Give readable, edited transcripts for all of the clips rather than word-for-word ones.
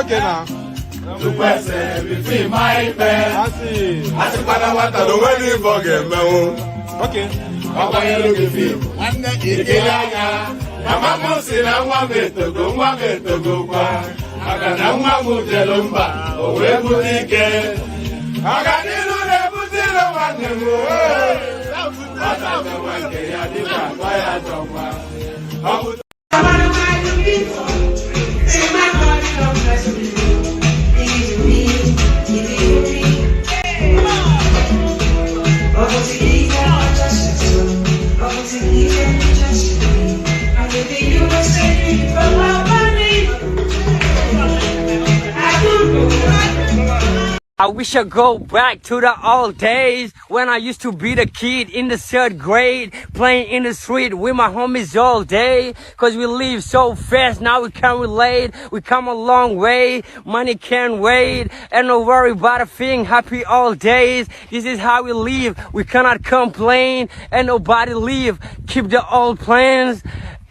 Okay now. To person between my bed. I see. I see what I don't want to forget. Okay. Papa, you look at you. One day, you get out. Mama, say, I want me to go. I got no one to Lumba. Oh, where would he get? I got you to the one. I don't want to get out. I wish I go back to the old days when I used to be the kid in the 3rd grade, playing in the street with my homies all day. Cause we live so fast, now we can't relate. We come a long way, money can't wait. And no worry about a thing, happy all days. This is how we live, we cannot complain. And nobody leave, keep the old plans.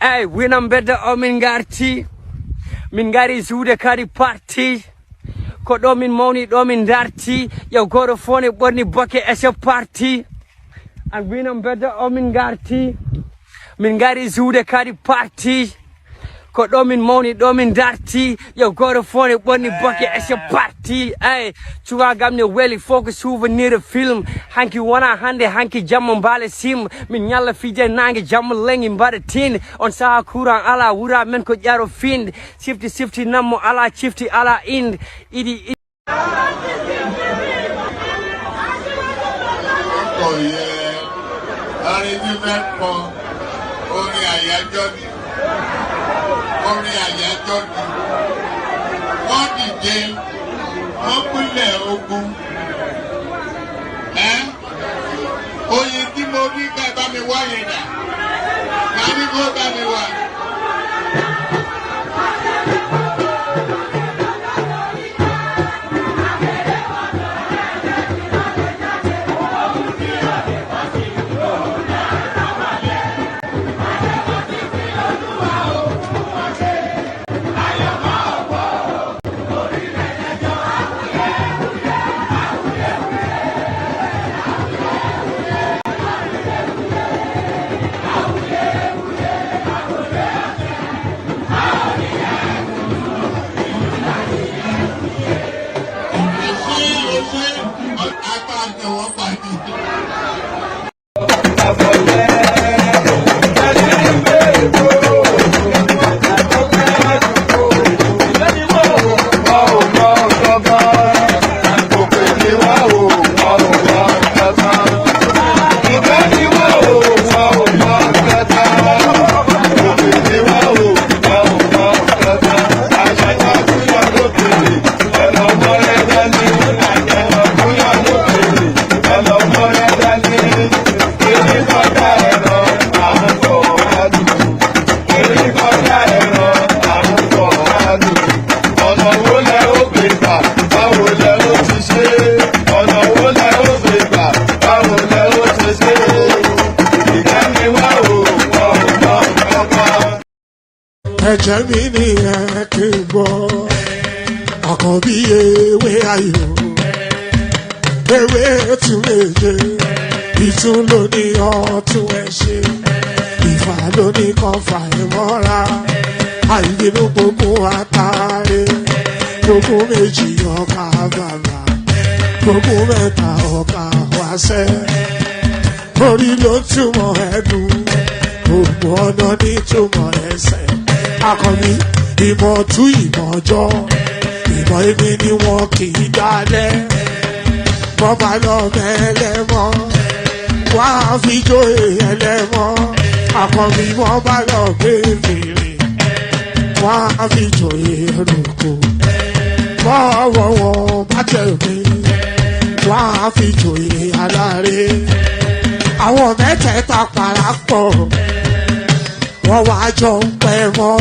Hey, when I'm better, Mingari Zuda Kari Party. Ko domin moni domin darti yo goto fone bonni bokke as a party and when I'm better min garti min gari zude kadi party ko domin moni domin darti yo goto fone bonni bokke as a party ay tuwa gamne weli focus souvenir de film hanki wana hande hanki jamma bale sim min nyalla fije nange jamma lengi mbade tin on sa kuran ala wura men ko jaro find sifti nammo ala chifti ala ind idi wọ́n dìde wọ́n pínlẹ̀ ogun oyin tí mo rí ká bá mi wá yẹn dà ká ní kó bá mi wá. ẹ̀jẹ̀ mi ní ẹ̀kẹ́ gbọ́ àkànbí ewé ayò ewé tún méje ìtún ló ní ọtún ẹ̀ ṣe ìfà ló ní kan fà ẹ̀ mọ́ra àìbínú gbogbo àtàrẹ gbogbo méjì ọkà bàbà gbogbo mẹ́ta ọkà wáṣẹ́ orí ló túmọ̀ ẹ̀dùn gbogbo ọ̀nà ní túmọ̀ ẹsẹ̀ akọni ìmọ̀ tú ìmọ̀ ọjọ́ ìmọ̀ èmi ni wọn kì í dálẹ̀ bọ́bá lọ mẹ́lẹ́mọ́ wá fi jóye ẹlẹ́mọ́ akọni wọn bá lọ gbé fèrè wá fi jóye ẹlòkó bọ́wọ́ wọn bá tẹ̀lé wá fi jóye aláre àwọn mẹ́tẹ̀ẹ̀ta parapọ̀ wọ́n wá jọ ń pẹ́ mọ́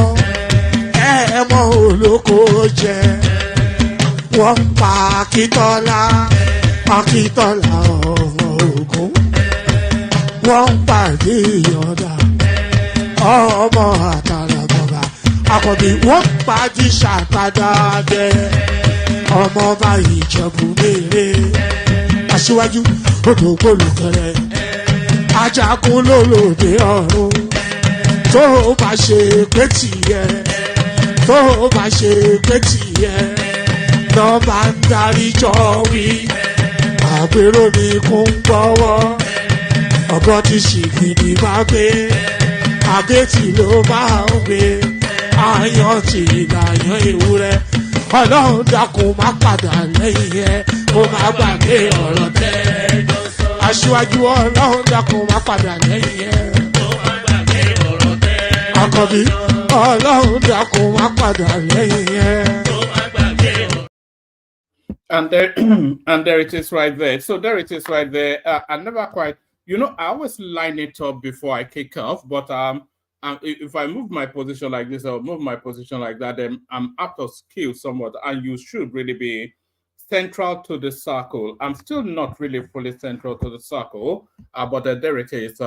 ẹ̀ẹ́mọ́ olóko jẹ wọ́n pa Akíntọ́lá ọmọ Ògún wọ́n pàdé Ìyọ̀dà ọmọ Àtàràbọ̀bà Àkànbí wọ́n pàdé Ṣàtàdá dẹ ọmọ ọba Ìjẹ̀bú Mèrè Aṣíwájú odò gbólùkẹrẹ ajagun lólòdì ọ̀run tó bá ṣe pé tìyẹ tó bá ṣe pé tìyẹ lọ bá ń darí jọ wí àpérò ní kún gbọ́wọ́ ọ̀gọ́ ti ṣìgìdì bá gbé àgẹ́tì ló máa ń gbé àyàn tí ìlàyàn ewúrẹ́ ọlọ́run dákun má padà lẹ́yìn ẹ kó má gbàgbé ọ̀rọ̀ tẹ́ aṣíwájú ọlọ́run dákun má padà lẹ́yìn ẹ. Àkànbí ọlọ́run dákun má padà lẹ́yìn ẹ. And there it is right there. So there it is right there. I never quite, I always line it up before I kick off, but if I move my position like this or move my position like that, then I'm out of skill somewhat, and you should really be central to the circle. I'm still not really fully central to the circle, but there it is.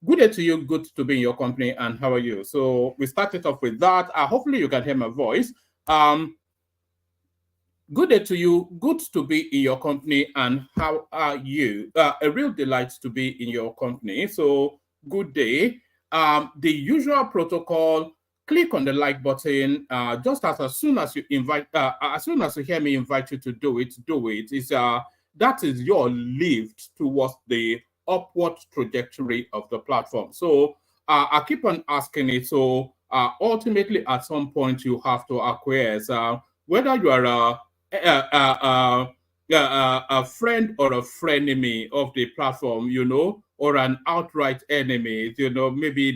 Good day to you, good to be in your company, and how are you? So we started off with that. Hopefully you can hear my voice. Good day to you, good to be in your company, and how are you? A real delight to be in your company. So good day. The usual protocol, click on the like button. Just as soon as you as soon as you hear me invite you to do it. That is your lift towards the upward trajectory of the platform. So I keep on asking it. So ultimately, at some point, you have to acquiesce. Whether you are a friend or a frenemy of the platform, or an outright enemy, maybe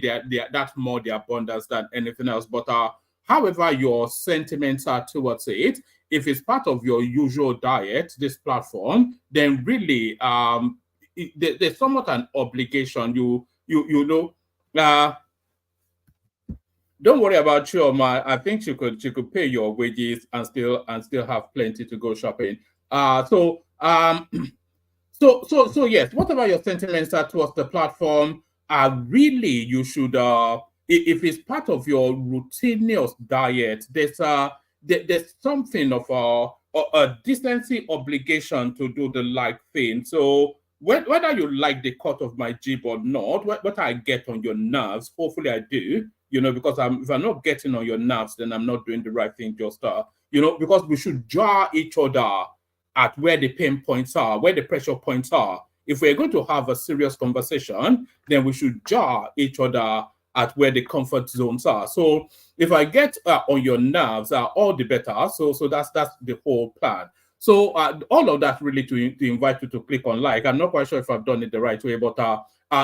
that's more the abundance than anything else. But however your sentiments are towards it, if it's part of your usual diet, this platform, then really there's somewhat an obligation. Don't worry about Chioma. I think she could pay your wages and still have plenty to go shopping. So yes, whatever your sentiments are towards the platform, really you should if it's part of your routinous diet, there's something of a decency obligation to do the like thing. So whether you like the cut of my jib or not, what I get on your nerves, hopefully I do. Because if I'm not getting on your nerves, then I'm not doing the right thing. Just because we should jar each other at where the pain points are, where the pressure points are. if we're going to have a serious conversation, then we should jar each other at where the comfort zones are. So if I get on your nerves, all the better. So that's the whole plan. So all of that really to invite you to click on like. I'm not quite sure if I've done it the right way, but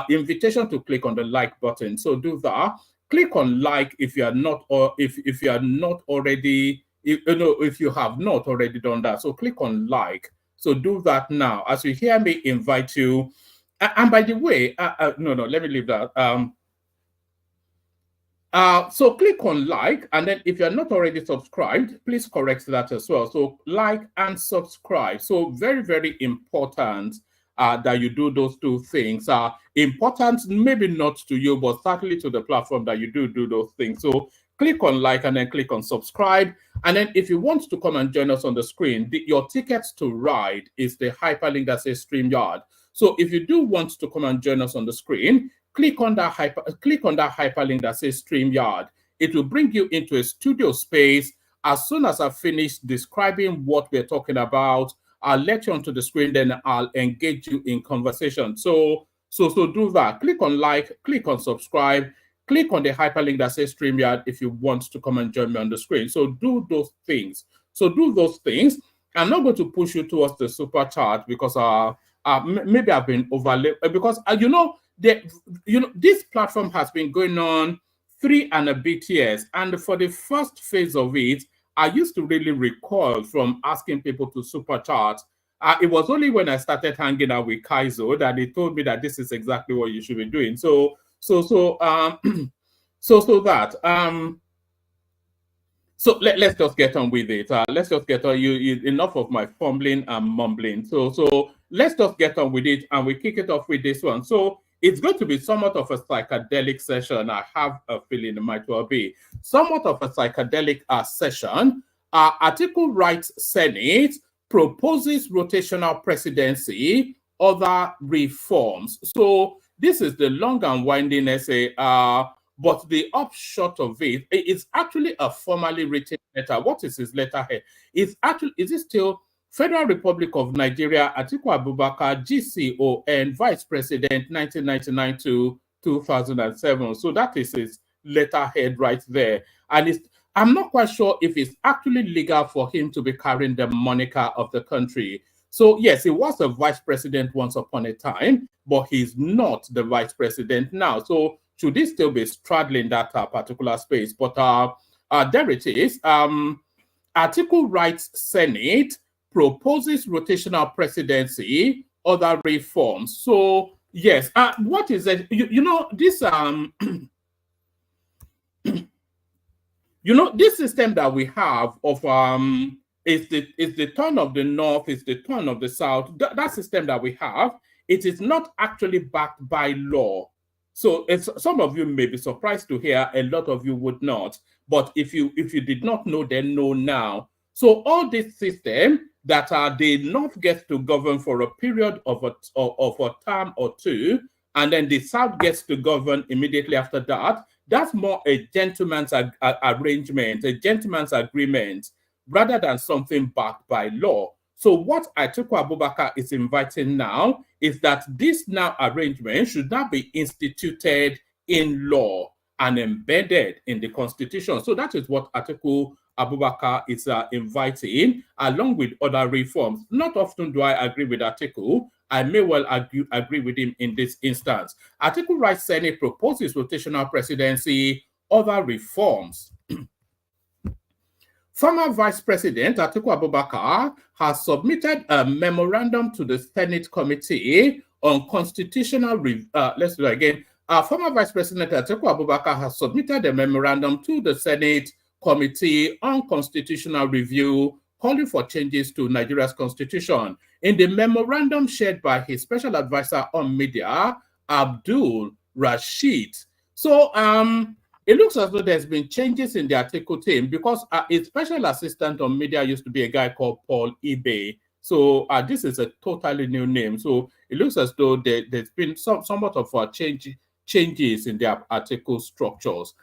invitation to click on the like button. So do that. Click on like if you are not, or if you are not already, if you have not already done that. So click on like. So do that now. As you hear me invite you, and by the way, no, let me leave that. So click on like, and then if you're not already subscribed, please correct that as well. So like and subscribe. So very, very important that you do those two things. Important, maybe not to you, but certainly to the platform that you do those things. So click on like and then click on subscribe. And then if you want to come and join us on the screen, your tickets to ride is the hyperlink that says StreamYard. So if you do want to come and join us on the screen, click on that hyperlink that says StreamYard. It will bring you into a studio space. As soon as I finish describing what we're talking about, I'll let you onto the screen, then I'll engage you in conversation. So do that. Click on like, click on subscribe, click on the hyperlink that says StreamYard if you want to come and join me on the screen. So do those things. I'm not going to push you towards the super chat because maybe I've been overlapped because this platform has been going on 3 and a bit years, and for the first phase of it, I used to really recoil from asking people to super chat. It was only when I started hanging out with Kaizo that they told me that this is exactly what you should be doing. So let's just get on with it. Let's just get on. You enough of my fumbling and mumbling. So let's just get on with it, and we kick it off with this one. So it's going to be somewhat of a psychedelic session. I have a feeling it might well be somewhat of a psychedelic session. ATIKU writes Senate proposes rotational presidency, other reforms. So this is the long and winding essay. But the upshot of it is actually a formally written letter. What is his letterhead? Is it still Federal Republic of Nigeria, ATIKU Abubakar, GCON, Vice President, 1999 to 2007. So that is his letterhead right there. And I'm not quite sure if it's actually legal for him to be carrying the moniker of the country. So yes, he was a vice president once upon a time, but he's not the vice president now. So should he still be straddling that particular space? But there it is. ATIKU writes Senate proposes rotational presidency, other reforms. So yes, what is it? This this system that we have of is the turn of the North, is the turn of the South. That system that we have, it is not actually backed by law. So some of you may be surprised to hear, a lot of you would not. But if you did not know, then know now. So all this system that the North gets to govern for a period of a term or two, and then the South gets to govern immediately after that, that's more a gentleman's arrangement, a gentleman's agreement, rather than something backed by law. So what ATIKU Abubakar is inviting now is that this now arrangement should now be instituted in law and embedded in the constitution. So that is what ATIKU Abubakar is inviting, along with other reforms. Not often do I agree with ATIKU. I may well agree with him in this instance. ATIKU writes Senate proposes rotational presidency, other reforms. Former Vice President ATIKU Abubakar has submitted a memorandum to the Senate Committee on Constitutional Review. Let's do it again. Former Vice President ATIKU Abubakar has submitted a memorandum to the Senate Committee on Constitutional Review, calling for changes to Nigeria's constitution. In the memorandum shared by his special advisor on media, Abdul Rashid. So it looks as though there's been changes in the ATIKU team, because his special assistant on media used to be a guy called Paul Ibe. So this is a totally new name. So it looks as though there's been somewhat of changes in their ATIKU structures.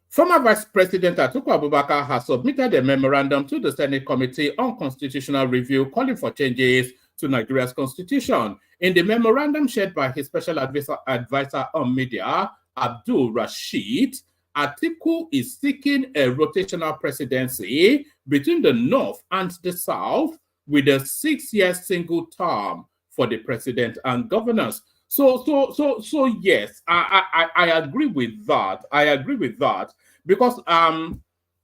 Former Vice President ATIKU Abubakar has submitted a memorandum to the Senate Committee on Constitutional Review, calling for changes to Nigeria's constitution. In the memorandum shared by his special advisor on media, Abdul Rashid, ATIKU is seeking a rotational presidency between the North and the South with a 6-year single term for the president and governors. So yes, I agree with that. I agree with that because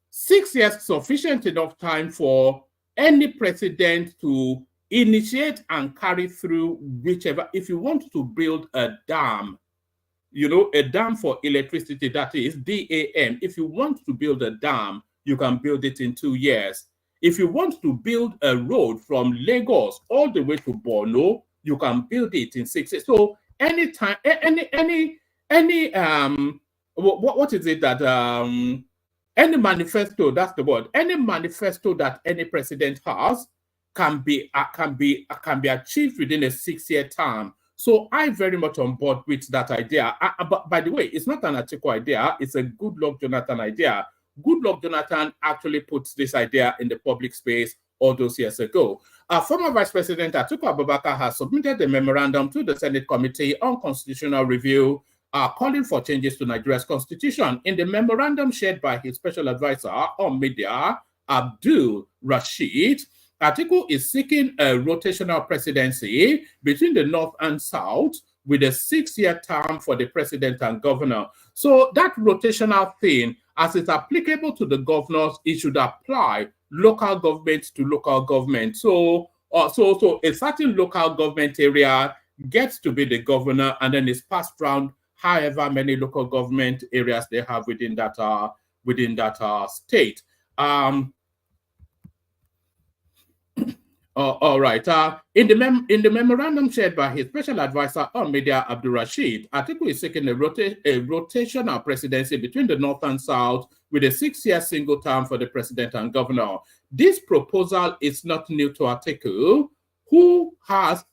6 years is sufficient enough time for any president to initiate and carry through whichever. If you want to build a dam, you know, a dam for electricity, that is DAM. If you want to build a dam, you can build it in 2 years. If you want to build a road from Lagos all the way to Borno, you can build it in 6 years. So anytime, what is it that any manifesto, that's the word, any manifesto that any president has can be achieved within a 6-year term. So I'm very much on board with that idea. But by the way, it's not an ATIKU idea. It's a Goodluck Jonathan idea. Goodluck Jonathan actually put this idea in the public space all those years ago. Former Vice President Atiku Abubakar has submitted a memorandum to the Senate Committee on Constitutional Review calling for changes to Nigeria's constitution. In the memorandum shared by his special advisor on media, Abdul Rashid, Atiku is seeking a rotational presidency between the North and South with a 6-year term for the president and governor. So that rotational thing, as it's applicable to the governors, it should apply local government to local government. So a certain local government area gets to be the governor, and then it's passed around however many local government areas they have within that state. All right. In the memorandum shared by his special advisor on media, Abdul Rashid, Atiku is seeking a rotational presidency between the North and South with a 6-year single term for the president and governor. This proposal is not new to Atiku, who has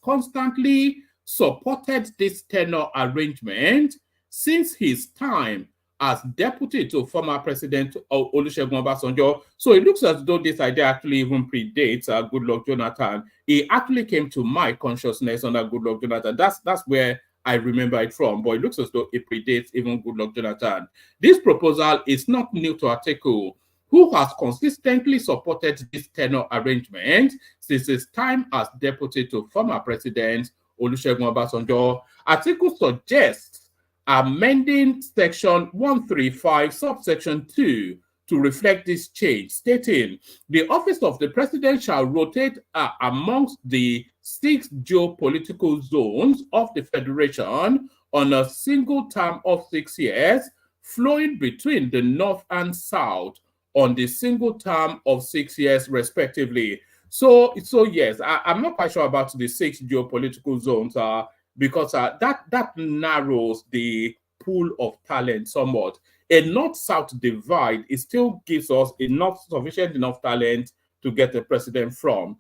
constantly supported this tenure arrangement since his time as deputy to former President Olusegun Obasanjo. So it looks as though this idea actually even predates Goodluck Jonathan. It actually came to my consciousness under Goodluck Jonathan. That's where I remember it from, but it looks as though it predates even Goodluck Jonathan. This proposal is not new to Atiku, who has consistently supported this tenure arrangement since his time as deputy to former President Olusegun Obasanjo. Atiku suggests amending section 135 subsection 2 to reflect this change, stating the office of the president shall rotate amongst the 6 geopolitical zones of the federation on a single term of 6 years, flowing between the North and South on the single term of 6 years respectively. So yes, I'm not quite sure about the 6 geopolitical zones because that narrows the pool of talent somewhat. A North-South divide, it still gives us sufficient enough talent to get a president from.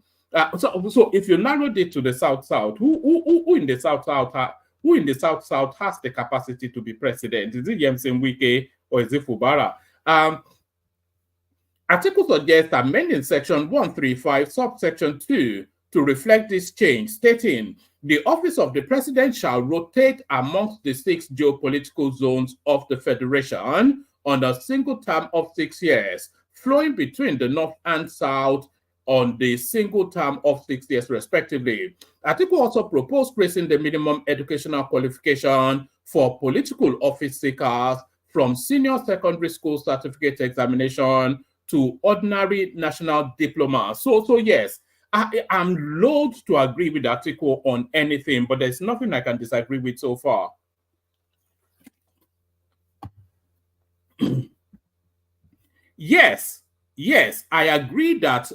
So if you narrowed it to the South-South, who in the South-South has the capacity to be president? Is it Yemsin Wike or is it Fubara? Atiku suggests amending section 135 subsection 2 to reflect this change, stating the office of the president shall rotate amongst the 6 geopolitical zones of the federation on a single term of 6 years, flowing between the North and South on the single term of 6 years respectively. Atiku also proposed raising the minimum educational qualification for political office seekers from senior secondary school certificate examination to ordinary national diploma. So yes, I'm loath to agree with Atiku on anything, but there's nothing I can disagree with so far. Yes, I agree that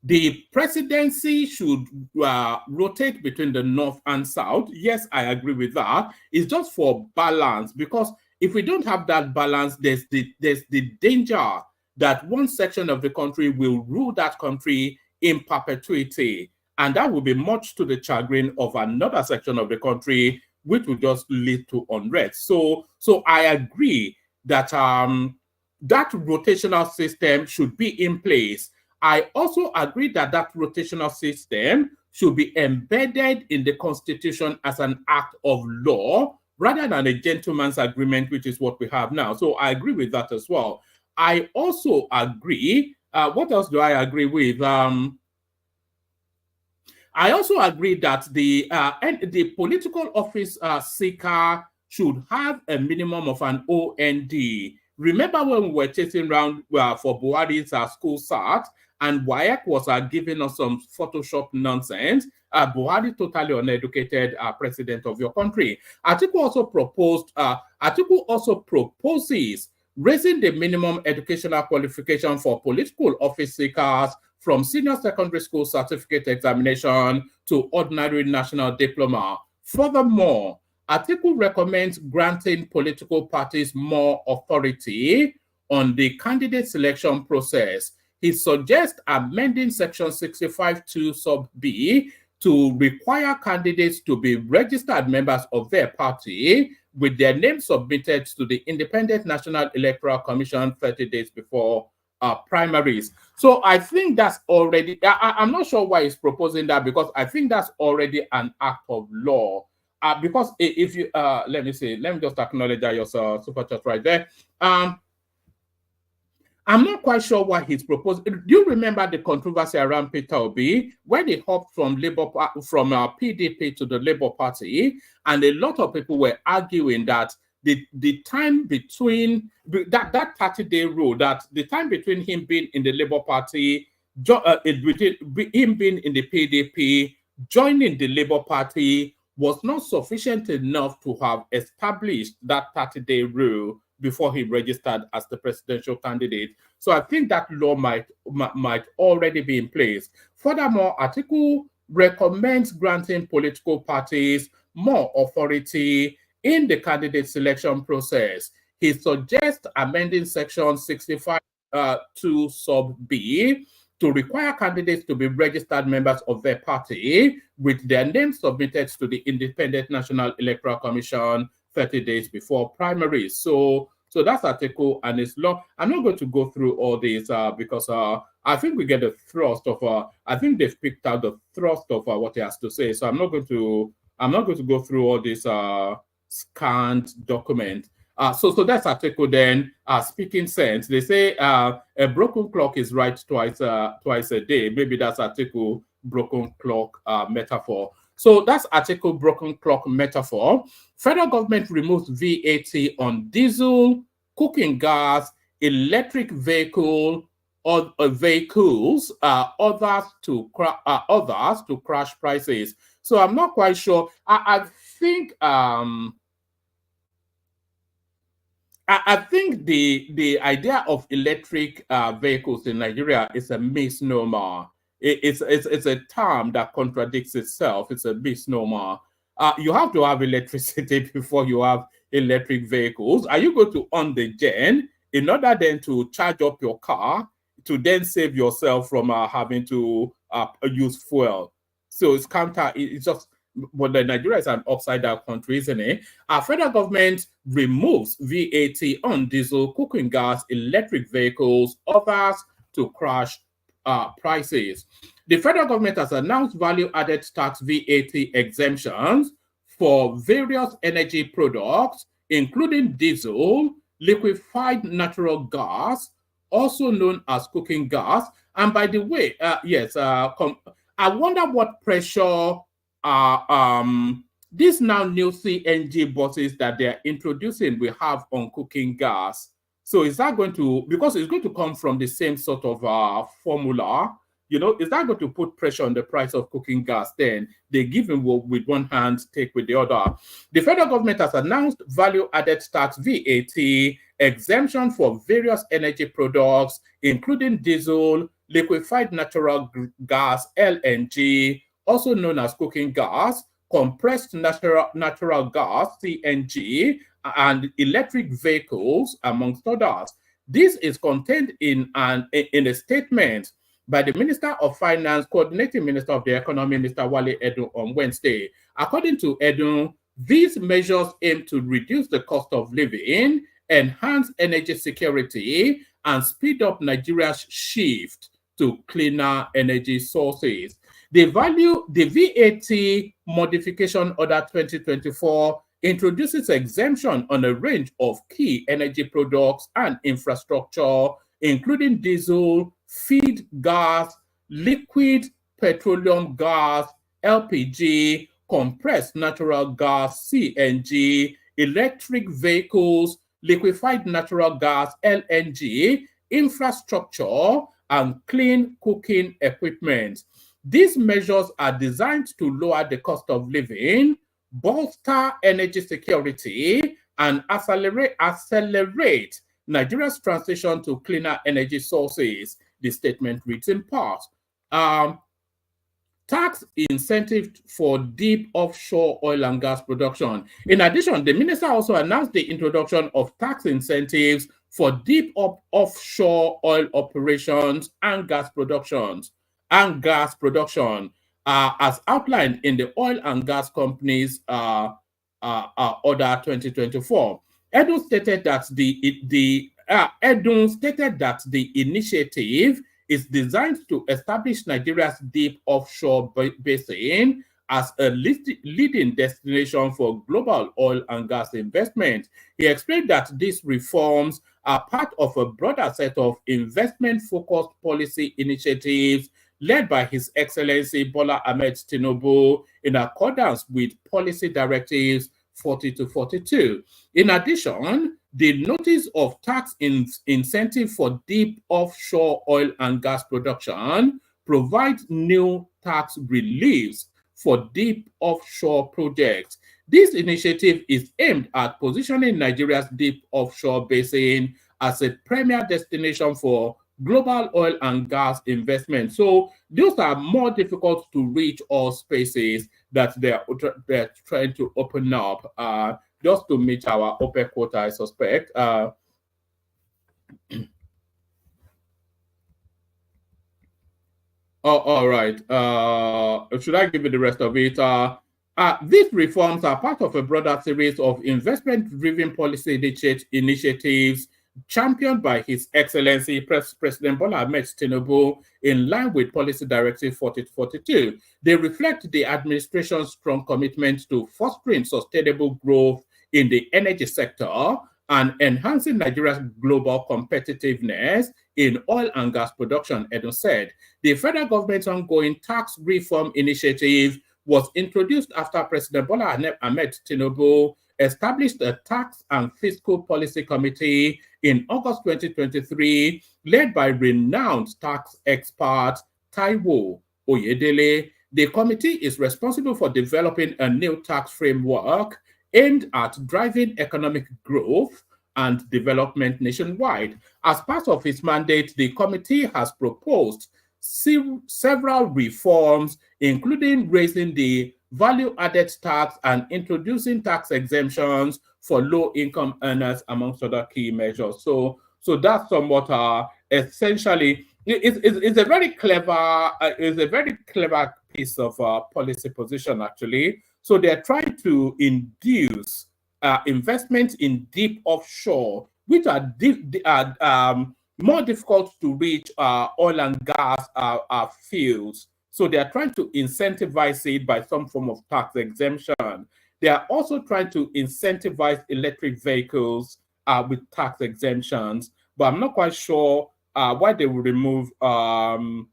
the presidency should rotate between the North and South. Yes, I agree with that. It's just for balance, because if we don't have that balance, there's the danger that one section of the country will rule that country in perpetuity, and that will be much to the chagrin of another section of the country, which will just lead to unrest. So I agree that that rotational system should be in place, I also agree that that rotational system should be embedded in the Constitution as an act of law rather than a gentleman's agreement, which is what we have now. So I agree with that as well. I also agree. What else do I agree with? I also agree that the political office seeker should have a minimum of an OND. Remember when we were chasing around for Buhari's school start, and WAEC was giving us some Photoshop nonsense? Buhari, totally uneducated president of your country. ATIKU also proposes raising the minimum educational qualification for political office seekers from senior secondary school certificate examination to ordinary national diploma. Furthermore, ATIKU recommends granting political parties more authority on the candidate selection process. He suggests amending Section 65(2) sub B to require candidates to be registered members of their party with their names submitted to the Independent National Electoral Commission 30 days before primaries. So I think that's already, I'm not sure why he's proposing that, because I think that's already an act of law. Because if you, let me just acknowledge that your super chat right there. I'm not quite sure what he's proposing. Do you remember the controversy around Peter Obi, when he hopped from PDP to the Labour Party, and a lot of people were arguing that the time between that 30-day rule, that the time between him being in the Labour Party, him being in the PDP, joining the Labour Party was not sufficient enough to have established that 30-day rule before he registered as the presidential candidate. So I think that law might already be in place. Furthermore, ATIKU recommends granting political parties more authority in the candidate selection process. He suggests amending Section 65(2) sub B to require candidates to be registered members of their party with their names submitted to the Independent National Electoral Commission 30 days before primaries. So that's ATIKU and its law. I'm not going to go through all these because I think we get the thrust of I think they've picked out the thrust of what he has to say. So I'm not going to go through all this scanned document. So that's ATIKU then. Speaking sense, they say a broken clock is right twice a day. Maybe that's ATIKU broken clock metaphor. So that's ATIKU broken clock metaphor. Federal government removes VAT on diesel, cooking gas, electric vehicle, or vehicles, others to crash prices. So I'm not quite sure. I think the idea of electric vehicles in Nigeria is a misnomer. It's a term that contradicts itself. It's a misnomer. You have to have electricity before you have electric vehicles. Are you going to on the gen in order then to charge up your car to then save yourself from having to use fuel? So it's counter. It's just, but Nigeria is an upside-down country, isn't it? Our federal government removes VAT on diesel, cooking gas, electric vehicles, others to crash prices. The federal government has announced value-added tax VAT exemptions for various energy products, including diesel, liquefied natural gas, also known as cooking gas. And by the way, yes, I wonder what pressure these now new CNG buses that they're introducing will have on cooking gas. So is that going to, because it's going to come from the same sort of formula, you know, is that going to put pressure on the price of cooking gas? Then they give him with one hand, take with the other. The federal government has announced value-added tax VAT exemption for various energy products, including diesel, liquefied natural gas, LNG, also known as cooking gas, compressed natural gas, CNG, and electric vehicles, amongst others. This is contained in a statement by the Minister of Finance, Coordinating Minister of the Economy, Mr. Wale Edun, on Wednesday. According to Edun, these measures aim to reduce the cost of living, enhance energy security, and speed up Nigeria's shift to cleaner energy sources. The VAT Modification Order 2024 introduces exemption on a range of key energy products and infrastructure, including diesel, feed gas, liquid petroleum gas, LPG, compressed natural gas, CNG, electric vehicles, liquefied natural gas, LNG, infrastructure, and clean cooking equipment. These measures are designed to lower the cost of living, bolster energy security, and accelerate Nigeria's transition to cleaner energy sources, the statement reads in part. Tax incentive for deep offshore oil and gas production. In addition, the minister also announced the introduction of tax incentives for deep offshore oil operations and gas production, as outlined in the Oil and Gas Companies Order 2024. Edun stated that the initiative is designed to establish Nigeria's deep offshore basin as a leading destination for global oil and gas investment. He explained that these reforms are part of a broader set of investment-focused policy initiatives led by His Excellency Bola Ahmed Tinubu in accordance with Policy Directives 40 to 42. In addition, the notice of tax incentive for deep offshore oil and gas production provides new tax reliefs for deep offshore projects. This initiative is aimed at positioning Nigeria's deep offshore basin as a premier destination for global oil and gas investment. So those are more difficult to reach all spaces that they're trying to open up just to meet our OPEC quota, I suspect. All right. Should I give you the rest of it? These reforms are part of a broader series of investment-driven policy initiatives championed by His Excellency President Bola Ahmed Tinubu in line with Policy Directive 4042. They reflect the administration's strong commitment to fostering sustainable growth in the energy sector and enhancing Nigeria's global competitiveness in oil and gas production, Edun said. The federal government's ongoing tax reform initiative was introduced after President Bola Ahmed Tinubu established a tax and fiscal policy committee in August 2023, led by renowned tax expert Taiwo Oyedele. The committee is responsible for developing a new tax framework aimed at driving economic growth and development nationwide. As part of its mandate, the committee has proposed several reforms, including raising the value-added tax and introducing tax exemptions for low-income earners, amongst other key measures. So that's somewhat essentially it's a very clever piece of policy position, actually. So they're trying to induce investment in deep offshore, which are more difficult to reach oil and gas fields. So they are trying to incentivize it by some form of tax exemption. They are also trying to incentivize electric vehicles with tax exemptions, but I'm not quite sure why they will remove VAT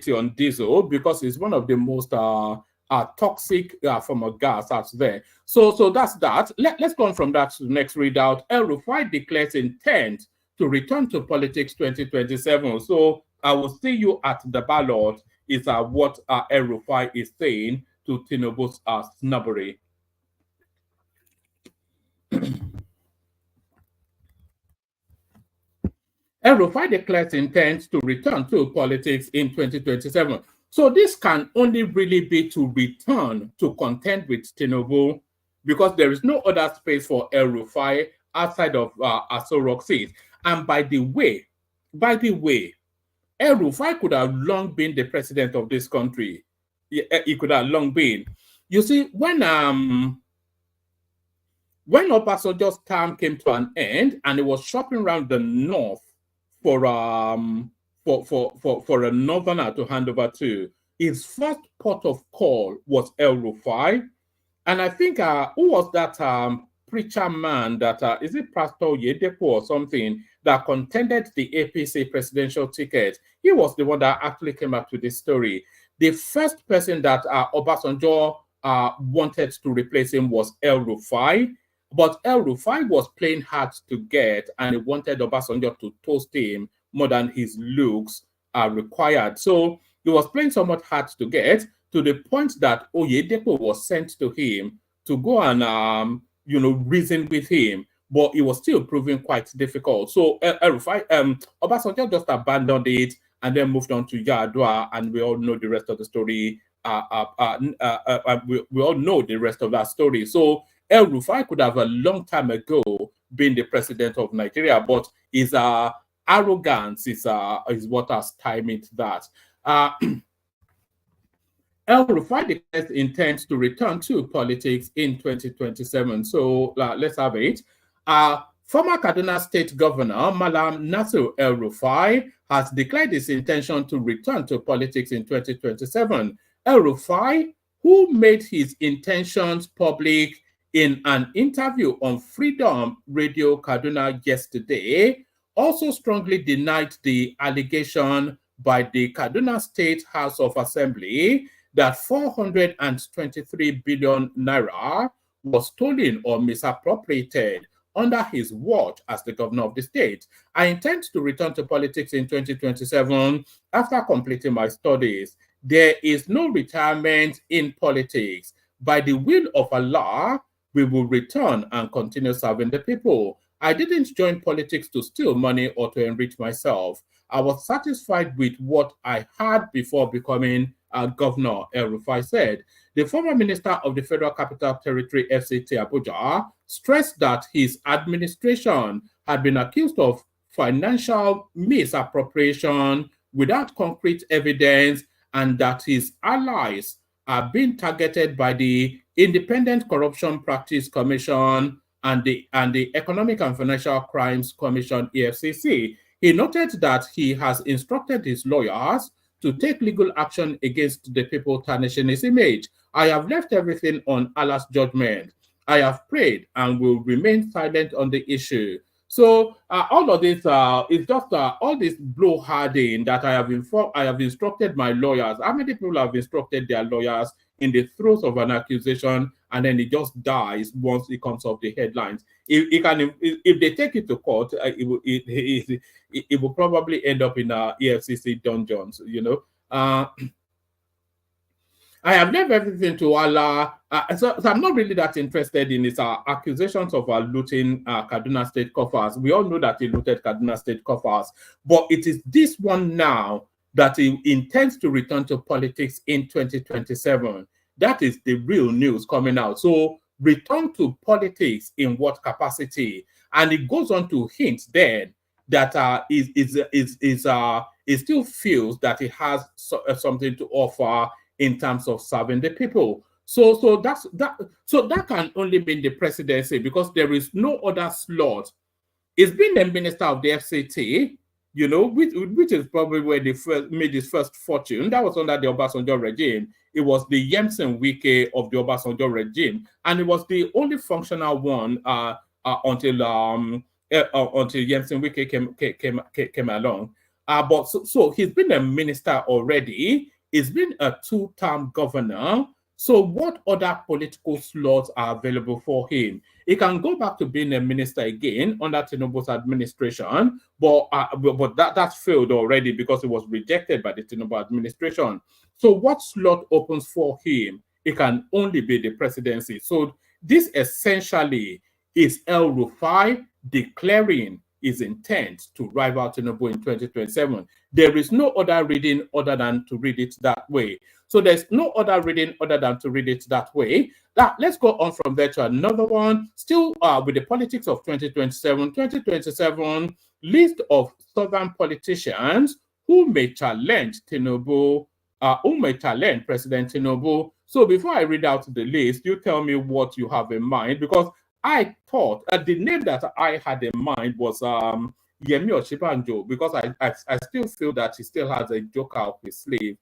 on diesel, because it's one of the most toxic form of gas out there. So that's that. Let's go on from that to the next readout. Rufai declares intent to return to politics 2027. So I will see you at the ballot is what Rufai is saying to Tinubu's snobbery. Rufai declares intent to return to politics in 2027. So this can only really be to return to contend with Tinubu, because there is no other space for Rufai outside of Aso Rock seat. And by the way, Rufai could have long been the president of this country. He could have long been. You see, when Obasanjo's term came to an end and he was shopping around the north for a northerner to hand over to. His first port of call was El Rufai, and I think who was that preacher man that is it Pastor Yedepo or something that contended the APC presidential ticket? He was the one that actually came up with this story. The first person that Obasanjo wanted to replace him was El Rufai, but El Rufai was playing hard to get, and he wanted Obasanjo to toast him more than his looks are required. So he was playing somewhat hard to get, to the point that Oyedepo was sent to him to go and reason with him, but it was still proving quite difficult. So Obasanjo just abandoned it and then moved on to Yadua, and we all know the rest of the story. We all know the rest of that story. So El Rufai could have a long time ago been the president of Nigeria, but his arrogance is what has stymied that. El Rufai declares intends to return to politics in 2027. So let's have it. Former Kaduna State Governor Malam Nasir El Rufai has declared his intention to return to politics in 2027. El Rufai, who made his intentions public in an interview on Freedom Radio Kaduna yesterday, also strongly denied the allegation by the Kaduna State House of Assembly that 423 billion naira was stolen or misappropriated under his watch as the governor of the state. I intend to return to politics in 2027 after completing my studies. There is no retirement in politics. By the will of Allah, we will return and continue serving the people. I didn't join politics to steal money or to enrich myself. I was satisfied with what I had before becoming Governor, El Rufai said. The former minister of the Federal Capital Territory, FCT Abuja, stressed that his administration had been accused of financial misappropriation without concrete evidence, and that his allies are being targeted by the Independent Corruption Practice Commission and the Economic and Financial Crimes Commission, EFCC. He noted that he has instructed his lawyers to take legal action against the people tarnishing his image. I have left everything on Allah's judgment. I have prayed and will remain silent on the issue. So all of this is just all this blowharding that I have instructed my lawyers. How many people have instructed their lawyers in the throes of an accusation, and then it just dies once it comes off the headlines? If they take it to court, it will probably end up in EFCC dungeons. I have left everything to Allah. So I'm not really that interested in his accusations of looting Kaduna State coffers. We all know that he looted Kaduna State coffers, but it is this one now that he intends to return to politics in 2027. That is the real news coming out. So return to politics in what capacity? And it goes on to hint then that he still feels that he has something to offer in terms of serving the people. So that can only mean the presidency, because there is no other slot. He's been a minister of the FCT, which is probably where they made his first fortune. That was under the Obasanjo regime. It was the Yemsen Wike of the Obasanjo regime, and it was the only functional one until Yemsen Wike came along. But so he's been a minister already. He's been a two-term governor. So what other political slots are available for him? He can go back to being a minister again under Tinubu's administration, but that failed already because it was rejected by the Tinubu administration. So what slot opens for him? It can only be the presidency. So this essentially is El Rufai declaring his intent to rival Tinubu in 2027. There is no other reading other than to read it that way. So there's no other reading other than to read it that way. Now, let's go on from there to another one. Still with the politics of 2027. 2027 list of southern politicians who may challenge Tinubu, who may challenge President Tinubu. So before I read out the list, you tell me what you have in mind, because I thought the name that I had in mind was Yemi Oshibanjo, because I still feel that he still has a joker up his sleeve.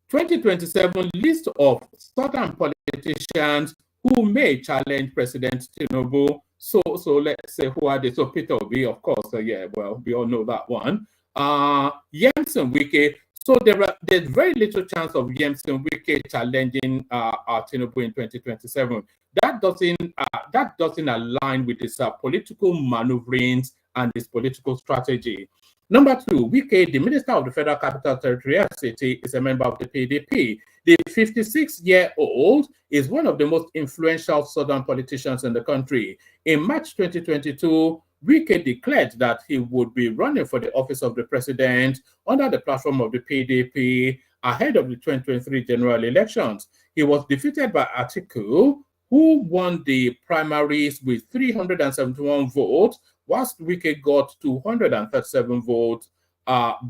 2027 list of southern politicians who may challenge President Tinubu. So let's say who are they? So Peter Obi, of course. Yeah, well, we all know that one. Yemson Wike. So there's very little chance of Yemson Wike challenging Tinubu in 2027. That doesn't align with his political maneuverings and his political strategy. Number two, Wike, the Minister of the Federal Capital Territory, FCT, is a member of the PDP. The 56-year-old is one of the most influential southern politicians in the country. In March 2022, Wike declared that he would be running for the office of the president under the platform of the PDP ahead of the 2023 general elections. He was defeated by ATIKU, who won the primaries with 371 votes, whilst Wike got 237 votes,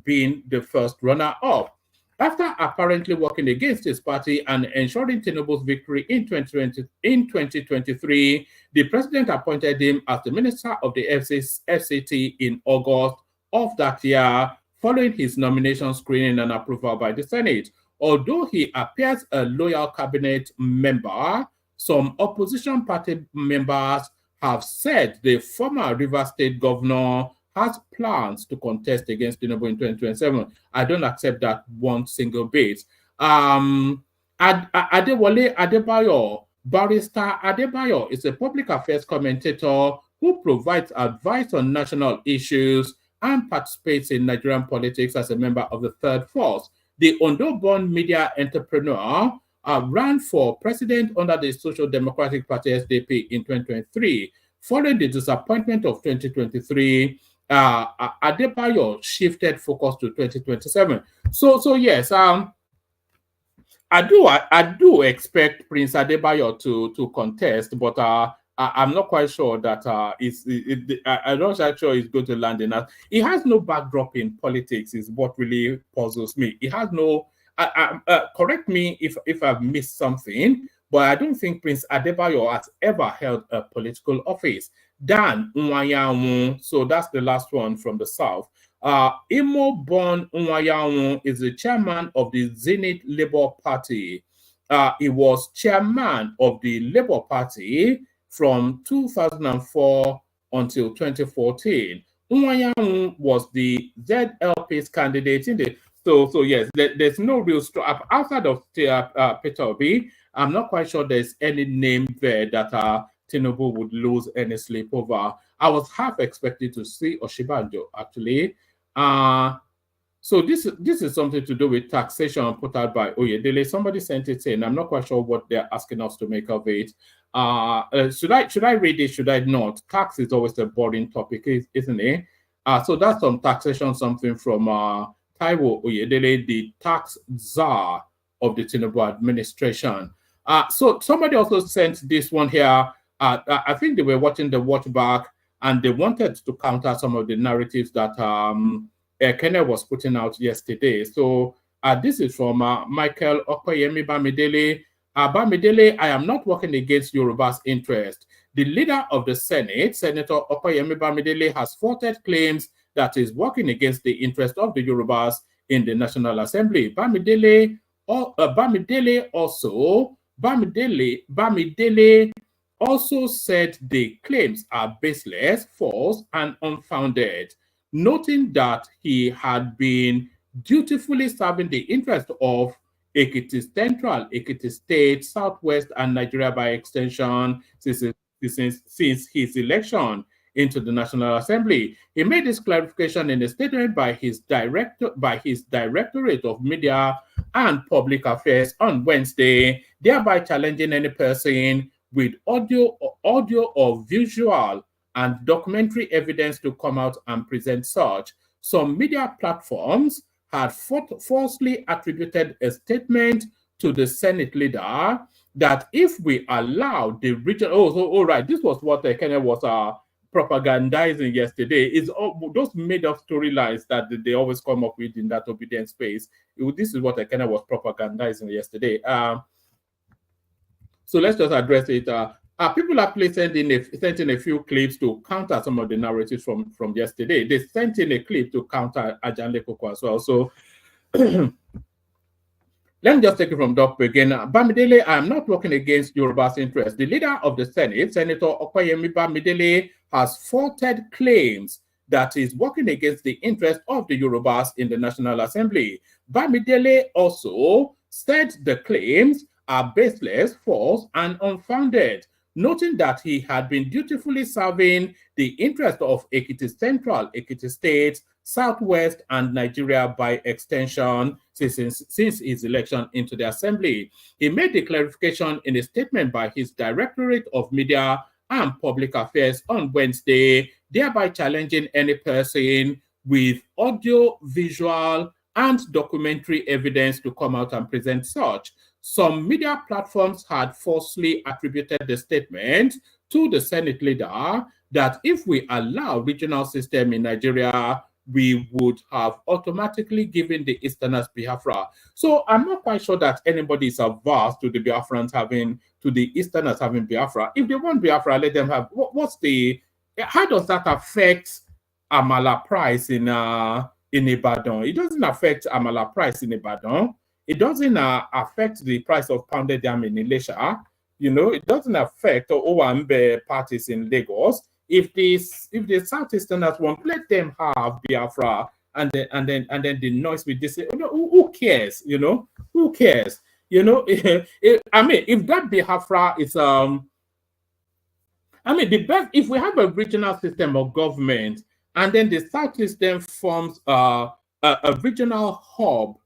being the first runner-up. After apparently working against his party and ensuring Tinubu's victory in 2023, the president appointed him as the Minister of the FCT in August of that year, following his nomination screening and approval by the Senate. Although he appears a loyal cabinet member, some opposition party members have said the former Rivers State governor has plans to contest against Tinubu in 2027. I don't accept that one single bit. Adewale Adebayo, Barrister Adebayo is a public affairs commentator who provides advice on national issues and participates in Nigerian politics as a member of the Third Force. The Ondo-born media entrepreneur ran for president under the Social Democratic Party SDP in 2023. Following the disappointment of 2023, Adebayo shifted focus to 2027. So yes, I do expect Prince Adebayo to contest, but I'm not quite sure that I'm not sure he's going to land in that. He has no backdrop in politics, is what really puzzles me. He has no. Correct me if I've missed something, but I don't think Prince Adebayo has ever held a political office. Dan Nwayawu, so that's the last one from the south. Imo-born Nwayawu is the chairman of the Zenith Labour Party. He was chairman of the Labour Party from 2004 until 2014. Nwayawu was the ZLP's candidate in the. So yes, there's no real outside of Peter Obi. I'm not quite sure there's any name there that Tinubu would lose any sleep over. I was half expecting to see Oshibanjo actually. So this is something to do with taxation put out by Oyedele. Somebody sent it in. I'm not quite sure what they're asking us to make of it. Should I read it? Should I not? Tax is always a boring topic, isn't it? So that's some taxation, something from Taiwo Oyedele, the tax czar of the Tinubu administration. So somebody also sent this one here. I think they were watching the watch back and they wanted to counter some of the narratives that Kenneth was putting out yesterday. So this is from Michael Okoyemi Bamidele. Bamidele, I am not working against Yoruba's interest. The leader of the Senate, Senator Okoyemi Bamidele, has faulted claims that is working against the interest of the Yorubas in the National Assembly. Bamidele also said the claims are baseless, false, and unfounded, noting that he had been dutifully serving the interest of Ekiti Central, Ekiti State, Southwest, and Nigeria by extension since his election into the National Assembly. He made this clarification in a statement by his Directorate of Media and Public Affairs on Wednesday, thereby challenging any person with audio or visual and documentary evidence to come out and present such. Some media platforms had falsely attributed a statement to the Senate leader that if we allow the region, all right, this was what Kenya was propagandizing yesterday, is those made-up storylines that they always come up with in that obedience space. This is what Kenya was propagandizing yesterday. So let's just address it. People actually sent in a few clips to counter some of the narratives from yesterday. They sent in a clip to counter Ajanle Koko as well. So let me just take it from Dr. again. Bamidele, I am not working against Yoruba's interest. The leader of the Senate, Senator Okoyemi Bamidele, has faulted claims that is working against the interest of the Yorubas in the National Assembly. Bamidele also said the claims are baseless, false, and unfounded, noting that he had been dutifully serving the interest of Ekiti Central, Ekiti State, Southwest, and Nigeria by extension since his election into the assembly. He made the clarification in a statement by his Directorate of Media and Public Affairs on Wednesday, thereby challenging any person with audio, visual, and documentary evidence to come out and present such. Some media platforms had falsely attributed the statement to the Senate leader that if we allow regional system in Nigeria, we would have automatically given the Easterners Biafra. So I'm not quite sure that anybody is averse to the Biafrans having, to the Easterners having Biafra. If they want Biafra, let them have. How does that affect Amala price in Ibadan? It doesn't affect Amala price in Ibadan. It doesn't affect the price of pounded yam in Ilesha. You know, it doesn't affect Owambe parties in Lagos. If the Southeasterners want, let them have Biafra, and then the noise with this. Who cares? You know, who cares? You know, I mean, if that Biafra is the best. If we have a regional system of government, and then the Southeast then forms a regional hub.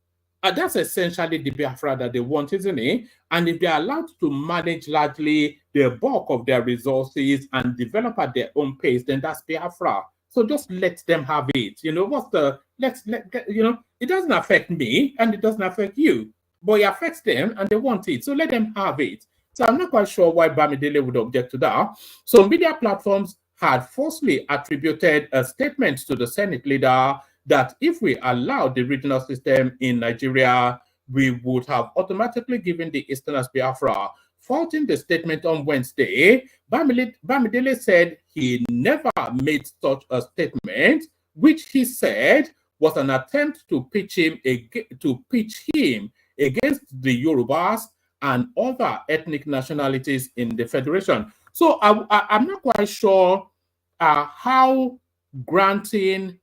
That's essentially the Biafra that they want, isn't it? And if they're allowed to manage largely the bulk of their resources and develop at their own pace, then that's Biafra. So just let them have it. You know, it doesn't affect me and it doesn't affect you, but it affects them and they want it. So let them have it. So I'm not quite sure why Bamidele would object to that. So media platforms had falsely attributed a statement to the Senate leader that if we allowed the regional system in Nigeria, we would have automatically given the Easterners Biafra. Faulting the statement on Wednesday, Bamidele said he never made such a statement, which he said was an attempt to pitch him against the Yorubas and other ethnic nationalities in the Federation. So I'm not quite sure how granting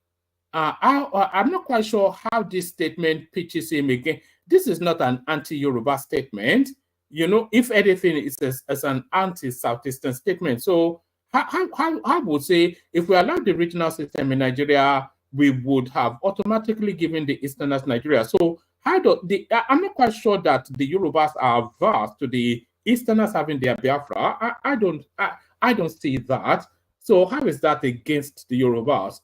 I'm not quite sure how this statement pitches him again. This is not an anti-Yoruba statement. You know, if anything, it's as an anti-Southeastern statement. So how would say, if we allow the regional system in Nigeria, we would have automatically given the Easterners Nigeria. So I'm not quite sure that the Yorubas are averse to the Easterners having their Biafra. I don't see that. So how is that against the Yorubas?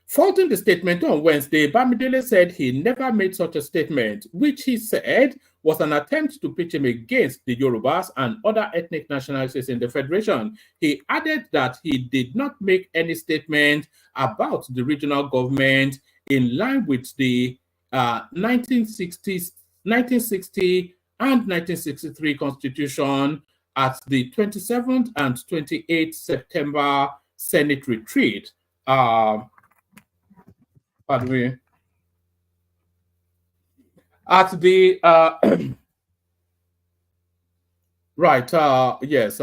Faulting the statement on Wednesday, Bamidele said he never made such a statement, which he said was an attempt to pitch him against the Yorubas and other ethnic nationalities in the Federation. He added that he did not make any statement about the regional government in line with the 1960 and 1963 Constitution at the 27th and 28th September Senate retreat. Pardon me. At the yes.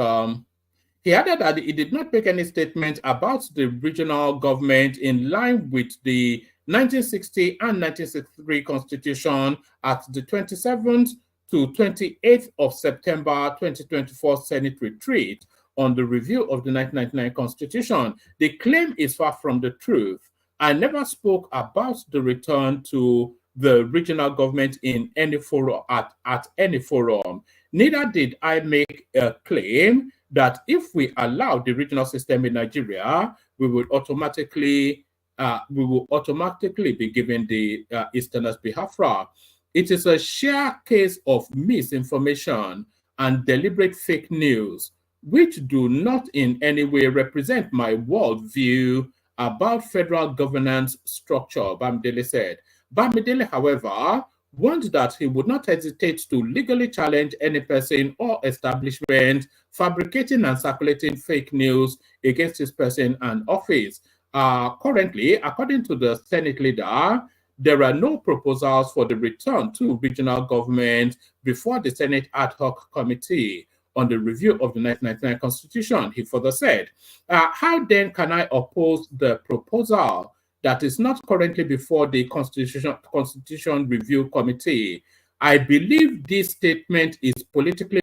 He added that he did not make any statement about the regional government in line with the 1960 and 1963 Constitution at the 27th to 28th of September 2024 Senate retreat on the review of the 1999 Constitution. The claim is far from the truth. I never spoke about the return to the regional government in any forum at any forum. Neither did I make a claim that if we allow the regional system in Nigeria, we will automatically be given the Easterners Biafra. It is a sheer case of misinformation and deliberate fake news, which do not in any way represent my worldview about federal governance structure, Bamidele said. Bamidele, however, warned that he would not hesitate to legally challenge any person or establishment fabricating and circulating fake news against his person and office. Currently, according to the Senate leader, there are no proposals for the return to regional government before the Senate ad hoc committee on the review of the 1999 Constitution. He further said, how then can I oppose the proposal that is not currently before the Constitution Review Committee? I believe this statement is politically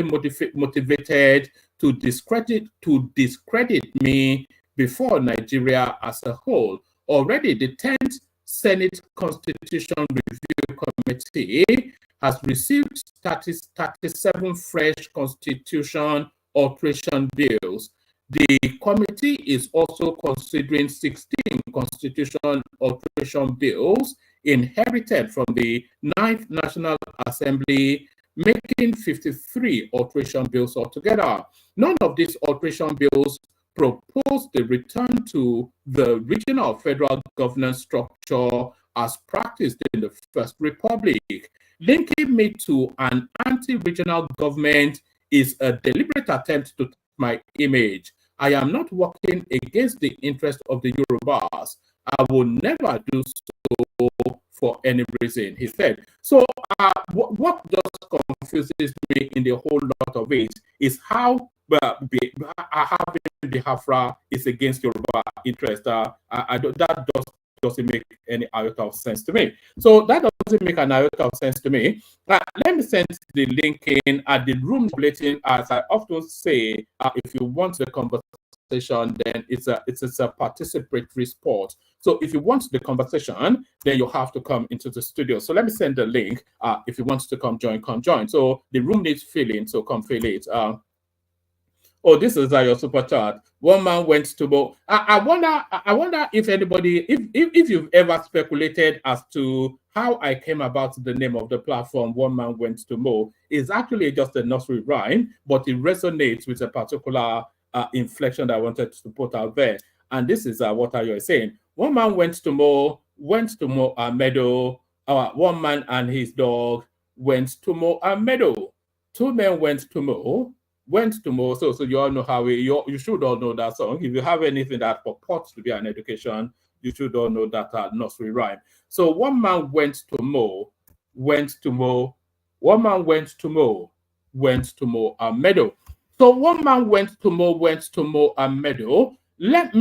motivated to discredit me before Nigeria as a whole. Already, the 10th Senate Constitution Review Committee has received 37 fresh constitution alteration bills. The committee is also considering 16 constitution alteration bills inherited from the 9th National Assembly, making 53 alteration bills altogether. None of these alteration bills propose the return to the regional federal governance structure as practiced in the First Republic. Linking me to an anti-regional government is a deliberate attempt to take my image. I am not working against the interest of the Yorubas. I will never do so for any reason, he said. So what just confuses me in the whole lot of it is how having Biafra is against Yoruba interest. That doesn't make any iota of sense to me. So that doesn't make an iota of sense to me. Let me send the link in at the room bulletin. As I often say, if you want the conversation, then it's a participatory sport. So if you want the conversation, then you have to come into the studio. So let me send the link. If you want to come join. So the room needs filling, so come fill it. Oh, this is your super chat. One man went to Mo. I wonder if anybody, if you've ever speculated as to how I came about the name of the platform. One man went to Mo is actually just a nursery rhyme, but it resonates with a particular inflection that I wanted to put out there. And this is what you're saying. One man went to Mo a meadow. One man and his dog went to Mo a meadow. Two men went to Mo. So you all know how you should all know that song. If you have anything that purports to be an education, you should all know that nursery rhyme. So one man went to Mo. One man went to Mo a meadow. So one man went to Mo a meadow. Let's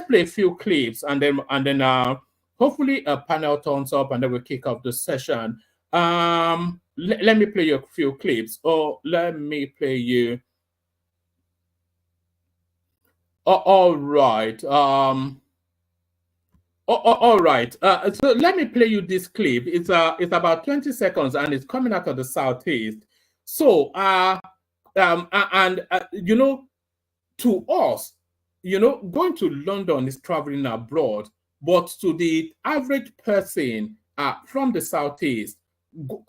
play a few clips and then hopefully a panel turns up and then we'll kick off the session. Let me play you a few clips, or let me play you. All right. All right. So let me play you this clip. It's about 20 seconds and it's coming out of the Southeast. So you know, to us, you know, going to London is traveling abroad, but to the average person from the Southeast,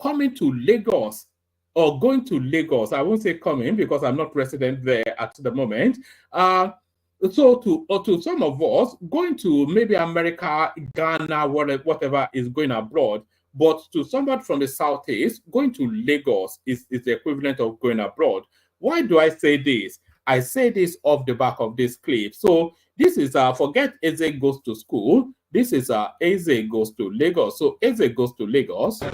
coming to Lagos or going to Lagos, I won't say coming because I'm not resident there at the moment. So to some of us, going to maybe America, Ghana, whatever is going abroad, but to somebody from the Southeast, going to Lagos is the equivalent of going abroad. Why do I say this? I say this off the back of this clip. So this is forget Eze goes to school. This is Eze goes to Lagos. So Eze goes to Lagos. The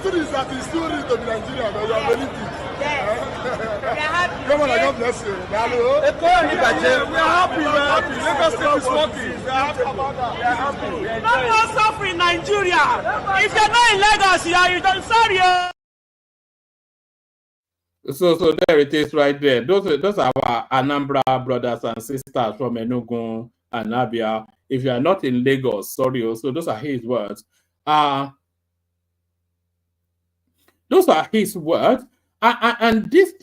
truth is that it's still ready to be Nigeria, but you are very deep. Come on, God bless you. Hello. We are happy, man. Lagos State is working. We are happy about that. We are happy. No more suffering in Nigeria. If you're not in Lagos, you don't sorry. So there it is right there. Those are our Anambra brothers and sisters from Enugu and Abia. If you are not in Lagos, sorry. So those are his words. Those are his words. And this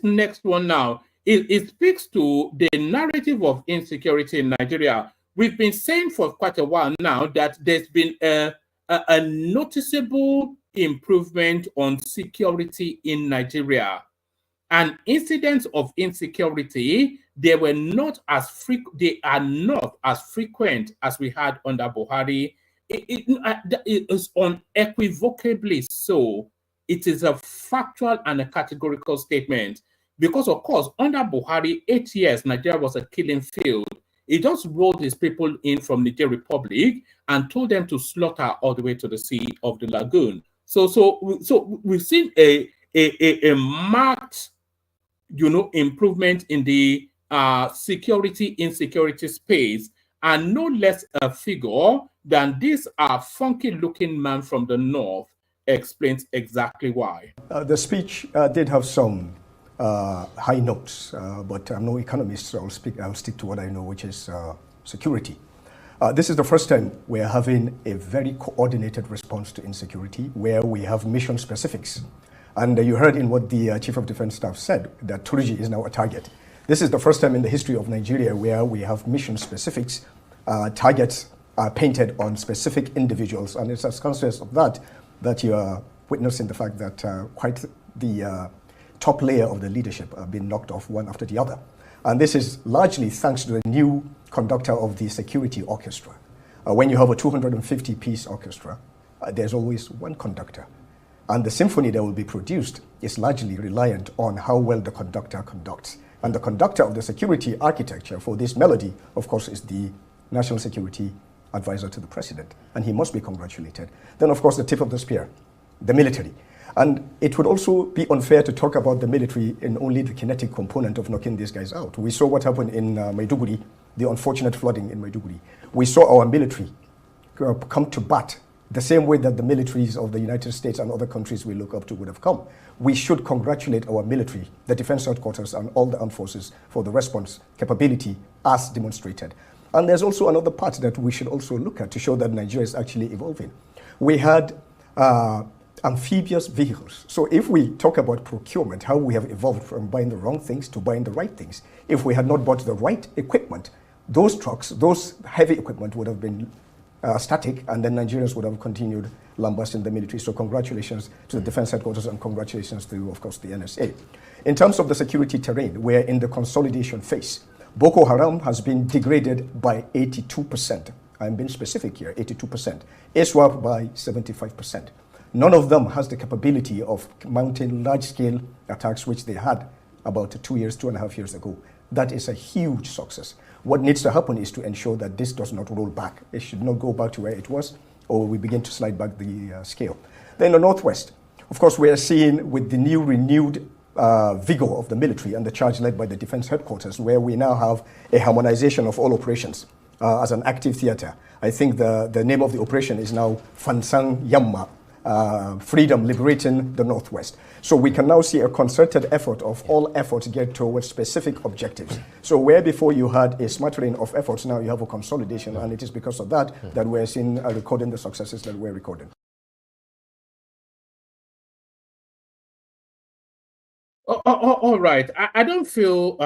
next one now, it speaks to the narrative of insecurity in Nigeria. We've been saying for quite a while now that there's been a noticeable improvement on security in Nigeria. And incidents of insecurity, they are not as frequent as we had under Buhari. It is unequivocally so. It is a factual and a categorical statement. Because, of course, under Buhari, 8 years, Nigeria was a killing field. He just rolled his people in from Niger Republic and told them to slaughter all the way to the Sea of the Lagoon. So we've seen a marked, improvement in the insecurity space, and no less a figure than this funky-looking man from the north explains exactly why. The speech did have some high notes, but I'm no economist, so I'll stick to what I know, which is security. This is the first time we're having a very coordinated response to insecurity, where we have mission specifics. And you heard in what the Chief of Defense Staff said, that Turji is now a target. This is the first time in the history of Nigeria where we have mission specifics. Targets are painted on specific individuals, and it's as a consequence of that you are witnessing the fact that quite the top layer of the leadership have been knocked off one after the other. And this is largely thanks to the new conductor of the security orchestra. When you have a 250-piece orchestra, there's always one conductor. And the symphony that will be produced is largely reliant on how well the conductor conducts. And the conductor of the security architecture for this melody, of course, is the National Security Advisor to the President. And he must be congratulated. Then, of course, the tip of the spear, the military. And it would also be unfair to talk about the military in only the kinetic component of knocking these guys out. We saw what happened in Maiduguri, the unfortunate flooding in Maiduguri. We saw our military come to bat the same way that the militaries of the United States and other countries we look up to would have come. We should congratulate our military, the defense headquarters, and all the armed forces for the response capability as demonstrated. And there's also another part that we should also look at to show that Nigeria is actually evolving. We had amphibious vehicles. So if we talk about procurement, how we have evolved from buying the wrong things to buying the right things, if we had not bought the right equipment, those trucks, those heavy equipment would have been static, and then Nigerians would have continued lambasting the military. So congratulations to the defense headquarters, and congratulations to, of course, the NSA. In terms of the security terrain, we're in the consolidation phase. Boko Haram has been degraded by 82%. I'm being specific here, 82%. ISWAP by 75%. None of them has the capability of mounting large-scale attacks, which they had about 2.5 years ago. That is a huge success. What needs to happen is to ensure that this does not roll back. It should not go back to where it was, or we begin to slide back the scale. Then the Northwest, of course, we are seeing with the new renewed vigor of the military and the charge led by the defense headquarters, where we now have a harmonization of all operations as an active theater. I think the name of the operation is now Fansang Yamma, freedom liberating the Northwest. So we can now see a concerted effort of all efforts geared towards specific objectives. So where before you had a smattering of efforts, now you have a consolidation, and it is because of that that we're seeing recording the successes that we're recording. All right. I don't feel,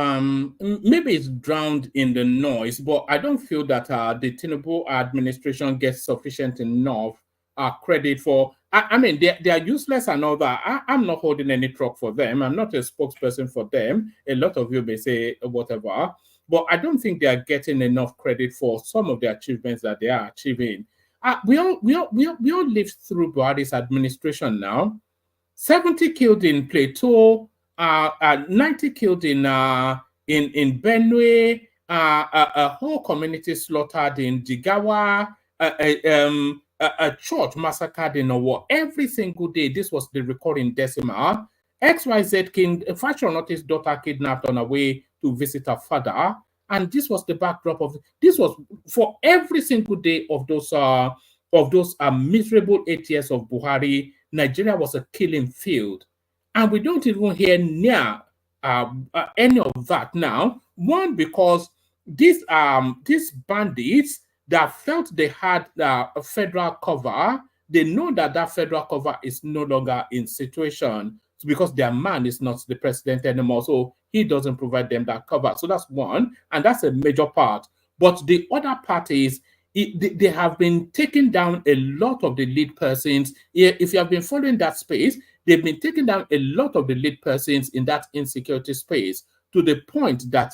maybe it's drowned in the noise, but I don't feel that the Tinubu administration gets sufficient enough credit for, I mean, they are useless and all that. I'm not holding any truck for them. I'm not a spokesperson for them. A lot of you may say whatever, but I don't think they are getting enough credit for some of the achievements that they are achieving. We all lived through Buhari's administration now. 70 killed in Plateau, 90 killed in Benue, a whole community slaughtered in Jigawa, a church massacred in Owo. Every single day, this was the recording decimal. XYZ King, fashion artist's daughter kidnapped on her way to visit her father. And this was the backdrop of, this was for every single day of those miserable 8 years of Buhari. Nigeria was a killing field. And we don't even hear near any of that now. One, because these bandits that felt they had a federal cover, they know that that federal cover is no longer in situation because their man is not the president anymore. So he doesn't provide them that cover. So that's one, and that's a major part. But the other part is they have been taking down a lot of the lead persons. If you have been following that space, they've been taking down a lot of the lead persons in that insecurity space to the point that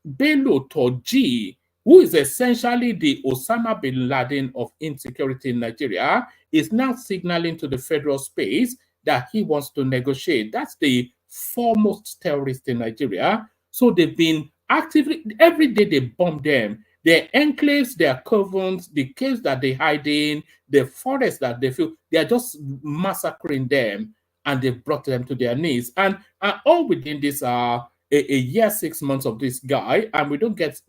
Bello Toji, who is essentially the Osama bin Laden of insecurity in Nigeria, is now signaling to the federal space that he wants to negotiate. That's the foremost terrorist in Nigeria. So they've been actively, every day they bomb them. Their enclaves, their covens, the caves that they hide in, the forests that they feel, they are just massacring them, and they've brought them to their knees. And all within this a year, 6 months of this guy, and we don't get,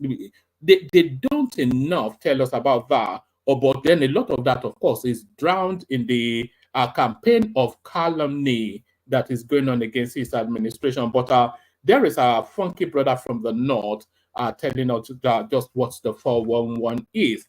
they don't enough tell us about that. But then a lot of that, of course, is drowned in the campaign of calumny that is going on against his administration. But there is a funky brother from the north telling us just what the 411 is.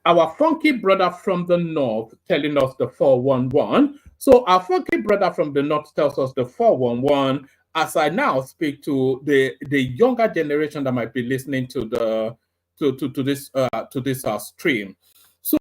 Our funky brother from the north telling us the 411. So our funky brother from the north tells us the 411. As I now speak to the younger generation that might be listening to the to this stream. So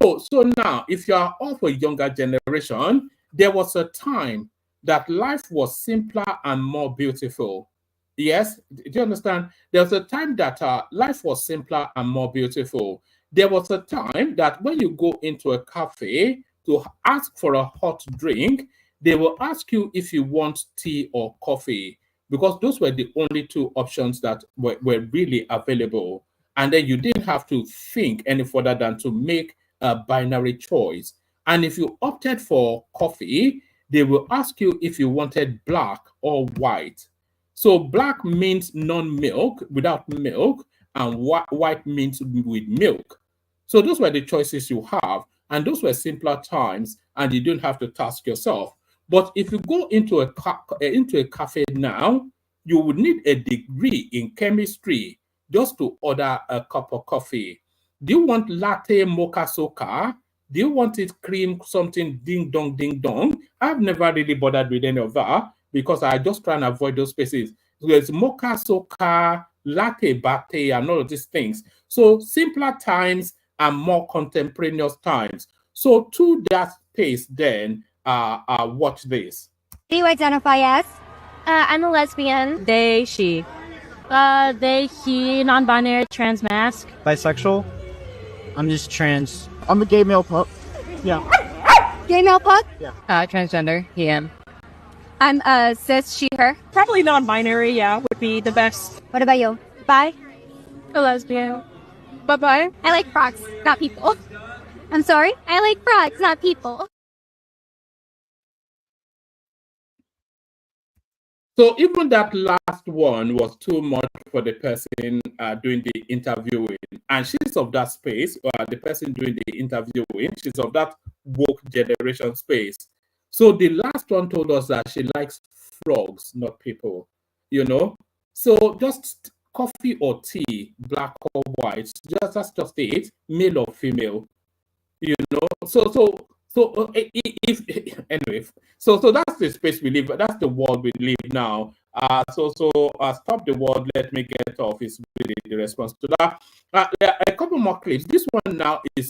now, if you are of a younger generation, there was a time that life was simpler and more beautiful. Yes, do you understand? There was a time that life was simpler and more beautiful. There was a time that when you go into a cafe to ask for a hot drink, they will ask you if you want tea or coffee, because those were the only two options that were really available. And then you didn't have to think any further than to make a binary choice. And if you opted for coffee, they will ask you if you wanted black or white. So black means non-milk, without milk, and white means with milk. So those were the choices you have, and those were simpler times, and you don't have to task yourself. But if you go into a cafe now, you would need a degree in chemistry just to order a cup of coffee. Do you want latte mocha soca? Do you want it cream something ding dong ding dong? I've never really bothered with any of that because I just try and avoid those spaces. There's mocha soca, latte batte, and all of these things. So simpler times and more contemporaneous times. So to that pace, then watch this. Do you identify as? I'm a lesbian. They, she. They, he, non-binary, trans mask. Bisexual. I'm just trans. I'm a gay male pup. Yeah. Gay male pup? Yeah. Transgender, he, him. I'm cis, she, her. Probably non-binary, yeah, would be the best. What about you? Bi? A lesbian. Bye-bye. I like frogs, not people. I'm sorry? I like frogs, not people. So even that last one was too much for the person doing the interviewing. And she's of that space, the person doing the interviewing, she's of that woke generation space. So the last one told us that she likes frogs, not people, you know? So just coffee or tea, black or white, that's just it, male or female, you know? So anyway, so that's the space we live. That's the world we live now. Stop the world. Let me get off is really the response to that. A couple more clips. This one now is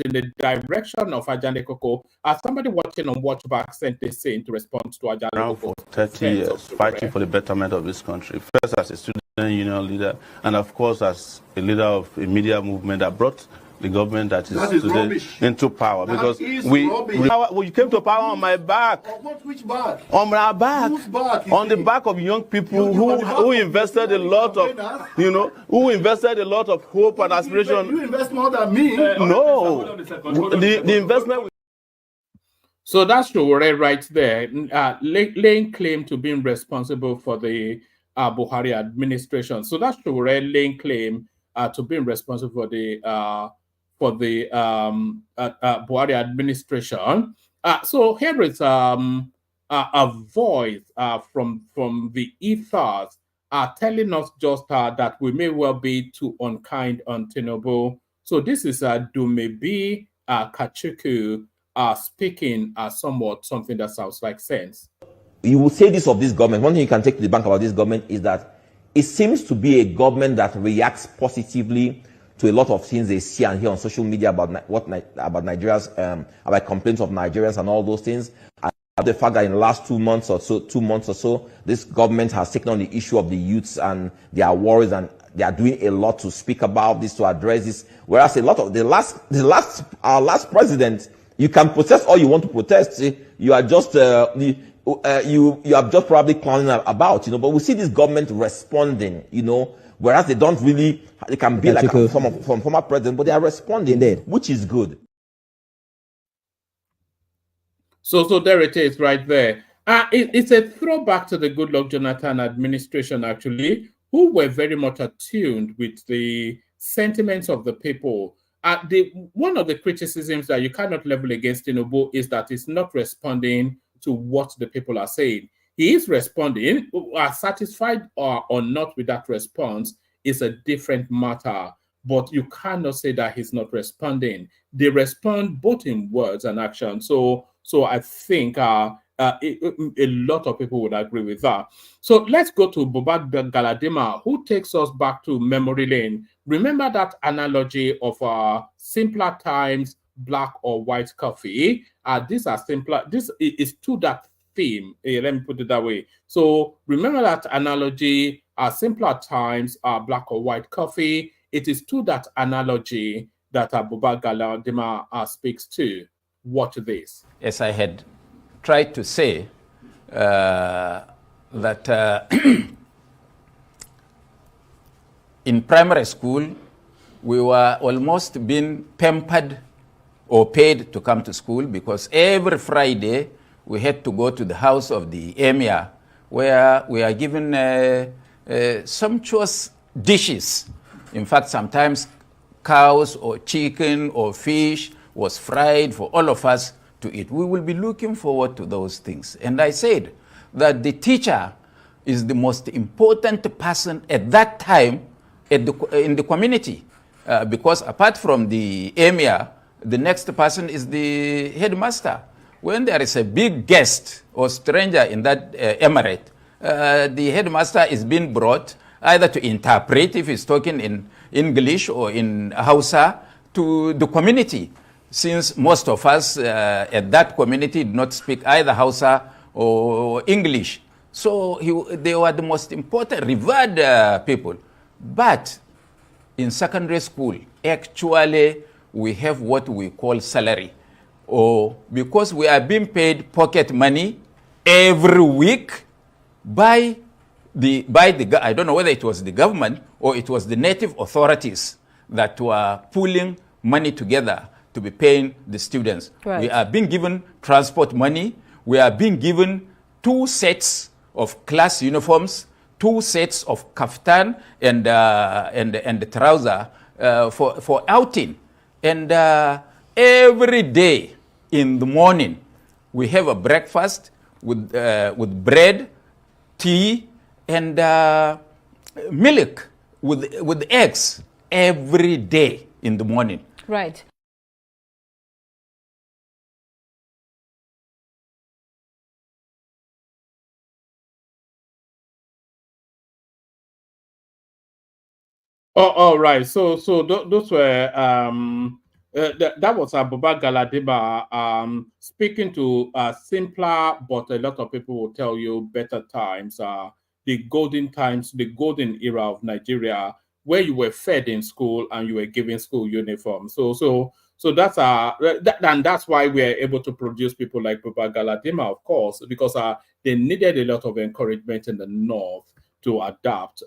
in the direction of Ajane Koko. Somebody watching on Watchback sent this in to respond to Ajane Koko. For 30 years, fighting for the betterment of this country. First as a student union leader, and of course as a leader of a media movement that brought the government that is today into power, because we came to power on my back. Which back? On my back. Whose back? On the back of young people who invested a lot of, who invested a lot of hope and aspiration. You invest more than me. No, the investment. So that's right there, laying claim to being responsible for the Buhari administration. So that's laying claim to being responsible for the Buhari administration. So here is a voice from the ethos telling us just that we may well be too unkind on Tinubu. So this is Dumebi Kachuku speaking somewhat something that sounds like sense. You will say this of this government. One thing you can take to the bank about this government is that it seems to be a government that reacts positively to a lot of things they see and hear on social media about about Nigerians, about complaints of Nigerians and all those things. And The fact that in the last 2 months or so, this government has taken on the issue of the youths and their worries, and they are doing a lot to speak about this, to address this. Whereas a lot of our last president, you can protest all you want to protest. You are just you are just probably clowning about, you know. But we see this government responding, you know, whereas they don't really. They can be like some former president, but they are responding, which is good. So there it is right there. It's a throwback to the Goodluck Jonathan administration, actually, who were very much attuned with the sentiments of the people. One of the criticisms that you cannot level against Tinubu is that he's not responding to what the people are saying. He is responding. Satisfied or not with that response is a different matter. But you cannot say that he's not responding. They respond both in words and action. So I think a lot of people would agree with that. So let's go to Buba Galadima, who takes us back to memory lane. Remember that analogy of simpler times, black or white coffee? These are simpler. This is to that theme. Let me put it that way. So remember that analogy, simpler times, black or white coffee. It is to that analogy that Buba Galadima speaks to. Watch this. As I had tried to say, that in primary school, we were almost being pampered or paid to come to school, because every Friday we had to go to the house of the emir, where we are given sumptuous dishes. In fact, sometimes cows or chicken or fish was fried for all of us to eat. We will be looking forward to those things. And I said that the teacher is the most important person at that time in the community, because apart from the emir, the next person is the headmaster. When there is a big guest or stranger in that emirate, the headmaster is being brought either to interpret if he's talking in English or in Hausa to the community, since most of us at that community did not speak either Hausa or English. So they were the most important, revered people. But in secondary school, actually, we have what we call salary. Or because we are being paid pocket money every week by the I don't know whether it was the government or it was the native authorities that were pulling money together to be paying the students. Right. We are being given transport money. We are being given 2 sets of class uniforms, 2 sets of kaftan and the trouser for outing. And every day in the morning, we have a breakfast with bread, tea, and milk with eggs every day in the morning. Right. Oh, all right. So those were that was Buba Galadima speaking to simpler, but a lot of people will tell you better times. The golden times, the golden era of Nigeria, where you were fed in school and you were given school uniforms. So that's and that's why we are able to produce people like Buba Galadima, of course, because they needed a lot of encouragement in the north to adopt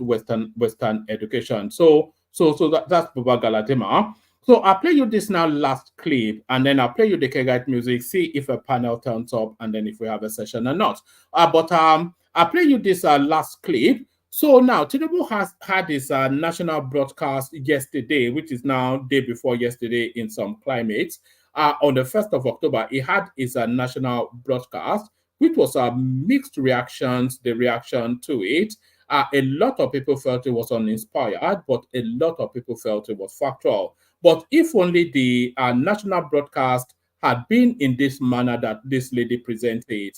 Western education. So that's Buba Galadima. So I'll play you this now last clip, and then I'll play you the Kegite music, see if a panel turns up, and then if we have a session or not. But I'll play you this last clip. So now Tinubu has had his national broadcast yesterday, which is now day before yesterday in some climates. On the 1st of October, he had his national broadcast, which was mixed reactions, the reaction to it. A lot of people felt it was uninspired, but a lot of people felt it was factual. But if only the national broadcast had been in this manner that this lady presented,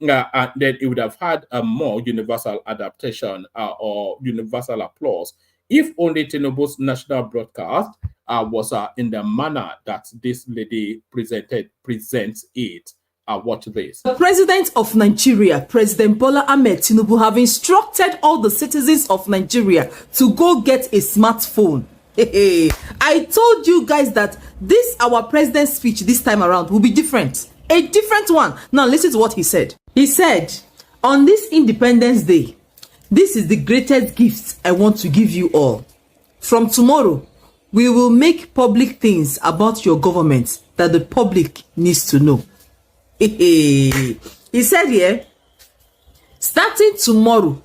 then it would have had a more universal adaptation or universal applause. if only Tinubu's national broadcast was in the manner that this lady presents it. Watch this. The President of Nigeria, President Bola Ahmed Tinubu, have instructed all the citizens of Nigeria to go get a smartphone. I told you guys that this our president's speech this time around will be different. A different one. Now listen to what he said. He said, on this Independence Day, this is the greatest gift I want to give you all. From tomorrow, we will make public things about your government that the public needs to know. He said here, starting tomorrow,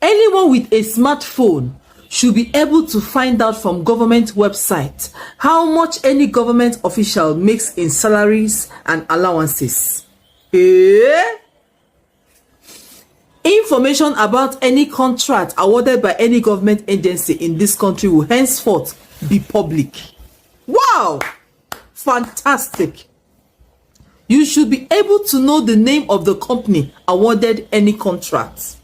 anyone with a smartphone should be able to find out from government website how much any government official makes in salaries and allowances. Information about any contract awarded by any government agency in this country will henceforth be public. Wow! Fantastic. You should be able to know the name of the company awarded any contract.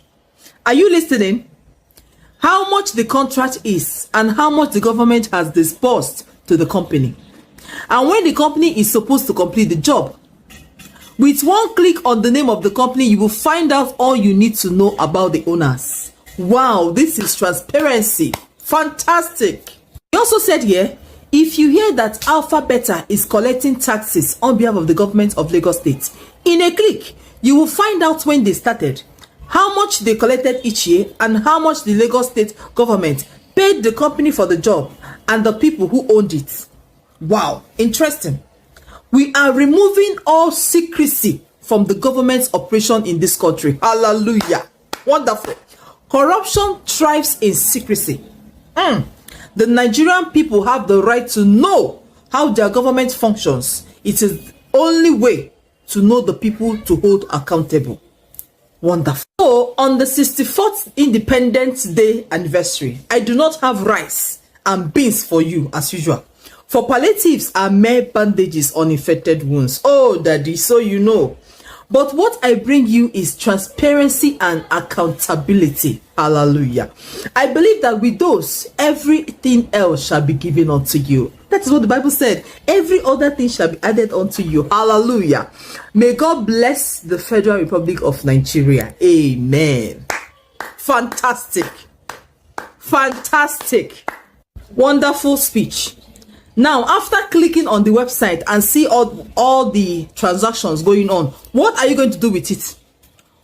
Are you listening? How much the contract is and how much the government has disbursed to the company. And when the company is supposed to complete the job. With one click on the name of the company, you will find out all you need to know about the owners. Wow, this is transparency. Fantastic. He also said here, if you hear that Alpha Beta is collecting taxes on behalf of the government of Lagos State, in a click, you will find out when they started, how much they collected each year, and how much the Lagos State government paid the company for the job and the people who owned it. Wow, interesting. We are removing all secrecy from the government's operation in this country. Hallelujah. Wonderful. Corruption thrives in secrecy. The Nigerian people have the right to know how their government functions. It is the only way to know the people to hold accountable. Wonderful. So, on the 64th Independence Day anniversary, I do not have rice and beans for you as usual. For palliatives are mere bandages on infected wounds. Oh, Daddy, so you know. But what I bring you is transparency and accountability. Hallelujah. I believe that with those, everything else shall be given unto you. That is what the Bible said. Every other thing shall be added unto you. Hallelujah. May God bless the Federal Republic of Nigeria. Amen. Fantastic. Fantastic. Wonderful speech. Now, after clicking on the website and see all the transactions going on, what are you going to do with it?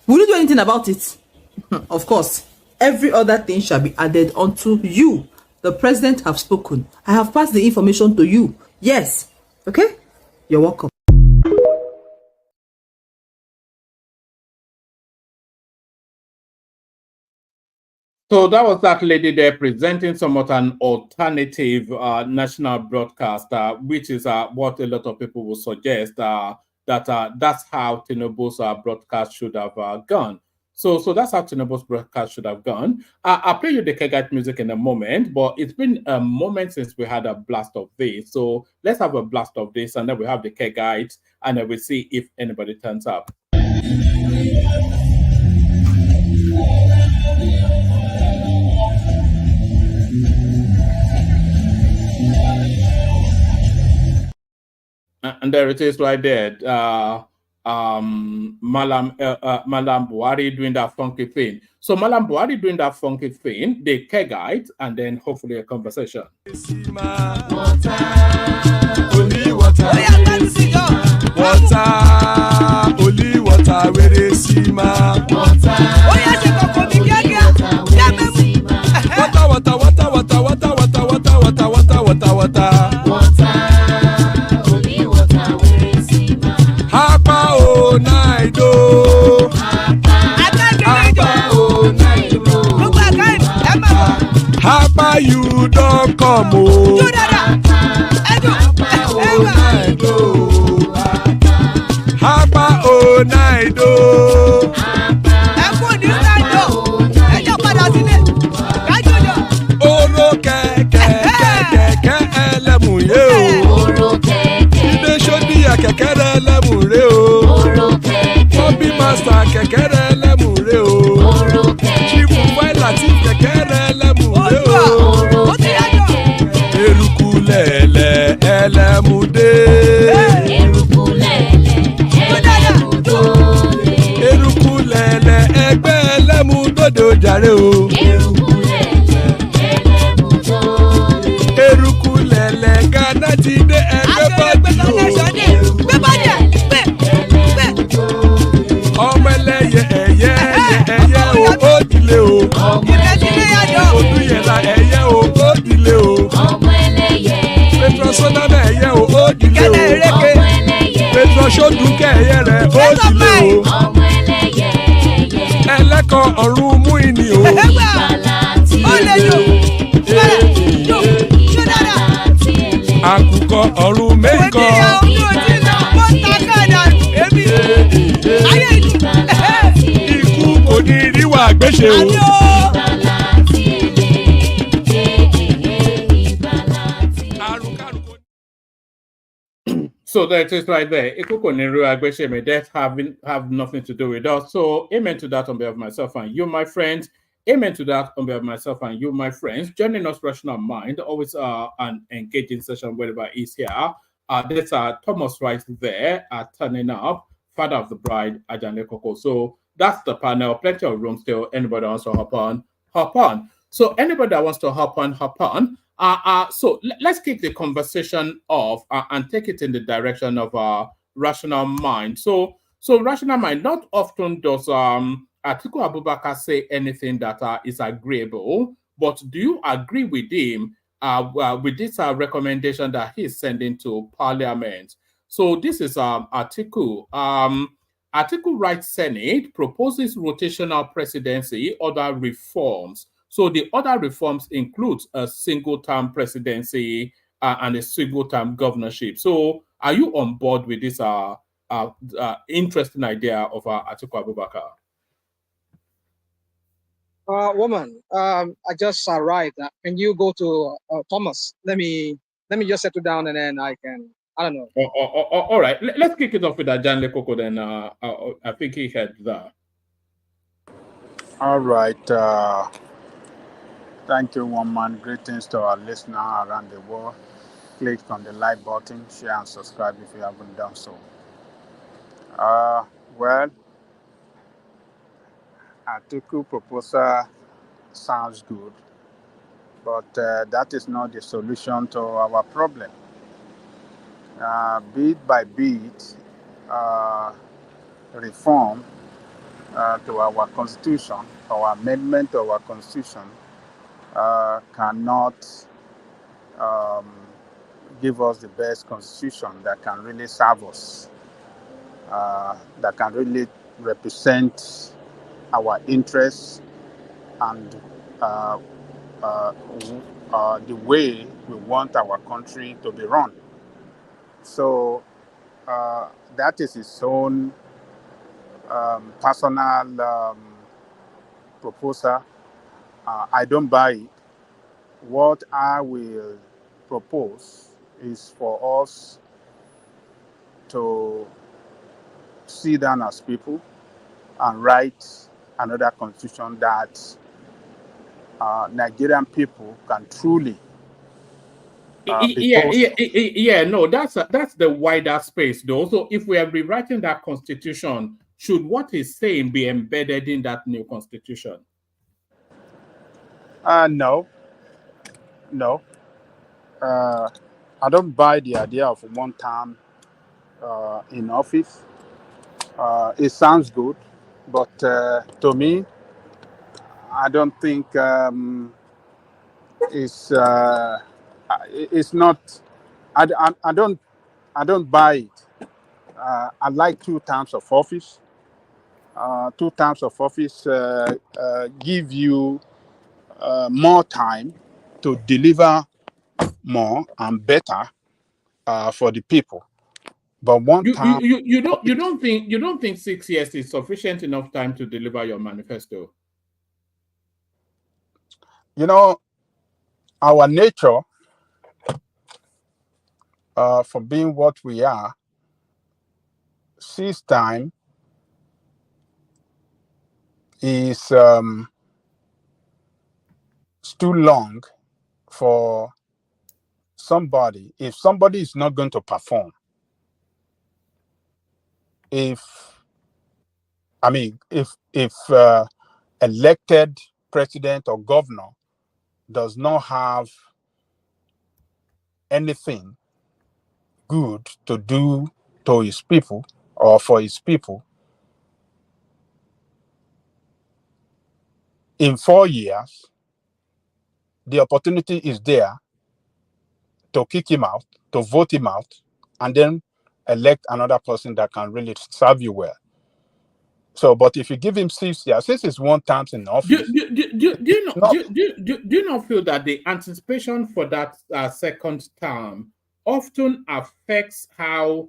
Will you do anything about it? Of course, every other thing shall be added unto you. The president have spoken. I have passed the information to you. Yes. Okay? You're welcome. So that was that lady there presenting somewhat an alternative national broadcast, which is what a lot of people will suggest that that's how Tinubu's broadcast should have gone. So that's how Tinubu's broadcast should have gone. I'll play you the Kegite music in a moment, but it's been a moment since we had a blast of this. So let's have a blast of this, and then we have the Kegite, and then we'll see if anybody turns up. And there it is right there. Malam Buhari doing that funky thing. So Malam Buhari doing that funky thing, the Kegite, and then hopefully a conversation. Only water, where they see ma. You don't come oh. Hapa oh night oh. Oro keke elemu ye o. Ibe shodi ya keke elemu re o. Bobby master keke elemu re o. Chifu Rufai Latif keke elemu re o. rè o. Eruku lẹ̀lẹ̀ Ghana ti dé ẹgbẹ́ bọ́dì o. Ọmọ ẹlẹ́yẹ ẹ̀yẹ ẹ̀yẹ o, ó dìlé o. Odúyẹ̀lá ẹ̀yẹ o, ó dìlé o. Petro Sọ́nàmẹ̀ ẹ̀yẹ o, ó dìlé o. Petro Sọ́dúnkẹ́ ẹ̀yẹ rẹ̀ ó dìlé o. Ẹlẹ́kọ̀ ọ̀run mú ìní o. Àkùkọ ọ̀run mẹ́kọ̀. Ikú kò ní ríwà gbéṣe o. So that is right there. That have nothing to do with us. So amen to that on behalf of myself and you, my friends. Amen to that on behalf of myself and you, my friends. Joining us, Rational Mind, always an engaging session wherever he's here. That's Thomas right there, turning up, father of the bride, Ajane Koko. So that's the panel. Plenty of room still. Anybody wants to hop on, hop on. So anybody that wants to hop on, hop on. So let's kick the conversation off and take it in the direction of Rational Mind. So Rational Mind, not often does ATIKU Abubakar say anything that is agreeable, but do you agree with him with this recommendation that he's sending to Parliament? So this is ATIKU. ATIKU writes, Senate proposes rotational presidency, other reforms. So the other reforms include a single-term presidency and a single-term governorship. So are you on board with this interesting idea of ATIKU Abubakar? Woman, I just arrived. Can you go to Thomas? Let me just settle down and then I don't know. All right. Let's kick it off with Jan Lekoko then. I think he had that. All right. Thank you, woman. Greetings to our listeners around the world. Click on the like button, share and subscribe if you haven't done so. Well, ATIKU proposal sounds good, but that is not the solution to our problem. Bit by bit, reform to our constitution, our amendment to our constitution, cannot give us the best constitution that can really serve us, that can really represent our interests and the way we want our country to be run. So that is its own personal proposal. I don't buy it. What I will propose is for us to sit down as people and write another constitution that Nigerian people can truly no, that's the wider space though. So if we are rewriting that constitution, should what he's saying be embedded in that new constitution? No. I don't buy the idea of one term in office. It sounds good, but to me, I don't think it's not. I don't buy it. I like 2 terms of office. 2 terms of office give you more time to deliver more and better for the people. But you don't think 6 years is sufficient enough time to deliver your manifesto? You know, our nature, for being what we are, sees time is too long for somebody. If somebody is not going to perform, if elected president or governor does not have anything good to do to his people or for his people, in 4 years, the opportunity is there to kick him out, to vote him out, and then elect another person that can really serve you well. So, but if you give him 6 years, since it's 1 term in office, do you not feel that the anticipation for that second term often affects how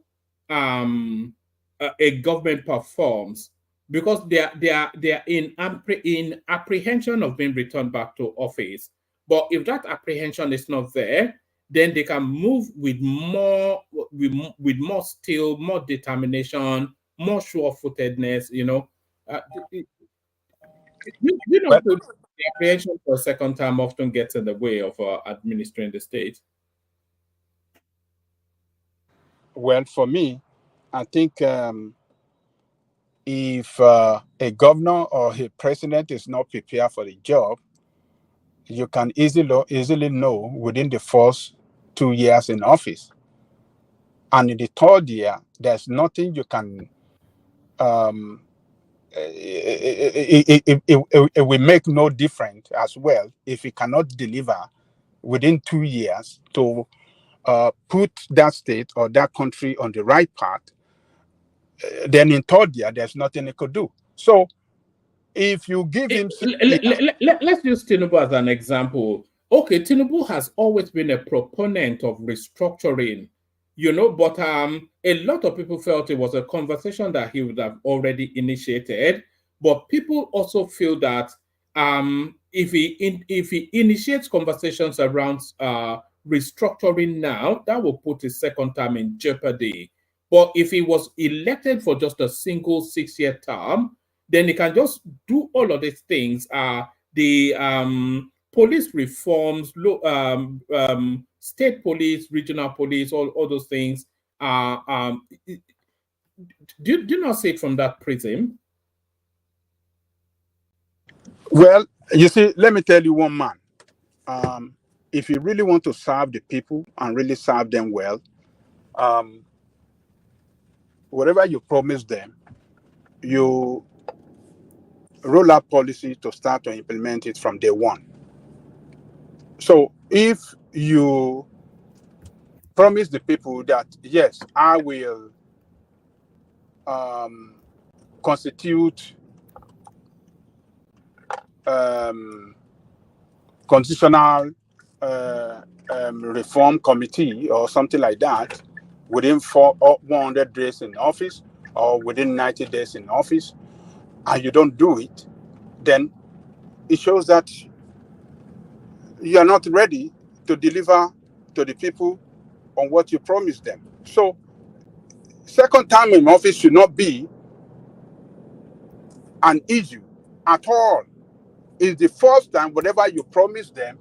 a government performs, because they are in apprehension of being returned back to office? But if that apprehension is not there, then they can move with more skill, more determination, more sure-footedness. You know, you know, the apprehension for a second term often gets in the way of administering the state. Well, for me, I think if a governor or a president is not prepared for the job, you can easily know within the first 2 years in office. And in the third year, there's nothing you can, it will make no difference as well if he cannot deliver within 2 years to put that state or that country on the right path. Then in third year, there's nothing he could do. So if you give him... Let's use Tinubu as an example. Okay, Tinubu has always been a proponent of restructuring, you know, but a lot of people felt it was a conversation that he would have already initiated. But people also feel that if he initiates conversations around restructuring now, that will put his second term in jeopardy. But if he was elected for just a single 6-year term, then he can just do all of these things. The police reforms, state police, regional police, all those things. Do you not see it from that prism? Well, you see, let me tell you one man. If you really want to serve the people and really serve them well, whatever you promise them, you roll out policy to start to implement it from day one. So if you promise the people that, yes, I will constitute constitutional reform committee or something like that within 100 days in office or within 90 days in office, and you don't do it, then it shows that you are not ready to deliver to the people on what you promised them. So second time in office should not be an issue at all. It's the first time, whatever you promise them,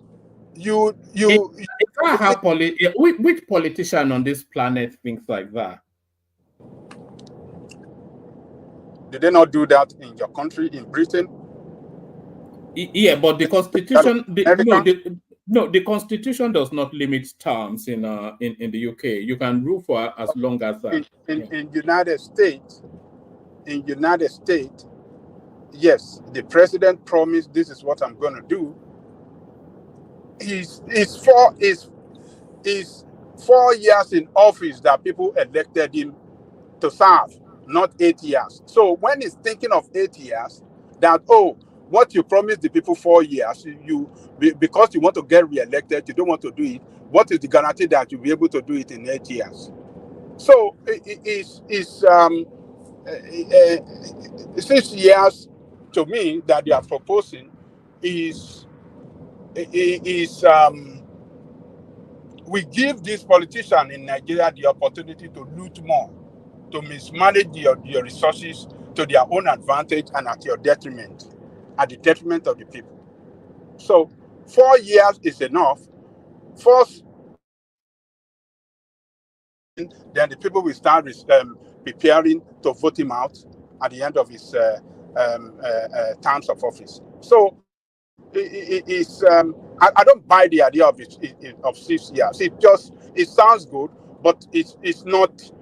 which politician on this planet thinks like that? Did they not do that in your country, in Britain? Yeah, but the constitution, the constitution does not limit terms in the UK. You can rule for as long as in United States. In United States, yes, the president promised this is what I'm going to do. It's 4 years in office that people elected him to serve, not 8 years. So when he's thinking of 8 years, that, oh, what you promised the people 4 years, because you want to get re-elected, you don't want to do it. What is the guarantee that you'll be able to do it in 8 years? So it's 6 years to me that they are proposing we give this politician in Nigeria the opportunity to loot more, to mismanage your resources to their own advantage and at your detriment, at the detriment of the people. So 4 years is enough. First, then the people will start preparing to vote him out at the end of his terms of office. So I don't buy the idea of 6 years. It sounds good, but it's not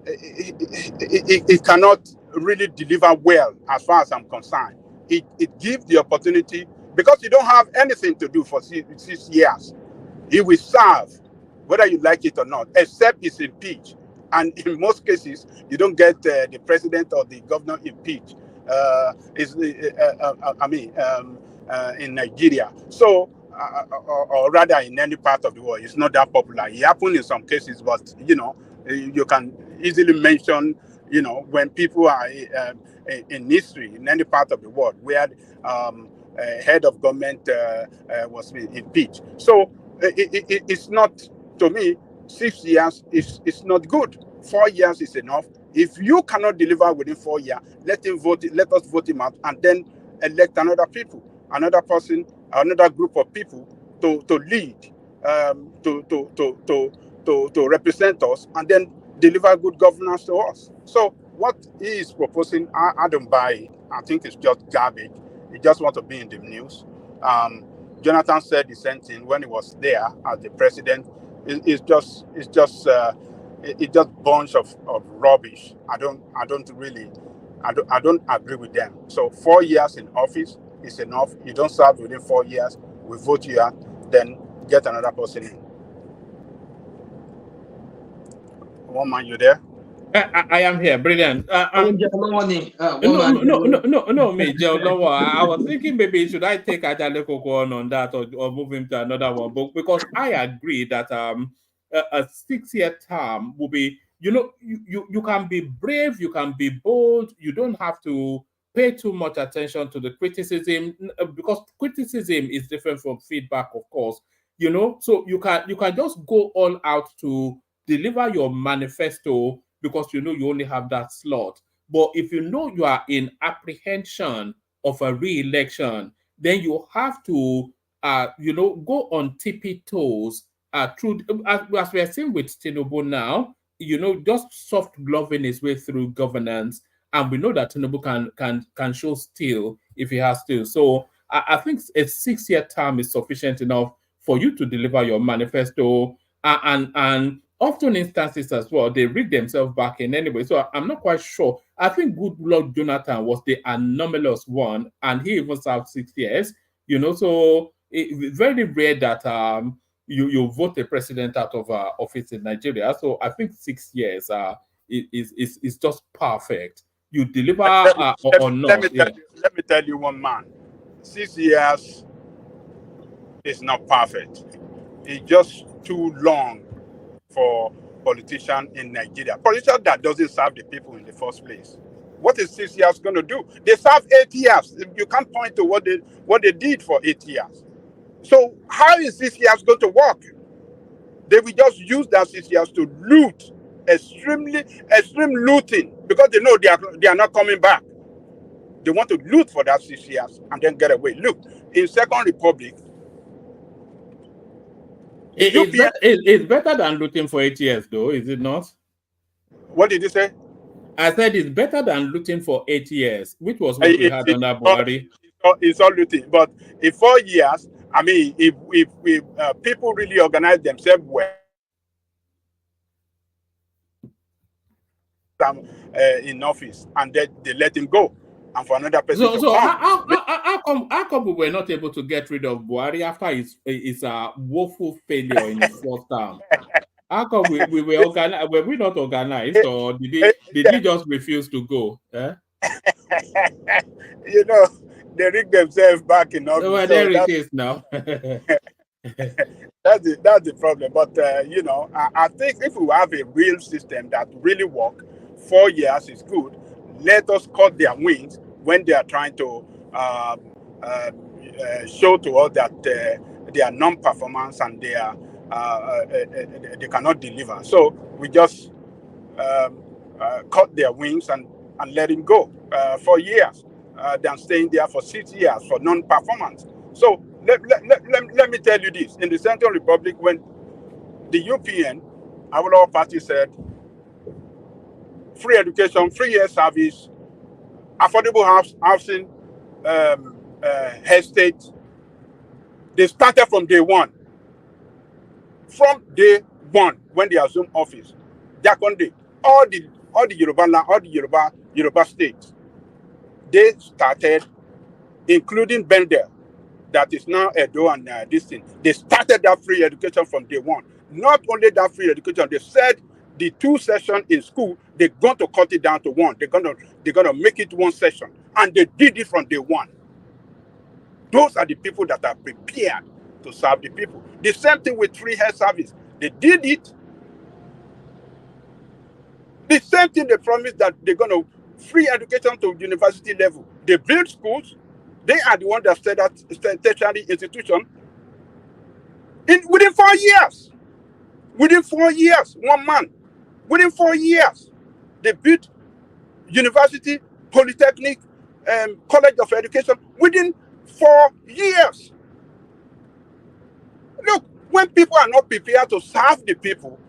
it cannot really deliver well as far as I'm concerned. It gives the opportunity, because you don't have anything to do for 6 years. He will serve whether you like it or not, except it's impeached. And in most cases, you don't get the president or the governor impeached. In Nigeria. So, or rather in any part of the world, it's not that popular. It happened in some cases, but, you can easily mention, when people are in history, in any part of the world, where a head of government was impeached. So, it's not, to me, 6 years is not good. 4 years is enough. If you cannot deliver within 4 years, let us vote him out, and then elect another person, another group of people to lead, to represent us, and then deliver good governance to us. So what he is proposing, I don't buy it. I think it's just garbage. He just wants to be in the news. Jonathan said the same thing when he was there as the president. It's just bunch of rubbish. I don't agree with them. So 4 years in office is enough. You don't serve within 4 years, we vote you out, then get another person in. One man, you there? I am here. Brilliant. No, me, Joe Lowo. I was thinking maybe should I take Ajale Koko on that or move him to another one, but because I agree that a 6-year term will be, you can be brave, you can be bold, you don't have to pay too much attention to the criticism, because criticism is different from feedback, of course. So you can just go all out to deliver your manifesto, because you only have that slot. But if you are in apprehension of a re-election, then you have to go on tippy toes through, as we are seeing with Tinubu now, just soft gloving his way through governance. And we know that Tinubu can show steel if he has to. So I think a 6-year term is sufficient enough for you to deliver your manifesto. And often instances as well, they rig themselves back in anyway. So I'm not quite sure. I think Goodluck Jonathan was the anomalous one, and he even served 6 years. So it's very rare that you vote a president out of office in Nigeria. So I think 6 years is just perfect. You deliver or not. Let me tell you, one man, 6 years is not perfect. It's just too long for politicians in Nigeria. Politicians that doesn't serve the people in the first place. What is 6 years going to do? They serve 8 years. You can't point to what they did for 8 years. So how is 6 years going to work? They will just use that 6 years to loot, extreme looting, because they know they are not coming back. They want to loot for that 6 years and then get away. Look, in Second Republic, it's better than looting for 8 years, though, is it not? What did you say? I said it's better than looting for 8 years, which was what we had under Buhari. It's all looting, but in 4 years, I mean, if people really organize themselves well, in office, and then they let him go, and for another person to come. How come we were not able to get rid of Buhari after his woeful failure in his first term? How come we were organized? Were we not organized, or did he just refuse to go? Eh? They rig themselves back in office. Well, there it is now. That's the problem. But I think if we have a real system that really works, 4 years is good. Let us cut their wings when they are trying to show to us that they are non-performance and they cannot deliver. So we just cut their wings and let him go 4 years than staying there for 6 years for non-performance. So let me tell you this. In the Central Republic, when the UPN, our party said, free education, 3 years service, affordable housing, head state. They started from day one. From day one, when they assumed office, Jakonde, all the Yoruba land, all the Yoruba states, they started, including Bendel, that is now Edo and this thing. They started that free education from day one. Not only that free education, they said the 2 sessions in school, they're going to cut it down to 1. They're gonna make it 1 session, and they did it from day one. Those are the people that are prepared to serve the people. The same thing with free health service. They did it. The same thing they promised that they're going to free education to university level. They build schools. They are the ones that said that tertiary institution within 4 years. Within 4 years, 1 month. Within 4 years, they built university, polytechnic, college of education within 4 years. Look, when people are not prepared to serve the people,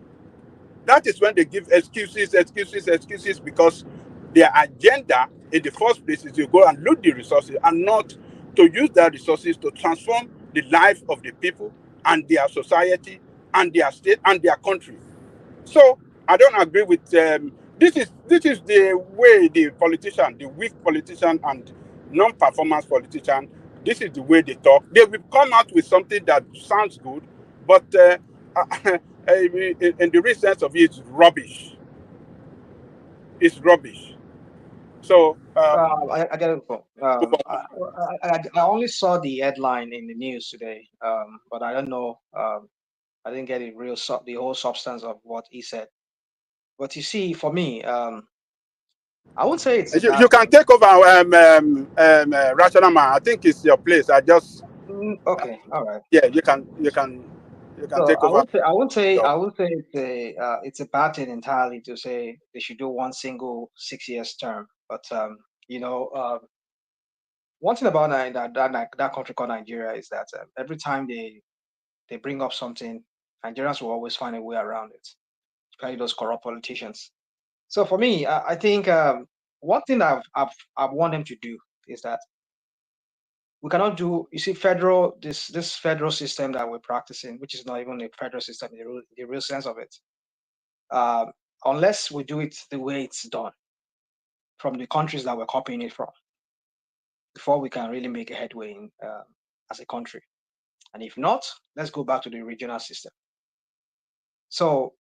that is when they give excuses, because their agenda in the first place is to go and loot the resources and not to use their resources to transform the life of the people and their society and their state and their country. So I don't agree with this is the way the politician, the weak politician and non-performance politician, this is the way they talk. They will come out with something that sounds good, but in the real sense of it, it's rubbish. It's rubbish. So I get it. I only saw the headline in the news today, but I don't know. I didn't get the whole substance of what he said. But you see, for me, I won't say it's you can take over Rational Man. I think it's your place. I just okay. All right. Yeah, you can So take over. I won't say it's a bad thing entirely to say they should do 1 single 6 years term. But one thing about that country called Nigeria is that every time they bring up something, Nigerians will always find a way around it, especially those corrupt politicians. So for me, I think one thing I've want them to do is that we cannot do. You see, this federal system that we're practicing, which is not even a federal system in the real sense of it, unless we do it the way it's done from the countries that we're copying it from, before we can really make a headway in, as a country. And if not, let's go back to the regional system. So,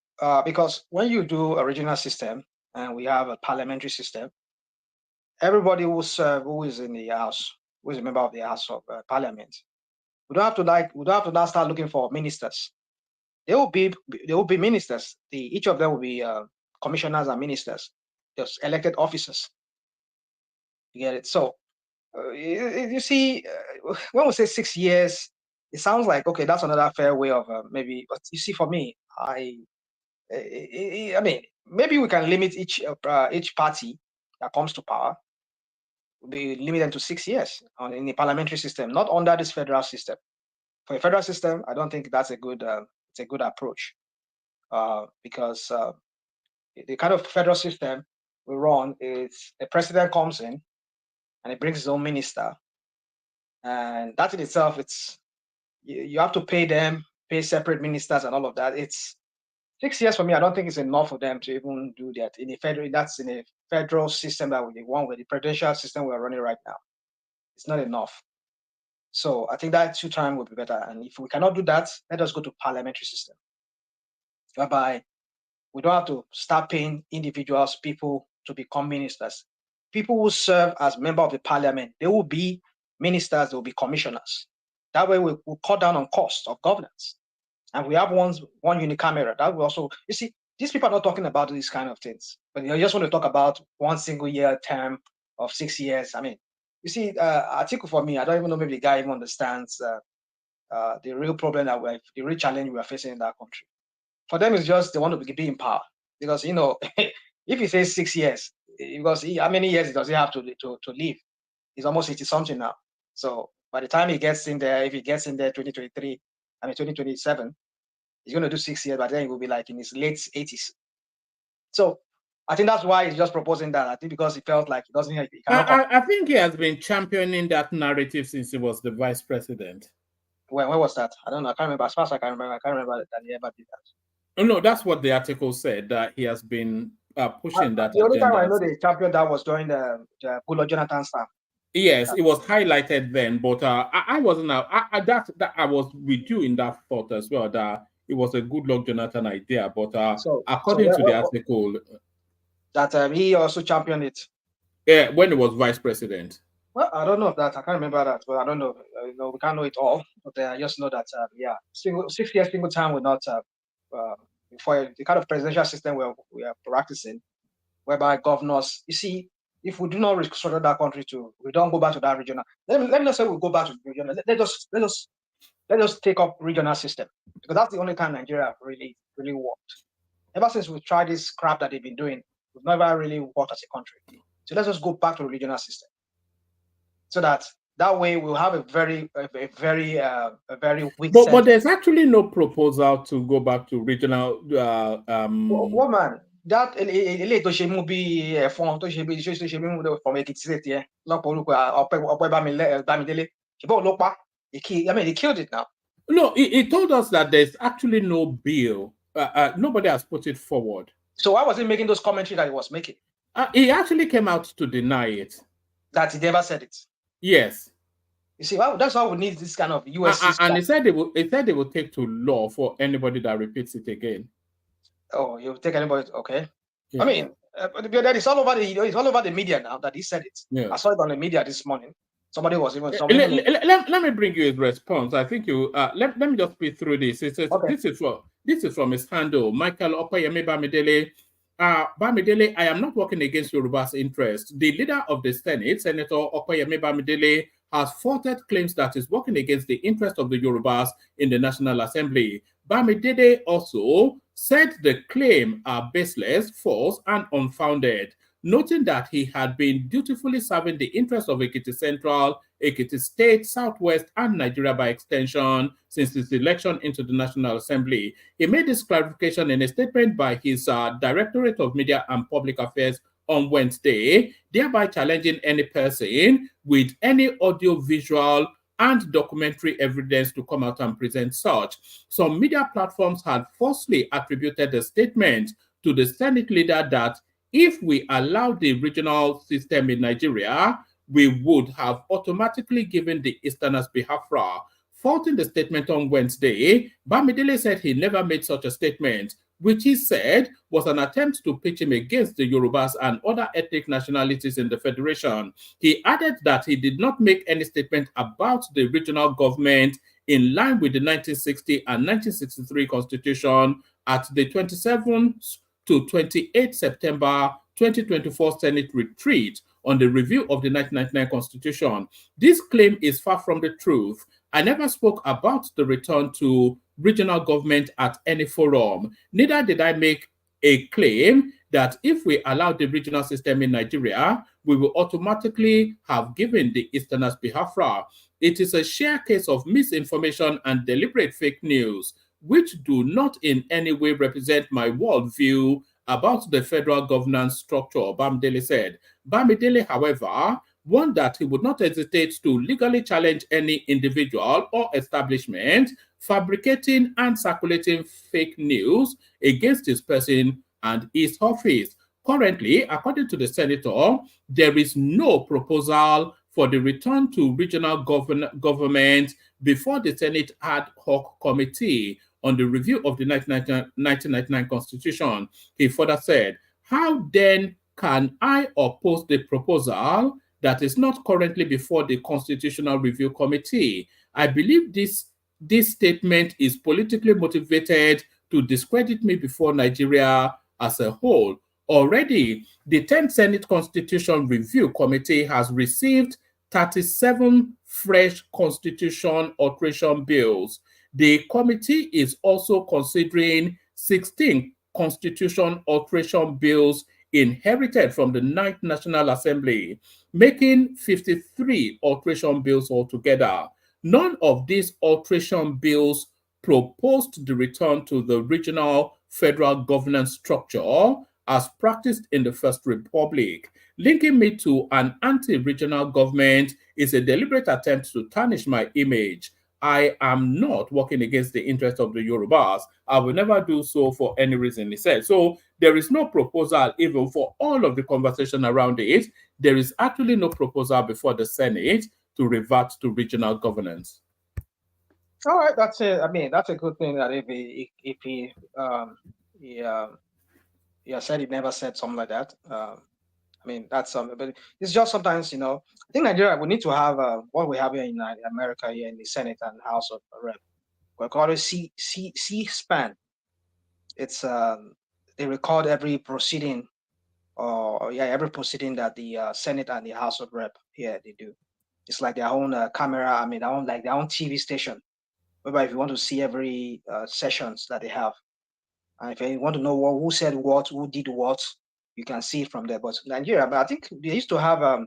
because when you do a regional system and we have a parliamentary system, everybody who is in the house, who is a member of the House of Parliament, we don't have to now start looking for ministers. There will be ministers. Each of them will be commissioners and ministers, just elected officers. You get it? So you see, when we say 6 years, it sounds like okay, that's another fair way of maybe. But you see, for me, I mean, maybe we can limit each party that comes to power. We limit them to 6 years in the parliamentary system, not under this federal system. For a federal system, I don't think that's a good approach, because the kind of federal system we run is the president comes in and he brings his own minister, and that in itself, it's you have to pay separate ministers and all of that. It's 6 years for me. I don't think it's enough for them to even do that in a federal system that we want with the presidential system we're running right now. It's not enough. So I think that 2 term would be better. And if we cannot do that, let us go to parliamentary system, whereby we don't have to start paying individuals, people to become ministers. People who serve as member of the parliament, they will be ministers, they will be commissioners. That way we will cut down on cost of governance. And we have one unicameral. That will also, you see, these people are not talking about these kind of things, but you just want to talk about 1 single year term of 6 years. I mean, you see, ATIKU, for me, I don't even know maybe the guy even understands the real problem the real challenge we are facing in that country. For them, it's just they want to be in power, because if he says 6 years, because how many years does he have to live? He's almost 80 something now. So by the time he gets in there, if he gets in there 2027, he's going to do 6 years. But then he will be like in his late 80s. So I think that's why he's just proposing that. I think because he felt like he doesn't. He cannot. I think he has been championing that narrative since he was the vice president. When was that? I don't know. I can't remember. As far as I can remember, I can't remember that he ever did that. Oh, no, that's what the article said, that he has been pushing that The only agenda. time I know the champion that was during the Goodluck Jonathan time. Yes, it was highlighted then, but I wasn't. That I was with you in that thought as well. That it was a Goodluck Jonathan idea, but according to the article, that he also championed it. Yeah, when he was vice president. Well, I don't know if that. I can't remember that, but I don't know. We can't know it all. But I just know that 6 years single time will not for the kind of presidential system we are practicing, whereby governors. You see, if we do not restructure that country we don't go back to that regional. Let me not say we go back to regional. Let us take up regional system, because that's the only time Nigeria really worked. Ever since we tried this crap that they've been doing, we've never really worked as a country. So let's just go back to the regional system, so that way we'll have a very weak. But there's actually no proposal to go back to regional. Woman, that to she movie from to she from Ekiti State here. I mean, they killed it now. No, he told us that there's actually no bill. Nobody has put it forward. So why was he making those commentary that he was making? He actually came out to deny it. That he never said it. Yes. You see, that's why we need this kind of US system. And he said they will take to law for anybody that repeats it again. Oh, you take anybody? Okay. Yeah. I mean, it's all over the media now that he said it. Yeah. I saw it on the media this morning. Somebody was even. Let me bring you his response. I think you. Let me just speed through this. It says, okay. This is from his handle, Michael Okoyemi Bamidele. Bamidele, I am not working against Yoruba's interest. The leader of the Senate, Senator Okoyemi Bamidele, has faulted claims that is working against the interest of the Yorubas in the National Assembly. Bamidele also said the claim are baseless, false, and unfounded, noting that he had been dutifully serving the interests of Ekiti Central, Ekiti State, Southwest, and Nigeria by extension since his election into the National Assembly. He made this clarification in a statement by his Directorate of Media and Public Affairs on Wednesday, thereby challenging any person with any audio-visual and documentary evidence to come out and present such. Some media platforms had falsely attributed the statement to the Senate leader that if we allow the regional system in Nigeria, we would have automatically given the Easterners Biafra. Faulting the statement on Wednesday, Bamidele said he never made such a statement, which he said was an attempt to pitch him against the Yorubas and other ethnic nationalities in the Federation. He added that he did not make any statement about the regional government in line with the 1960 and 1963 Constitution at the 27th to 28 September 2024 Senate retreat on the review of the 1999 Constitution. This claim is far from the truth. I never spoke about the return to regional government at any forum. Neither did I make a claim that if we allow the regional system in Nigeria, we will automatically have given the Easterners Biafra. It is a sheer case of misinformation and deliberate fake news, which do not in any way represent my worldview about the federal governance structure, Bamidele said. Bamidele, however, warned that he would not hesitate to legally challenge any individual or establishment fabricating and circulating fake news against his person and his office. Currently, according to the senator, there is no proposal for the return to regional government before the Senate ad hoc committee on the review of the 1999 Constitution. He further said, how then can I oppose the proposal that is not currently before the Constitutional Review Committee? I believe this statement is politically motivated to discredit me before Nigeria as a whole. Already, the 10th Senate Constitution Review Committee has received 37 fresh constitution alteration bills. The committee is also considering 16 constitution alteration bills inherited from the 9th National Assembly, making 53 alteration bills altogether. None of these alteration bills proposed the return to the regional federal governance structure as practiced in the First Republic. Linking me to an anti-regional government is a deliberate attempt to tarnish my image. I am not working against the interests of the Yorubas. I will never do so for any reason, he said. So there is no proposal, even for all of the conversation around it. There is actually no proposal before the Senate to revert to regional governance. All right, that's it. I mean, that's a good thing that if he said he never said something like that. I mean, that's something, but it's just sometimes, you know, I think Nigeria, we need to have what we have here in America, here in the Senate and House of Rep. We call it C-SPAN. It's they record every proceeding, every proceeding that the Senate and the House of Rep here they do. It's like their own camera. I mean, their own TV station. Whereby if you want to see every sessions that they have, and if you want to know who said what, who did what, you can see it from there. But Nigeria, but I think they used to have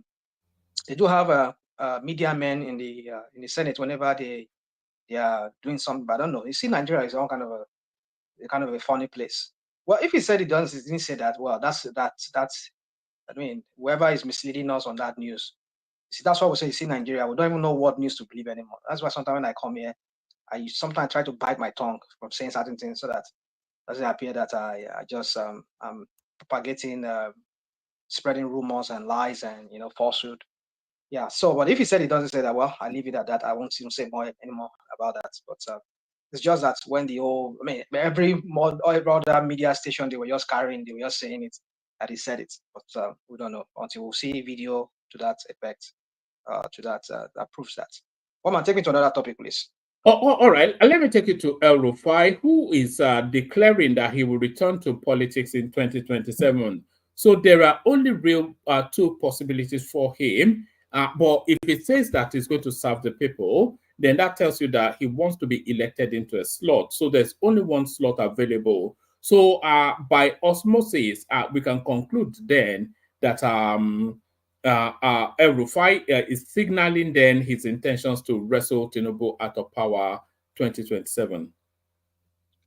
they do have media men in the Senate whenever they are doing something. But I don't know. You see, Nigeria is all kind of a funny place. Well, if he said he didn't say that. Well, that's. I mean, whoever is misleading us on that news. See, that's why we say. You see, Nigeria, we don't even know what news to believe anymore. That's why sometimes when I come here, I sometimes try to bite my tongue from saying certain things so that it doesn't appear that I just I'm propagating, spreading rumors and lies and falsehood. Yeah. So, but if he said he doesn't say that, well, I leave it at that. I won't even say anymore about that. But it's just that when every other media station they were just carrying, they were just saying it that he said it. But we don't know until we'll see video to that effect, that proves that. Woman, take me to another topic, please. All right. Let me take you to Rufai, who is declaring that he will return to politics in 2027. So there are only real two possibilities for him. But if it says that he's going to serve the people, then that tells you that he wants to be elected into a slot. So there's only one slot available. So by osmosis, we can conclude then that Rufai is signaling then his intentions to wrestle Tinubu out of power 2027.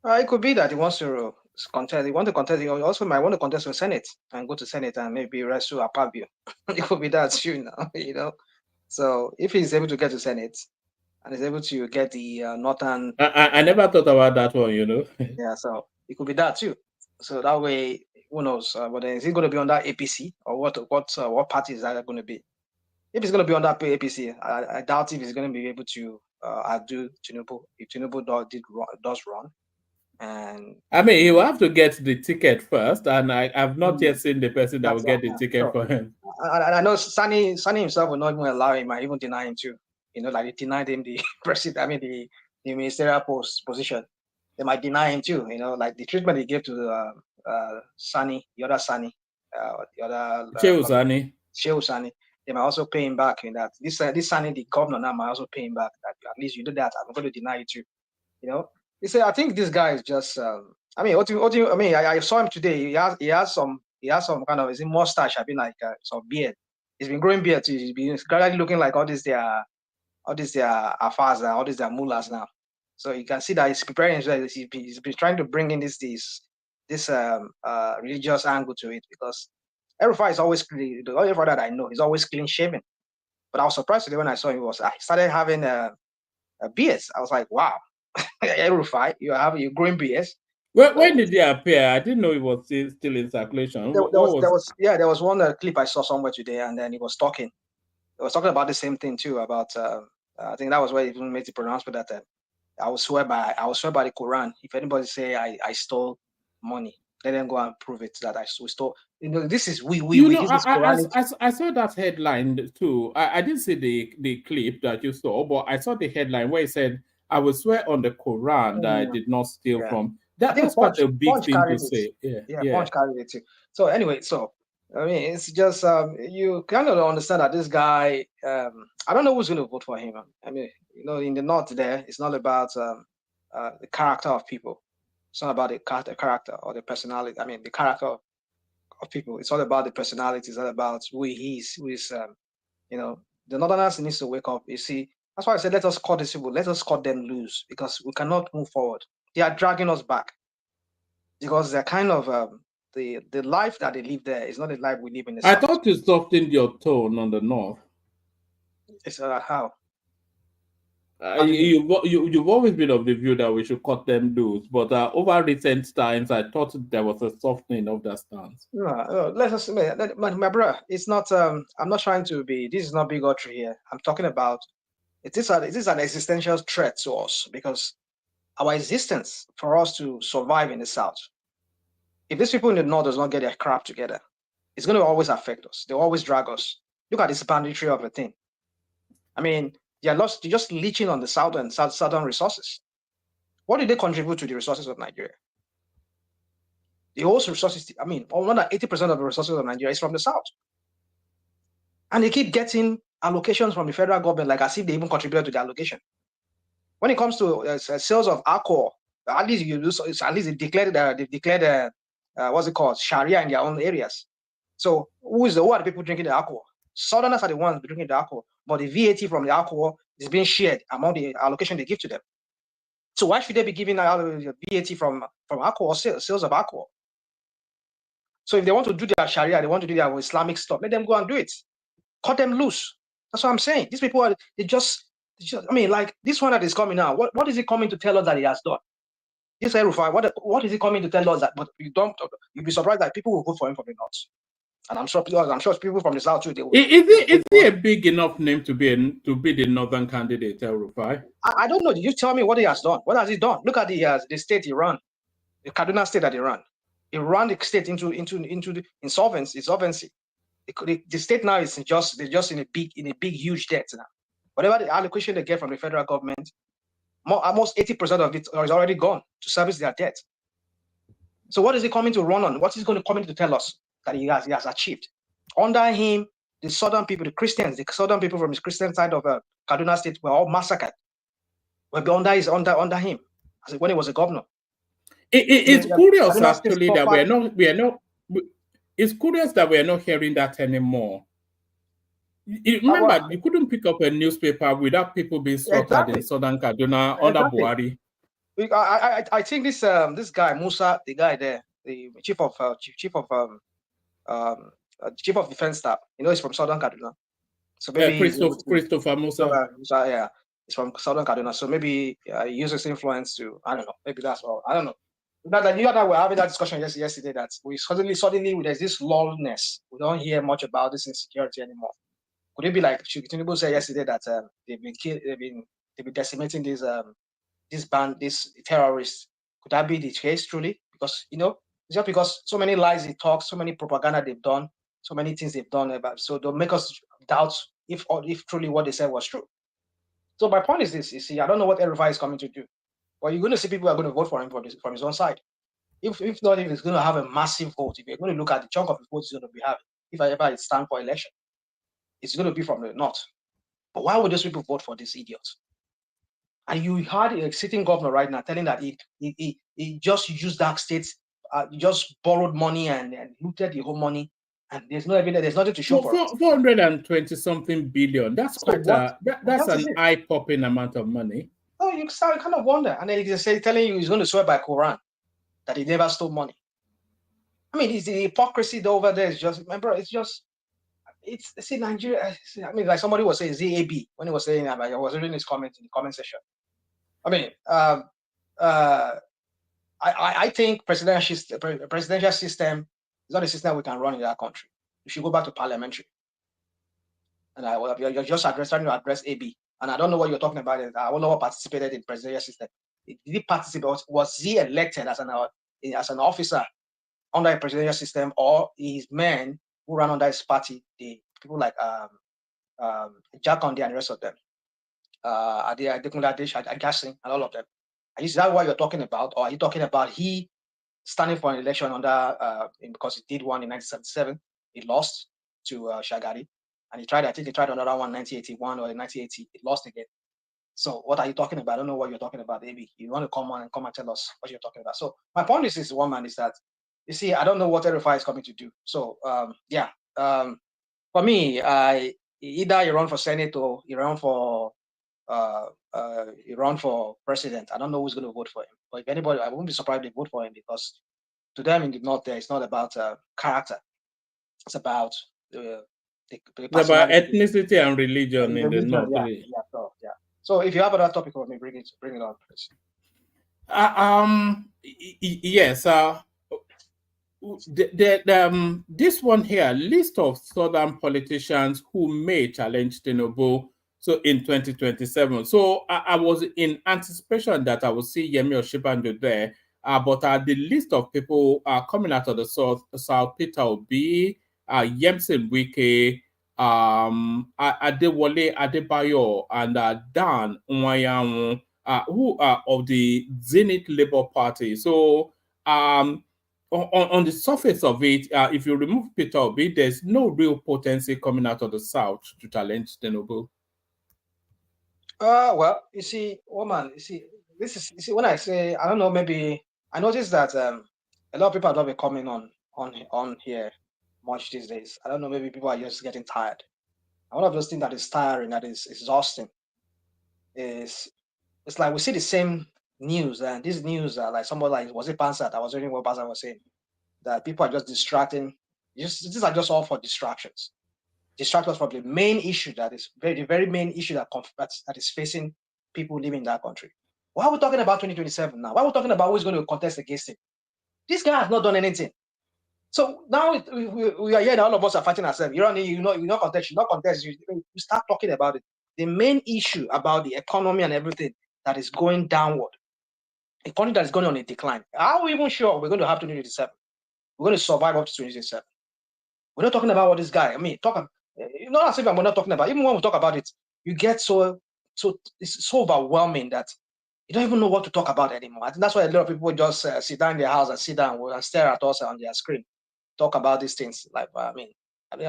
It could be that he wants to contest. He wants to contest. He also might want to contest for Senate and go to Senate and maybe wrestle Akpabio. It could be that too now, So if he's able to get to Senate and is able to get the northern, I never thought about that one, Yeah, so it could be that too. So that way, who knows? But then is he going to be under APC or what party is that going to be? If he's going to be under APC, I doubt if he's going to be able to outdo Tinubu. If Tinubu does run. And I mean, he will have to get the ticket first, and I've not yet seen the person that will get the ticket for him. I know Sani himself will not even allow him, might even deny him too. Like they denied him the president. I mean, the ministerial position. They might deny him too. Like the treatment he gave to Sani, the other Sani, the other Shehu Sani. They might also pay him back in that. This Sani, the governor now, might also pay him back. That at least you do that. I'm going to deny you too. You say, I think this guy is just. I mean, I saw him today. He has some kind of is it mustache. I've been like some beard. He's been growing beard too. He's been gradually looking like all these their affairs now, all these their mullahs now. So you can see that he's preparing himself. He's been trying to bring in this religious angle to it because Rufai is always clean. The only father that I know is always clean shaven. But I was surprised today when I saw him. I started having a beard. I was like, wow. Rufai, you're growing beards. When did he appear? I didn't know he was still in circulation. There was one clip I saw somewhere today, and then he was talking. He was talking about the same thing too. About I think that was where he even made the pronouncement that I will swear by the Quran. If anybody say I stole money, let them go and prove it that we stole. This is we. I saw that headline too. I didn't see the clip that you saw, but I saw the headline where it said, I will swear on the Quran that I did not steal from. That's quite a big thing to say. Yeah. Punch carried it too. So anyway, I mean, it's just you kind of understand that this guy. I don't know who's going to vote for him. I mean, in the north there, it's not about the character of people. It's not about the character or the personality. I mean, the character of people. It's all about the personality. It's all about who he is. Who is the northerners needs to wake up. You see. That's why I said, let us cut these people. Let us cut them loose because we cannot move forward. They are dragging us back because they're kind of the life that they live there is not the life we live in the I South. thought you softened your tone on the North. It's how? You've always been of the view that we should cut them loose, but over recent times, I thought there was a softening of that stance. No, my brother, it's not. I'm not trying to be. This is not bigotry here. I'm talking about it is an existential threat to us because our existence for us to survive in the South. If these people in the North does not get their crap together, it's going to always affect us. They'll always drag us. Look at this banditry of a thing. I mean, they're just leeching on the southern resources. What do they contribute to the resources of Nigeria? The whole resources, I mean, more than 80% of the resources of Nigeria is from the South. And they keep getting allocations from the federal government, like as if they even contributed to the allocation. When it comes to sales of alcohol, at least they declared what's it called, Sharia in their own areas. So who are the people drinking the alcohol? Southerners are the ones drinking the alcohol, but the VAT from the alcohol is being shared among the allocation they give to them. So why should they be giving VAT from alcohol, sales of alcohol? So if they want to do their Sharia, they want to do their Islamic stuff, let them go and do it. Cut them loose. That's what I'm saying. These people are I mean, like this one that is coming now. What is he coming to tell us that he has done? This Rufai, what is he coming to tell us that? But you'll be surprised that people will vote for him from the North. And I'm sure people from the South too. Is he a big enough name to be the Northern candidate, Rufai? I don't know. You tell me what he has done. What has he done? Look at the state he ran, the Kaduna state that he ran. He ran the state into the insolvency. The state now is just in a big huge debt now. Whatever the allocation they get from the federal government, almost 80% of it is already gone to service their debt. So what is he coming to run on? What is he going to come in to tell us that he has achieved? Under him, the southern people, the Christians, the southern people from his Christian side of Kaduna state were all massacred. Were under him when he was a governor. It's curious actually that it's curious that we're not hearing that anymore. Remember, you couldn't pick up a newspaper without people being slaughtered in southern Kaduna under Buhari. I think this guy Musa, the guy there, the chief of defense staff, he's from southern Kaduna. So maybe Christopher Musa. Yeah, he's from southern Kaduna. So maybe he uses influence to, I don't know. Maybe that's all. I don't know. That you and I were having that discussion yesterday that we suddenly there's this lullness. We don't hear much about this insecurity anymore. Could it be like Tinubu said yesterday that they've been decimating these terrorists? Could that be the case truly? Because just because so many lies he talks, so many propaganda they've done, so many things they've done so they'll make us doubt if truly what they said was true. So my point is this: you see, I don't know what Rufai is coming to do, but you're going to see people are going to vote for him from his own side. If not, if it's going to have a massive vote, if you're going to look at the chunk of the votes he's going to be having, if ever it stands for election, it's going to be from the North. But why would those people vote for this idiot? And you had a sitting governor right now telling that he just used dark states, just borrowed money and looted the whole money, and there's no evidence, there's nothing to show for it. 420 something billion. That's quite that's an eye-popping amount of money. Oh, you kind of wonder. And then he's telling you he's going to swear by Quran that he never stole money. I mean, it's the hypocrisy over there is just, remember, see, Nigeria, I mean, like somebody was saying ZAB when he was saying that, I was reading his comment in the comment section. I mean, I think presidential system is not a system we can run in our country. We should go back to parliamentary. And you're just trying to address AB. And I don't know what you're talking about. I don't know what participated in presidential system. Did he participate? Was he elected as an officer under a presidential system, or his men who ran under his party, the people like Jack Condi and the rest of them, and all of them? Is that what you're talking about, or are you talking about he standing for an election under because he did one in 1977, he lost to Shagari, and I think he tried another one in 1981 or in 1980, he lost again. So what are you talking about? I don't know what you're talking about, Maybe you want to come and tell us what you're talking about. So my point is this, one man, is that, you see, I don't know what Rufai is coming to do. So for me, either you run for Senate or you run for president. I don't know who's going to vote for him. But if anybody, I won't be surprised if they vote for him, because to them in the north, there, it's not about character. It's about the about personality. ethnicity and religion in the north. Yeah. So if you have another topic for me, bring it on, please. Yes. This one here, list of southern politicians who may challenge Tinubu. So in 2027. So I was in anticipation that I would see Yemi Osinbajo there. But the list of people coming out of the South, Peter Obi, Yemson Wike, Adewale Adebayo, and Dan Nwayamu, who are of the Zenith Labour Party. So on the surface of it, if you remove Peter Obi, there's no real potency coming out of the South to challenge Tinubu. Well, you see, woman, when I say, I don't know, maybe I noticed that a lot of people have not been coming on here much these days. I don't know, maybe people are just getting tired. And one of those things that is tiring, that is exhausting, is it's like we see the same news, and these news are like somebody like, was it Bansat? I was reading what Bansat was saying, that people are just distracting. These are just all for distractions. Distract us from the main issue that is the very main issue that is facing people living in that country. Why are we talking about 2027 now? Why are we talking about who's going to contest against him? This guy has not done anything. So now we are here and all of us are fighting ourselves. You not contest, you start talking about it. The main issue about the economy and everything that is going downward, economy that is going on a decline. Are we even sure we're going to have 2027? We're going to survive up to 2027. We're not talking about what this guy, not as if we're not talking about, even when we talk about it, you get so it's so overwhelming that you don't even know what to talk about anymore. I think that's why a lot of people just sit down in their house and sit down and stare at us on their screen, talk about these things. Like, I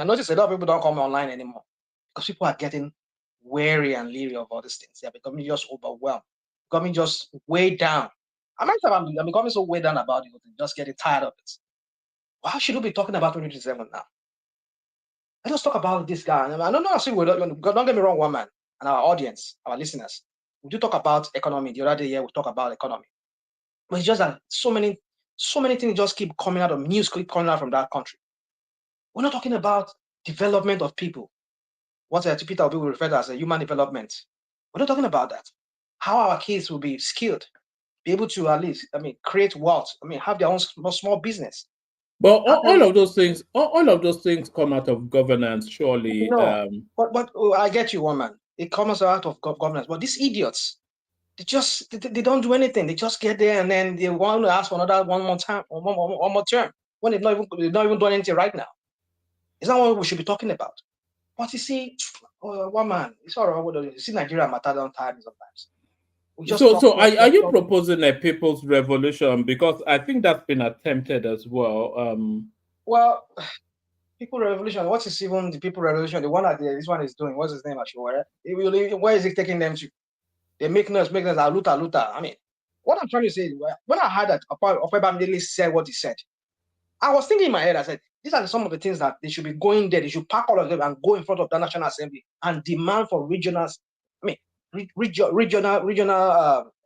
notice a lot of people don't come online anymore because people are getting wary and leery of all these things. They're becoming just overwhelmed, becoming just way down. I'm becoming so way down about it, just getting tired of it. Why should we be talking about 2027 now? Let us talk about this guy. I don't know. Don't get me wrong, one man, and our audience, our listeners. We do talk about economy. The other day, we talk about economy. But it's just that so many things just keep coming out of news, keep coming out from that country. We're not talking about development of people. What Peter will refer to as a human development. We're not talking about that. How our kids will be skilled, be able to at least, create wealth. Have their own small business. But all of those things come out of governance, surely. But I get you, woman. It comes out of governance. But these idiots, they don't do anything. They just get there and then they want to ask for another one more term when they've not even done anything right now. It's not what we should be talking about. But you see, woman, it's all right. You see, Nigeria matter don't tire me sometimes. So are you proposing a people's revolution? Because I think that's been attempted as well. Well, people revolution. What is even the people revolution? The one that this one is doing. What's his name? Where is it taking them to? They make noise. Luta. What I'm trying to say is, when I heard that Okwebamidele said what he said, I was thinking in my head. I said, these are some of the things that they should be going there. They should pack all of them and go in front of the National Assembly and demand for regional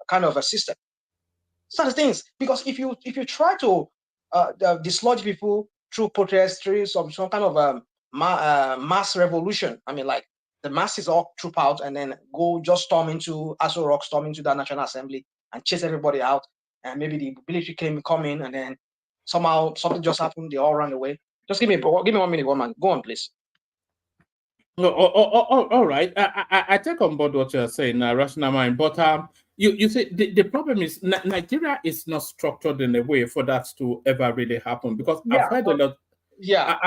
kind of a system. Such things, because if you try to dislodge people through protest, through some kind of mass revolution, like the masses all troop out and then go just storm into Aso Rock, storm into the National Assembly and chase everybody out, and maybe the military come in and then somehow something just happened, they all run away. Just give me 1 minute, woman. Go on, please. All right. I take on board what you're saying, rational mind. But you see, the problem is Nigeria is not structured in a way for that to ever really happen. Because I've heard a lot. Yeah,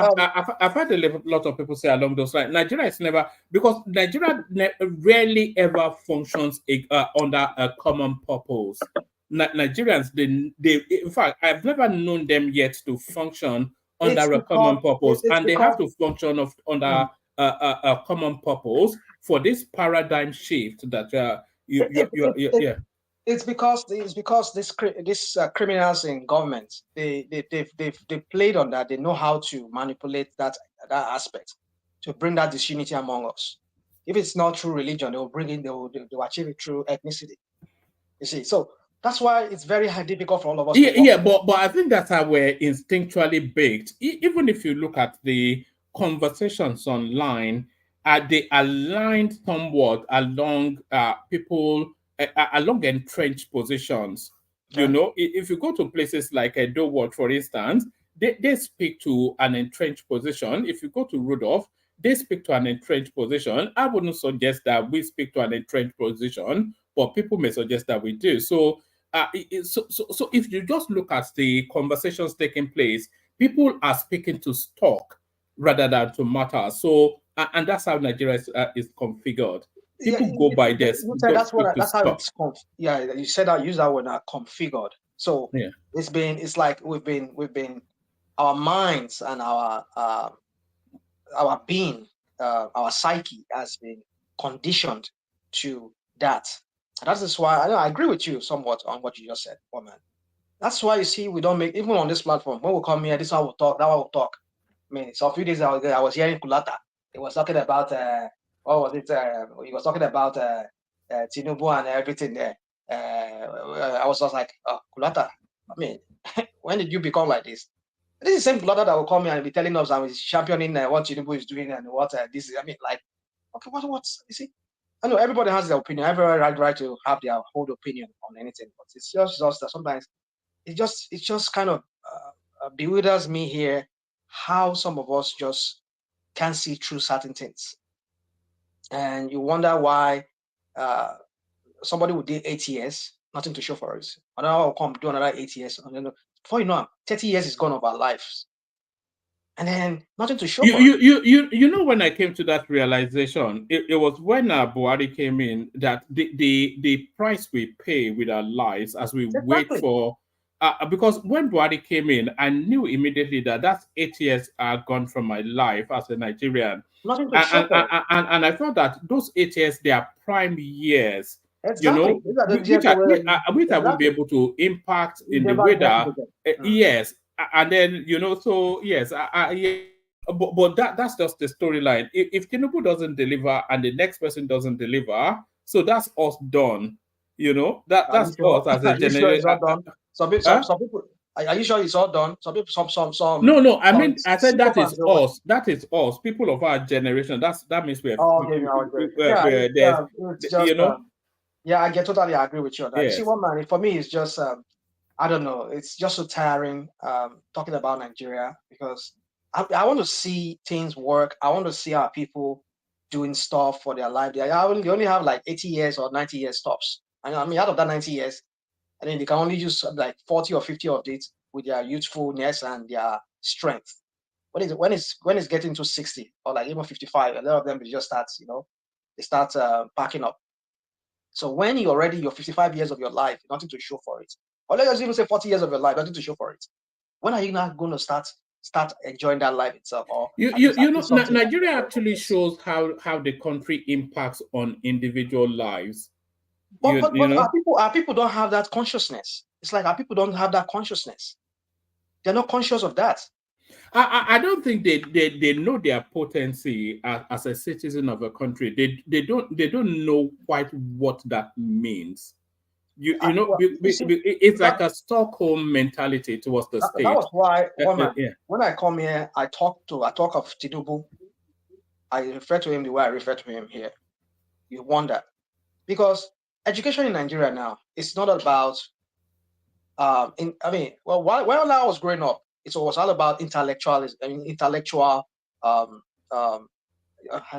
I've heard a lot of people say along those lines. Nigeria is never, because Nigeria rarely ever functions under a common purpose. Nigerians, they in fact, I've never known them yet to function under a common purpose, and they have to function under a common purpose for this paradigm shift that It's because this criminals in government, they played on that. They know how to manipulate that aspect to bring that disunity among us. If it's not through religion, they will bring in, they will achieve it through ethnicity. You see, so That's why it's very difficult for all of us Yeah, to work. but I think that's how we're instinctually baked. Even if you look at the conversations online, they aligned somewhat along people along entrenched positions. You Okay. know, if you go to places like Edo Watch, for instance, they speak to an entrenched position. If you go to Rudolph, they speak to an entrenched position. I wouldn't suggest that we speak to an entrenched position, but people may suggest that we do. So so if you just look at the conversations taking place, people are speaking to stock rather than to matter. So and that's how Nigeria is configured. Yeah, People go by this, you said don't that's speak what to that's how stock. it's yeah, you said that use that word configured. So Yeah. it's like we've been our minds and our being, our psyche has been conditioned to that. And that is why I agree with you somewhat on what you just said, woman. That's why you see we don't make, even on this platform, when we come here, this is how we'll talk, that one we'll talk. I mean, so a few days ago, I was hearing Kulata. He was talking about what was it? He was talking about Tinubu and everything there. I was just like, oh, Kulata. I mean, when did you become like this? This is the same Kulata that will come here and be telling us I'm championing what Tinubu is doing and what this is. I mean, like, okay, what's you see? I know everybody has their opinion. Everybody has right to have their whole opinion on anything, but it's just that sometimes it just kind of bewilders me here how some of us just can't see through certain things, and you wonder why somebody would do 8 years, nothing to show for it. Another will come do another 8 years, and then before you know, 30 years is gone of our lives, and then nothing to show for it. You know, when I came to that realization, it was when Buhari came in that the price we pay with our lives as we wait for because when Buhari came in, I knew immediately that that's 8 years are gone from my life as a Nigerian. Nothing to show for it. And I felt that those 8 years, they are prime years, Exactly. you know, which I won't be able to impact in the way that, yes. And then, you know, so yes, but that's just the storyline. If Tinubu doesn't deliver and the next person doesn't deliver, so that's us done. You know, that's us as a Are you sure it's generation. all done? Some people. Are you sure it's all done? Some people. Some. No. I mean, I said that is sycophants, us. That is us. People of our generation. That means we're. Oh, okay, it's just you know. Yeah, I totally agree with you on that. You see, Yes. one man, for me, it's just I don't know. It's just so tiring talking about Nigeria because I want to see things work. I want to see our people doing stuff for their life. They only have like 80 years or 90 years tops. And I mean, out of that 90 years, I mean, they can only use like 40 or 50 of it with their youthfulness and their strength. When it's getting to 60 or like even 55, a lot of them just start, they start packing up. So when you're already your 55 years of your life, nothing to show for it. Or let's even say 40 years of your life, nothing to show for it. When are you not going to start enjoying that life itself? Or you know, Nigeria actually shows how the country impacts on individual lives. But our people don't have that consciousness. It's like our people don't have that consciousness. They're not conscious of that. I don't think they know their potency as a citizen of a country. They don't know quite what that means. You know, it's like a Stockholm mentality towards the state. That was why when I come here, I talk of Tinubu. I refer to him the way I refer to him here. You wonder because education in Nigeria now it's not about when I was growing up, it was all about intellectual. I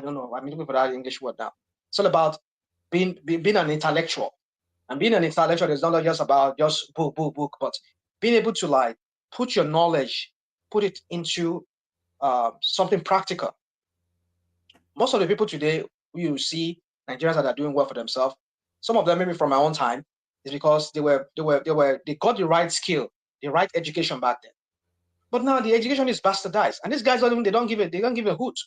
don't know. I'm looking for that English word now. It's all about being an intellectual. And being an intellectual is not just about just book, but being able to like put your knowledge, put it into something practical. Most of the people today, you see Nigerians that are doing well for themselves. Some of them, maybe from my own time, is because they got the right skill, the right education back then. But now the education is bastardized, and these guys they don't give a hoot.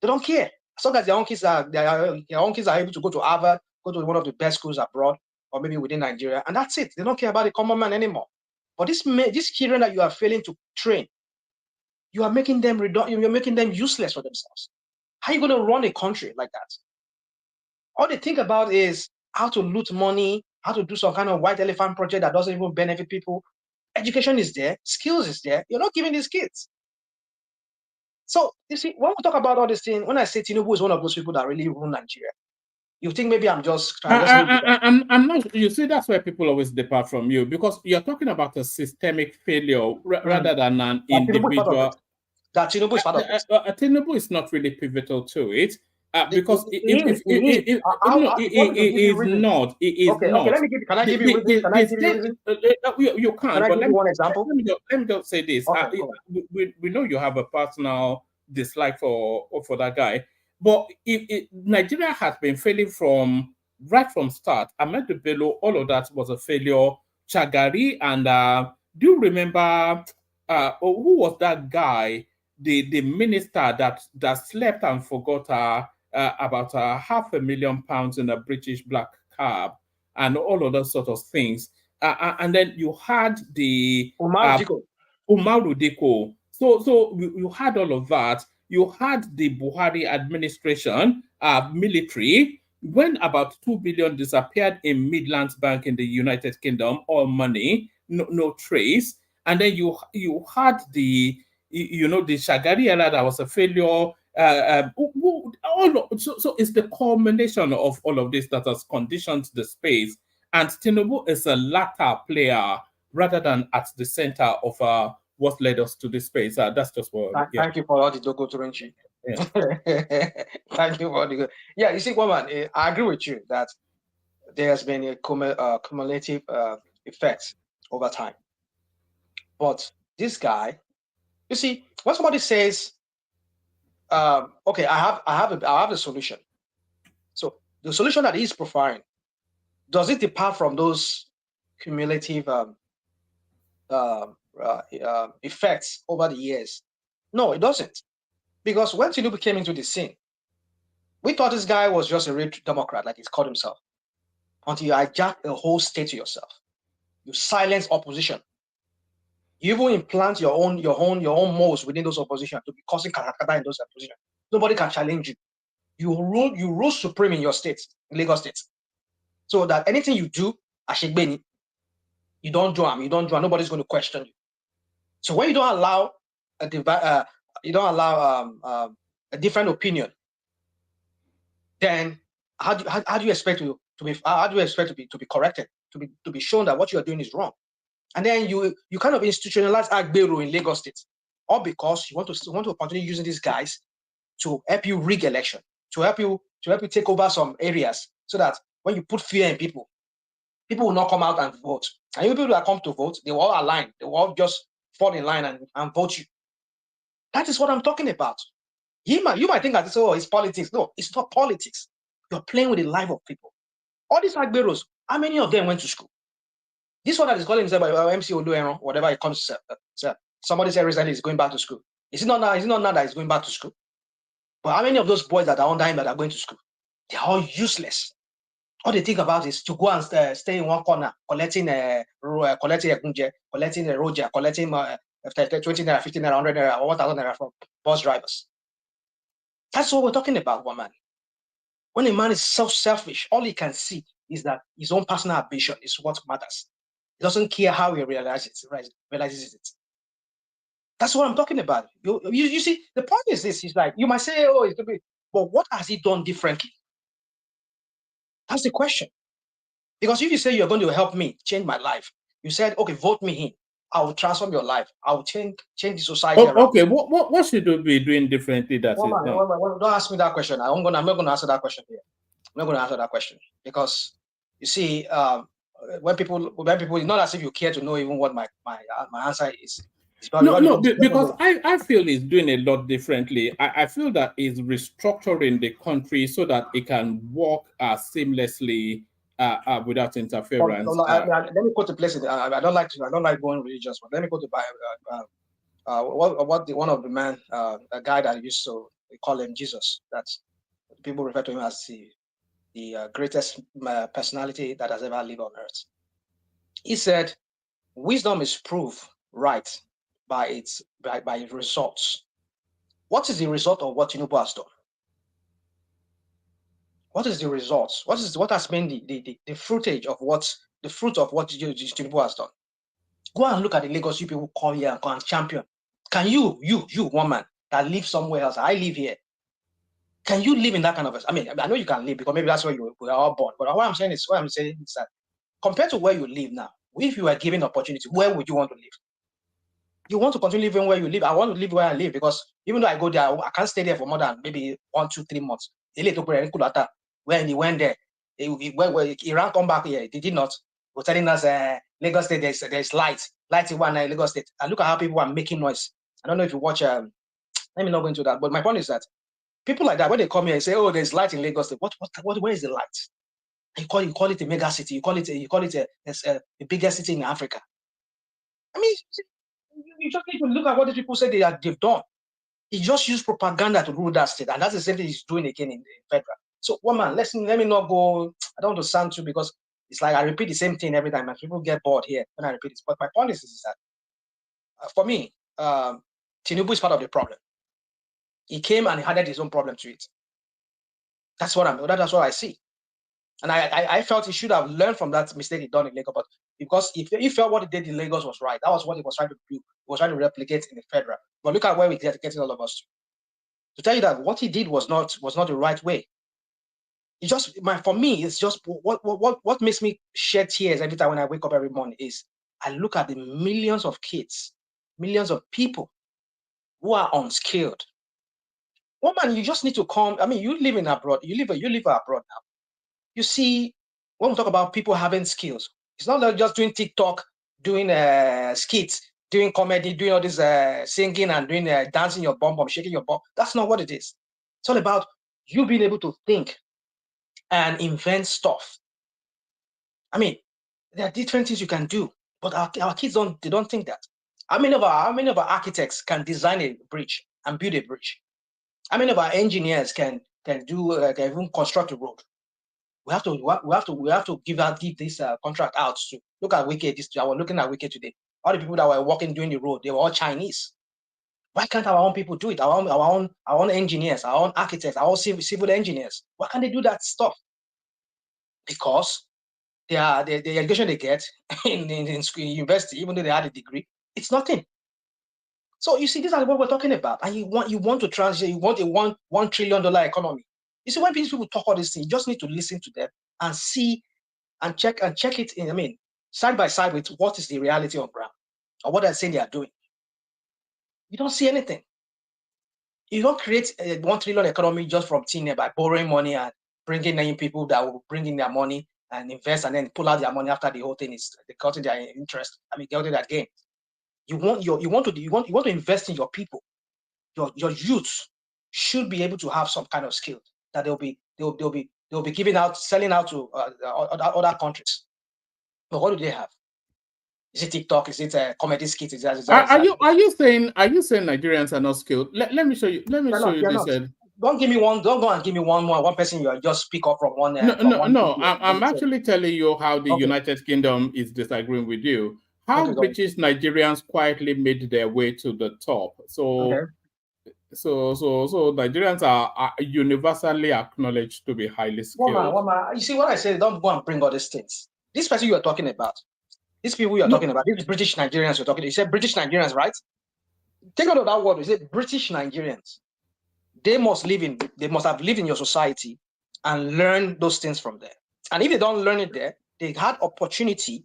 They don't care. As long as their own kids are able to go to Harvard, go to one of the best schools abroad, or maybe within Nigeria, and that's it. They don't care about the common man anymore. But these children that you are failing to train, you are making them you're making them useless for themselves. How are you going to run a country like that? All they think about is how to loot money, how to do some kind of white elephant project that doesn't even benefit people. Education is there, skills is there. You're not giving these kids. So you see, when we talk about all these things, when I say Tinubu is one of those people that really rule Nigeria, you think maybe I'm just I'm not. You see, that's where people always depart from you, because you're talking about a systemic failure rather than an individual. That Tinubu is part of it. Tinubu is not really pivotal to it. Because he is not. Okay, let me give. Can I give you reason? Can I give you reason? You can. Can I give you one example? Let me just say this. Okay, we know you have a personal dislike for that guy, but Nigeria has been failing right from start. Ahmed Bello, all of that was a failure. Chagari, and do you remember who was that guy? The minister that slept and forgot about £500,000 in a British black cab and all of those sort of things. And then you had the Umaru Diko. So you had all of that. You had the Buhari administration, military, when about 2 billion disappeared in Midlands Bank in the United Kingdom, all money, no trace. And then you had the Shagari era that was a failure. So it's the culmination of all of this that has conditioned the space. And Tinubu is a latter player rather than at the center of what led us to this space. That's just what. Thank you for all the Dogo Turenchi. Yeah. Thank you for the. Yeah, you see, woman, I agree with you that there has been a cumulative effect over time. But this guy, you see, when somebody says, "Okay, I have a solution," so the solution that he's providing, does it depart from those cumulative effects over the years? No, it doesn't. Because when Tinubu came into the scene, we thought this guy was just a real Democrat, like he's called himself, until you hijack a whole state to yourself. You silence opposition. You even implant your own moles within those opposition to be causing katakata in those opposition. Nobody can challenge you. You rule supreme in your state, in Lagos State. So that anything you do, Ashegbeni, you don't do them, nobody's going to question you. So when you don't allow a different opinion, then how do you expect to be corrected, to be shown that what you are doing is wrong? And then you kind of institutionalize Agbero in Lagos State, all because you want to continue using these guys to help you rig election, to help you take over some areas, so that when you put fear in people will not come out and vote. And you people that come to vote, they will all align, they will all just fall in line and vote you. That is what I'm talking about. You might think that it's politics. No, it's not politics. You're playing with the life of people. All these Agberos, how many of them went to school? This one that is calling himself MC Olueron, whatever it comes to say. Somebody said recently he's going back to school. Is it not now that he's going back to school? But how many of those boys that are under him that are going to school? They're all useless. All they think about is to go and stay in one corner, collecting egunje, collecting roja, collecting 20 naira, 15 naira, 100 naira, or 1,000 naira from bus drivers. That's what we're talking about, woman. When a man is selfish, all he can see is that his own personal ambition is what matters. He doesn't care how he realizes it. That's what I'm talking about. You see, the point is this: is like you might say, "Oh, it's gonna be," but what has he done differently? That's the question. Because if you say you're going to help me change my life, you said, "Okay, vote me in. I will transform your life. I will change the society." Okay, what should we be doing differently? Don't ask me that question. I'm not going to answer that question here. I'm not going to answer that question because you see, when people, it's not as if you care to know even what my answer is. Because I feel he's doing a lot differently. I feel that he's restructuring the country so that it can work seamlessly without interference. Let me quote the place. I don't like going religious, but let me quote the one of the man, a guy that used to call him Jesus. That's people refer to him as the greatest personality that has ever lived on earth. He said, "Wisdom is proved right by its results." What is the result of what Tinubu has done? What is the results? What has been the fruitage of the fruit of what Tinubu has done? Go and look at the Lagos you people come here and come and champion. Can you woman that live somewhere else? I live here. Can you live in that kind of? I mean, I know you can live because maybe that's where we are all born. But what I'm saying is that compared to where you live now, if you were given opportunity, where would you want to live? You want to continue living where you live. I want to live where I live because even though I go there, I can't stay there for more than maybe 1, 2, 3 months. When he went there, Iran come back here. They did not. We're telling us Lagos State there's light in one Lagos State. And look at how people are making noise. I don't know if you watch. Let me not go into that. But my point is that people like that when they come here and say, "Oh, there's light in Lagos State." Where is the light? You call it a mega city. You call it the biggest city in Africa. I mean, you just need to look at what the people say they've done. He just used propaganda to rule that state, and that's the same thing he's doing again in federal. So, woman, let me not go. I don't want to sound too because it's like I repeat the same thing every time, and people get bored here when I repeat this. But my point is that for me, Tinubu is part of the problem. He came and he added his own problem to it. That's what I see. And I felt he should have learned from that mistake he done in Lagos. But because he felt what he did in Lagos was right, that was what he was trying to do. He was trying to replicate in the federal. But look at where we're getting all of us to tell you that what he did was not the right way. For me, it's just what makes me shed tears every time when I wake up every morning is I look at the millions of kids, millions of people who are unskilled. Woman, you just need to come. I mean, you live abroad. You live abroad now. You see, when we talk about people having skills, it's not like just doing TikTok, doing skits, doing comedy, doing all this singing and doing dancing your bum, shaking your bum. That's not what it is. It's all about you being able to think and invent stuff. I mean, there are different things you can do, but our kids don't think that. How many of our architects can design a bridge and build a bridge? How many of our engineers can do can even construct a road? We have to give this contract out to look at Wike. I was looking at Wike today. All the people that were working doing the road, they were all Chinese. Why can't our own people do it? Our own engineers, our own architects, our own civil engineers. Why can't they do that stuff? Because the education they get in school, university, even though they had a degree, it's nothing. So you see, these are what we're talking about. And you want to translate. You want a $1 trillion economy. You see, when these people talk all these things, you just need to listen to them and see and check it in. I mean, side by side with what is the reality on ground or what they're saying they are doing. You don't see anything. You don't create a $1 trillion economy just from thin air by borrowing money and bringing in people that will bring in their money and invest and then pull out their money after the whole thing is they got in their interest. I mean, they that gain. You want to invest in your people. Your youth should be able to have some kind of skill that they'll be selling out to other countries. But what do they have? Is it TikTok? Is it comedy skit? Are you saying Nigerians are not skilled? Let me show you. Let me show you this. Don't give me one. Don't go and give me one person. You just speak up from one. No. I'm actually telling you how the United Kingdom is disagreeing with you. How British Nigerians quietly made their way to the top. So Nigerians are universally acknowledged to be highly skilled. Woman, you see what I said? Don't go and bring all these things. This person you are talking about, these people you are talking about, these British Nigerians you're talking. You said British Nigerians, right? Take note of that word. You said British Nigerians. They must have lived in your society and learn those things from there. And if they don't learn it there, they had opportunity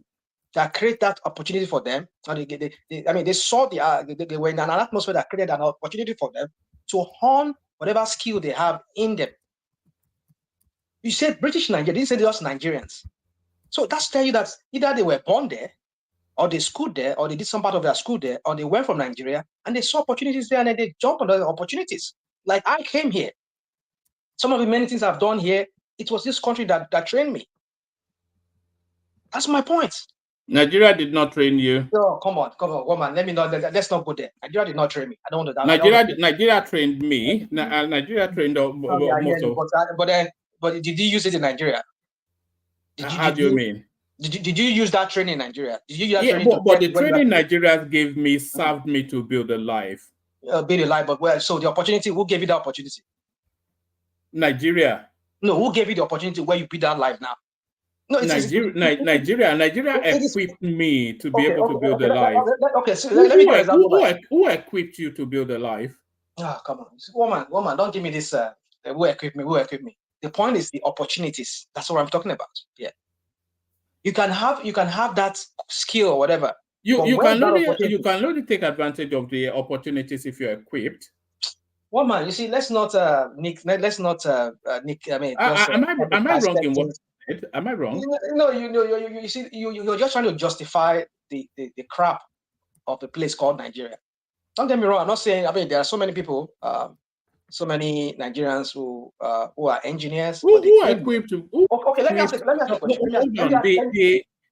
that create that opportunity for them. And they saw they were in an atmosphere that created an opportunity for them to hone whatever skill they have in them. You said British Nigerians, didn't say just Nigerians. So that's tell you that either they were born there, or they schooled there, or they did some part of their school there, or they went from Nigeria and they saw opportunities there and then they jumped on the opportunities. Like I came here. Some of the many things I've done here, it was this country that trained me. That's my point. Nigeria did not train you. Oh, come on, woman. Let's not go there. Nigeria did not train me. I don't want to. Nigeria trained me. Nigeria trained most of. But did you use it in Nigeria? How do you mean? Did you use that training in Nigeria? Did you use that training? But the training Nigeria gave me served me to build a life. Build a life, but so the opportunity. Who gave you the opportunity? Nigeria. No, who gave you the opportunity where you build that life now? No, Nigeria equipped me to be able to build a life. Okay, so let me give an example. Who equipped you to build a life? Ah, come on, woman, don't give me this. Who equipped me? The point is the opportunities. That's what I'm talking about. Yeah, you can have that skill or whatever. You can only take advantage of the opportunities if you're equipped. Woman, you see, let's not nick. Let's not nick. I mean, am I wrong in what? Am I wrong? No, you see, you're just trying to justify the crap of the place called Nigeria. Don't get me wrong. I'm not saying. I mean, there are so many people, so many Nigerians who are engineers. Who equipped? Okay, let me ask a question.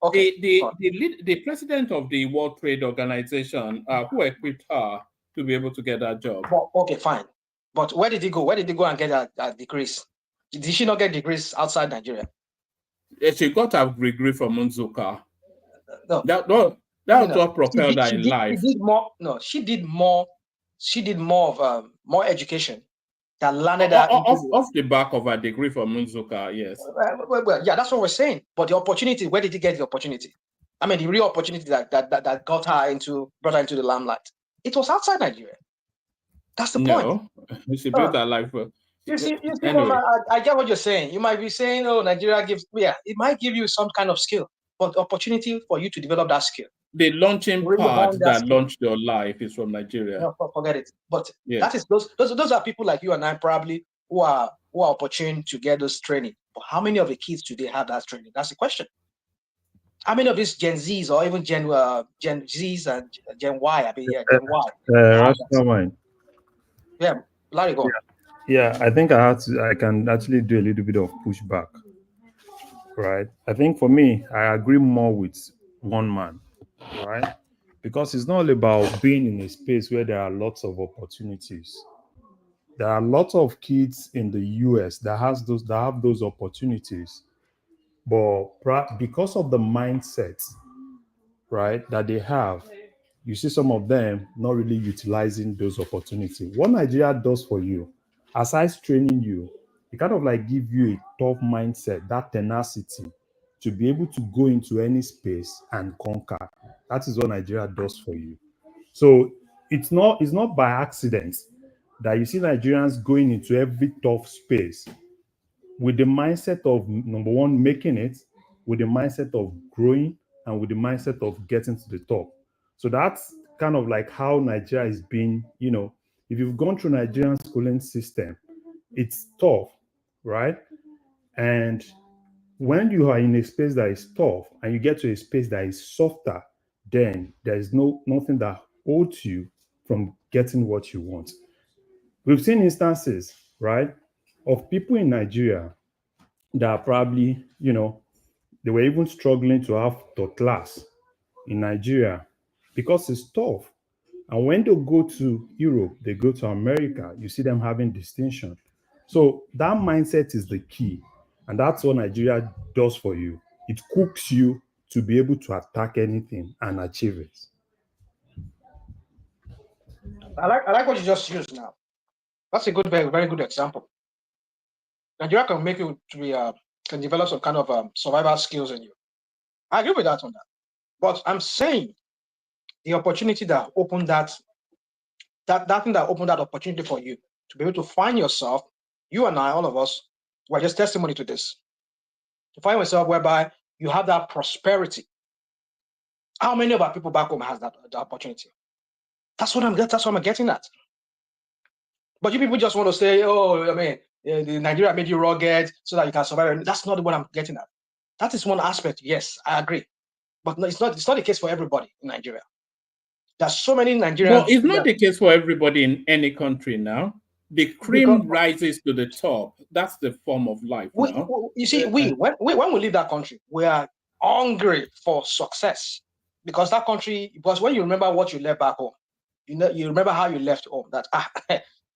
The president of the World Trade Organization, who equipped her to be able to get that job? Okay, fine. But where did he go? Where did he go and get a degrees? Did she not get degrees outside Nigeria? She got a degree from Nzuka. No. That was what propelled her in life. She did more. She did more of more education that landed her off the back of her degree from Nzuka. Yes. Well, yeah, that's what we're saying. But the opportunity, where did he get the opportunity? I mean, the real opportunity that brought her into the limelight. It was outside Nigeria. That's the point. No, she built her life. You see, anyway. Mama, I get what you're saying. You might be saying, "Oh, Nigeria gives." Yeah, it might give you some kind of skill, but the opportunity for you to develop that skill. The launching pad that launched your life is from Nigeria. No, forget it. But that is those are people like you and I probably who are opportune to get those training. But how many of the kids do they have that training? That's the question. How many of these Gen Zs or even Gen Zs and Gen Y? I mean, yeah, Gen Y. Rational mind. Yeah, Larry, go. Yeah, I think I can actually do a little bit of pushback. Right. I think for me, I agree more with one man. Right. Because it's not all about being in a space where there are lots of opportunities. There are lots of kids in the US that have those opportunities, but because of the mindset, right, that they have, you see some of them not really utilizing those opportunities. What Nigeria does for you, aside training you, it kind of like give you a tough mindset, that tenacity to be able to go into any space and conquer. That is what Nigeria does for you. So it's not by accident that you see Nigerians going into every tough space with the mindset of, number one, making it, with the mindset of growing, and with the mindset of getting to the top. So that's kind of like how Nigeria is being, if you've gone through Nigerian schooling system, it's tough, right? And when you are in a space that is tough and you get to a space that is softer, then there is nothing that holds you from getting what you want. We've seen instances, right, of people in Nigeria that are probably, they were even struggling to have third class in Nigeria because it's tough. And when they go to Europe, they go to America, you see them having distinction. So that mindset is the key. And that's what Nigeria does for you. It cooks you to be able to attack anything and achieve it. I like what you just used now. That's a very, very good example. Nigeria can make you to be can develop some kind of survival skills in you. I agree with that on that. But I'm saying the opportunity that opened that thing that opened that opportunity for you to be able to find yourself, you and I, all of us, were just testimony to this. To find yourself whereby you have that prosperity. How many of our people back home has that opportunity? That's what I'm getting at. But you people just want to say, oh, I mean, the Nigeria made you rugged so that you can survive. That's not what I'm getting at. That is one aspect. Yes, I agree. But no, it's not the case for everybody in Nigeria. There's so many Nigerians. No, it's not the case for everybody in any country now. The cream rises to the top. That's the form of life now. You see, when we leave that country, we are hungry for success. Because when you remember what you left back home, you remember how you left home. That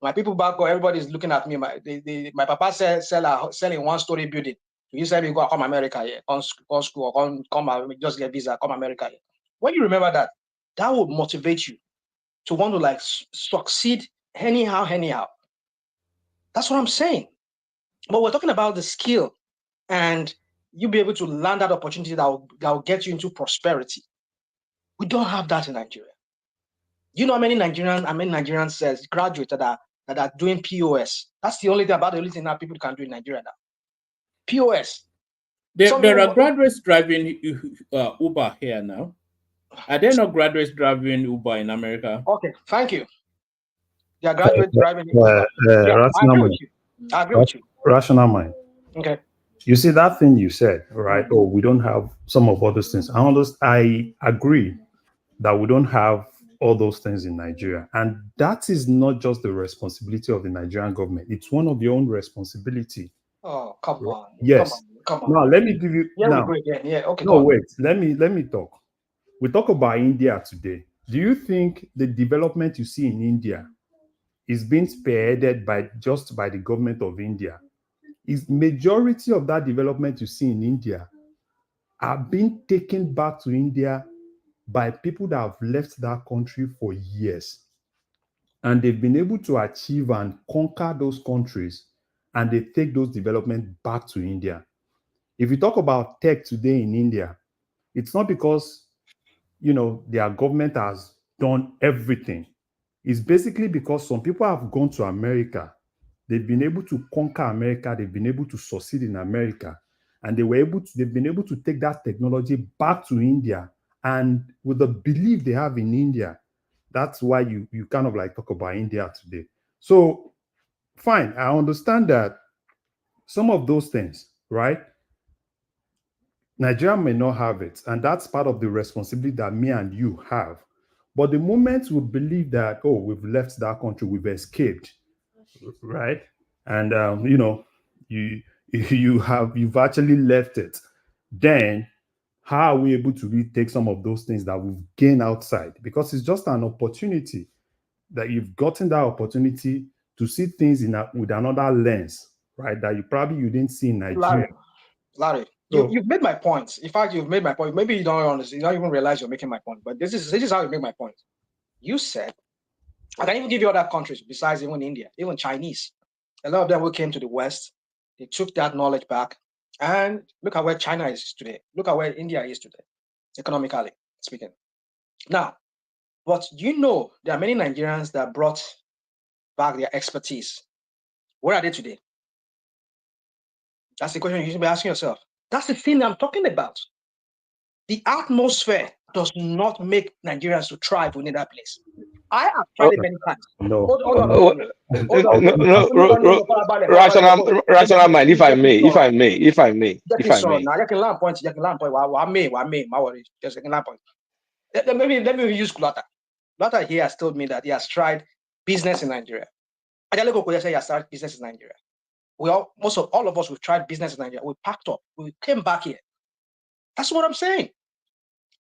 my people back home, everybody's looking at me. My papa selling one-story building. You said me go come America here, come school, or come just get visa, come America here. When you remember that would motivate you to want to succeed anyhow. That's what I'm saying. But we're talking about the skill, and you be able to land that opportunity that will get you into prosperity. We don't have that in Nigeria. You know how many Nigerians says graduates that are doing POS. That's the only thing that people can do in Nigeria now. POS. There are graduates driving Uber here now. Are there no graduates driving Uber in America? Okay, thank you. There are graduates driving Uber. I agree with you. I agree with you. Rational mind. Okay. You see that thing you said, right? Oh, we don't have some of all those things. I agree that we don't have all those things in Nigeria. And that is not just the responsibility of the Nigerian government. It's one of your own responsibility. Oh, come on. Yes. Come on. Now, let me give you... Yeah, now, we go again. Yeah, okay. No, wait. Let me talk. We talk about India today. Do you think the development you see in India is being spearheaded by the government of India? Is majority of that development you see in India are being taken back to India by people that have left that country for years. And they've been able to achieve and conquer those countries, and they take those developments back to India. If you talk about tech today in India, it's not because, their government has done everything. It's basically because some people have gone to America. They've been able to conquer America. They've been able to succeed in America. And they've been able to take that technology back to India. And with the belief they have in India, that's why you kind of like talk about India today. So, fine, I understand that some of those things, right? Nigeria may not have it. And that's part of the responsibility that me and you have. But the moment we believe that, oh, we've left that country, we've escaped, right? And you've actually left it. Then how are we able to retake some of those things that we've gained outside? Because it's just an opportunity that you've gotten that opportunity to see things with another lens, right? That you didn't see in Nigeria. Larry, you've made my point. In fact, you've made my point. Maybe you don't understand. You don't even realize you're making my point. But this is how you make my point. You said, I can even give you other countries besides even India, even Chinese. A lot of them who came to the West, they took that knowledge back. And look at where China is today. Look at where India is today, economically speaking. Now, but there are many Nigerians that brought back their expertise. Where are they today? That's the question you should be asking yourself. That's the thing I'm talking about. The atmosphere does not make Nigerians to thrive within that place. I have tried it many times. Rational mind, if I may. Let me use Kulata. Kulata here has told me that he has tried business in Nigeria. Ajaleko Koya said he has started business in Nigeria. All of us, we've tried business in Nigeria. We packed up. We came back here. That's what I'm saying.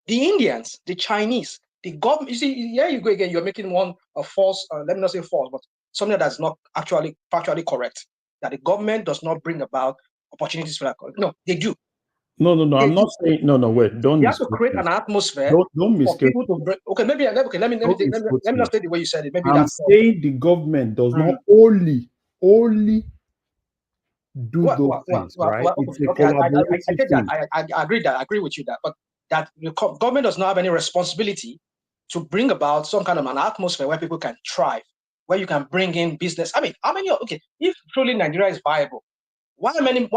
The Indians, the Chinese, the government, you see, here you go again, you're making a false, let me not say false, but something that's not actually factually correct, that the government does not bring about opportunities for that. No, they do. No, I'm not saying, wait, don't. You have to create an atmosphere for people to bring, let me not say the way you said it. Maybe I'm saying the government does not only do those things, right? It's a collaborative thing. I agree with you but that the government does not have any responsibility to bring about some kind of an atmosphere where people can thrive, where you can bring in business. I mean, how many? Okay, if truly Nigeria is viable, why are many?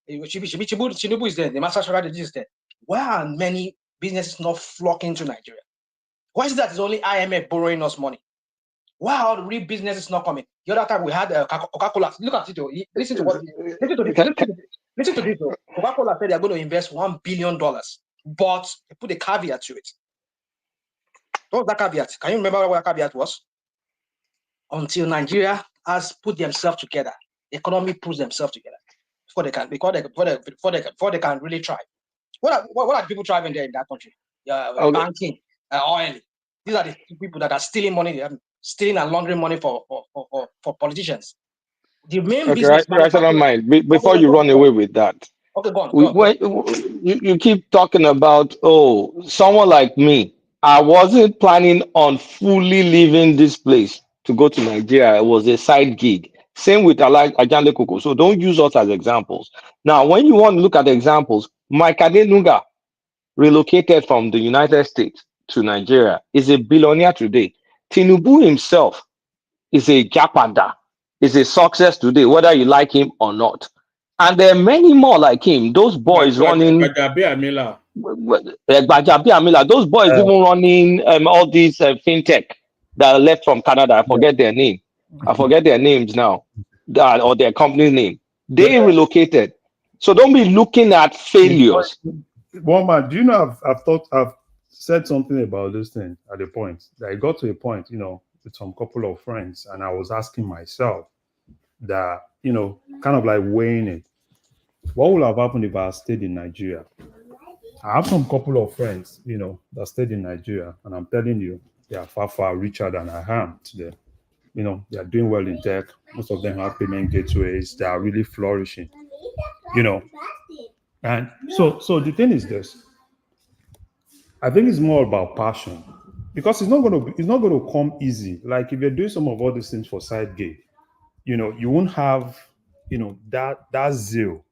Tinubu is there, the master strategist is there. Why are many businesses not flocking to Nigeria? Why is it that it's only IMF borrowing us money? Why are the real businesses not coming? The other time we had Coca-Cola. Look at it. Listen to this. Coca-Cola said they're going to invest $1 billion, but they put a caveat to it. What was that caveat? Can you remember what that caveat was? Until Nigeria has put themselves together, the economy puts themselves together before they can really thrive. What are people thriving there in that country? Banking, oil. These are the people that are stealing money. Stealing and laundering money for politicians. The main business. Rational mind. Before you run away with that. Okay, go on. You keep talking about someone like me. I wasn't planning on fully leaving this place to go to Nigeria. It was a side gig. Same with Ajande Koko. So don't use us as examples. Now, when you want to look at the examples, Mike Adenuga relocated from the United States to Nigeria, is a billionaire today. Tinubu himself is a japada, is a success today, whether you like him or not. And there are many more like him. Those boys running Amila. those boys even running all these fintech that left from Canada. I forget their name. I forget their names now, or their company name. They relocated. So don't be looking at failures. One man, do you know I've said something about this thing at a point that I got to a point, with some couple of friends, and I was asking myself that, kind of like weighing it. What would have happened if I had stayed in Nigeria? I have some couple of friends, that stayed in Nigeria, and I'm telling you, they are far, far richer than I am today. They are doing well in tech. Most of them have payment gateways. They are really flourishing, And so the thing is this. I think it's more about passion, because it's not going to come easy. Like if you're doing some of all these things for side gig, you won't have, that zeal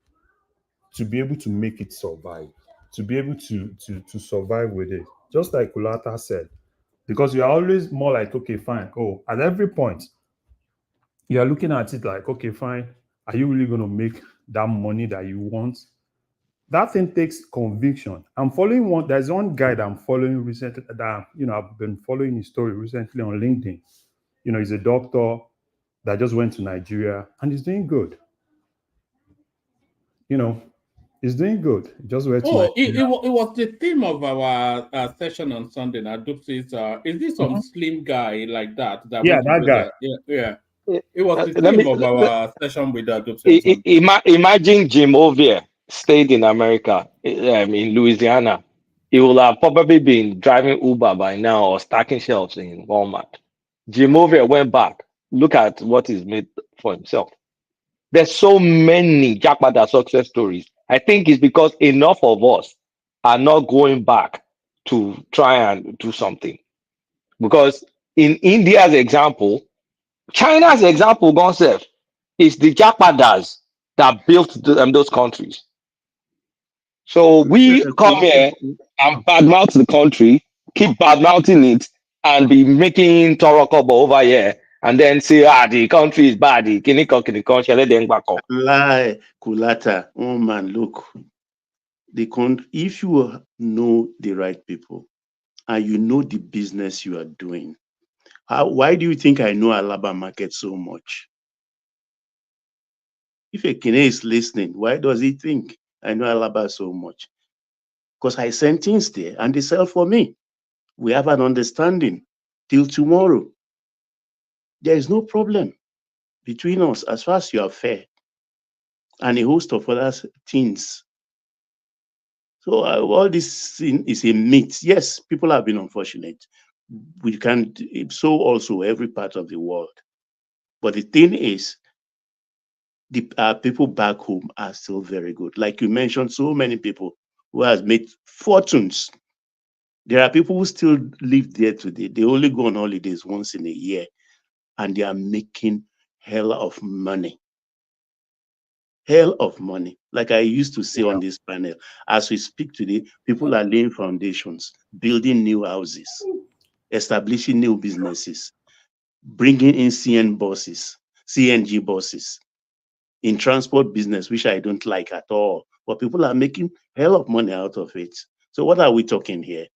to be able to make it survive, to be able to survive with it. Just like Kulata said, because you're always more like, okay, fine. Oh, at every point, you're looking at it like, okay, fine. Are you really going to make that money that you want? That thing takes conviction. There's one guy that I'm following recently that, I've been following his story recently on LinkedIn. He's a doctor that just went to Nigeria and he's doing good. He's doing good. Just went to Nigeria. It was the theme of our session on Sunday. Now, is this some slim guy like that? Yeah, that guy. Yeah. It was the theme of our session with Imagine Jim Ovia stayed in America, in Louisiana. He will have probably been driving Uber by now or stacking shelves in Walmart. Jim Ovia went back. Look at what he's made for himself. There's so many Jackpot success stories. I think it's because enough of us are not going back to try and do something. Because in India's example, China's example, Gonself, is the Jackpadas that built those countries. So we come here and badmouth the country, keep badmouthing it, and be making Toro Kobo over here, and then say, the country is bad, Lie, Kulata. Oh man, look. If you know the right people and you know the business you are doing, why do you think I know Alaba market so much? If a Kene is listening, why does he think I know Alaba so much? Because I send things there and they sell for me. We have an understanding till tomorrow. There is no problem between us as far as you are fair, and a host of other things. So all this is a myth. Yes, people have been unfortunate. We can't, so also every part of the world. But the thing is, the people back home are still very good. Like you mentioned, so many people who has made fortunes. There are people who still live there today. They only go on holidays once in a year, and they are making hell of money. Hell of money. Like I used to say on this panel, as we speak today, people are laying foundations, building new houses, establishing new businesses, bringing in CNG buses in transport business, which I don't like at all. But people are making hell of money out of it. So what are we talking here?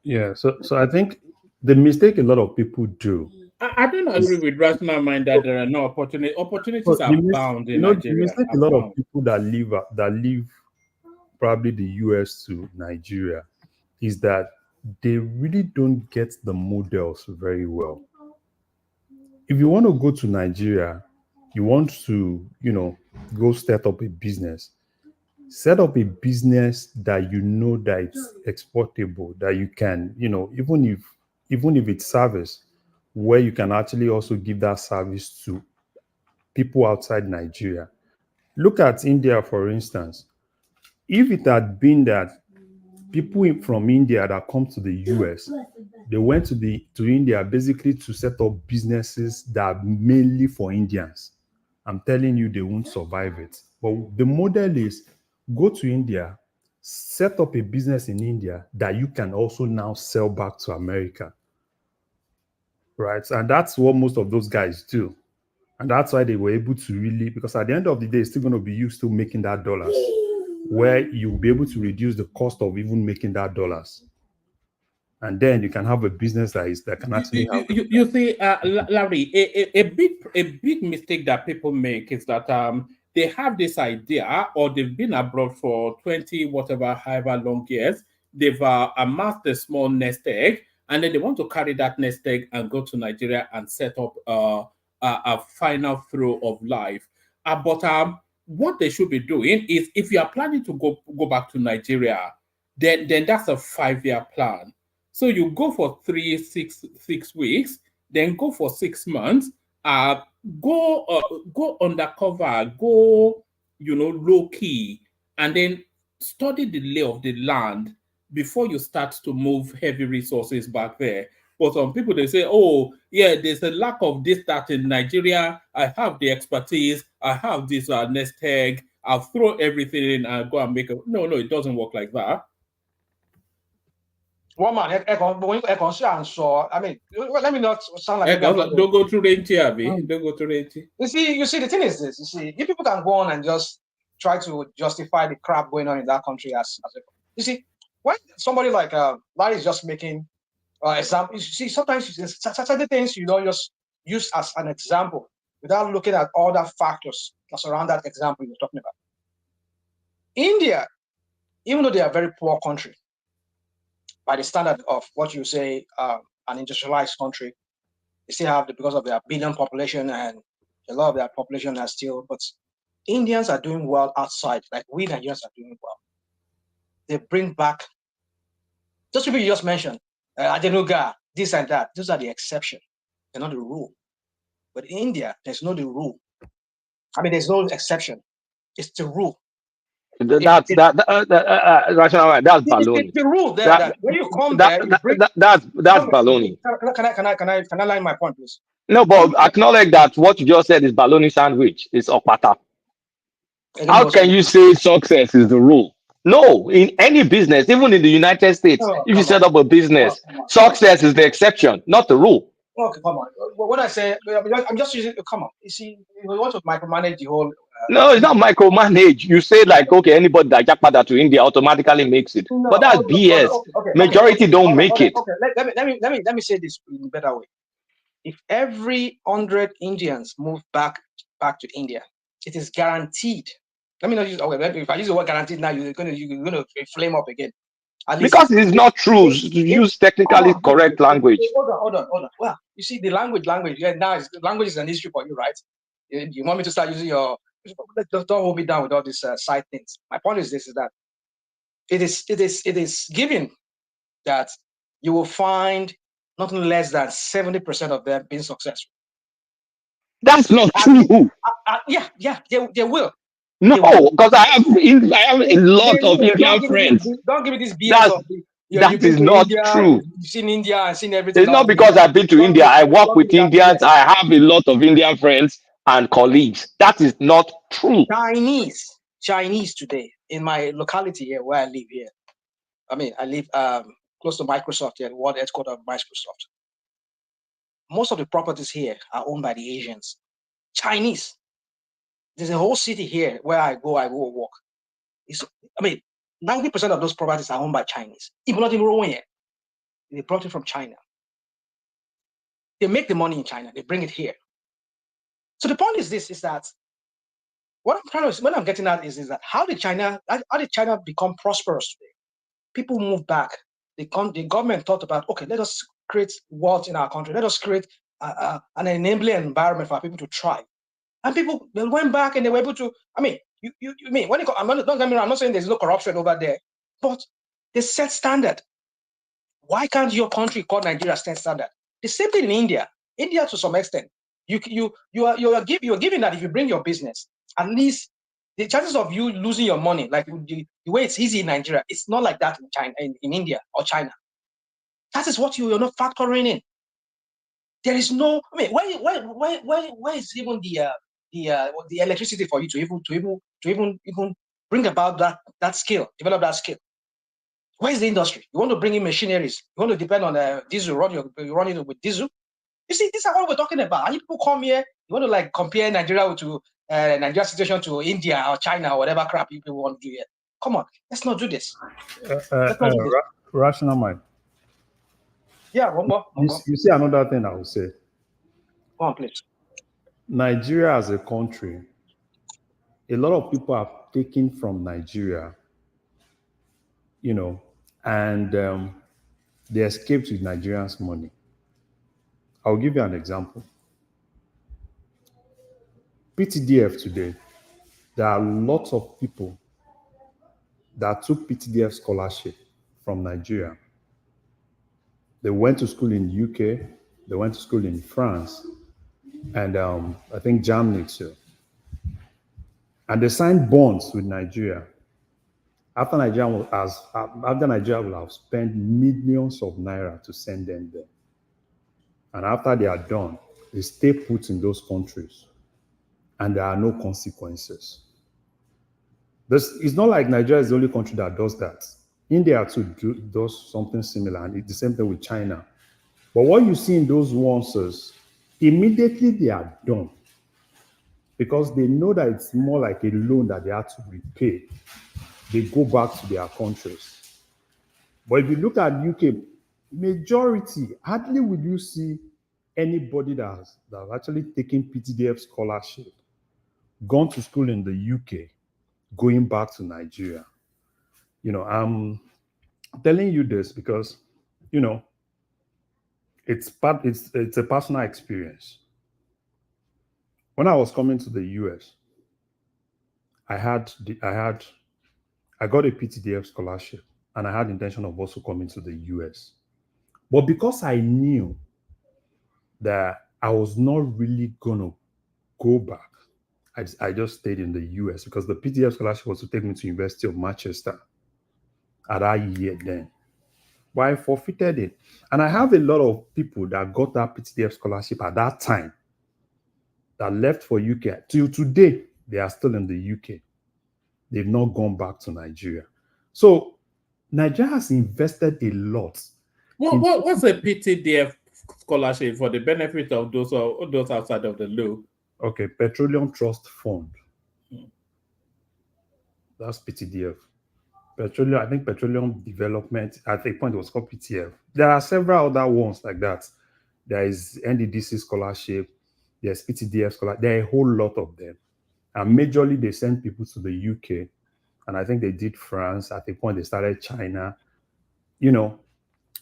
Yeah, so I think the mistake a lot of people do. I don't agree with rational mind that there are no opportunities. Opportunities are bound in Nigeria. The mistake a lot of people that leave probably the US to Nigeria is that they really don't get the models very well. If you want to go to Nigeria, you want to, go set up a business. Set up a business that that it's exportable, that you can, even if it's service, where you can actually also give that service to people outside Nigeria. Look at India, for instance. If it had been that people from India that come to the US, they went to India basically to set up businesses that are mainly for Indians. I'm telling you, they won't survive it. But the model is go to India, set up a business in India that you can also now sell back to America. Right? And that's what most of those guys do. And that's why they were able to really, because at the end of the day, it's still going to be you still making that dollars, where you'll be able to reduce the cost of even making that dollars. And then you can have a business that can actually help. You see, Larry, a big mistake that people make is that they have this idea, or they've been abroad for 20, whatever, however long years. They've amassed a small nest egg, and then they want to carry that nest egg and go to Nigeria and set up a final throw of life. But what they should be doing is, if you are planning to go back to Nigeria, then that's a 5-year plan. So you go for 6 weeks, then go for 6 months, go undercover, go low key, and then study the lay of the land before you start to move heavy resources back there. But some people, they say, oh yeah, there's a lack of this, that in Nigeria. I have the expertise, I have this nest egg, I'll throw everything in and go and make it. No, it doesn't work like that. One man, I mean, let me not sound like don't go through the Don't go through the You see, the thing is this. You see, if people can go on and just try to justify the crap going on in that country as you see, when somebody like Larry is just making example. You see, sometimes certain things you don't just use as an example without looking at all the factors that surround that example you're talking about. India, even though they are a very poor country, by the standard of what you say, an industrialized country, they still have, because of their billion population, and a lot of their population are still, but Indians are doing well outside, like we Nigerians are doing well. They bring back, just people you just mentioned, Adenuga, this and that, those are the exception, they're not the rule. But in India, there's no the rule. I mean, there's no exception, it's the rule. That's rational. That's baloney. It's the rule there that when you come there, you bring, that's baloney. Can I line my point, please? No, but acknowledge that what you just said is baloney sandwich. It's opata. How can you say success is the rule? No, in any business, even in the United States, if you set up a business, success is the exception, not the rule. Okay, come on. What I say, I'm just using. Come on. You see, we want to micromanage the whole. No, it's not micromanage. You say like, okay, anybody that jackpot to India automatically makes it, No, but that's BS. Majority don't make it. Okay, let me say this in a better way. If every 100 Indians move back to India, it is guaranteed. Let me not use. Okay, if I use the word guaranteed now, you're gonna flame up again. Because it's not true. Use technically correct language. Hold on. Well, you see, the language. Yeah, now language is an issue for you, right? You want me to start using your? Don't hold me down with all these side things. My point is this: is that it is given that you will find nothing less than 70% of them being successful. That's not true. Yeah, they will. No, because I have a lot of Indian friends. Don't give me this BS. That is not true. You've seen India and seen everything. It's not because I've been to India. I work with Indians. I have a lot of Indian friends and colleagues. That is not true. Chinese today in my locality here, where I live here. I mean, I live close to Microsoft here, the world headquarters of Microsoft. Most of the properties here are owned by the Asians. Chinese. There's a whole city here where I go walk. 90% of those properties are owned by Chinese. Even not even growing here. They brought it from China. They make the money in China. They bring it here. So the point is this: is that what I'm getting at is that how did China become prosperous today? People move back. The government thought about, okay, let us create wealth in our country. Let us create an enabling environment for people to thrive. And people, they went back and they were able to. I mean, you mean when don't get me wrong, I'm not saying there's no corruption over there, but they set standard. Why can't your country called Nigeria set standard? The same thing in India. India, to some extent, you're given that if you bring your business, at least The chances of you losing your money, like the way it's easy in Nigeria, it's not like that in China, in India or China. That is what you're not factoring in. There is no. I mean, why is even the electricity for you to even bring about that skill, develop that skill? Where is the industry? You want to bring in machineries? You want to depend on diesel? You run it with diesel? You see, these are what we're talking about. And people come here, you want to like compare Nigeria to Nigeria situation to India or China or whatever crap you people want to do here. Come on, let's not do this. Let's not do this. Rational mind. Yeah, one more. You see another thing I would say. Go on, please. Nigeria as a country, a lot of people are taken from Nigeria, you know, and they escaped with Nigerians' money. I'll give you an example. PTDF today, there are lots of people that took PTDF scholarship from Nigeria. They went to school in the UK, they went to school in France, and I think Germany too. And they signed bonds with Nigeria. After Nigeria will have spent millions of naira to send them there. And after they are done, they stay put in those countries. And there are no consequences. It's not like Nigeria is the only country that does that. India too does something similar, and it's the same thing with China. But what you see in those ones is immediately they are done, because they know that it's more like a loan that they have to repay. They go back to their countries. But if you look at UK, majority, hardly will you see anybody that has actually taken PTDF scholarship, gone to school in the UK, going back to Nigeria. You know, I'm telling you this because, you know, it's a personal experience. When I was coming to the US, I got a PTDF scholarship, and I had the intention of also coming to the US. But because I knew that I was not really gonna go back, I just stayed in the US, because the PTDF scholarship was to take me to University of Manchester at that year then. But I forfeited it. And I have a lot of people that got that PTDF scholarship at that time that left for UK. Till today, they are still in the UK. They've not gone back to Nigeria. So Nigeria has invested a lot. What's a PTDF scholarship for the benefit of those outside of the loop? Okay, Petroleum Trust Fund. That's PTDF. I think Petroleum Development, at a point it was called PTF. There are several other ones like that. There is NDDC scholarship, there's PTDF scholarship, there are a whole lot of them. And majorly they send people to the UK. And I think they did France. At a point they started China, you know,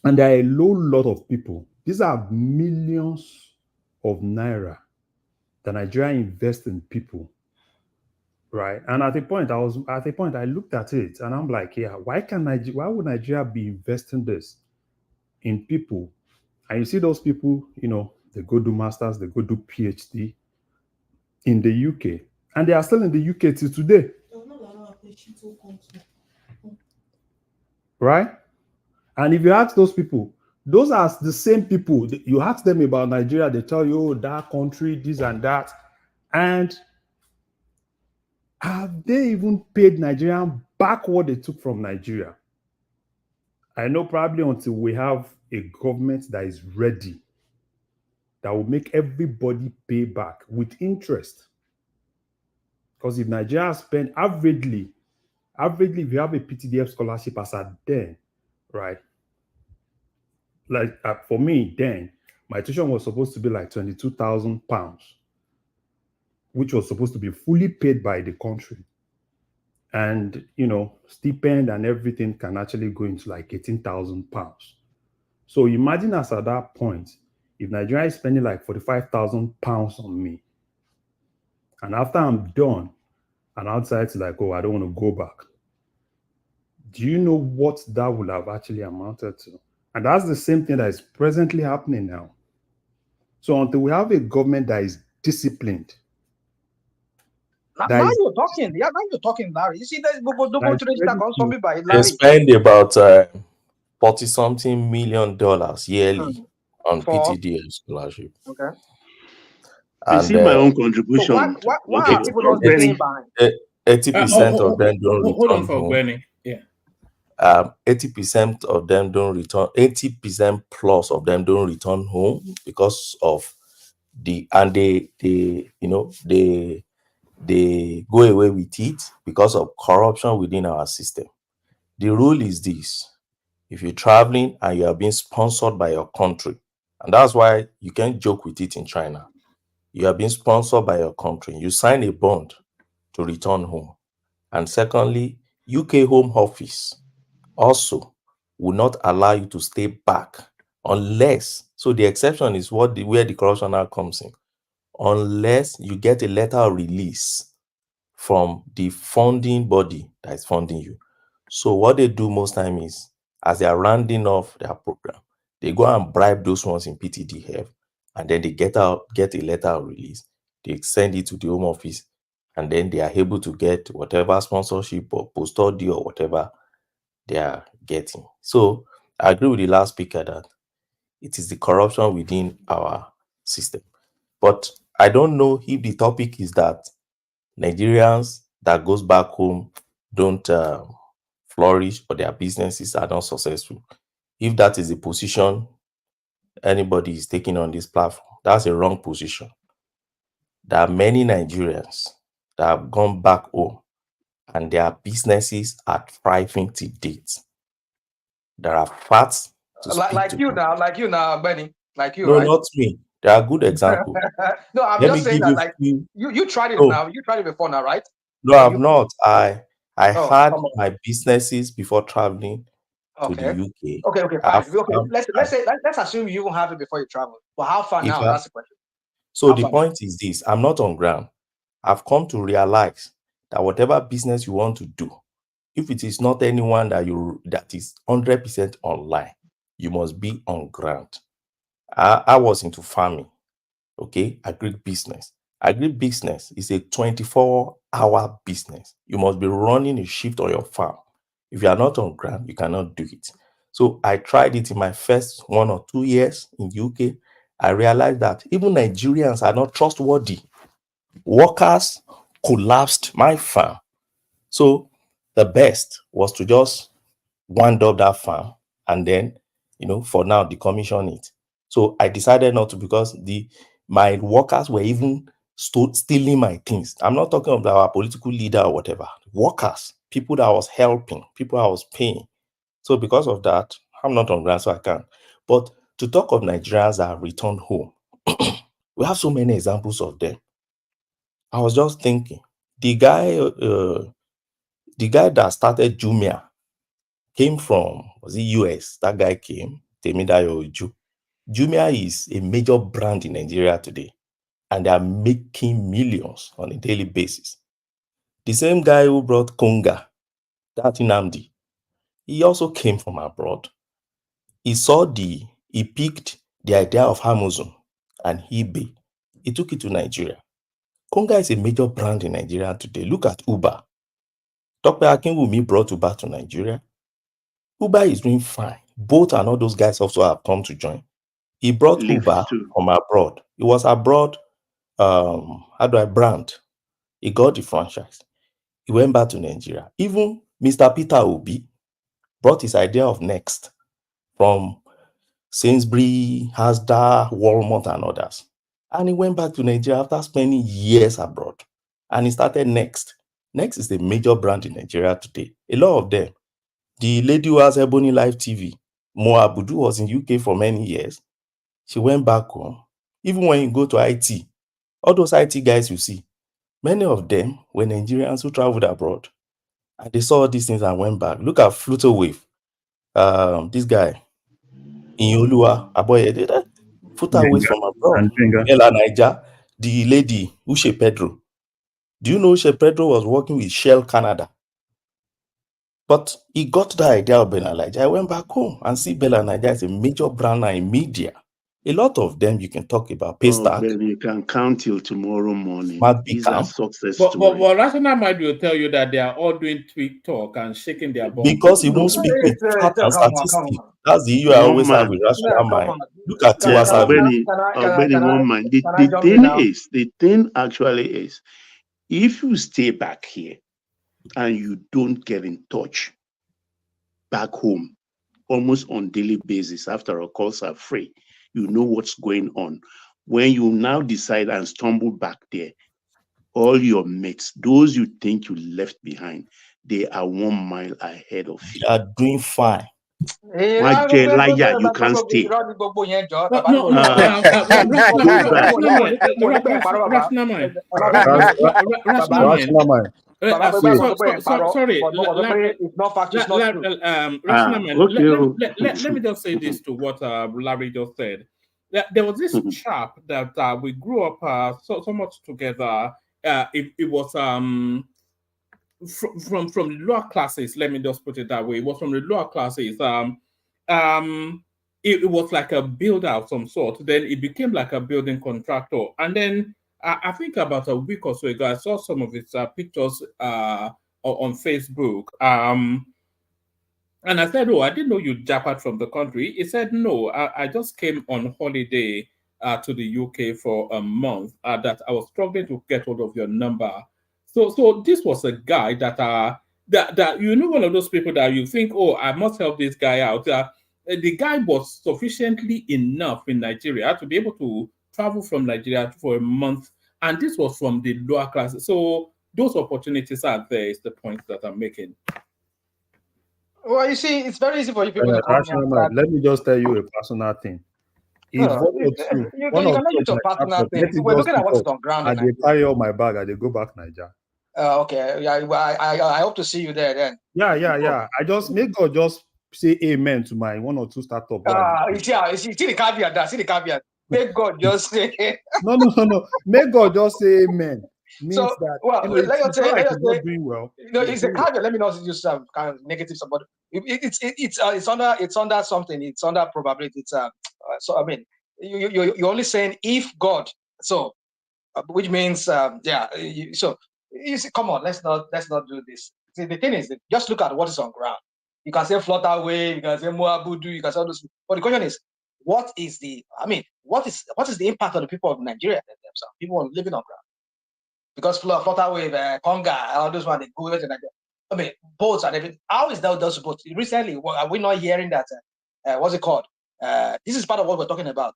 and there are a lot of people. These are millions of naira that Nigeria invests in people. Right. And at a point I looked at it and I'm like, yeah, why would Nigeria be investing this in people? And you see those people, you know, they go do masters, they go do PhD in the UK, and they are still in the UK till today. Right? And if you ask those people, those are the same people. You ask them about Nigeria, they tell you, oh, that country, this and that. And have they even paid Nigerian back what they took from Nigeria? I know probably until we have a government that is ready, that will make everybody pay back with interest. Because if Nigeria spend averagely, if you have a PTDF scholarship as at then, right? Like for me then, my tuition was supposed to be like £22,000, which was supposed to be fully paid by the country. And, you know, stipend and everything can actually go into like £18,000. So imagine us at that point, if Nigeria is spending like £45,000 on me, and after I'm done, and outside to like, oh, I don't want to go back. Do you know what that would have actually amounted to? And that's the same thing that is presently happening now. So until we have a government that is disciplined, Now you're talking. Yeah, now you're talking, Larry. You see, there's by They Larry. spend about $40-something million yearly on For PTDL scholarship, okay. and Receive my own So contribution. why are people not Benny. staying behind? 80% of them don't Hold on return for home. Benny. Yeah. 80% of them don't return. 80% plus of them don't return home because of they go away with it because of corruption within our system. The rule is this: if you're traveling and you are being sponsored by your country, and that's why you can't joke with it in China. You are being sponsored by your country. You sign a bond to return home. And secondly, UK Home Office also will not allow you to stay back unless, so the exception is where the corruption now comes in, unless you get a letter of release from the funding body that is funding you. So what they do most time is, as they are rounding off their program, they go and bribe those ones in PTDF, and then they get a letter of release. They send it to the Home Office, and then they are able to get whatever sponsorship or post-study or whatever they are getting. So I agree with the last speaker that it is the corruption within our system. But I don't know if the topic is that Nigerians that goes back home don't flourish or their businesses are not successful. If that is the position anybody is taking on this platform, that's a wrong position. There are many Nigerians that have gone back home and their businesses are thriving to date. There are facts to speak like to. you now, Benny. Like you, No, right? not me. There are good examples. No, I'm Let just me saying give that you like few. you tried it No, now. You tried it before now, right? no, Or I've you not. I oh had come on. my businesses before traveling to Okay. the UK. Okay, I fine. have Okay, farm let's assume you won't have it before you travel. But how far if now? I, That's the question. so How the far now? point is this: I'm not on ground. I've come to realize that whatever business you want to do, if it is not anyone that is 100% online, you must be on ground. I was into farming, okay, agribusiness. Agribusiness is a 24-hour business. You must be running a shift on your farm. If you are not on ground, you cannot do it. So I tried it in my first 1 or 2 years in UK. I realized that even Nigerians are not trustworthy. Workers collapsed my farm. So the best was to just wind up that farm and then, for now, decommission it. So I decided not to, because my workers were even stealing my things. I'm not talking about our political leader or whatever. Workers, people that I was helping, people I was paying. So because of that, I'm not on ground, so I can't. But to talk of Nigerians that have returned home, we have so many examples of them. I was just thinking, the guy that started Jumia came from, was it US? That guy came, Temidayo Ojo. Jumia is a major brand in Nigeria today, and they are making millions on a daily basis. The same guy who brought Konga, that Nnamdi, he also came from abroad. He picked the idea of Amazon and eBay. He took it to Nigeria. Konga is a major brand in Nigeria today. Look at Uber. Dr. Akinwumi brought Uber to Nigeria. Uber is doing fine. Bolt and all those guys also have come to join. He brought Uber from abroad. It was abroad, brand. He got the franchise. He went back to Nigeria. Even Mr. Peter Obi brought his idea of Next from Sainsbury, Asda, Walmart, and others. And he went back to Nigeria after spending years abroad. And he started Next. Next is a major brand in Nigeria today. A lot of them. The lady who has Ebony Live TV, Mo Abudu, was in UK for many years. She went back home. Even when you go to IT, all those IT guys you see, many of them were Nigerians who traveled abroad. And they saw these things and went back. Look at Fluto Wave. This guy, Inyolua Aboyede, Fluto Wave from abroad. Ella Niger, the lady, Uche Pedro. Do you know Uche Pedro was working with Shell Canada? But he got the idea of Bella Naija. I went back home and see Bella Naija as a major brand in media. A lot of them you can talk about. Paystack, Then you can count till tomorrow morning. Smart These are Becamp. success But stories. Rational Mind will tell you that they are all doing tweet talk and shaking their bum. Because he won't speak with fact and Come on, statistics. That's the issue I One always have man. with Rational Mind. Look at Yeah, Tiwa Savage. Albany, one man. The thing actually is, if you stay back here and you don't get in touch back home almost on daily basis, after our calls are free, you know what's going on. When you now decide and stumble back there, all your mates, those you think you left behind, they are 1 mile ahead of you. They are doing fine. You can't stay. Rational Mind. Sorry, Rational Mind. Let me just say this to what Larry just said. There was this chap that we grew up so much together. It was from the lower classes. Let me just put it that way. It was from the lower classes. It was like a builder of some sort. Then it became like a building contractor, and then I think about a week or so ago, I saw some of his pictures on Facebook. And I said, "Oh, I didn't know you jackpot from the country." He said, "No, I just came on holiday to the UK for a month. That I was struggling to get hold of your number." So this was a guy that one of those people that you think, "Oh, I must help this guy out." The guy was sufficiently enough in Nigeria to be able to travel from Nigeria for a month, and this was from the lower classes. So those opportunities are there. Is the point that I'm making. Well, you see, it's very easy for you people to come here and start. Let me just tell you a personal thing. If one or two, you cannot use your personal thing. We're looking at what's on ground. And they carry all my bag and they go back Nigeria. Okay, yeah, I hope to see you there then. Yeah. I just make God just say amen to my 1 or 2 startup. You see the caveat there. See the caveat. Make God just say. No. Make God just say amen. Means so, that let's say, not doing well. It's a caveat. Let me not use some kind of negative support. It's under something. It's under probability. So I mean, you're only saying if God. So, which means so you see, come on, let's not do this. See, the thing is, just look at what is on ground. You can say Flutterwave, you can say Moabudu, you can say all those. But the question is, what is the impact on the people of Nigeria themselves? People living on ground. Because Flutterwave, Conga, all those ones, they go into Nigeria. I mean, boats and everything. How is that those boats? Recently, are we not hearing that? What's it called? This is part of what we're talking about.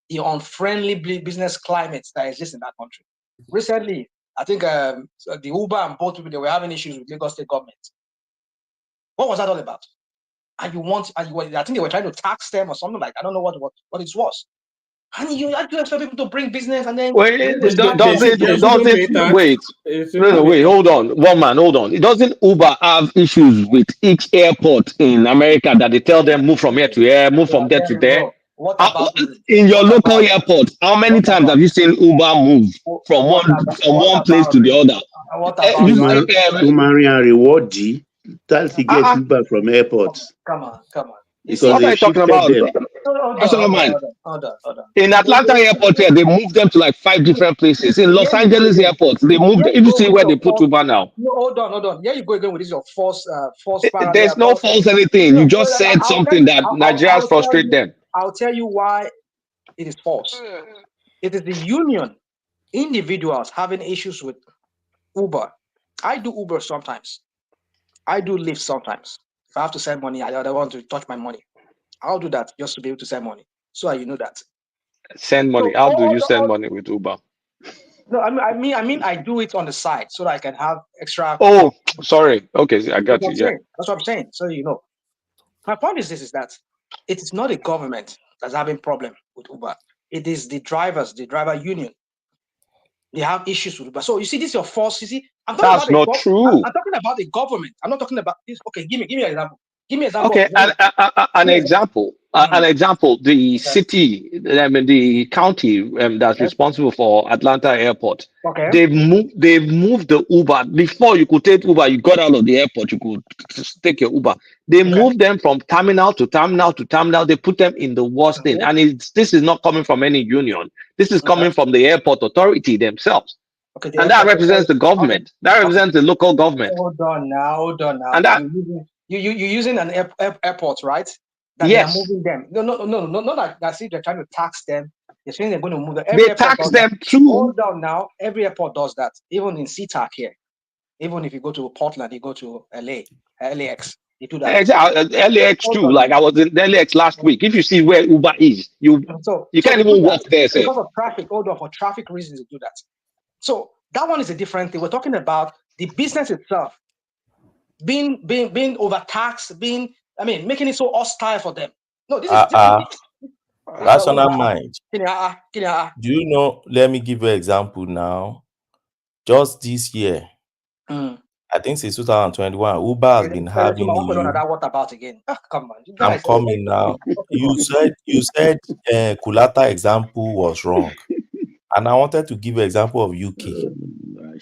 The unfriendly business climate that exists in that country. Recently, I think the Uber and boat people, they were having issues with Lagos State government. What was that all about? I think they were trying to tax them or something like that. I don't know what it was. And you expect people to bring business and then wait, hold on. One man, hold on. It doesn't Uber have issues with each airport in America that they tell them move from here to here, move from there to there? What about in your local airport? How many times have you seen Uber move from one place to the other? What about and reward G? That's to get Uber from airports. Come on. Because what are you talking about? Hold on. In Atlanta airport here, they moved them to like 5 different places. In Los Angeles airport, they moved. If you see where they put Uber now. No, hold on. Here you go again with this your false. There's no false anything. You just said something that Nigerians frustrate them. I'll tell you why it is false. It is the union, individuals having issues with Uber. I do Uber sometimes. I do Lyft sometimes. If I have to send money, I don't want to touch my money. I'll do that just to be able to send money. So you know that. Send money. How do you send money with Uber? No, I mean, I do it on the side so that I can have extra. Oh, sorry. Okay, I got you. Yeah, that's what I'm saying. So you know, my point is this: is that it is not the government that's having problem with Uber. It is the drivers, the driver union. They have issues with Uber. So you see, this is your false. You see, that's not true. I'm talking about the government. I'm not talking about this. Okay, give me an example. Give me an example. Okay, an example. An example. The city, I mean, the county that's responsible for Atlanta Airport. Okay. They've moved the Uber. Before you could take Uber, you got out of the airport, you could take your Uber. They moved them from terminal to terminal to terminal. They put them in the worst thing, and this is not coming from any union. This is coming from the airport authority themselves. Okay, And that represents the government. That represents the local government. Hold on now. And that you're using an airport, right? That yes. They are moving them. No. Not that see they're trying to tax them. They're saying they're going to move them. They tax them too. Hold on now. Every airport does that. Even in SeaTac here. Even if you go to Portland, you go to LAX. They do that. LAX too. Like I was in LAX last week. If you see where Uber is, you can't even walk there. Because of traffic. Hold on, for traffic reasons, they do that. So that one is a different thing. We're talking about the business itself being overtaxed, making it so hostile for them. No, this is rational mind. Do you know? Let me give you an example now. Just this year, I think since 2021, Uber has been having. What about again? Come on, I'm coming now. You said Kulata example was wrong, and I wanted to give an example of UK.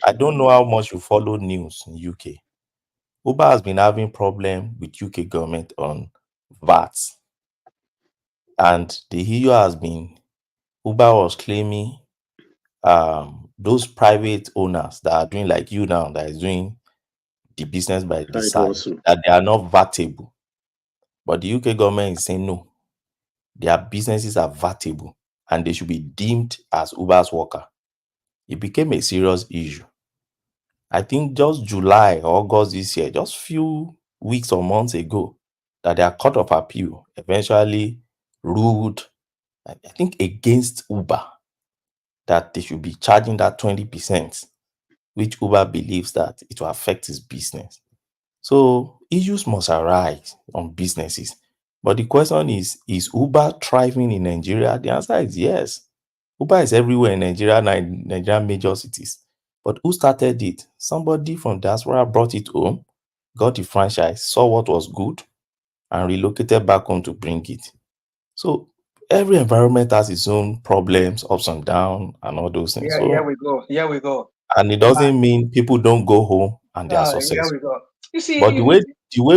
I don't know how much you follow news in UK. Uber has been having problem with UK government on VAT, and the issue has been Uber was claiming those private owners that are doing like you now, that is doing the business by the side, that they are not VATable. But the UK government is saying no, their businesses are VATable and they should be deemed as Uber's worker. It became a serious issue. I think just July or August this year, just few weeks or months ago, that their Court of Appeal eventually ruled, I think, against Uber, that they should be charging that 20%, which Uber believes that it will affect its business. So issues must arise on businesses. But the question is Uber thriving in Nigeria? The answer is yes. Uber is everywhere in Nigeria, Nigerian major cities. But who started it? Somebody from diaspora brought it home, got the franchise, saw what was good, and relocated back home to bring it. So every environment has its own problems, ups and downs, and all those things. Here we go. And it doesn't mean people don't go home and they are successful. Here we go. You see, but the way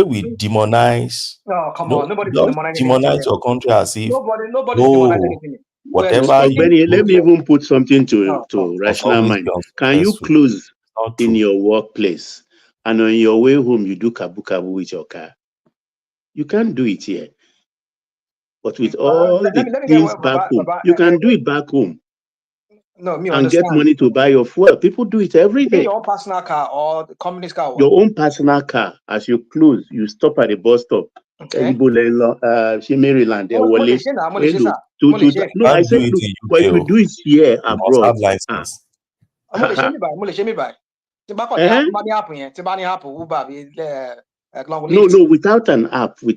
we demonize, nobody demonize your country as if nobody demonize anything. Whatever let me even put something to rational mind. Can you close in your workplace and on your way home you do kabu with your car? You can't do it here. But with all the things back home, you can do it back home. And get money to buy your fuel. People do it every day. Your own personal car or the company's car? Your own personal car. As you close, you stop at the bus stop. Okay. Maryland. No, I said, but if you do it here abroad, No, without an app, you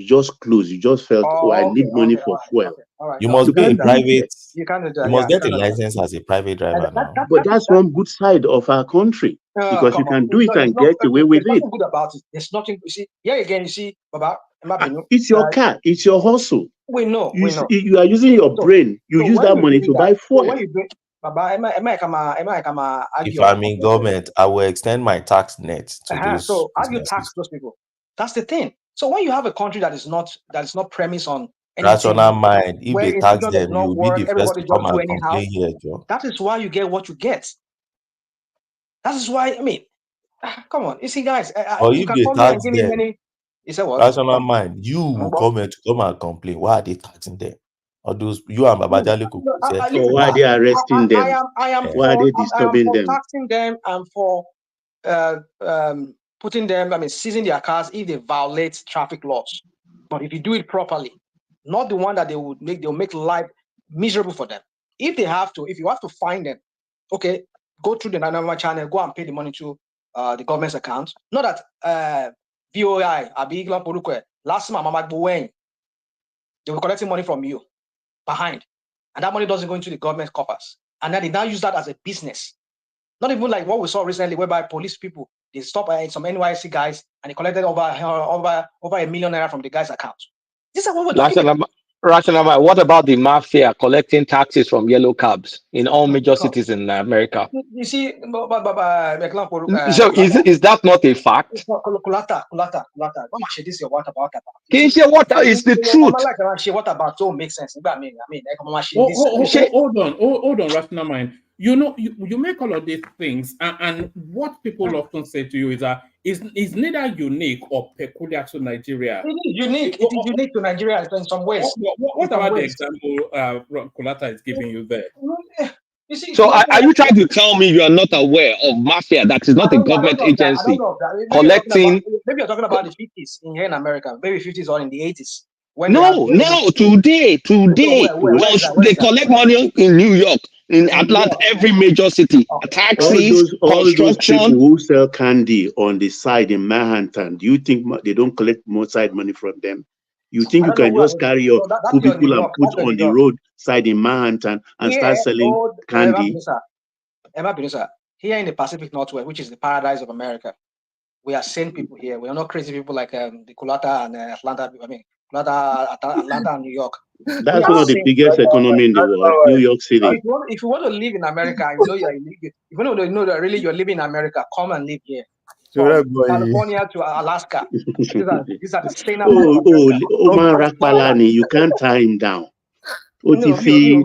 just close. You just felt, I need money for fuel. You must be a private. You must get a license as a private driver now. But that's one good side of our country, because you can do it and get away with it. There's nothing good about it. There's nothing. You see, here again, you see, Baba, it's your car. It's your hustle. We know. You are using your brain. You use that money to buy fuel. If I'm in government, I will extend my tax net to those. So how do you tax those people? That's the thing. So when you have a country that is not premised on rational mind, if they tax them, you will be the first to come and complain here, Joe. That is why you get what you get. That is why, come on. You see, guys, or you if can they come tax and give me them, many. You say what? Rational mind, you will come here to come and complain. Why are they taxing them? Or those you and Babajale could say, why are they arresting them? Why are they disturbing them? Taxing them and for putting them, seizing their cars if they violate traffic laws. But if you do it properly, not the one that they'll make life miserable for them. If you have to find them, okay, go through the 911 channel, go and pay the money to the government's account. Not that VOI, last month, they were collecting money from you behind, and that money doesn't go into the government coffers. And then they now use that as a business. Not even like what we saw recently, whereby police people They stopped some NYC guys and they collected over $1 million from the guys' account. This is what we're talking about. Rational, what about the mafia collecting taxes from yellow cabs in all major cities in America? You see, So is that not a fact? Kulata. What about? What is the truth? What about? So makes sense. Hold on, Rational Mind. You know, you make all of these things, and what people often say to you is that is neither unique or peculiar to Nigeria. It is unique. It is unique to Nigeria in some ways. What about the example Kulata is giving you there? You see, so are you trying to tell me you are not aware of mafia that is not a government agency collecting? Maybe you're talking about the 50s in here in America, maybe 50s or in the 80s. No, today. They collect money in New York, in Atlanta, every major city. Taxis, all those construction. people who sell candy on the side in Manhattan, do you think they don't collect more side money from them? You think you can just carry your people and put on the road side in Manhattan and start selling candy? Here in the Pacific Northwest, which is the paradise of America, we are sane people here. We are not crazy people like the Kulata and Atlanta. Atlanta and New York. That's one of the biggest economy in the world, New York City. If you want to live in America, and you know you're illegal. If you want to know that really you're living in America, come and live here. From California to Alaska. These are the sustainable. Omar Rakpalani, you can't tie him down. Vaseline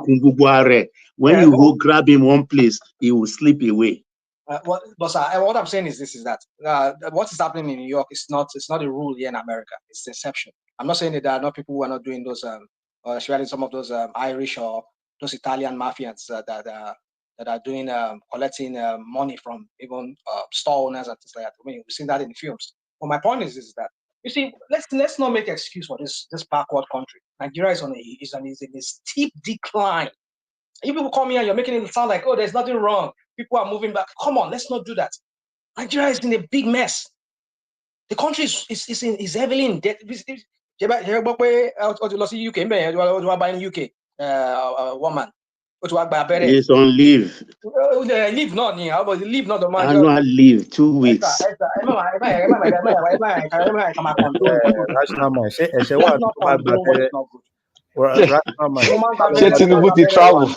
Kungubuare. When you go grab him one place, he will slip away. What I'm saying is this: is that what is happening in New York is not a rule here in America. It's the exception. I'm not saying that there are not people who are not doing those, especially some of those Irish or those Italian mafians that are doing collecting money from even store owners and things like that. I mean, we've seen that in the films. But my point is that you see, let's not make excuse for this backward country. Nigeria is in a steep decline. You people come here, you're making it sound like, oh, there's nothing wrong. People are moving back. Come on, let's not do that. Nigeria is in a big mess. The country is heavily in debt. UK woman. It's on leave. Leave not leave not the man. Annual leave 2 weeks. Tinubu to travel.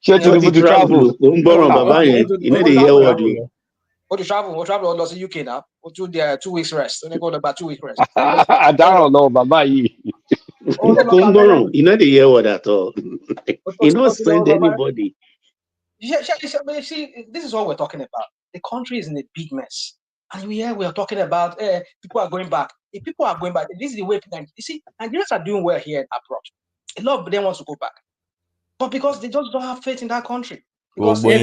Tinubu to travel. You know the year what you. To travel to the UK now. To the 2 weeks rest. Only go about 2 weeks rest. I don't know, Baba. You know the year what at all. You don't send anybody. Yeah, see, this is what we're talking about. The country is in a big mess. And we are talking about people are going back. If people are going back, this is the way. You see, Nigerians are doing well here abroad. A lot of them want to go back. But because they just don't have faith in that country. Because so he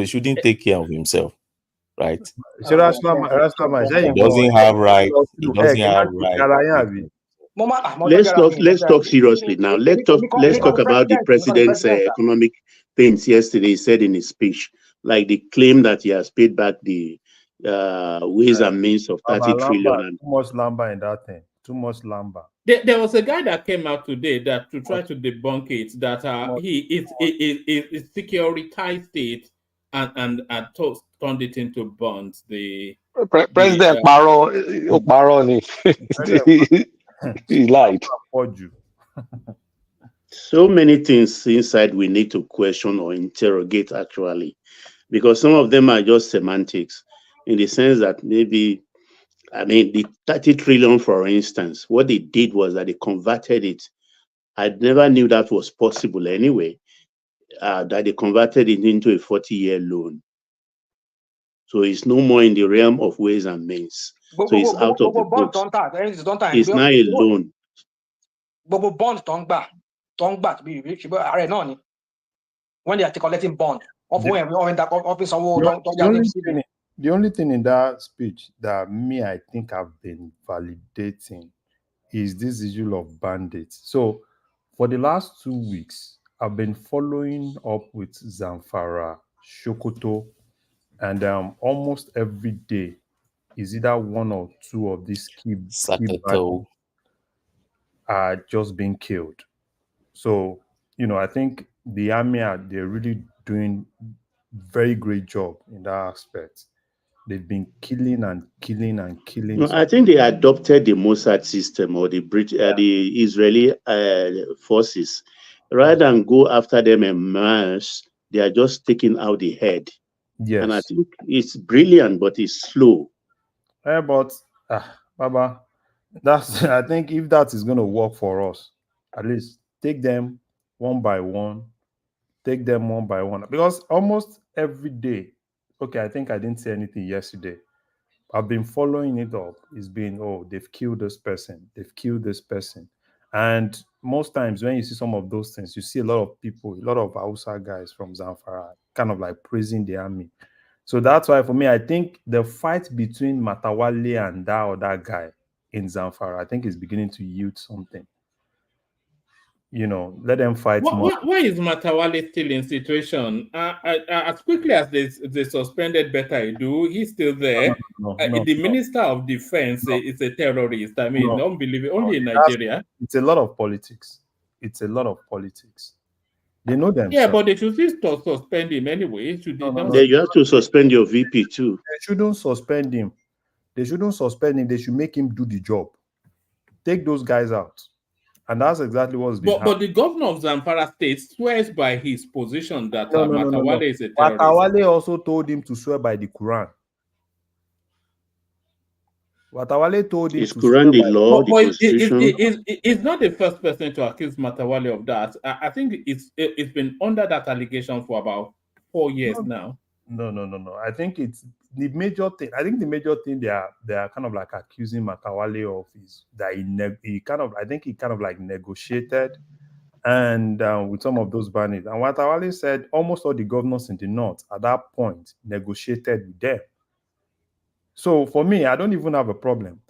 shouldn't take care of himself, right? He doesn't have right. He doesn't have right. Let's talk seriously now. Let's talk about the president's economic things yesterday. He said in his speech, like the claim that he has paid back the ways and means of 30 trillion. And too much lumber in that thing. Too much lumber. There was a guy that came out today that to try to debunk it that he is securitized it and turned it into bonds. The President Baroni. He lied. So many things inside we need to question or interrogate actually, because some of them are just semantics in the sense that maybe, I mean, the 30 trillion, for instance, what they did was that they converted it. I never knew that was possible anyway, that they converted it into a 40-year loan. So it's no more in the realm of ways and means. So it's out of the books. It's now a loan. When they are collecting bond, the only thing in that speech that I think I've been validating is this issue of bandits. So for the last 2 weeks, I've been following up with Zamfara, Sokoto, and almost every day is either one or two of these key bandits are just being killed. So, I think the army they're really doing very great job in that aspect. They've been killing and killing and killing. No, I think they adopted the Mossad system or the the Israeli forces. Rather than go after them en masse, they are just taking out the head. Yes. And I think it's brilliant, but it's slow. But Baba, that's I think if that is going to work for us, at least take them one by one, take them one by one. Because almost every day, okay, I think I didn't say anything yesterday. I've been following it up. It's been, oh, they've killed this person, they've killed this person. And most times when you see some of those things, you see a lot of people, a lot of Hausa guys from Zamfara kind of like praising the army. So that's why for me, I think the fight between Matawale and that other guy in Zamfara, I think is beginning to yield something. You know, let them fight more. Why is Matawale still in situation? As quickly as they suspended Beta Edu, he's still there. The Minister of Defense is a terrorist. I mean, unbelievable. Only in Nigeria. It's a lot of politics. It's a lot of politics. They know themselves. Yeah, but they should still suspend him anyway. You have to suspend your VP too. They shouldn't suspend him. They shouldn't suspend him. They should make him do the job. Take those guys out. And that's exactly what's been happening. But the governor of Zamfara State swears by his position that Matawale is a terrorist. Matawale also told him to swear by the Quran. Matawale told him to Quran the law, the constitution. He's not the first person to accuse Matawale of that. I think it's been under that allegation for about 4 years now. No. I think it's the major thing. I think the major thing they are kind of like accusing Matawale of is that he kind of like negotiated and with some of those bandits. And Matawale said almost all the governors in the north at that point negotiated with them. So for me, I don't even have a problem.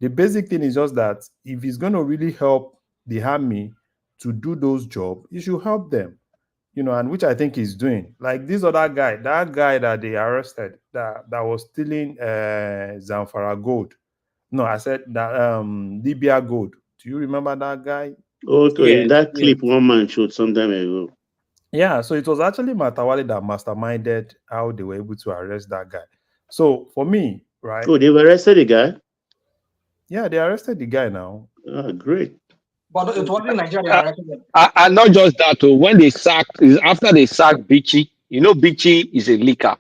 The basic thing is just that if he's going to really help the army to do those jobs, he should help them. You know, and which I think he's doing. Like this other guy, that guy that they arrested that was stealing Zamfara gold. No, I said that Libya gold. Do you remember that guy? Okay, that clip one man showed some time ago. Yeah, so it was actually Matawale that masterminded how they were able to arrest that guy. So for me, right? Oh, they've arrested the guy? Yeah, they arrested the guy now. Oh, great. But it wasn't Nigeria. And not just that, when they sacked, after they sacked Bichi, you know, Bichi is a leaker.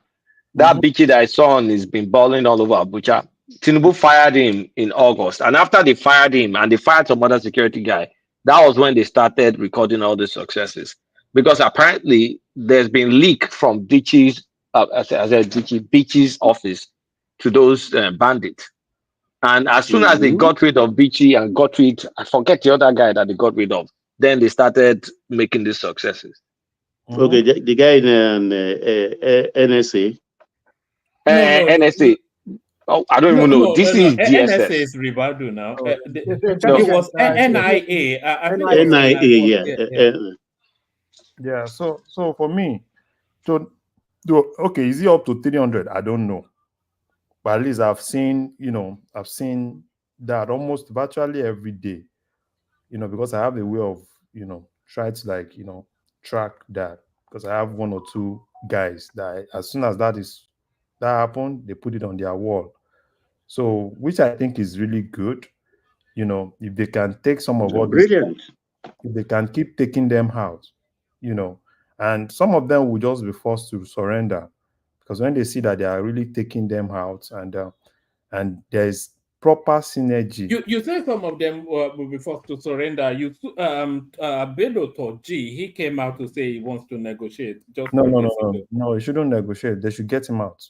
That Bichi that I saw on has been balling all over Abuja. Tinubu fired him in August. And after they fired him and they fired some other security guy, that was when they started recording all the successes. Because apparently there's been leak from Bichi's office to those bandits. And as soon as they got rid of Bichi and I forget the other guy that they got rid of, then they started making these successes. Okay, the guy in NSA. NSA. Oh, I don't even know. This is DSS. NSA is Rivado now. It was NIA. NIA, yeah. So for me, okay, is he up to 300? I don't know. But at least I've seen that almost virtually every day, because I have a way of, try to track that, because I have one or two guys that as soon as that happened, they put it on their wall. So, which I think is really good, if they can take some of what brilliant, if they can keep taking them out, and some of them will just be forced to surrender. Because when they see that they are really taking them out and there's proper synergy. You say some of them will be forced to surrender. Bello Toji, he came out to say he wants to negotiate. No, he shouldn't negotiate. They should get him out.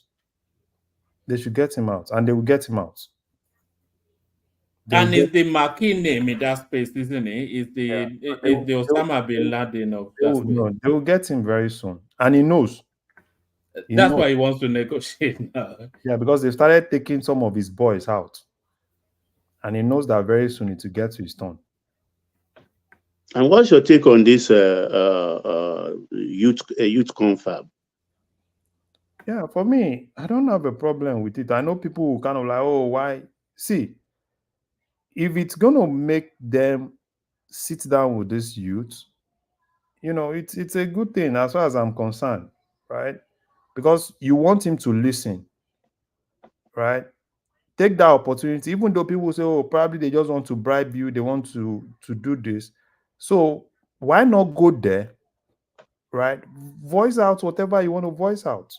They should get him out, and they will get him out. And it's the marquee name in that space, isn't it? It's the Osama bin Laden of that space. No, they will get him very soon, and he knows. That's why he wants to negotiate now. Yeah, because they started taking some of his boys out. And he knows that very soon it will get to his turn. And what's your take on this youth confab? Yeah, for me, I don't have a problem with it. I know people who kind of like, oh, why? See, if it's going to make them sit down with this youth, you know, it's a good thing as far as I'm concerned, right? Because you want him to listen, right? Take that opportunity, even though people say, oh, probably they just want to bribe you, they want to do this. So why not go there, right? Voice out whatever you want to voice out.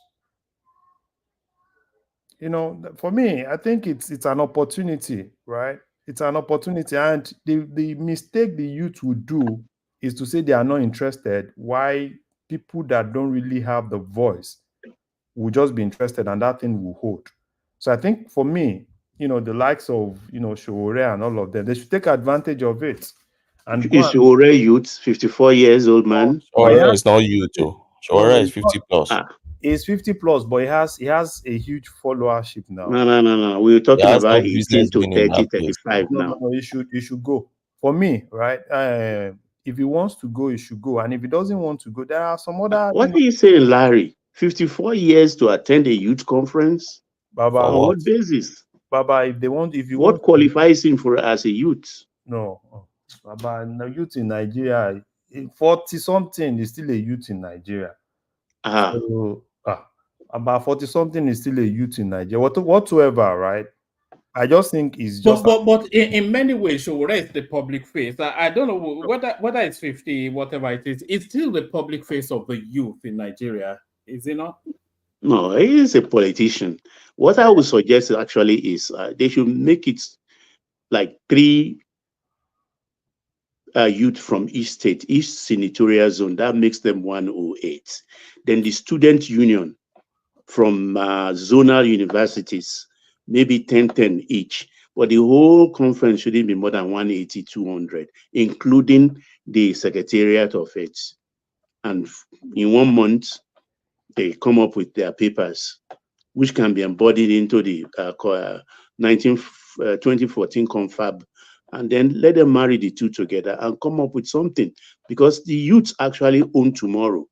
You know, for me, I think it's an opportunity, right? It's an opportunity, and the mistake the youth would do is to say they are not interested. Why people that don't really have the voice will just be interested, and that thing will hold. So I think for me, you know, the likes of, you know, Showore and all of them, they should take advantage of it. And go Is Showore youth, 54 years old man? Showore is not you too. Showore is 50 plus. He's 50 plus, but he has a huge followership now. No. We're talking He has about no 18 business to being in 30, that place. 35 now. No, he should go. For me, right? If he wants to go, he should go. And if he doesn't want to go, there are some other. What are you saying, Larry? 54 years to attend a youth conference? Baba, on what basis? Baba, what qualifies him for as a youth? No, Baba, no youth in Nigeria, 40 something is still a youth in Nigeria. So, about 40 something is still a youth in Nigeria. Whatsoever, right? I just think it's just. But in many ways, Showore is the public face. I don't know whether it's 50, whatever it is. It's still the public face of the youth in Nigeria, is it not? No, he is a politician. What I would suggest actually is they should make it like 3 youth from each state, each senatorial zone. That makes them 108. Then the student union from zonal universities, maybe 10 each. But the whole conference shouldn't be more than 180, 200, including the secretariat of it. And in 1 month, they come up with their papers, which can be embodied into the 2014 confab, and then let them marry the two together and come up with something, because the youth actually own tomorrow.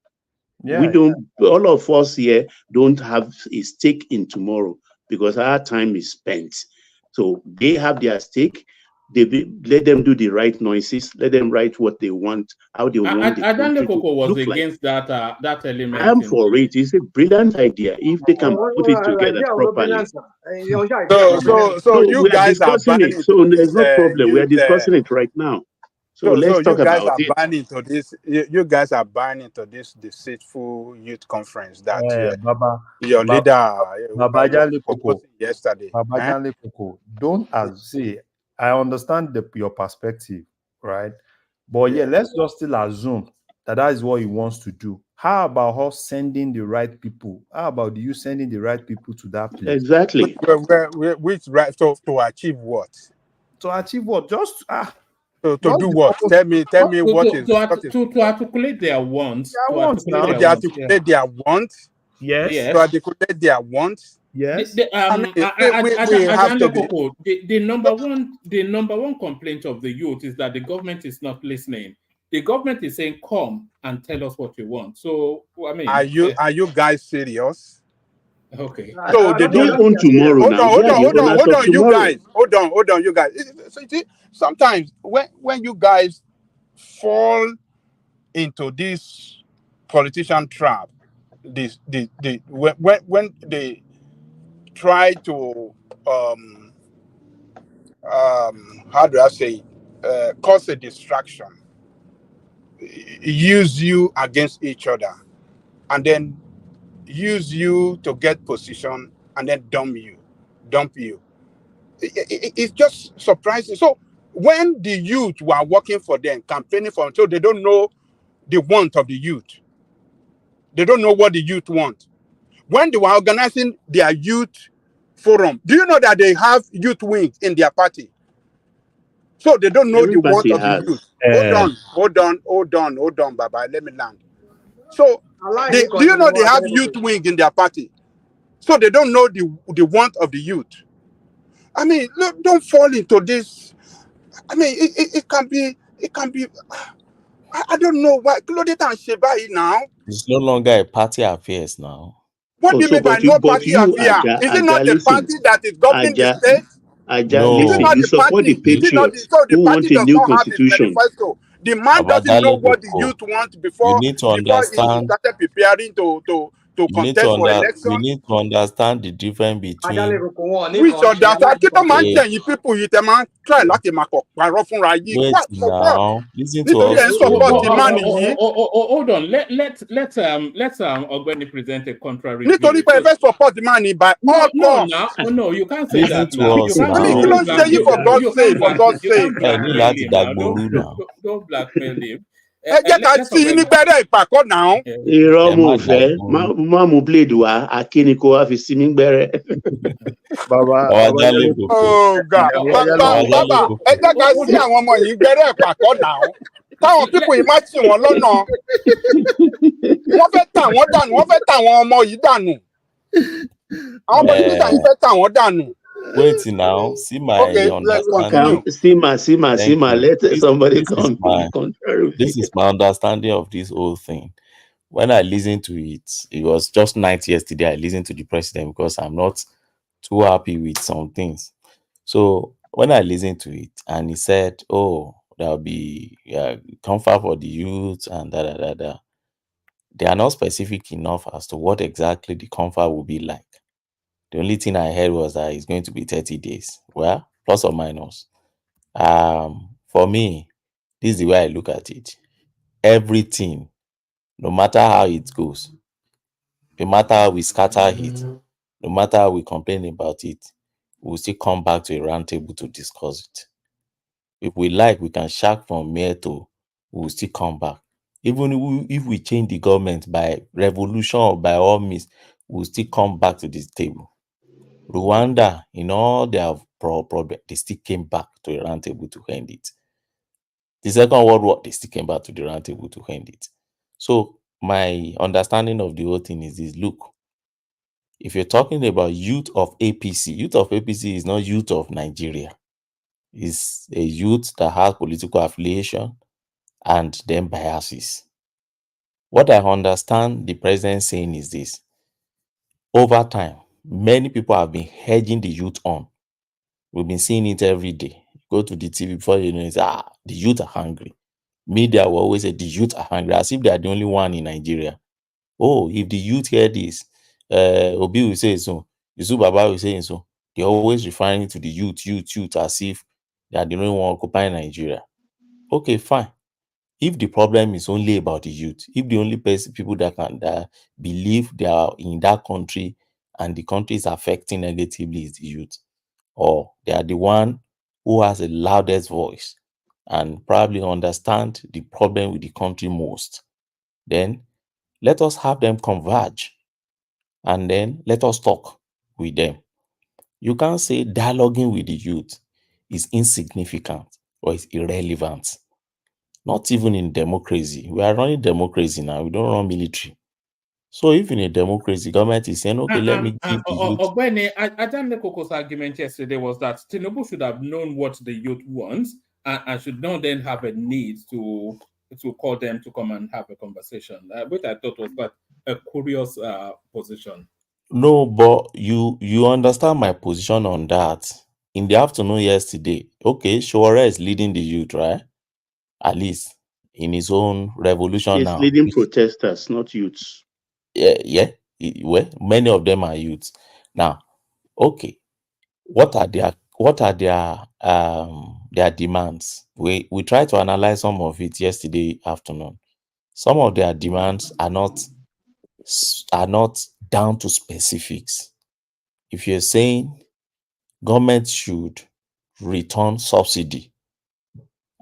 All of us here don't have a stake in tomorrow because our time is spent. So they have their stake. Let them do the right noises. Let them write what they want, how they want the country to was look against like. that element. I'm for it. It's a brilliant idea if they can put it together properly. So you guys are discussing it. So there's no problem. We are discussing it right now. So let's talk about it. You guys are buying into this deceitful youth conference that your Baba, leader Baba proposed yesterday. Baba Koko, don't say. I understand your perspective, right? But yeah, let's just still assume that is what he wants to do. How about us sending the right people? How about you sending the right people to that place? Exactly. Which right to achieve what? To achieve what? Just to do what? Tell me what is to articulate their wants. To articulate their wants. Yes. To articulate their wants. Yes. The number one complaint of the youth is that the government is not listening. The government is saying, "Come and tell us what you want." So, I mean, are you guys serious? Okay. So they don't own tomorrow. Hold on, you guys. Hold on, you guys. So sometimes when you guys fall into this politician trap, when they try to how do I say cause a distraction, use you against each other, and then use you to get position, and then dump you. It's just surprising. So when the youth were working for them, campaigning for them, so they don't know the want of the youth. They don't know what the youth want. When they were organizing their youth forum, do you know that they have youth wings in their party? So they don't know the want of the youth. Hold on, Baba. Let me land. So do you know they have youth wing in their party? So they don't know the want of the youth. I mean, look, don't fall into this. I mean, it can be. I don't know why. Claudette and Shebai now. It's no longer a party affairs now. What do you mean by no party affair? Is it not the party that is governing the state? No. Listen, you support the patriots who want a new constitution. The man doesn't know what the youth want You before need to he understand. started preparing to contest for election. You need to understand the difference between. Which understand kí tó máa ń a tẹ̀yìn people yìí tẹ máa ń try láti máa kọ̀ parọ́ fúnra yìí. wait What for what? now. Listen to Nítorí us. ẹ̀ ń support man yìí. Hold on. Let Ogbeni present a contrary Nítorí view. pé ẹ fẹ́ support man yìí by all costs. No, you can't say Listen that to now. us You can't now. Kí ló ń ṣe yín for God's sake, for God's You sake? can't blackmail láti him now. dàgbòrú now. Don't blackmail him. Ẹ jẹ́ ká sí yín ní gbẹ́rẹ́ ìpàkọ́ náà. Irọ́ mo fẹ́ má mú blade wá akíní kó wá fi sí mi gbẹ́rẹ́. Bàbá Jálè kòkó. Oh God, bàbá ẹ jẹ́ ká sí àwọn ọmọ yìí gbẹ́rẹ́ ìpàkọ́ náà. Táwọn pípò yìí má tì wọ́n lọ́nà. Wọ́n fẹ́ tà wọ́n dànù, wọ́n fẹ́ tà àwọn ọmọ yìí dànù. Àwọn politicians yìí fẹ́ tà wọ́n dànù. Wait now. See my understanding. Sima. Let somebody come. This is my understanding of this whole thing. When I listened to it, it was just night yesterday. I listened to the president because I'm not too happy with some things. So when I listened to it, and he said, "Oh, there'll be comfort for the youth and da." They are not specific enough as to what exactly the comfort will be like. The only thing I heard was that it's going to be 30 days. Well, plus or minus. For me, this is the way I look at it. Everything, no matter how it goes, no matter how we scatter it, no matter how we complain about it, we'll still come back to a round table to discuss it. If we like, we can shack from here to, we'll still come back. Even if we change the government by revolution or by all means, we'll still come back to this table. Rwanda, in all their problem, they still came back to a round table to end it. The Second World War, they still came back to the round table to end it. So my understanding of the whole thing is this: look, if you're talking about youth of APC is not youth of Nigeria. It's a youth that has political affiliation and then biases. What I understand the president saying is this: over time, many people have been hedging the youth on. We've been seeing it every day. Go to the TV before you know it, the youth are hungry. Media will always say the youth are hungry, as if they are the only one in Nigeria. Oh, if the youth hear this, Obi will say so, Yusuf Baba will say so. They're always referring to the youth, as if they are the only one occupying Nigeria. Okay, fine. If the problem is only about the youth, if the only people that believe they are in that country and the country is affecting negatively is the youth, or they are the one who has the loudest voice and probably understand the problem with the country most, then let us have them converge and then let us talk with them. You can't say dialoguing with the youth is insignificant or is irrelevant. Not even in democracy. We are running democracy now. We don't run military. So if in a democracy, government is saying, okay, let me give the youth. Ogbeni, Ajane Koko's argument yesterday was that Tinubu should have known what the youth wants and should not then have a need to call them to come and have a conversation, which I thought was quite a curious position. No, but you understand my position on that. In the afternoon yesterday, okay, Shawara is leading the youth, right? At least in his own revolution. He's now. leading protesters, not youths. Yeah. Well, many of them are youths. Now, okay, what are their demands? We tried to analyze some of it yesterday afternoon. Some of their demands are not down to specifics. If you're saying government should return subsidy,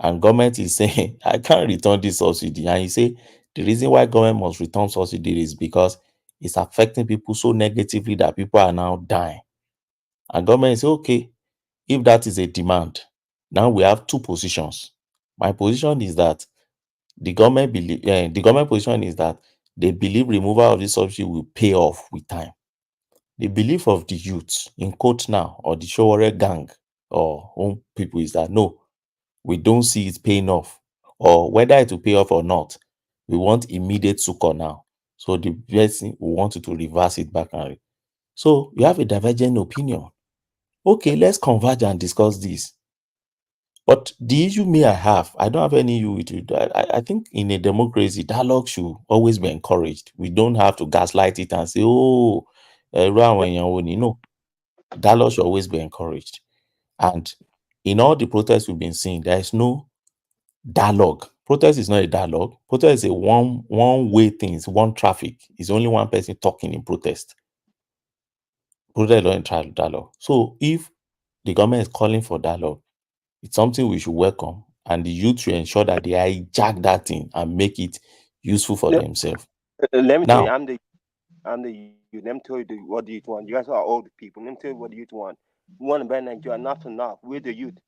and government is saying, I can't return this subsidy, and you say the reason why government must return subsidy is because it's affecting people so negatively that people are now dying. And government say, okay, if that is a demand, now we have two positions. My position is that the government position is that they believe removal of this subsidy will pay off with time. The belief of the youth, in quote now, or the Showore gang or own people is that no, we don't see it paying off, or whether it will pay off or not, we want immediate succor now. So the person we want you to reverse it back. So you have a divergent opinion. Okay, let's converge and discuss this. But the issue me I have, I don't have any issue with it. I think in a democracy, dialogue should always be encouraged. We don't have to gaslight it and say, oh, no. Dialogue should always be encouraged. And in all the protests we've been seeing, there is no dialogue. Protest is not a dialogue. Protest is a one-way thing. It's one traffic. It's only one person talking in protest. Protest don't try dialogue. So if the government is calling for dialogue, it's something we should welcome, and the youth should ensure that they hijack that thing and make it useful for themselves. Let me tell you, Now, I'm the youth. Let me tell you what the youth want. You guys are old people. Let me tell you what the youth want. We want to ban Nigeria, enough. We're the youth.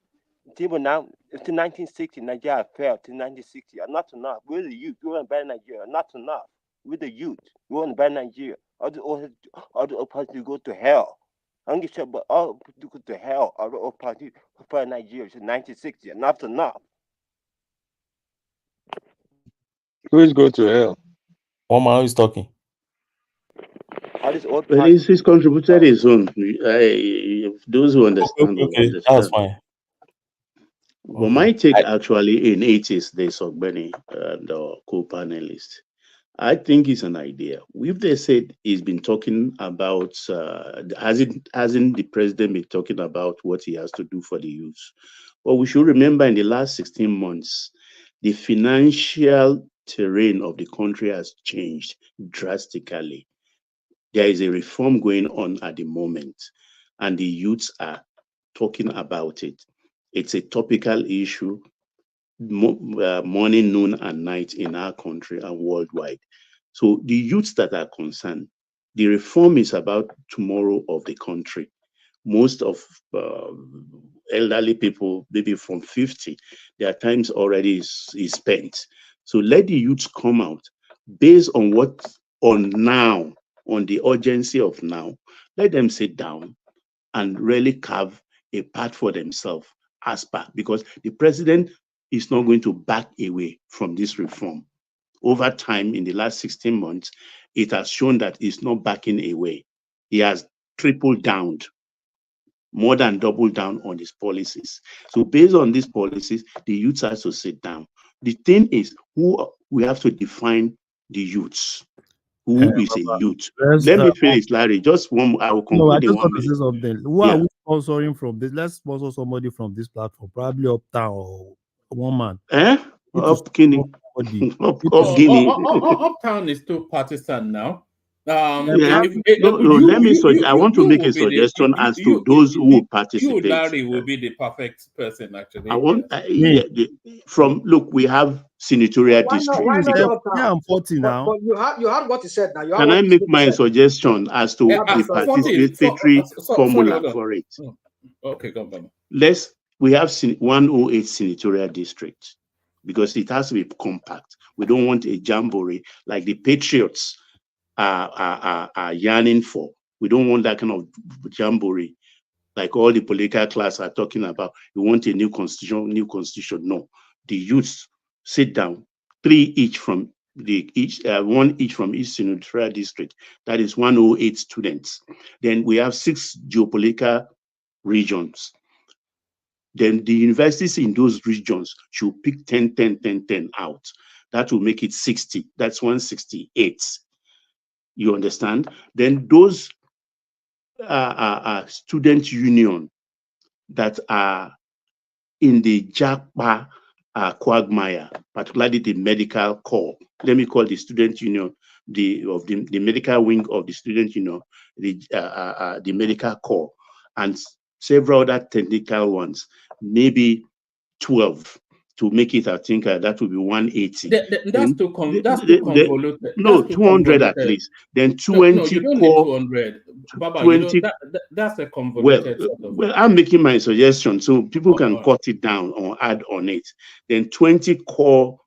People now, it's the 1960, Nigeria failed to 1960. Enough. We're the youth. We want to ban Nigeria, enough. We're the youth. We want to ban Nigeria. All the parties go to hell. I don't give a shit, but all to go to hell. All the parties for Nigeria since 1960. Enough. Who is going to hell? one man is talking. All these old But he's contributed his own. Those who understand will understand. That's fine. Well, my take actually in 80s, there's Ogbeni and co-panelists. I think it's an idea. If they said he's been talking about, hasn't the president been talking about what he has to do for the youth? Well, we should remember in the last 16 months, the financial terrain of the country has changed drastically. There is a reform going on at the moment, and the youths are talking about it. It's a topical issue, morning, noon, and night in our country and worldwide. So the youths that are concerned, the reform is about tomorrow of the country. Most of elderly people, maybe from 50, their times already is spent. So let the youths come out based on on the urgency of now. Let them sit down and really carve a path for themselves because the president is not going to back away from this reform. Over time, in the last 16 months, it has shown that he's not backing away. He has tripled down, more than doubled down on his policies. So based on these policies, the youths have to sit down. The thing is, we have to define the youths. Who is a youth? Let me finish, Larry. Just one. I will conclude. No, I just in 1 want to minute. say something. Who are we sponsoring from this? Let's sponsor somebody from this platform, probably Uptown or one man. Up Guinea. Uptown is too partisan now. I want to make a suggestion as to those who will participate. You, Larry, will be the perfect person, actually. Look, we have senatorial district. I'm 40 now. But you have what he said now. Can I make my suggestion as to the participatory formula for it? Okay, go on. We have 108 senatorial districts because it has to be compact. We don't want a jamboree like the Patriots are yearning for. We don't want that kind of jamboree like all the political class are talking about. We want a new constitution. No, the youths sit down, 3 each from one each from each senatorial district. That is 108 students. Then we have 6 geopolitical regions. Then the universities in those regions should pick 10 out. That will make it 60. That's 168. You understand? Then those student union that are in the JAPA quagmire, particularly the medical corps. Let me call the student union, the medical wing of the student union, the medical corps, and several other technical ones, maybe 12 to make it. I think that will be 180. That's too convoluted. No, 200 at least. Then 20 no, you don't core. Need 200. Baba, 20, that's a convoluted sort of. Well, I'm making my suggestion so people can cut it down or add on it. Then 20 core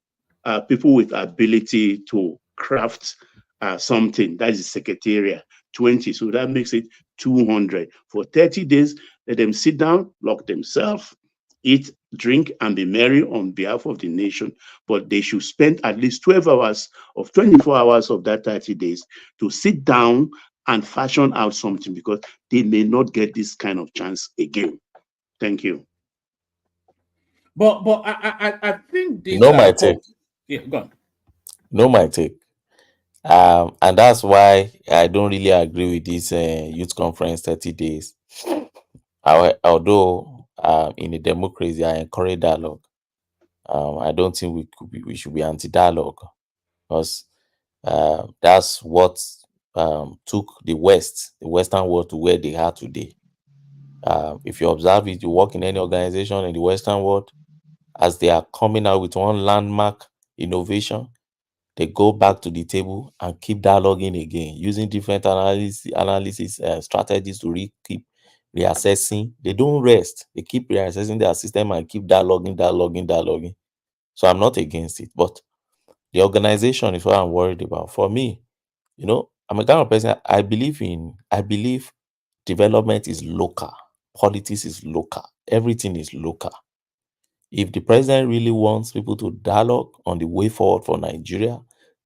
people with ability to craft something. That is secretariat. 20. So that makes it 200. For 30 days, let them sit down, lock themselves, eat, drink, and be merry on behalf of the nation. But they should spend at least 12 hours of 24 hours of that 30 days to sit down and fashion out something, because they may not get this kind of chance again. Thank you. But I think You this know my take. yeah, go on. You know my take. And that's why I don't really agree with this youth conference 30 days. Although in a democracy, I encourage dialogue. I don't think we should be anti-dialogue, because that's what took the Western world to where they are today. If you observe it, you work in any organization in the Western world, as they are coming out with one landmark innovation, they go back to the table and keep dialoguing again, using different analysis strategies to keep reassessing. They don't rest. They keep reassessing their system and keep dialoguing. So I'm not against it, but the organization is what I'm worried about. For me, I'm a kind of person, I believe development is local, politics is local, everything is local. If the president really wants people to dialogue on the way forward for Nigeria,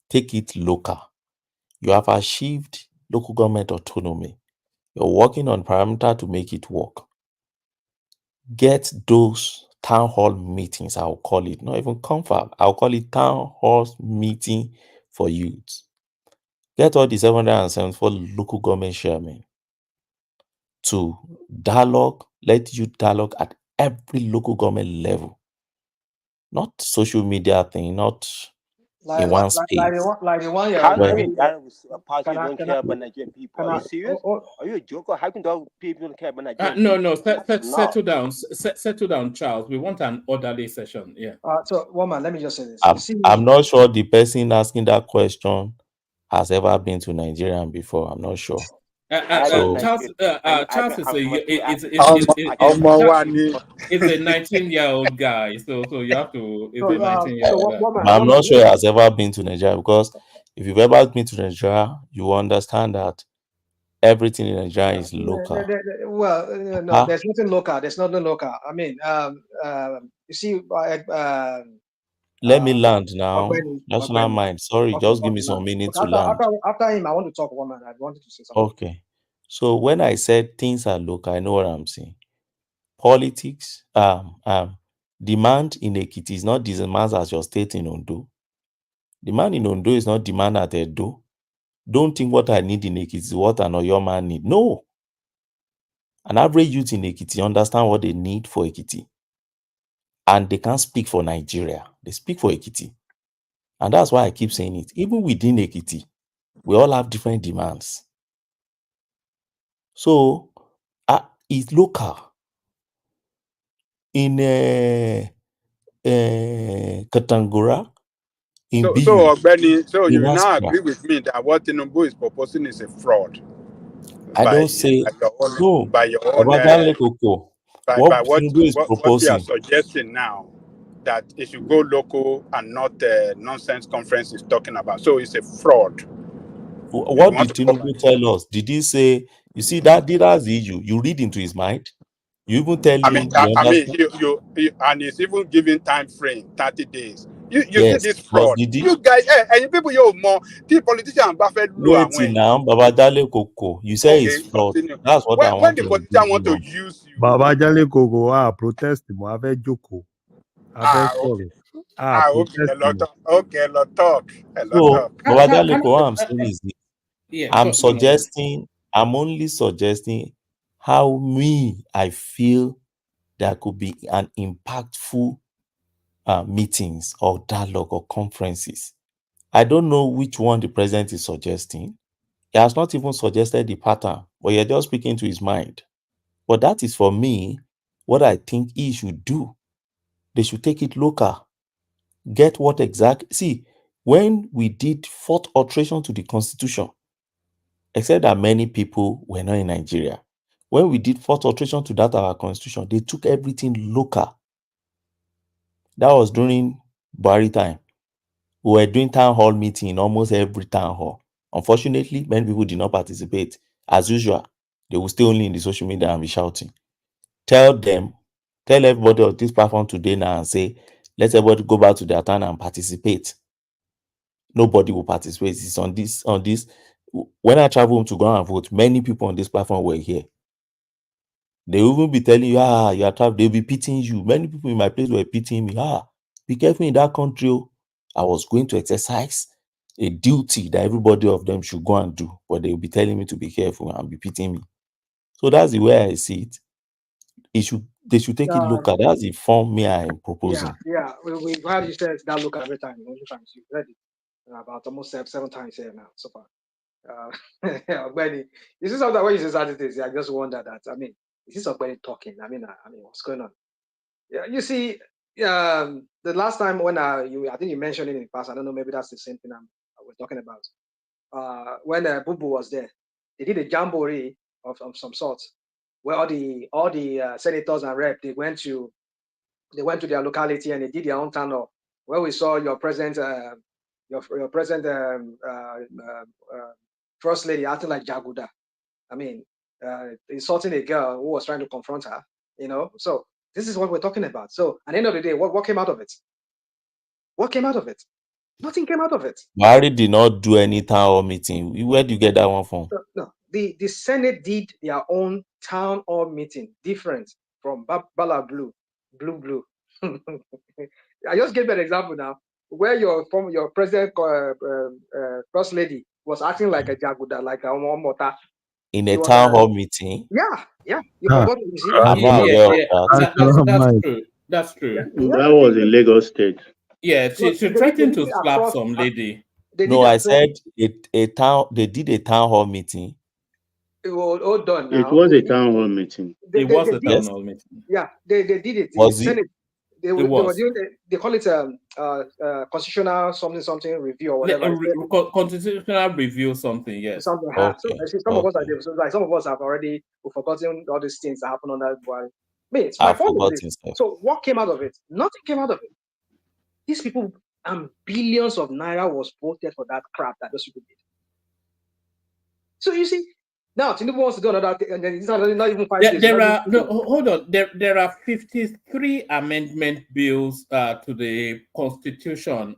take it local. You have achieved local government autonomy. You're working on parameter to make it work. Get those town hall meetings, I'll call it, not even confab, I'll call it town hall meeting for youth. Get all the 774 local government chairmen to dialogue, let you dialogue at every local government level. Not social media thing, not in one space. Like the one you're How Well, can a party don't can I, care about Nigerian people? Are you serious? Are you a joker? How can those people don't care about Nigerian No, people? settle down, settle down, Charles. We want an orderly session. Yeah. so woman, let me just say this. You see, I'm not sure the person asking that question has ever been to Nigeria before. I'm not sure. So Charles, Charles is Omowani. a 19-year-old guy, so you have to. Is a so 19-year-old guy. woman, but I'm not sure he has ever been to Nigeria, because if you've ever been to Nigeria, you understand that everything in Nigeria is local. no, there's nothing local. There's nothing local. I mean, you see, Let me land now. Ogbeni, National mind. Sorry, just give me some minutes to land. after him, I want to talk, woman. I wanted to say something. Okay. So when I said things are local, I know what I'm saying. Politics, demand in Ekiti is not demand as your state in Ondo. Demand in Ondo is not demand at Edo. Don't think what I need in Ekiti is what an Oyo man need. No. An average youth in Ekiti understand what they need for Ekiti. And they can't speak for Nigeria. They speak for Ekiti. And that's why I keep saying it. Even within Ekiti, we all have different demands. So, it's local. In Katangura, in So, Biu, Ogbeni, so in you now Aspra. agree with me that what Tinubu is proposing is a fraud I by don't say your own, no. by your own, Obadanle Koko, by what Tinubu is what you are proposing, suggesting now, that it should go local and not nonsense conference is talking about. So it's a fraud. If you what want did to go Tinubu tell us? Did he say, you see, that's the issue. You read into his mind. You even tell him, you I mean, understand? you and it's even giving time frame 30 days. You see Yes, this but fraud. did he? You guys, and you people, you more the politician Buffett Lou Wait and till when. now, Babadale Koko. You say it's Okay, fraud. continue. That's what I When want the to politician engage want you to on. use you, Baba Jale Kogo, protest mo, a fẹ́ jókòó, a fẹ́ okay, sọ̀rọ̀, okay, protest a lot mo. of, okay, a lot talk, a lot So, talk. Babadale Koko, what I'm saying is this. Yeah, I'm only suggesting how I feel there could be an impactful meetings or dialogue or conferences. I don't know which one the president is suggesting. He has not even suggested the pattern, but you're just speaking to his mind. But that is, for me, what I think he should do. They should take it local. Get what exactly. See, when we did fourth alteration to the constitution, except that many people were not in Nigeria, when we did fourth alteration to that our constitution, they took everything local. That was during Buhari time. We were doing town hall meeting in almost every town hall. Unfortunately, many people did not participate. As usual, they will stay only in the social media and be shouting. Tell everybody on this platform today now and say, let everybody go back to their town and participate. Nobody will participate. It's on this. When I traveled to go and vote, many people on this platform were here. They will even be telling you, you are trapped. They'll be pitying you. Many people in my place were pitying me. Be careful in that country. I was going to exercise a duty that everybody of them should go and do, but they will be telling me to be careful and be pitying me. So that's the way I see it. They should take it local. That's the form me I am proposing. Yeah. We've had you said that look every time. Only times you've read it about almost seven times here now so far. Benny, you see something when you say certain things, I just wonder that. I mean, is this somebody talking? I mean, what's going on? Yeah, you see, the last time when I think you mentioned it in the past. I don't know, maybe that's the same thing we're talking about. When Bubu was there, they did a jamboree of some sort, where all the senators and rep they went to their locality and they did their own town hall, where we saw your present first lady acting like Jaguda. I mean, insulting a girl who was trying to confront her. So this is what we're talking about. So at the end of the day, what came out of it? What came out of it? Nothing came out of it. Buhari did not do any town hall meeting. Where do you get that one from? No. The Senate did their own town hall meeting, different from Bala Blue. I just gave an example now, where your president, first lady, was acting like a Jaguda, like a Omota. In a town hall meeting? Yeah. You forgot to see. I'm not aware of that. That's true. That was in Lagos State. Yeah, she threatened to slap some lady. No, I said a town. They did a town hall meting. All done now. It was a town hall meeting. It was a town hall meeting. Yeah, they did it. Was it? They were doing they call it constitutional something review or whatever. Constitutional review something, yes. Something. So some of us are there. So like some of us have already forgotten all these things that happened on that Buhari. My point is this. So what came out of it? Nothing came out of it. These people and billions of naira was voted for that crap that those people did. So you see, now Tinubu wants to do another thing, and then it's not even 5 days. Hold on. There are 53 amendment bills to the Constitution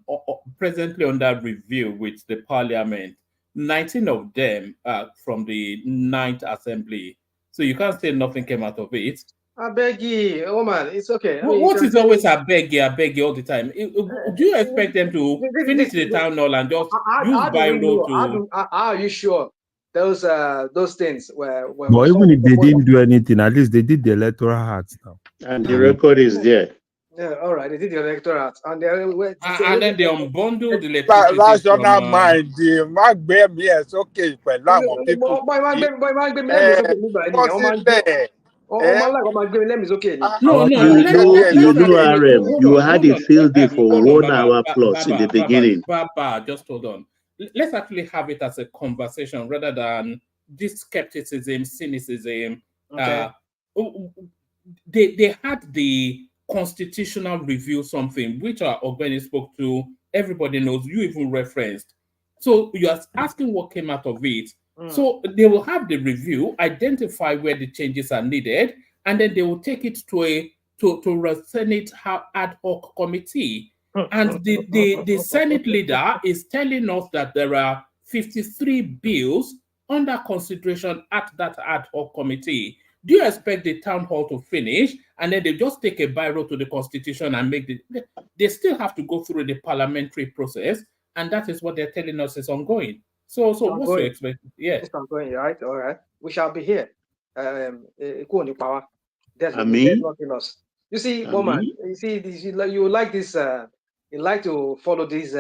presently under review with the Parliament. 19 of them from the 9th Assembly. So you can't say nothing came out of it. I beg you, oh man, it's okay. What is always I beg you all the time? Do you expect them to finish the town hall and just use Biro to? How are you sure those things were? But even if they didn't do anything, at least they did the electoral act now. And the record is there. Yeah, all right. They did the electoral act, and then they unbundled the electricity. Rational mind, the Magbemi is okay. But people. No, you know, RM, you had a field day for 1 hour plus in the beginning. Baba, just hold on. Let's actually have it as a conversation rather than this skepticism, cynicism. Okay. They had the constitutional review something, which our Ogbeni spoke to. Everybody knows, you even referenced. So you are asking what came out of it. So they will have the review, identify where the changes are needed, and then they will take it to a Senate ad hoc committee. And the Senate leader is telling us that there are 53 bills under consideration at that ad hoc committee. Do you expect the town hall to finish and then they just take a biro to the Constitution and make they still have to go through the parliamentary process, and that is what they're telling us is ongoing. So what's your expectation? Yeah, it's ongoing, right? All right, we shall be here. There's nothing else. You see, woman, you like this. You like to follow these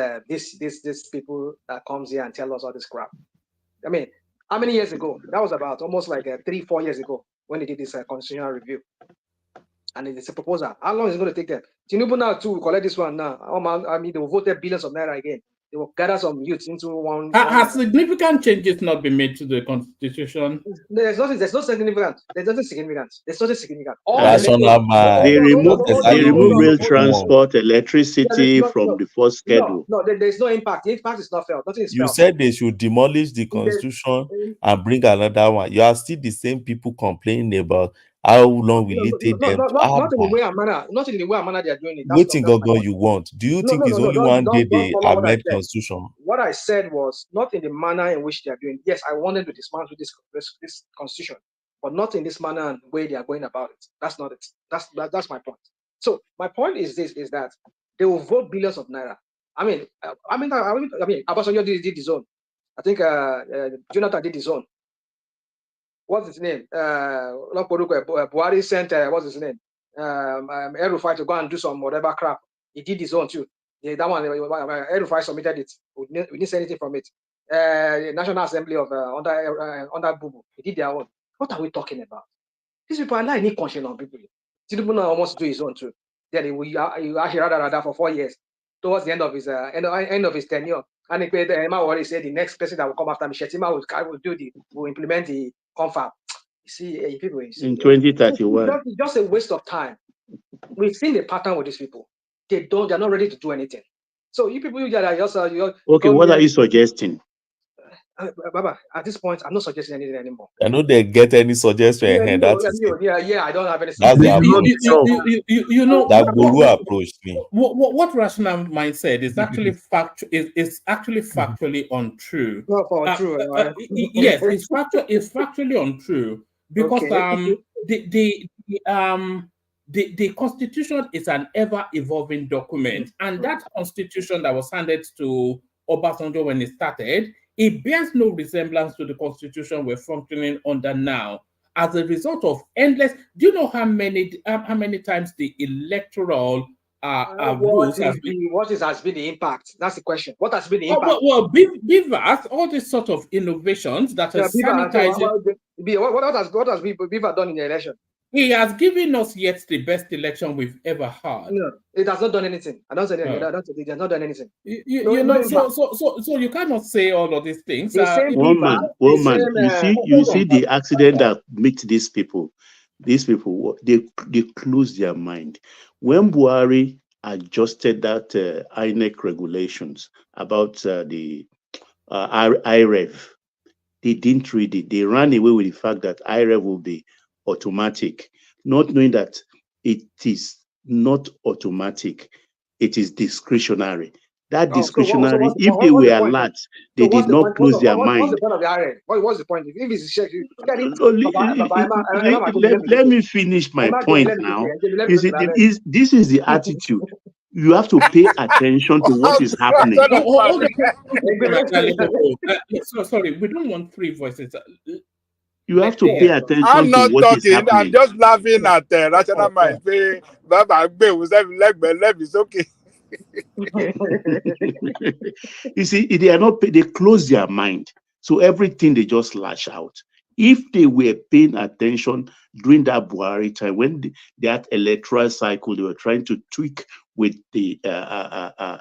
people that comes here and tell us all this crap. I mean, how many years ago? That was about almost like 3-4 years ago when they did this constitutional review. And it's a proposal. How long is it going to take them? Tinubu now to collect this one now. I mean, they will vote billions of naira again. They will gather some youths into one. Has significant changes not been made to the Constitution? There's no significant. There's nothing significant. They remove rail transport, electricity from the first schedule. No, there's no impact. The impact is not felt. Nothing is You felt. said they should demolish the Constitution and bring another one. You are still the same people complaining about how long will it take them to not in the way and manner. Not in the way and manner they are doing it. Waiting, you want? Do you think it's only one day they amend Constitution? What I said was not in the manner in which they are doing. Yes, I wanted to dismantle this Constitution, but not in this manner and way they are going about it. That's not it. That's my point. So my point is this: is that they will vote billions of naira. I mean, Obasanjo did his own. I think Jonathan did his own. What's his name? Buhari sent what's his name? Rufai to go and do some whatever crap. He did his own too. Yeah, that one, Rufai submitted it. We didn't say anything from it. National Assembly of under Bubu, he did their own. What are we talking about? These people are not any conscience on people. Tinubu now almost do his own too. Then he actually rather for 4 years. Towards the end of his tenure, and Emma already said the next person that will come after me, Shetima will implement the confab. You see, people in 2031. It's just a waste of time. We've seen the pattern with these people. They're not ready to do anything. So you people, you are just okay. What are you suggesting? Baba, at this point, I'm not suggesting anything anymore. I know they get any suggestion ahead. I don't have any. That's their you know that Guru approached me. What rational mind said is actually factually untrue. Yes, it's factually untrue because the Constitution is an ever-evolving document, and that Constitution that was handed to Obasanjo when it started, it bears no resemblance to the Constitution we're functioning under now. As a result of endless, do you know how many times the electoral rules has been the impact? That's the question. What has been the impact? Beavers, all these sort of innovations that are sanitizing. What has Beaver done in the election? He has given us yet the best election we've ever had. No, it has not done anything. I don't say that. It has not done anything. So you cannot say all of these things. One man. You see the accident that makes these people, they close their mind. When Buhari adjusted that INEC regulations about the IREV, they didn't read it. They ran away with the fact that IREV will be automatic, not knowing that it is not automatic, it is discretionary. That discretionary, if they were alert, they did not close their mind. What's the point of the IRA? What's the point? If it's let me finish my point now. This is the attitude. You have to pay attention to what is happening. Sorry, we don't want three voices. You have to pay attention I'm not to what talking. is happening. I'm just laughing at rational mind. It's okay. You see, they close their mind. So everything they just lash out. If they were paying attention during that Buhari time, when that electoral cycle, they were trying to tweak with the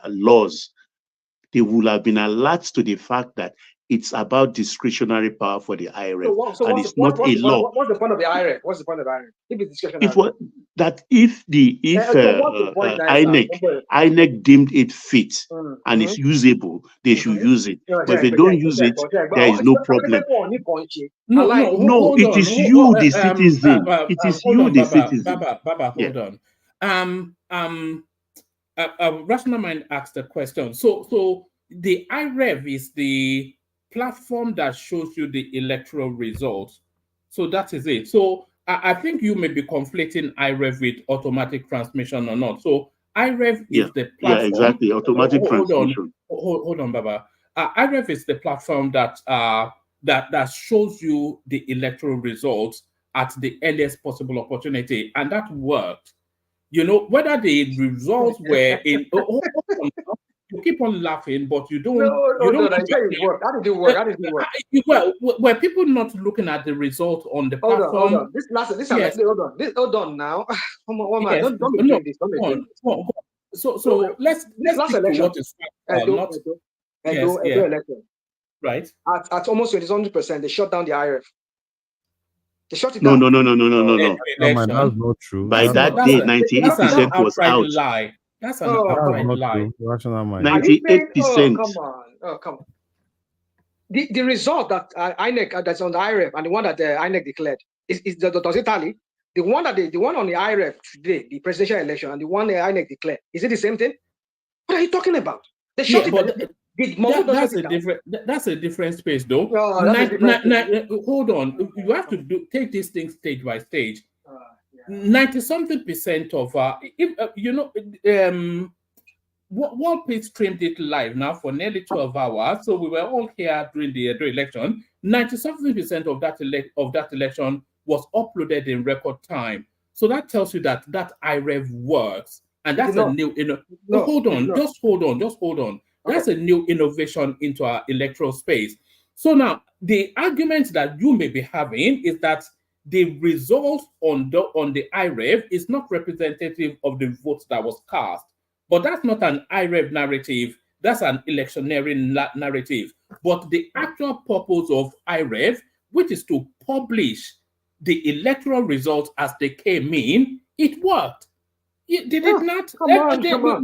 laws, they would have been alert to the fact that it's about discretionary power for the IRF, and it's not a law. What's the point of the IRF? What's the point of the IRF? If it's discretionary. INEC deemed it fit and it's usable, they should use it. But if they don't use it, there is no problem. No, it is you, the citizen. It is you, the citizen. Baba, hold on. Rational Mind asked a question. So the IREV is the platform that shows you the electoral results. So that is it. So I think you may be conflating IREV with automatic transmission or not. So IREV is the platform. Yeah, exactly. Automatic transmission. Hold on, Baba. IREV is the platform that that shows you the electoral results at the earliest possible opportunity, and that worked. You know, whether the results were in you keep on laughing, but you don't. How did it work? How did it work? Well, were people not looking at the result on the platform? Hold on. Hold on now. Don't be doing this. So let's last election. What is election. Right. At almost 100%, they shut down the IRF. They shut it down. No. That's not true. By that day, 98% was out. Lie. That's an outright lie. 98%. Oh, come on. The result that INEC that's on the IRF and the one that the INEC declared does it tally? The one on the IRF today, the presidential election, and the one the INEC declared, is it the same thing? What are you talking about? They shut it. Did Mahmoud not That's shut a it down? different. That's a different space, though. No, that's a different space. Hold on. You have to take these things stage by stage. 90-something% of World Peace streamed it live now for nearly 12 hours. So we were all here during the election. 90-something% of that election was uploaded in record time. So that tells you that IREV works, and that's a new. Hold on, just hold on. That's a new innovation into our electoral space. So now the argument that you may be having is that the result on the IREV is not representative of the votes that was cast. But that's not an IREV narrative. That's an electioneering narrative. But the actual purpose of IREV, which is to publish the electoral results as they came in, it worked. Did it not? Come on. No.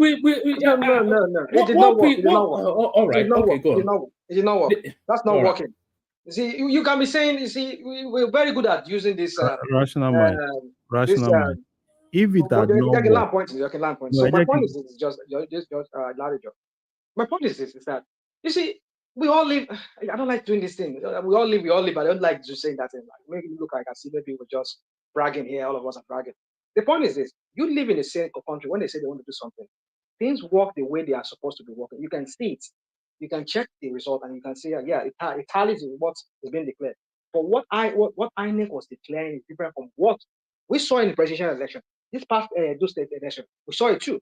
It did not work. All right. Okay, go on. It did not work. That's not working. You see, you can be saying, you see, we're very good at using this rational mind. Rational mind. If it had not worked, so my point is just Larry. My point is this: is that you see, we all live. I don't like doing this thing. We all live. I don't like just saying that thing. Like, make it look like I see maybe we're just bragging here. All of us are bragging. The point is this: you live in a same country. When they say they want to do something, things work the way they are supposed to be working. You can see it. You can check the result, and you can see, it tallies with what is being declared. But what INEC was declaring is different from what we saw in the presidential election. This past state election, we saw it too.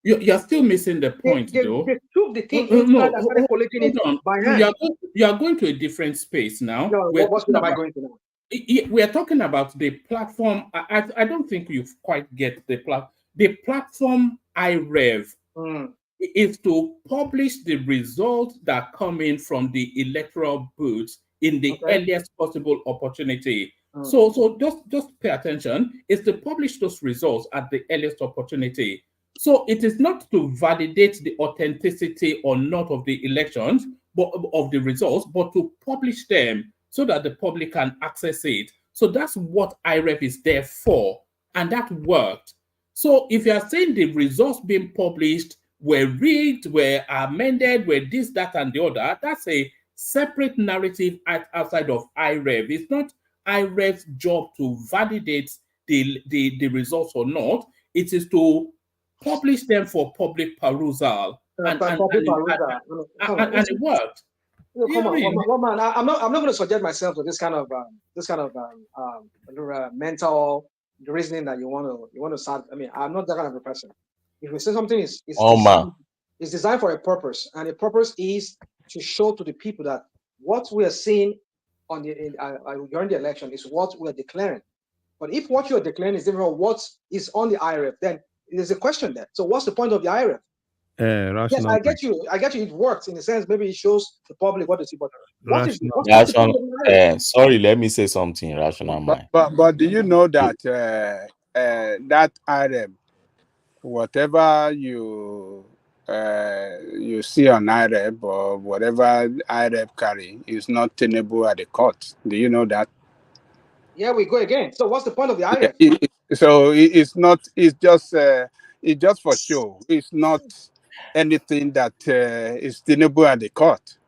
You're still missing the point, though. They took the thing inside and started collecting it by hand. You are going to a different space now. No, what am I going to now? We are talking about the platform. I don't think you quite get the platform. The platform IREV is to publish the results that come in from the electoral booths in the earliest possible opportunity. So just pay attention. It's to publish those results at the earliest opportunity. So it is not to validate the authenticity or not of the elections, but of the results, but to publish them so that the public can access it. So that's what IREV is there for, and that worked. So if you are saying the results being published were rigged, were amended, were this, that, and the other, that's a separate narrative outside of IREV. It's not IREV's job to validate the results or not. It is to publish them for public perusal, and it worked. Come on, man. I'm not going to subject myself to this kind of mental reasoning that you want to start. I mean, I'm not that kind of a person. If we say something is designed for a purpose, and the purpose is to show to the people that what we are seeing on during the election is what we are declaring. But if what you are declaring is different from what is on the IREF, then there's a question there. So what's the point of the IREF? Yes, I get you. It works in a sense. Maybe it shows the public what to see. But sorry, let me say something. Rational mind. But do you know that that IREF, whatever you see on IREF or whatever IREF carry is not tenable at the court? Do you know that? Yeah, we go again. So what's the point of the IREF? It's not. It's just for show. It's not anything that is tenable at the court.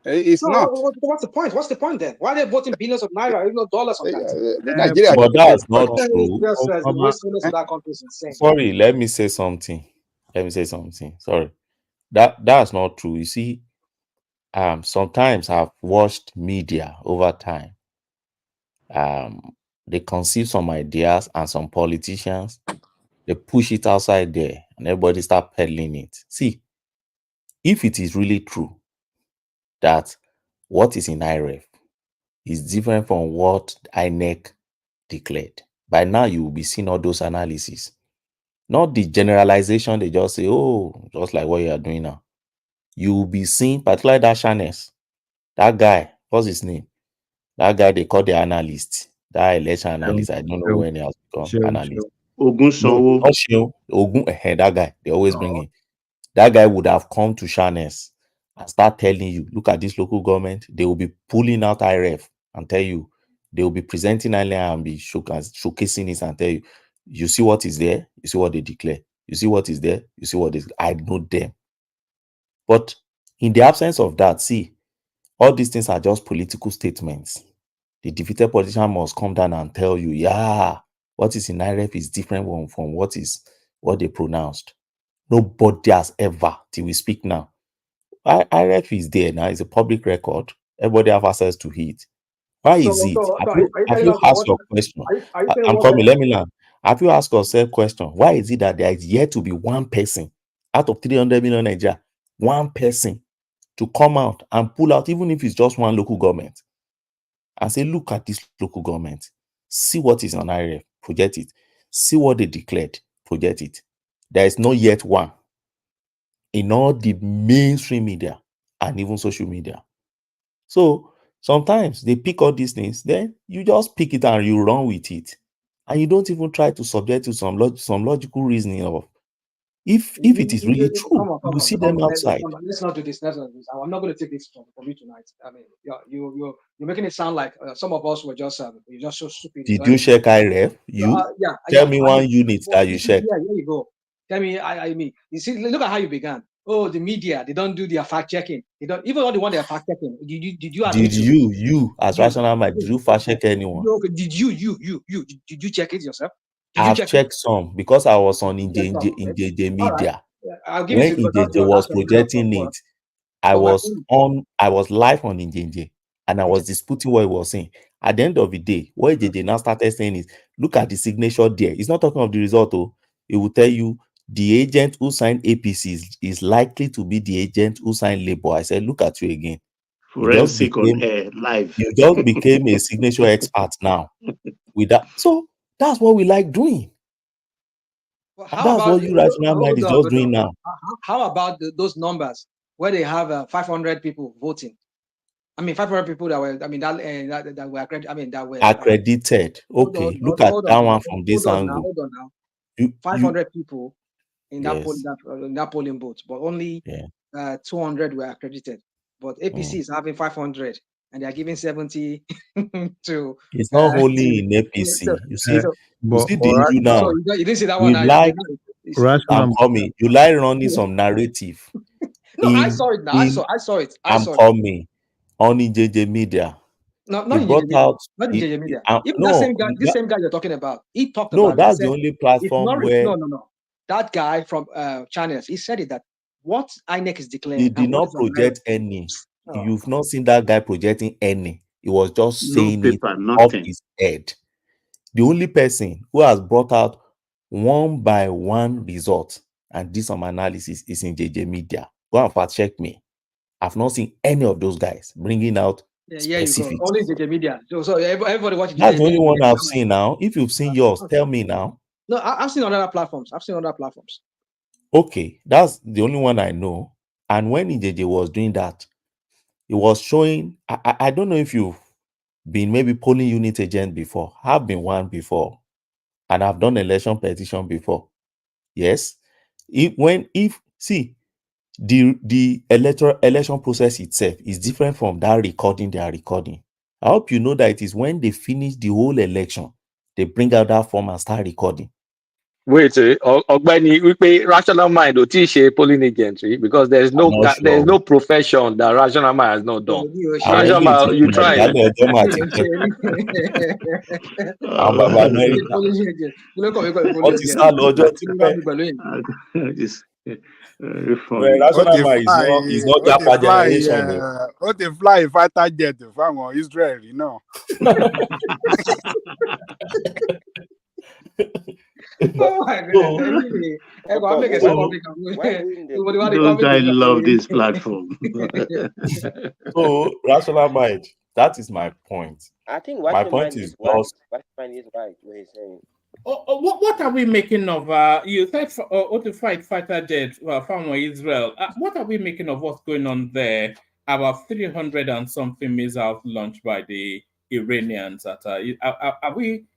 It's not. What's the point? What's the point then? Why are they voting billions of naira, even dollars on that? But that's not true. Sorry, let me say something. Sorry, that's not true. You see, sometimes I've watched media over time. They conceive some ideas, and some politicians, they push it outside there, and everybody start peddling it. See, if it is really true that what is in IREF is different from what INEC declared, by now you will be seeing all those analyses, not the generalization. They just say, oh, just like what you are doing now. You will be seeing, particularly that Shanes, that guy, what's his name? That guy they call the analyst, that election analyst. I don't know when he has become analyst. That guy, they always bring in. That guy would have come to Shanes and start telling you, look at this local government. They will be pulling out IREF and tell you, they will be presenting earlier and be showcasing it and tell you, you see what is there, you see what they declare, you see what is there, you see what is. I know them. But In the absence of that, see, all these things are just political statements. The defeated politician must come down and tell you, yeah, what is in IREF is different from what they pronounced. Nobody has ever, till we speak now. IREF is there now, it's a public record. Everybody have access to it. Why is it? Are you Have telling you us that asked what? your question? Are you saying I'm what? coming, let me learn. Have you asked yourself question? Why is it that there is yet to be one person out of 300 million Nigeria, one person to come out and pull out, even if it's just one local government, and say, look at this local government, see what is on IREF, project it, see what they declared, project it. There is not yet one in all the mainstream media and even social media. So sometimes they pick all these things, then you just pick it and you run with it, and you don't even try to subject to some logical reasoning of if it is really true, you will see them outside. Let's not do this. Let's not do this. I'm not going to take this from you tonight. I mean, you're making it sound like some of us were just you're just so stupid. Did you check IREF? Tell me one unit that you check. Yeah, here you go. Tell me, I mean, you see, look at how you began. Oh, the media, they don't do their fact checking. They don't even all the one they're fact checking. Did you admit Did you as rational mind, did you fact check anyone? Did you did you check it yourself? I've checked some because I was on in the media. I'll give When it to you because Injeje was projecting it, I was live on Injeje and I was disputing what he was saying. At the end of the day, what Injeje now started saying is, look at the signature there. He's not talking of the result, though. It will tell you the agent who signed APC is likely to be the agent who signed Labour. I said, look at you again. Forensic on air, live. You just became a signature expert now. With that, so that's what we like doing. That's what you rational mind is just doing now. How about those numbers where they have 500 people voting? I mean, 500 people that were, I mean, that were accredited. I mean, that were accredited. Okay, look at that one from this angle. Hold on now. 500 people in that polling booth, but only 200 were accredited. But APC is having 500, and they are giving 70 to. It's not only in APC. You see the issue now. So you didn't see that one. I'm coming. You like running some narrative. No, I saw it now. I saw it. I'm coming on JJ Media. Not in JJ Media. This same guy you're talking about, he talked about it. No, that's the only platform where. No. That guy from channels, he said it that what INEC is declaring. He did not project any. You've not seen that guy projecting any. He was just saying it off his head. The only person who has brought out one by one result and did some analysis is in JJ Media. Go and fact check me. I've not seen any of those guys bringing out specifics. You go. Only JJ Media. So everybody watching. That's the only one I've seen now. If you've seen yours, tell me now. No, I've seen on other platforms. Okay, that's the only one I know. And when JJ was doing that, it was showing. I don't know if you've been maybe polling unit agent before. I've been one before, and I've done election petition before. Yes, the election process itself is different from that recording they are recording. I hope you know that it is when they finish the whole election, they bring out that form and start recording. Wait, Ogbeni, we pay rational mind or teach polling agentry because there's no profession that rational mind has not done. Rational mind, you try. Rational mind is not Japa generation. What they fly fighter jet from Israel, you know. Oh my goodness. Don't I love this platform? So, rational mind, that is my point. I think my point is just is right what he's saying. What are we making of? You said to fight fighter jet from Israel. What are we making of what's going on there? About 300 and something missiles launched by the Iranians.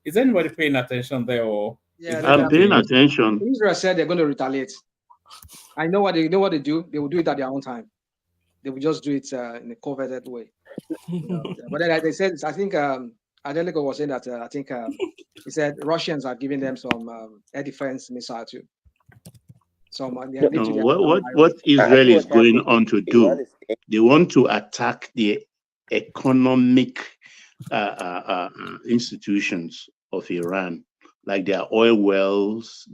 Is anybody paying attention there, or? Yeah, I'm paying attention. Israel said they're going to retaliate. I know what they do. They will do it at their own time. They will just do it in a coveted way. But then they said, I think Adelico was saying that I think he said Russians are giving them some air defense missile too. So they No, admit to their what Israel is going on to do, they want to attack the economic institutions of Iran, like their oil wells,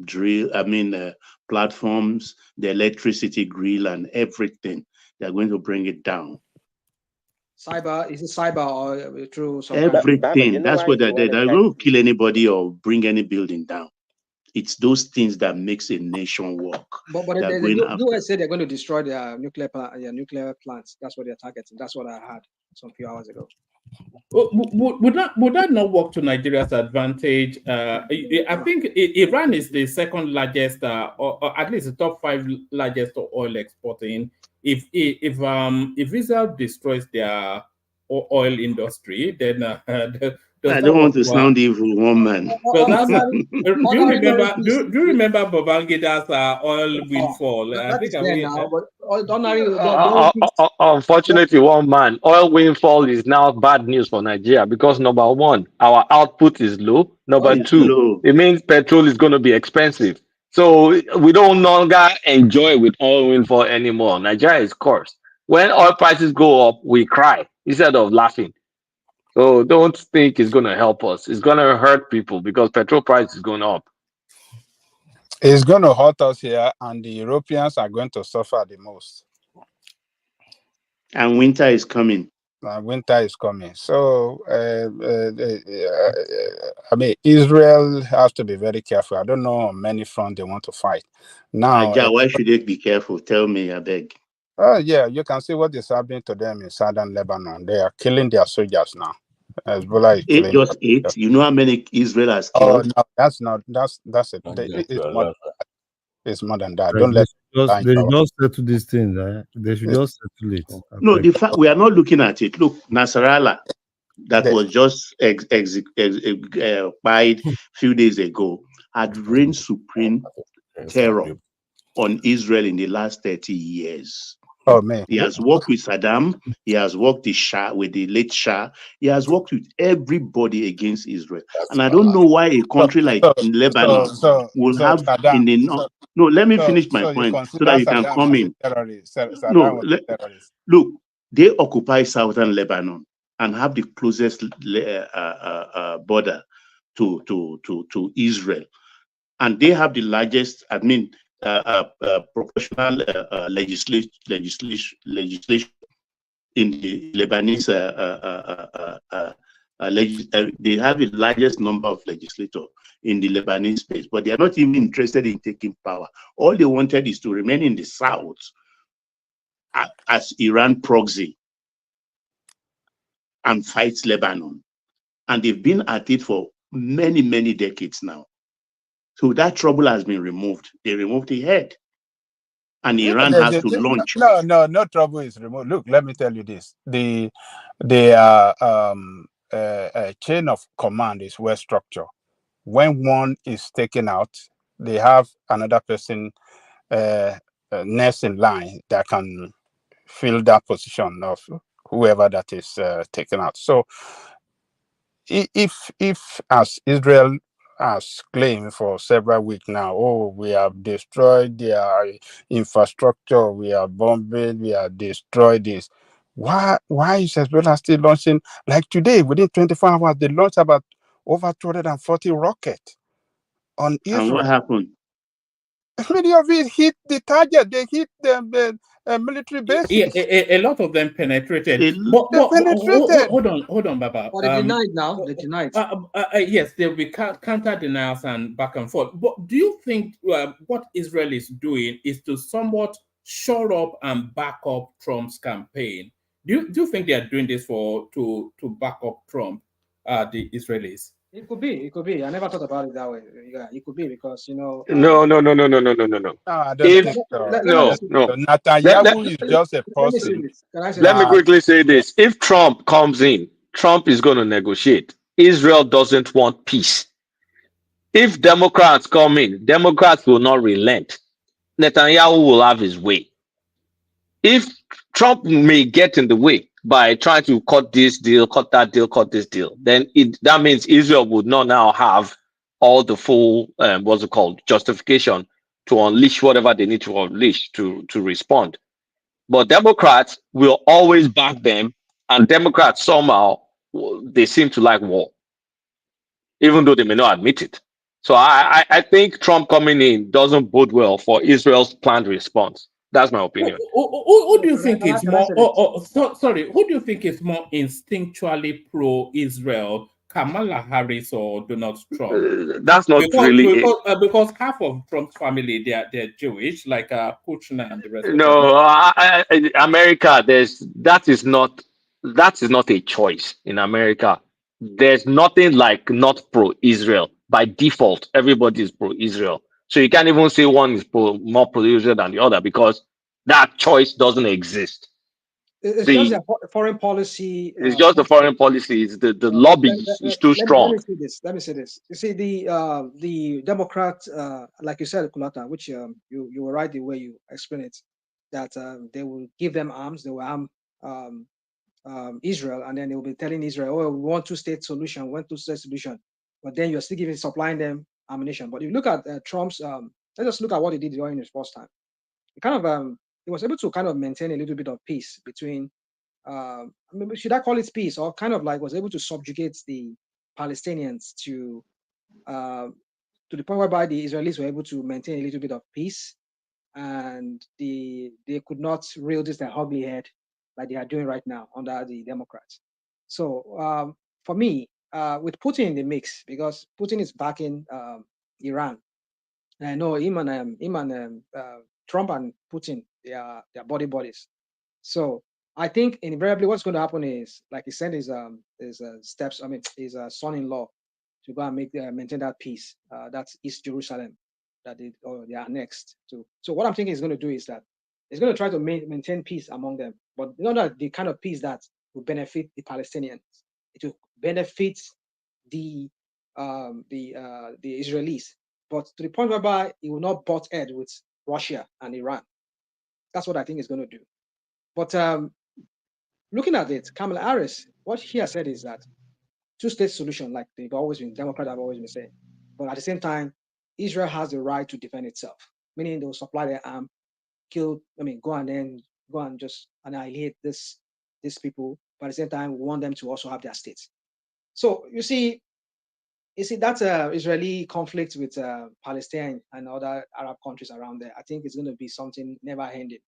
platforms, the electricity grill, and everything. They're going to bring it down. Cyber, is it cyber or through some Everything. That's what they're going to kill anybody or bring any building down. It's those things that makes a nation work. But the US said they're going to destroy their nuclear plants. That's what they're targeting. That's what I heard some few hours ago. Would that not work to Nigeria's advantage? I think Iran is the second largest, or at least the top 5 largest oil exporting. If Israel destroys their oil industry, then I don't want to sound evil, woman. Do you remember Babangida's oil windfall? I think unfortunately, one man, oil windfall is now bad news for Nigeria because number one, our output is low. Number two, it means petrol is going to be expensive. So we don't longer enjoy with oil windfall anymore. Nigeria is cursed. When oil prices go up, we cry instead of laughing. So don't think it's going to help us. It's going to hurt people because petrol price is going up. It's going to hurt us here, and the Europeans are going to suffer the most. And winter is coming. Winter is coming. So, I mean, Israel has to be very careful. I don't know on many fronts they want to fight. Now, why should they be careful? Tell me, I beg. Oh, yeah, you can see what is happening to them in southern Lebanon. They are killing their soldiers now. Hezbollah is killing. Just 8. You know how many Israel has killed? Oh, no, that's it. It's more than that. Don't they let should just settle these things. They should just settle it. No, the fact we are not looking at it. Look, Nasrallah, that was just expired a few days ago, had reigned supreme terror on Israel in the last 30 years. Oh man! He has worked with Saddam. He has worked with the late Shah. He has worked with everybody against Israel. And I don't know why a country like Lebanon will have Saddam, in the north. No, let me finish my point so that you can come in. Look, they occupy southern Lebanon and have the closest border to Israel, and they have the largest proportional legislation in the Lebanese. They have the largest number of legislators in the Lebanese space, but they are not even interested in taking power. All they wanted is to remain in the south as Iran proxy and fight Lebanon. And they've been at it for many, many decades now. So that trouble has been removed. They removed the head. And Iran has to launch. No trouble is removed. Look, let me tell you this. The chain of command is well structured. When one is taken out, they have another person next in line that can fill that position of whoever that is taken out. So if as Israel has claimed for several weeks now, we have destroyed their infrastructure, we have bombed, we have destroyed this. Why is Hezbollah still launching? Like today, within 24 hours, they launched about over 240 rockets on Israel. And what happened? Many of it hit the target. They hit the military bases. A lot of them penetrated. Penetrated. Hold on, Baba. But they denied now. They denied. Yes, there will be counter denials and back and forth. But do you think what Israel is doing is to somewhat shore up and back up Trump's campaign? Do you think they are doing this to back up Trump, the Israelis? It could be. I never thought about it that way. Yeah, it could be because No. I don't think so. No. Netanyahu is just a person. Let me quickly say this. If Trump comes in, Trump is going to negotiate. Israel doesn't want peace. If Democrats come in, Democrats will not relent. Netanyahu will have his way. If Trump may get in the way by trying to cut this deal, cut that deal, cut this deal, then that means Israel would not now have all the full, justification to unleash whatever they need to unleash to respond. But Democrats will always back them, and Democrats somehow they seem to like war, even though they may not admit it. So I think Trump coming in doesn't bode well for Israel's planned response. That's my opinion. Who do you think is Can I more? say this? Sorry. Who do you think is more instinctually pro-Israel, Kamala Harris or Donald Trump? That's not really Because half of Trump's family they're Jewish, like Kushner and the rest of them. no. America, that is not a choice in America. There's nothing like not pro-Israel. By default, everybody is pro-Israel. So you can't even say one is more pro-Israel than the other because that choice doesn't exist. It's The just their foreign policy. It's just the foreign policy. It's the lobby is too Let me strong. see this. Let me say this. You see, the Democrat, like you said, Kulata, which you were right the way you explain it, that they will give them arms, they will arm Israel, and then they will be telling Israel, "Oh, we want two-state solution, one two-state solution," but then you're still supplying them ammunition. But if you look at Trump's, let's just look at what he did during his first time. He kind of he was able to kind of maintain a little bit of peace between. Should I call it peace, or kind of like was able to subjugate the Palestinians to the point whereby the Israelis were able to maintain a little bit of peace, and they could not rail this their ugly head like they are doing right now under the Democrats. So for me, with Putin in the mix, because Putin is backing Iran, and I know him and Trump and Putin, they are body bodies. So I think invariably what's going to happen is, like he sent his steps, his son-in-law to go and maintain that peace. That's East Jerusalem that they are annexed to. So what I'm thinking he's going to do is that he's going to try to maintain peace among them, but not that the kind of peace that will benefit the Palestinians. It will benefit the Israelis, but to the point whereby he will not butt head with Russia and Iran. That's what I think he's going to do. But looking at it, Kamala Harris, what she has said is that two-state solution, like Democrats have always been saying. But at the same time, Israel has the right to defend itself, meaning they will supply their arm, go and just annihilate these people. But at the same time, we want them to also have their states. So you see that's Israeli conflict with Palestine and other Arab countries around there. I think it's going to be something never-ending,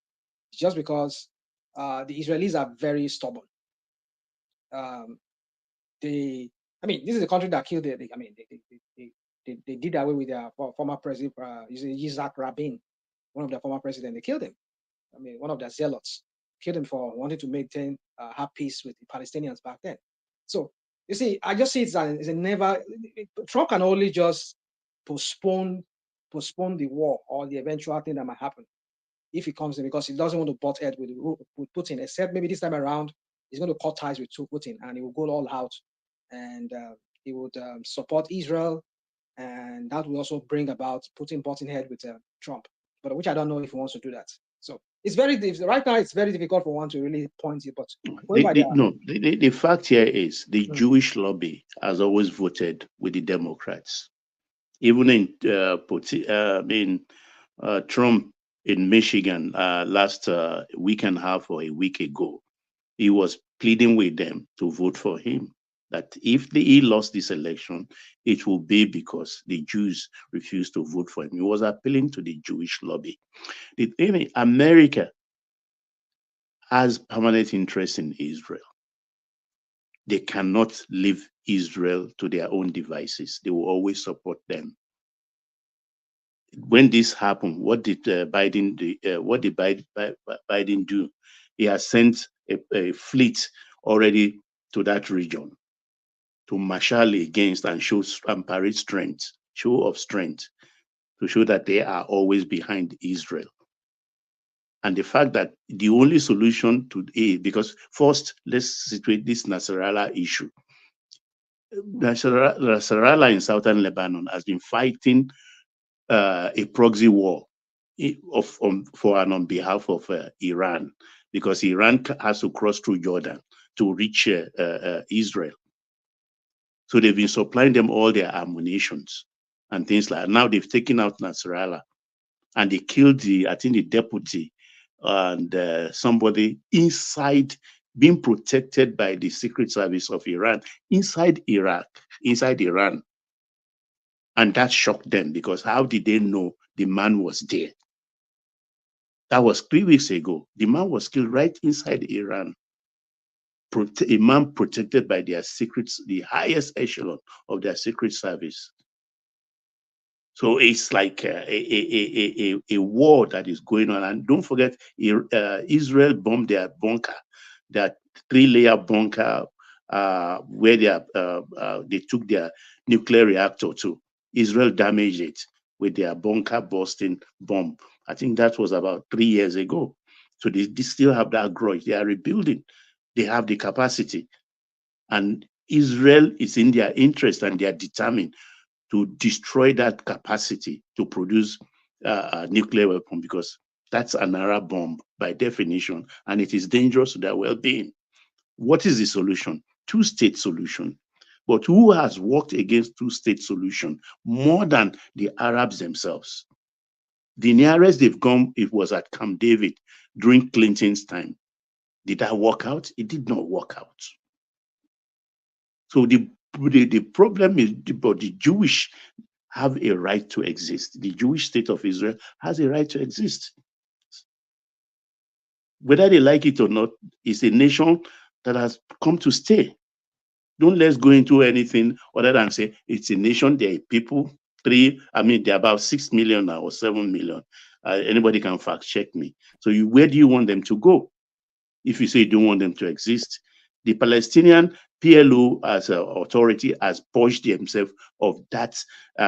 just because the Israelis are very stubborn. This is a country that killed they did away with their former president, Yitzhak Rabin, one of their former presidents. They killed him. One of their zealots killed him for wanting to have peace with the Palestinians back then. So you see, I just see it's a never. Trump can only just postpone the war or the eventual thing that might happen if he comes in, because he doesn't want to butt head with Putin. Except maybe this time around, he's going to cut ties with Putin and he will go all out, and he would support Israel, and that will also bring about Putin butting head with Trump. But which I don't know if he wants to do that. So it's right now. It's very difficult for one to really point it. But the fact here is the Jewish lobby has always voted with the Democrats. Even in Trump in Michigan last week and a half or a week ago, he was pleading with them to vote for him. That if he lost this election, it will be because the Jews refused to vote for him. He was appealing to the Jewish lobby. America has permanent interest in Israel. They cannot leave Israel to their own devices. They will always support them. When this happened, what did Biden do? What did Biden do? He has sent a fleet already to that region to marshal against and parade strength, show of strength, to show that they are always behind Israel. And the fact that the only solution to it, because first, let's situate this Nasrallah issue. Nasrallah in southern Lebanon has been fighting a proxy war for and on behalf of Iran, because Iran has to cross through Jordan to reach Israel. So they've been supplying them all their ammunitions and things like that. Now they've taken out Nasrallah. and they killed I think the deputy and somebody inside, being protected by the Secret Service of Iran inside Iraq, inside Iran. And that shocked them, because how did they know the man was there? That was 3 weeks ago. The man was killed right inside Iran. A man protected by their secrets, the highest echelon of their Secret Service. So it's like a war that is going on. And don't forget, Israel bombed their bunker, that 3-layer bunker where they took their nuclear reactor to. Israel damaged it with their bunker busting bomb. I think that was about 3 years ago. So they still have that grudge. They are rebuilding. They have the capacity. And Israel is in their interest, and they are determined to destroy that capacity to produce a nuclear weapon, because that's an Arab bomb by definition, and it is dangerous to their well-being. What is the solution? Two-state solution. But who has worked against two-state solution more than the Arabs themselves? The nearest they've gone, it was at Camp David during Clinton's time. Did that work out? It did not work out. So the problem is, but the Jewish have a right to exist. The Jewish state of Israel has a right to exist. Whether they like it or not, it's a nation that has come to stay. Don't let's go into anything other than say it's a nation, there are people, there are about 6 million now or 7 million. Anybody can fact check me. So where do you want them to go? If you say you don't want them to exist, the Palestinian PLO as an authority has purged themselves of that, the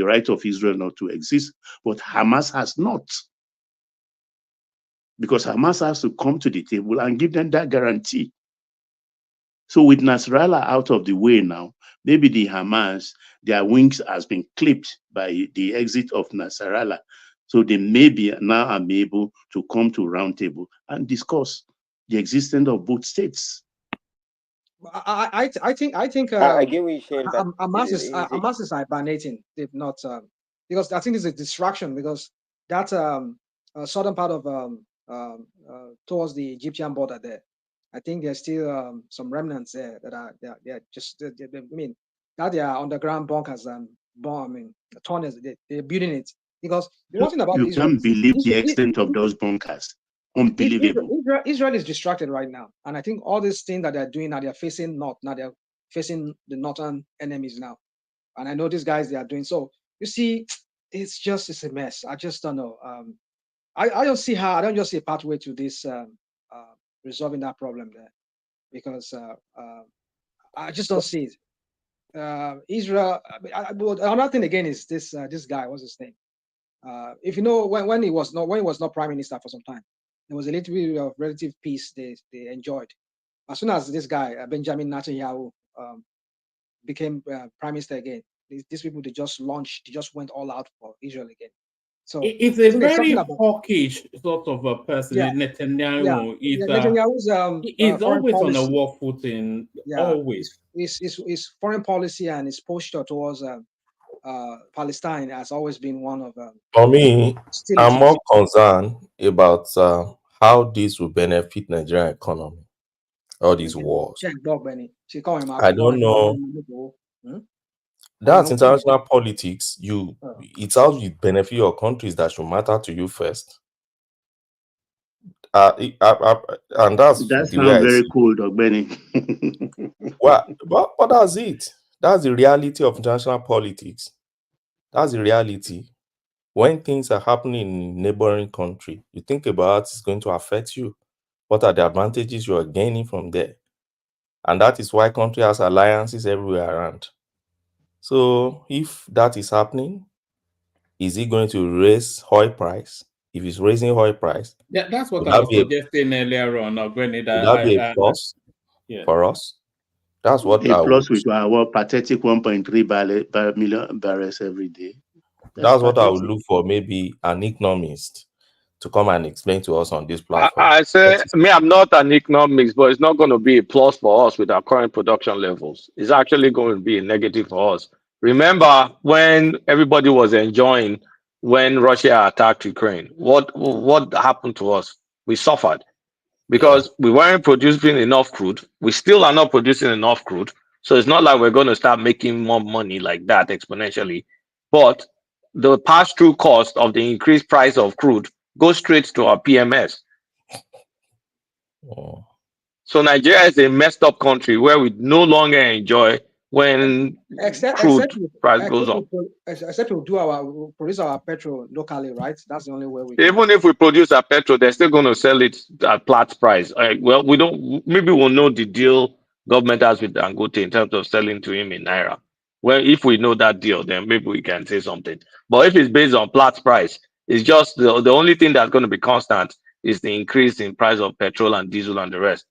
right of Israel not to exist, but Hamas has not. Because Hamas has to come to the table and give them that guarantee. So with Nasrallah out of the way now, maybe the Hamas, their wings has been clipped by the exit of Nasrallah. So they may be now are able to come to round table and discuss the existence of both states. I think I get what you're saying, but Hamas is hibernating, if not because I think it's a distraction, because that southern part of towards the Egyptian border there, I think there's still some remnants there that are they're just I mean that they are underground bunkers and tunnels. They're building it, because the one thing about you Israel, can't believe the extent of those bunkers. Unbelievable. Israel is distracted right now, and I think all these things that they're doing now, they're facing north now. They're facing the northern enemies now, and I know these guys they are doing so. You see, it's a mess. I just don't know. I don't see how. I don't just see a pathway to this resolving that problem there, because I just don't see it. Israel. Another thing again is this guy. What's his name? If you know, when he was not prime minister for some time, there was a little bit of relative peace they enjoyed. As soon as this guy Benjamin Netanyahu became prime minister again, these people they just went all out for Israel again. So it's a very hawkish sort of a person. Yeah. Netanyahu Netanyahu's he's foreign always policy, on a war footing. yeah, Always. His foreign policy and his posture towards Palestine has always been one of For me, I'm more concerned about how this will benefit Nigerian economy. All these wars. I don't know. That's international politics. It's how you benefit your countries that should matter to you first. And that's the way very cool, Dog Benny. but that's it. That's the reality of international politics. That's the reality. When things are happening in a neighboring country, you think about it's going to affect you. What are the advantages you are gaining from there? And that is why country has alliances everywhere around. So if that is happening, is it going to raise oil price? If it's raising oil price, that's what I was suggesting earlier on. Would that be a plus for us? That's what a plus with our pathetic 1.3 million barrels every day. That's what I would look for. Maybe an economist to come and explain to us on this platform. I say, I'm not an economist, but it's not going to be a plus for us with our current production levels. It's actually going to be a negative for us Remember when everybody was enjoying when Russia attacked Ukraine? What happened to us? We suffered because we weren't producing enough crude. We still are not producing enough crude. So it's not like we're going to start making more money like that exponentially. But the pass-through cost of the increased price of crude goes straight to our PMS. So Nigeria is a messed up country where we no longer enjoy when crude price goes up. Except we produce our petrol locally, right? That's the only way we. Even if we produce our petrol, they're still going to sell it at Platts price. Well, we don't. Maybe we'll know the deal government has with Dangote in terms of selling to him in naira. Well, if we know that deal, then maybe we can say something. But if it's based on Platts price, it's just the only thing that's going to be constant is the increase in price of petrol and diesel and the rest.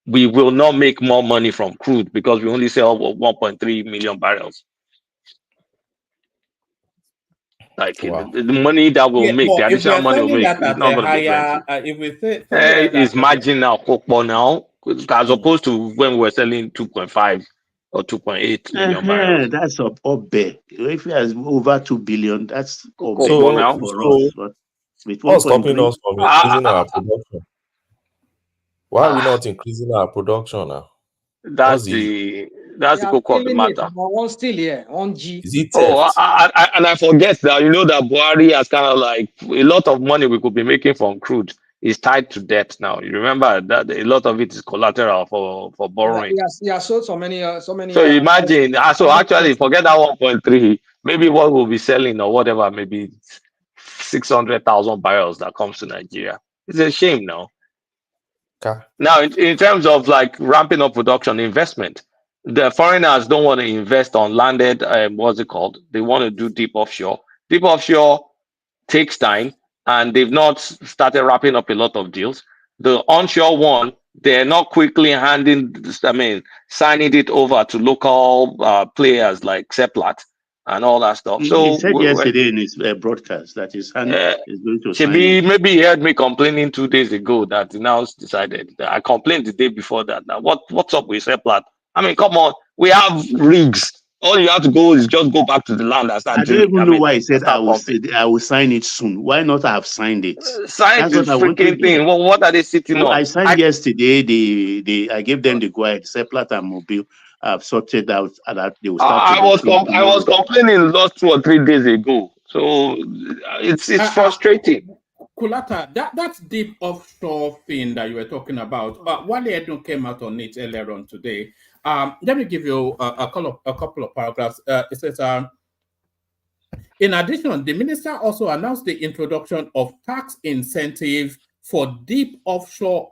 We will not make more money from crude because we only sell 1.3 million barrels. Like the money that we'll make, the if we additional are money we'll selling make that is at not a going to be higher, plenty. if we say selling It's marginal now, as opposed to when we were selling 2.5 or 2.8 million barrels. That's up there. If it has over 2 billion, that's up there now for us. But with what's stopping 1.3, us from increasing our production? Why are we not increasing our production now? That's the core of the matter. One still here, 1G. Is it Oh, and I forget that that Buhari has kind of like a lot of money we could be making from crude is tied to debt now. You remember that a lot of it is collateral for borrowing. Yeah, sold so many. So imagine, so actually forget that 1.3. Maybe what we'll be selling or whatever, maybe 600,000 barrels that comes to Nigeria. It's a shame now. Now, in terms of like ramping up production investment, the foreigners don't want to invest on landed, what's it called? They want to do deep offshore. Deep offshore takes time, and they've not started wrapping up a lot of deals. The onshore one, they're not quickly signing it over to local players like Seplat and all that stuff. So he said yesterday in his broadcast that his hand is going to sign it. Maybe he heard me complaining 2 days ago that he now decided. I complained the day before that. Now what's up with Seplat? I mean, come on, we have rigs. All you have to go is just go back to the land and start I don't even know why he said I will sign it soon. Why not have signed it? Sign the freaking thing. Well, what are they sitting on? I signed yesterday. I gave them the go ahead. Seplat and Mobile have sorted out that they will start. I was complaining just 2 or 3 days ago. So it's frustrating. Kulata, that deep offshore thing that you were talking about, Wale Edun came out on it earlier on today. Let me give you a couple of paragraphs. It says, in addition, the minister also announced the introduction of tax incentives for deep offshore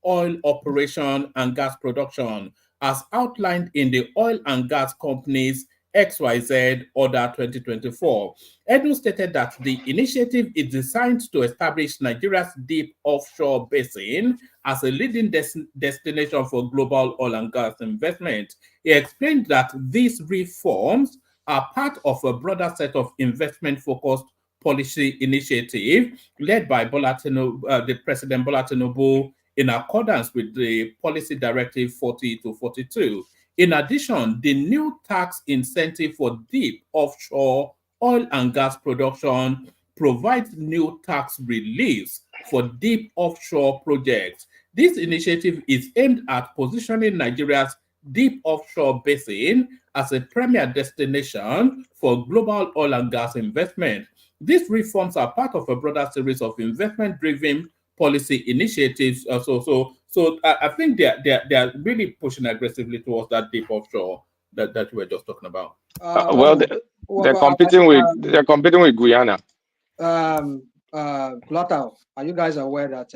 oil operation and gas production, as outlined in the Oil and Gas Companies XYZ Order 2024. Edu stated that the initiative is designed to establish Nigeria's deep offshore basin as a leading destination for global oil and gas investment. He explained that these reforms are part of a broader set of investment-focused policy initiative led by the President Bola Tinubu in accordance with the Policy Directive 40-42. In addition, the new tax incentive for deep offshore oil and gas production provides new tax reliefs for deep offshore projects. This initiative is aimed at positioning Nigeria's deep offshore basin as a premier destination for global oil and gas investment. These reforms are part of a broader series of investment-driven policy initiatives. So I think they are really pushing aggressively towards that deep offshore that we were just talking about. They're competing with Guyana. Kulata, are you guys aware that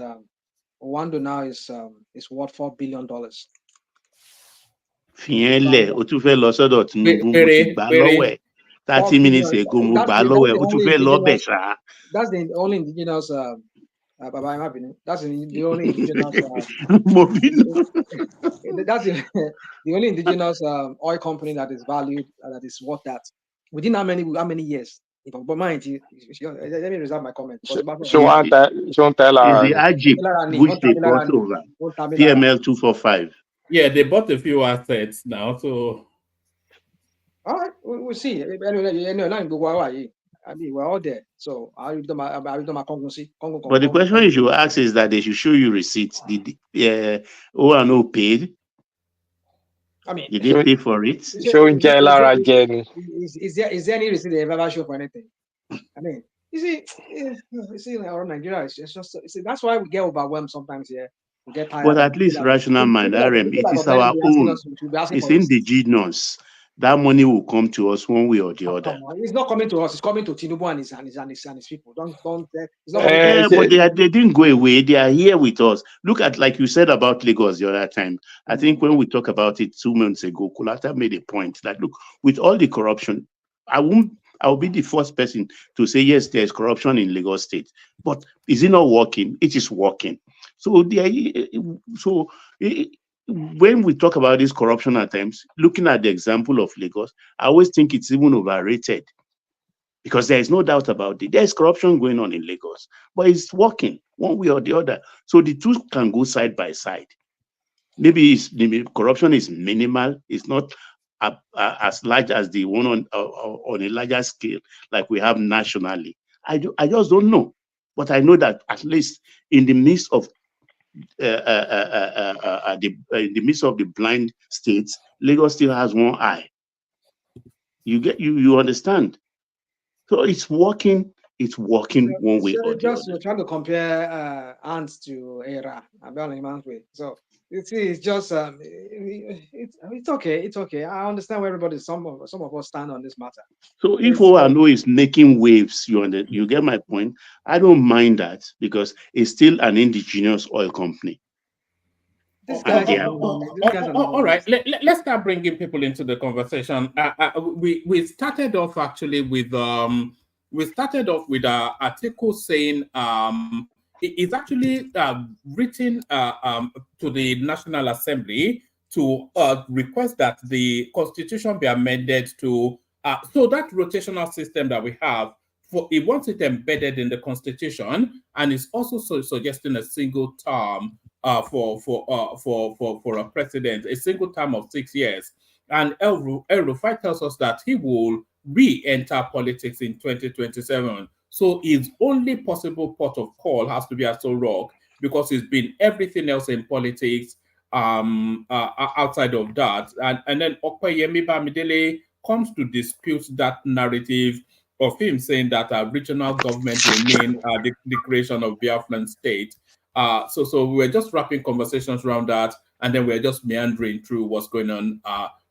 Wando now is worth $4 billion? Fìyẹn o tún fẹ́ lọ sọ́dọ̀ Tinubu mo ti gbà lọ́wọ́ ẹ̀ 30 minutes ago mo gbà lọ́wọ́ ẹ̀ o tún fẹ́ lọ bẹ̀ ṣá. That's the only indigenous. That's the only indigenous. That's the only indigenous oil company that is valued that is worth that. Within how many years? But mind you, let me reserve my comment. She won't tell her. Is the AJIP which they brought over? TML 245. Yeah, they bought a few assets now, so All right, we'll see. Anyway, I mean, we're all there. So I'll do my Congo. But the question you should ask is that they should show you receipts. Did O&O paid? I mean, did they pay for it? Showing Jailara journey. Is there any receipt they ever show for anything? I mean, you see, around Nigeria, it's just that's why we get overwhelmed sometimes here. We get tired. But at least rational mind, RM, it is our own. It's indigenous. That money will come to us one way or the other. It's not coming to us. It's coming to Tinubu and his people. Don't. It's not coming But they didn't go away. They are here with us. Look at, like you said about Lagos the other time. I think when we talked about it 2 months ago, Kulata made a point that, look, with all the corruption, I'll be the first person to say, yes, there's corruption in Lagos State. But is it not working? It is working. So when we talk about this corruption at times, looking at the example of Lagos, I always think it's even overrated, because there is no doubt about it. There's corruption going on in Lagos, but it's working one way or the other. So the two can go side by side. Maybe corruption is minimal. It's not as large as the one on a larger scale like we have nationally. I just don't know, but I know that at least in the midst of the blind states, Lagos still has one eye. You understand? So it's working. It's working one way or the other. You're trying to compare ants to Era. So it's just it's okay. It's okay. I understand where some of us stand on this matter. So if O&O is making waves, you get my point. I don't mind that, because it's still an indigenous oil company. All right, let's start bringing people into the conversation. We started off actually with ATIKU saying it's actually written to the National Assembly to request that the Constitution be amended to so that rotational system that we have, it wants it embedded in the Constitution, and it's also suggesting a single term for a president, a single term of 6 years. And El Rufai tells us that he will re-enter politics in 2027. So his only possible port of call has to be Aso Rock, because he's been everything else in politics outside of that. And then Okoyemi Bamidele comes to dispute that narrative of him saying that regional government will mean the creation of Biafran state. So we were just wrapping conversations around that, and then we're just meandering through what's going on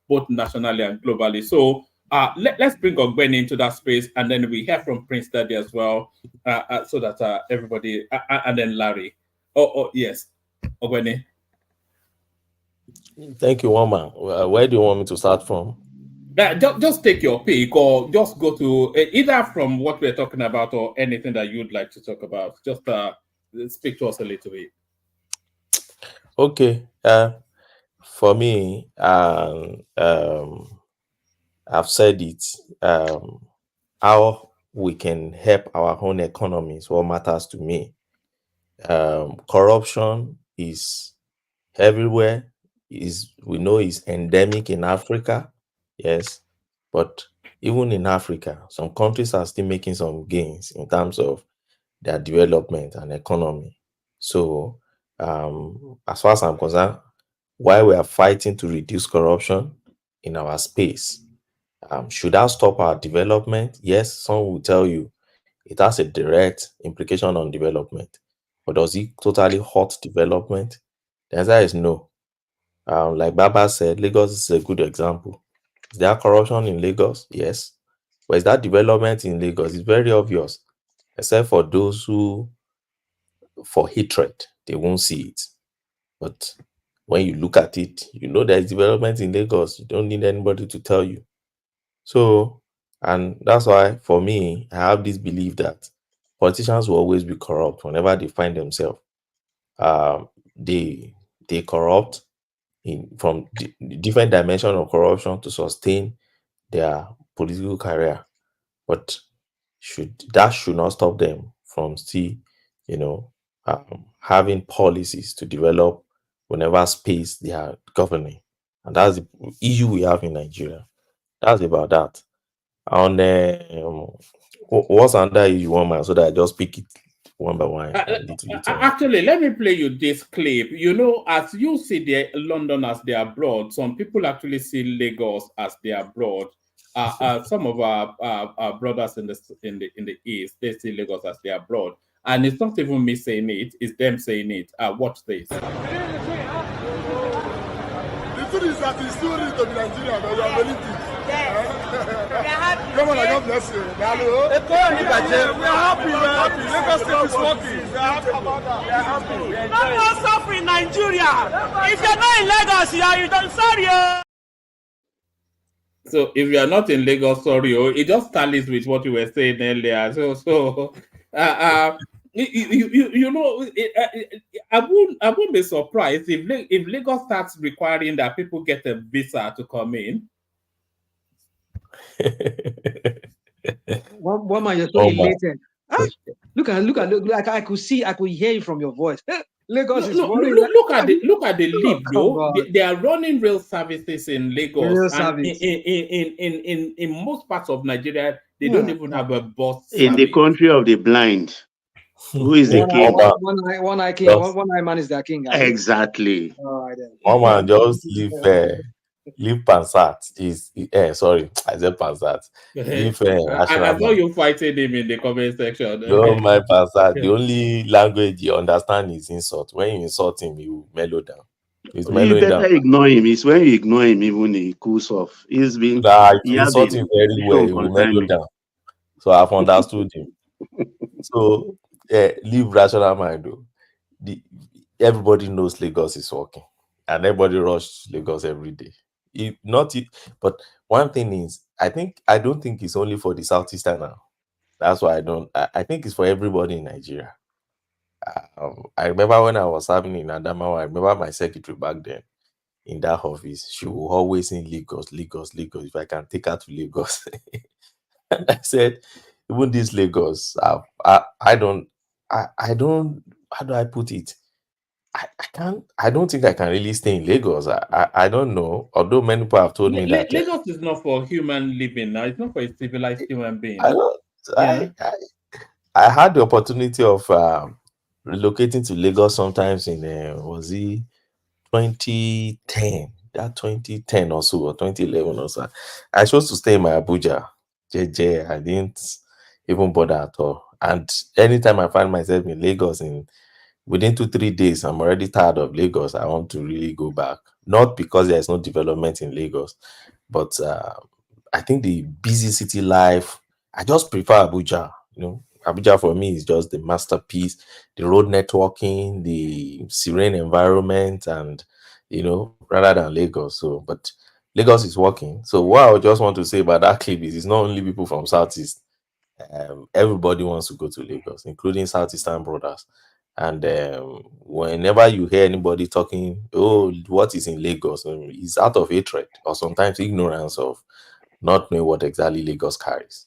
both nationally and globally. So let's bring Ogbeni into that space, and then we hear from Prince Daddy as well, so that everybody, and then Larry. Oh, yes, Ogbeni. Thank you, Woman. Where do you want me to start from? Just take your pick, or just go to either from what we're talking about or anything that you'd like to talk about. Just speak to us a little bit. Okay. For me, I've said it. How we can help our own economy is what matters to me. Corruption is everywhere. We know is endemic in Africa. Yes, but even in Africa, some countries are still making some gains in terms of their development and economy. So, as far as I'm concerned, while we are fighting to reduce corruption in our space, should that stop our development? Yes, some will tell you it has a direct implication on development, but does it totally halt development? The answer is no. Like Baba said, Lagos is a good example. Is there corruption in Lagos? Yes. But is that development in Lagos? It's very obvious, except for those who, for hatred, they won't see it. But when you look at it, you know there is development in Lagos. You don't need anybody to tell you. So, and that's why, for me, I have this belief that politicians will always be corrupt whenever they find themselves. They corrupt from different dimensions of corruption to sustain their political career, but that should not stop them from still, having policies to develop whenever space they are governing, and that's the issue we have in Nigeria. That's about that. On what's under you one man, so that I just pick it one by one and little. Actually, let me play you this clip. You know, as you see London as their abroad, some people actually see Lagos as their abroad. Some of our brothers in the east, they see Lagos as their abroad, and it's not even me saying it; it's them saying it. Watch this. The truth is that it's still real to be Nigerian, but you are believing it. Come on, God bless you. Hello. We are happy, man. Lagos State is working. We are happy about that. We are happy. No more suffering, Nigeria. If you're not in Lagos, you don't sorry. So if you are not in Lagos, sorry, it just tallies with what you were saying earlier. You know, I won't be surprised if Lagos starts requiring that people get a visa to come in. One man, you're so elated. Look, I could hear you from your voice. Lagos is worried. Look at the leap, though. They are running rail services in Lagos. Rail and service. in most parts of Nigeria, they don't even have a bus In the country of the blind, who is the king? One eye king. One eye man is their king. Exactly. All right then. One man just leave Pansat. Sorry, I said Pansat. Leave I saw you fighting him in the comment section. Don't mind Pansat. The only language you understand is insult. When you insult him, you mellow down. You better ignore him. It's when you ignore him, even he cools off. He's been if you insult him very well, he will mellow down. So I've understood him. So leave rational mind though. Everybody knows Lagos is working, and everybody rushes Lagos every day. But one thing is, I don't think it's only for the Southeastern now. That's why I think it's for everybody in Nigeria. I remember when I was serving in Adamawa, I remember my secretary back then in that office, she will always say Lagos, if I can take her to Lagos. And I said, even this Lagos, I don't, how do I put it? I don't think I can really stay in Lagos. I don't know. Although many people have told me that Lagos is not for human living now. It's not for a civilized human being. I had the opportunity of relocating to Lagos sometimes in was it 2010? That 2010 or so, or 2011 or so. I chose to stay in my Abuja. JJ, I didn't even bother at all. And anytime I find myself in Lagos within 2-3 days, I'm already tired of Lagos. I want to really go back. Not because there's no development in Lagos, but I think the busy city life, I just prefer Abuja. Abuja for me is just the masterpiece, the road networking, the serene environment, and rather than Lagos. But Lagos is working. So what I just want to say about that clip is it's not only people from Southeast. Everybody wants to go to Lagos, including Southeastern brothers. And whenever you hear anybody talking, what is in Lagos, it's out of hatred or sometimes ignorance of not knowing what exactly Lagos carries.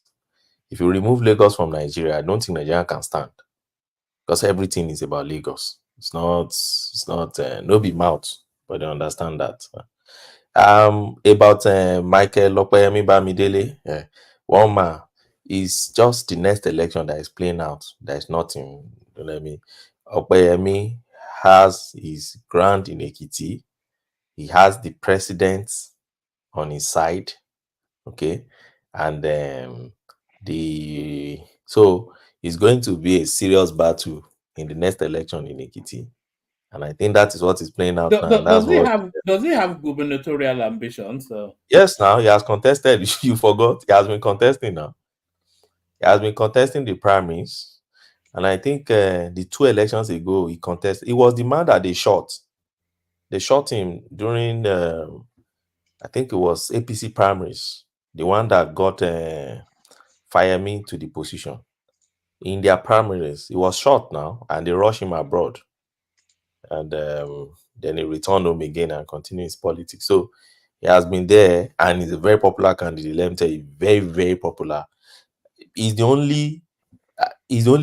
If you remove Lagos from Nigeria, I don't think Nigeria can stand, because everything is about Lagos. It's not no be mouth, but I understand that. About Michael Opeyemi Bamidele, one man is just the next election that is playing out. There's nothing. Opeyemi has his ground in Ekiti. He has the president on his side. Okay, and so it's going to be a serious battle in the next election in Ekiti, and I think that is what is playing out now. Does he have gubernatorial ambitions? Yes, now he has contested. You forgot, he has been contesting now. He has been contesting the primaries, and I think the 2 elections ago he contested. It was the man that they shot. They shot him during I think it was APC primaries, the one that got Fayemi to the position. In their primaries, he was shot now, and they rushed him abroad. And then he returned home again and continued his politics. So he has been there, and he's a very popular candidate. Let me tell you, very, very popular. He's the only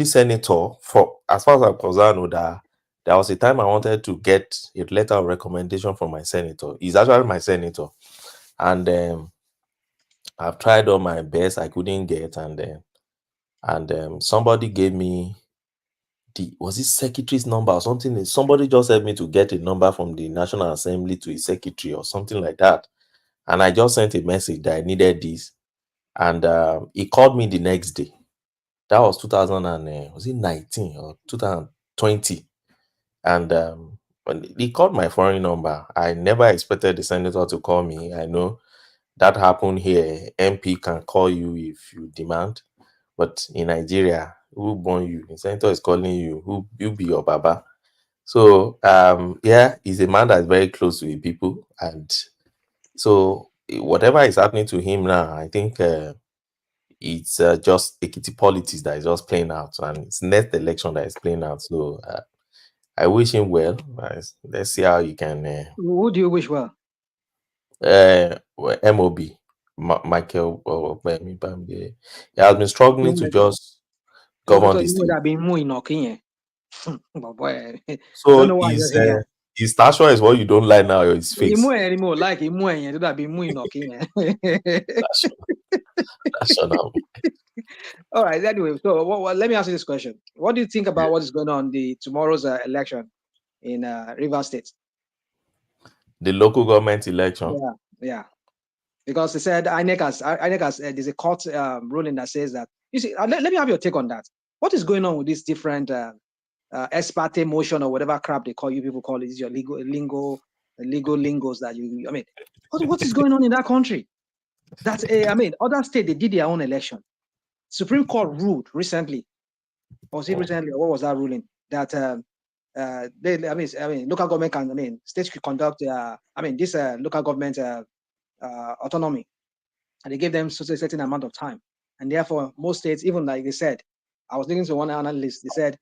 senator, for as far as I'm concerned, that there was a time I wanted to get a letter of recommendation from my senator. He's actually my senator. And I've tried all my best. I couldn't get, and somebody gave me was it secretary's number or something? Somebody just helped me to get a number from the National Assembly to a secretary or something like that. And I just sent a message that I needed this. And he called me the next day. That was 2019 or 2020. And when he called my foreign number, I never expected the senator to call me. I know that happened here. MP can call you if you demand. But in Nigeria, who born you? The senator is calling you. Who you be your baba? So yeah, he's a man that's very close to the people, and so whatever is happening to him now, I think it's just Ekiti politics that is just playing out, and it's next election that is playing out. So I wish him well. Let's see how he can. Who do you wish well? MOB. Michael Bambi. He has been struggling to just govern this thing. So his stature is what you don't like now, or his face. All right. Anyway, so let me ask you this question: what do you think about what is going on the tomorrow's election in Rivers State? The local government election. Yeah. Because they said INEC has there's a court ruling that says that. You see, let me have your take on that. What is going on with these different ex parte motion or whatever crap they call you people call it? Is your legal lingos that you? I mean, what is going on in that country? That other state they did their own election. Supreme Court ruled recently. Was it recently? Or what was that ruling? That local government can states could conduct this local government autonomy, and they gave them a certain amount of time, and therefore most states, even like they said, I was listening to one analyst, they said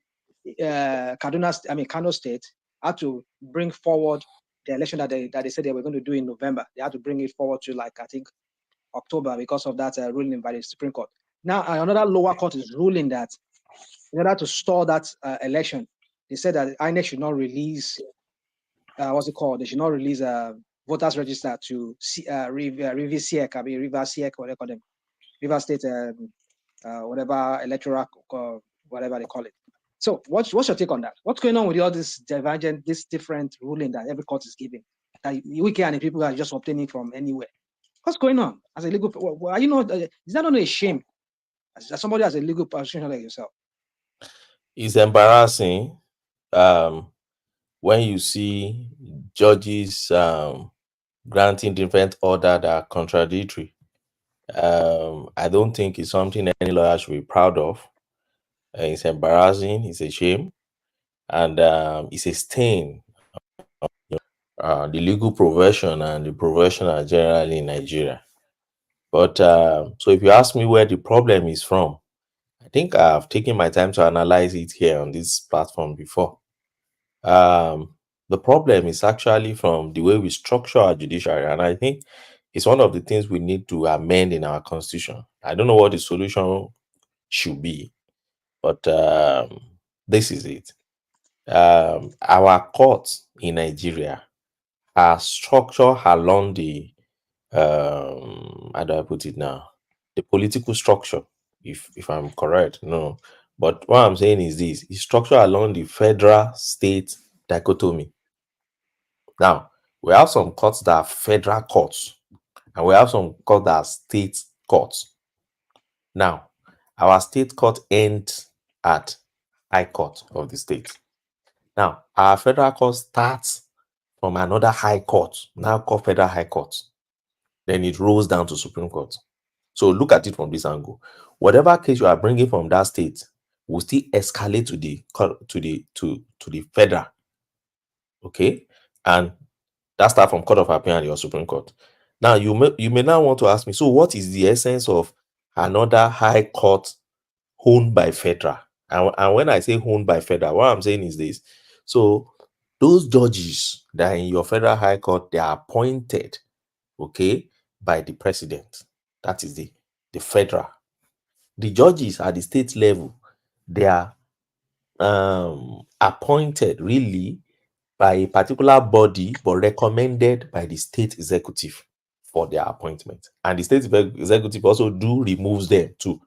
Kano State had to bring forward the election that they said they were going to do in November. They had to bring it forward to I think October because of that ruling by the Supreme Court. Now another lower court is ruling that in order to stall that election, they said that INEC should not release what's it called? They should not release voters register to River Siek, what they call them, River State, whatever electoral, whatever they call it. So what's your take on that? What's going on with all this divergent, this different ruling that every court is giving? That we can and people are just obtaining from anywhere. What's going on as a legal? Are you not? Is that not a shame? As somebody has a legal position like yourself. It's embarrassing when you see judges granting different orders that are contradictory. I don't think it's something any lawyer should be proud of. It's embarrassing. It's a shame, and it's a stain on the legal profession and the professional generally in Nigeria. But so if you ask me where the problem is from, I think I've taken my time to analyze it here on this platform before. The problem is actually from the way we structure our judiciary, and I think it's one of the things we need to amend in our constitution. I don't know what the solution should be, but this is it. Our courts in Nigeria are structured along the how do I put it now? The political structure, if I'm correct. No. But what I'm saying is this: it's structured along the federal state dichotomy. Now, we have some courts that are federal courts, and we have some courts that are state courts. Now, our state court ends at High Court of the state. Now, our federal court starts from another high court, now called Federal High Court. Then it rolls down to Supreme Court. So look at it from this angle. Whatever case you are bringing from that state will still escalate to the federal. Okay, and that starts from Court of Appeal and your Supreme Court. Now you may now want to ask me, so what is the essence of another high court owned by federal? And when I say owned by federal, what I'm saying is this: so those judges that are in your federal high court, they are appointed, okay, by the president. That is the federal. The judges at the state level, they are appointed really by a particular body, but recommended by the state executive for their appointment. And the state executive also removes them too.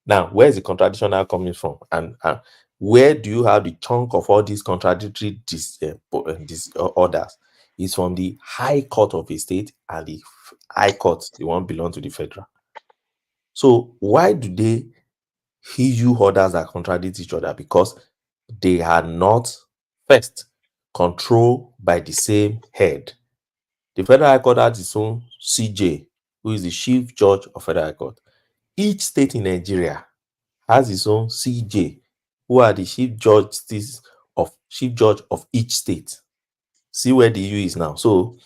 Now, where is the contradiction now coming from? And where do you have the chunk of all these contradictory orders? It's from the High Court of a state and the High Court, the one belong to the federal. So why do they issue orders that contradict each other? Because they are not, first, controlled by the same head. The Federal High Court has its own CJ, who is the Chief Judge of Federal High Court. Each state in Nigeria has its own CJ, who are the Chief Judge of each state. See where the EU is now. So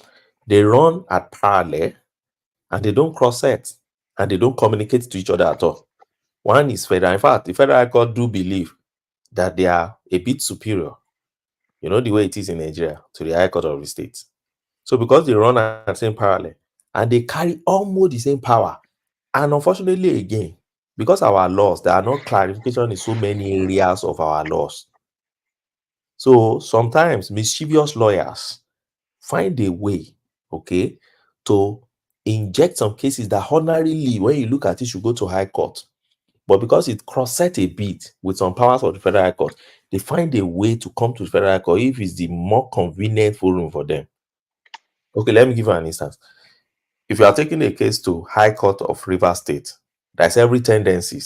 they run at parallel and they don't cross-set and they don't communicate to each other at all. One is federal. In fact, the Federal High Court do believe that they are a bit superior, you know, the way it is in Nigeria, to the High Court of the state. So because they run at the same parallel and they carry almost the same power, and unfortunately again, because our laws, there are no clarification in so many areas of our laws. So sometimes mischievous lawyers find a way, okay, to inject some cases that ordinarily, when you look at it, should go to High Court. But because it cross-set a bit with some powers of the Federal High Court, they find a way to come to the Federal High Court if it's the more convenient forum for them. Okay, let me give you an instance. If you are taking a case to High Court of Rivers State, there's every tendency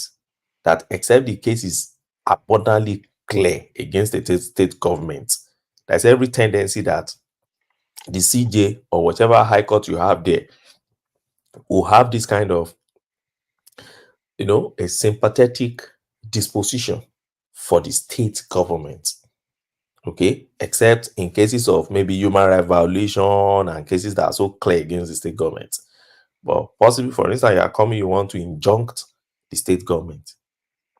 that, except the case is abundantly clear against the state government, there's every tendency that the CJ or whatever High Court you have there will have this kind of, you know, a sympathetic disposition for the state government. Okay, except in cases of maybe human rights violation and cases that are so clear against the state government. But possibly, for instance, you want to injunct the state government.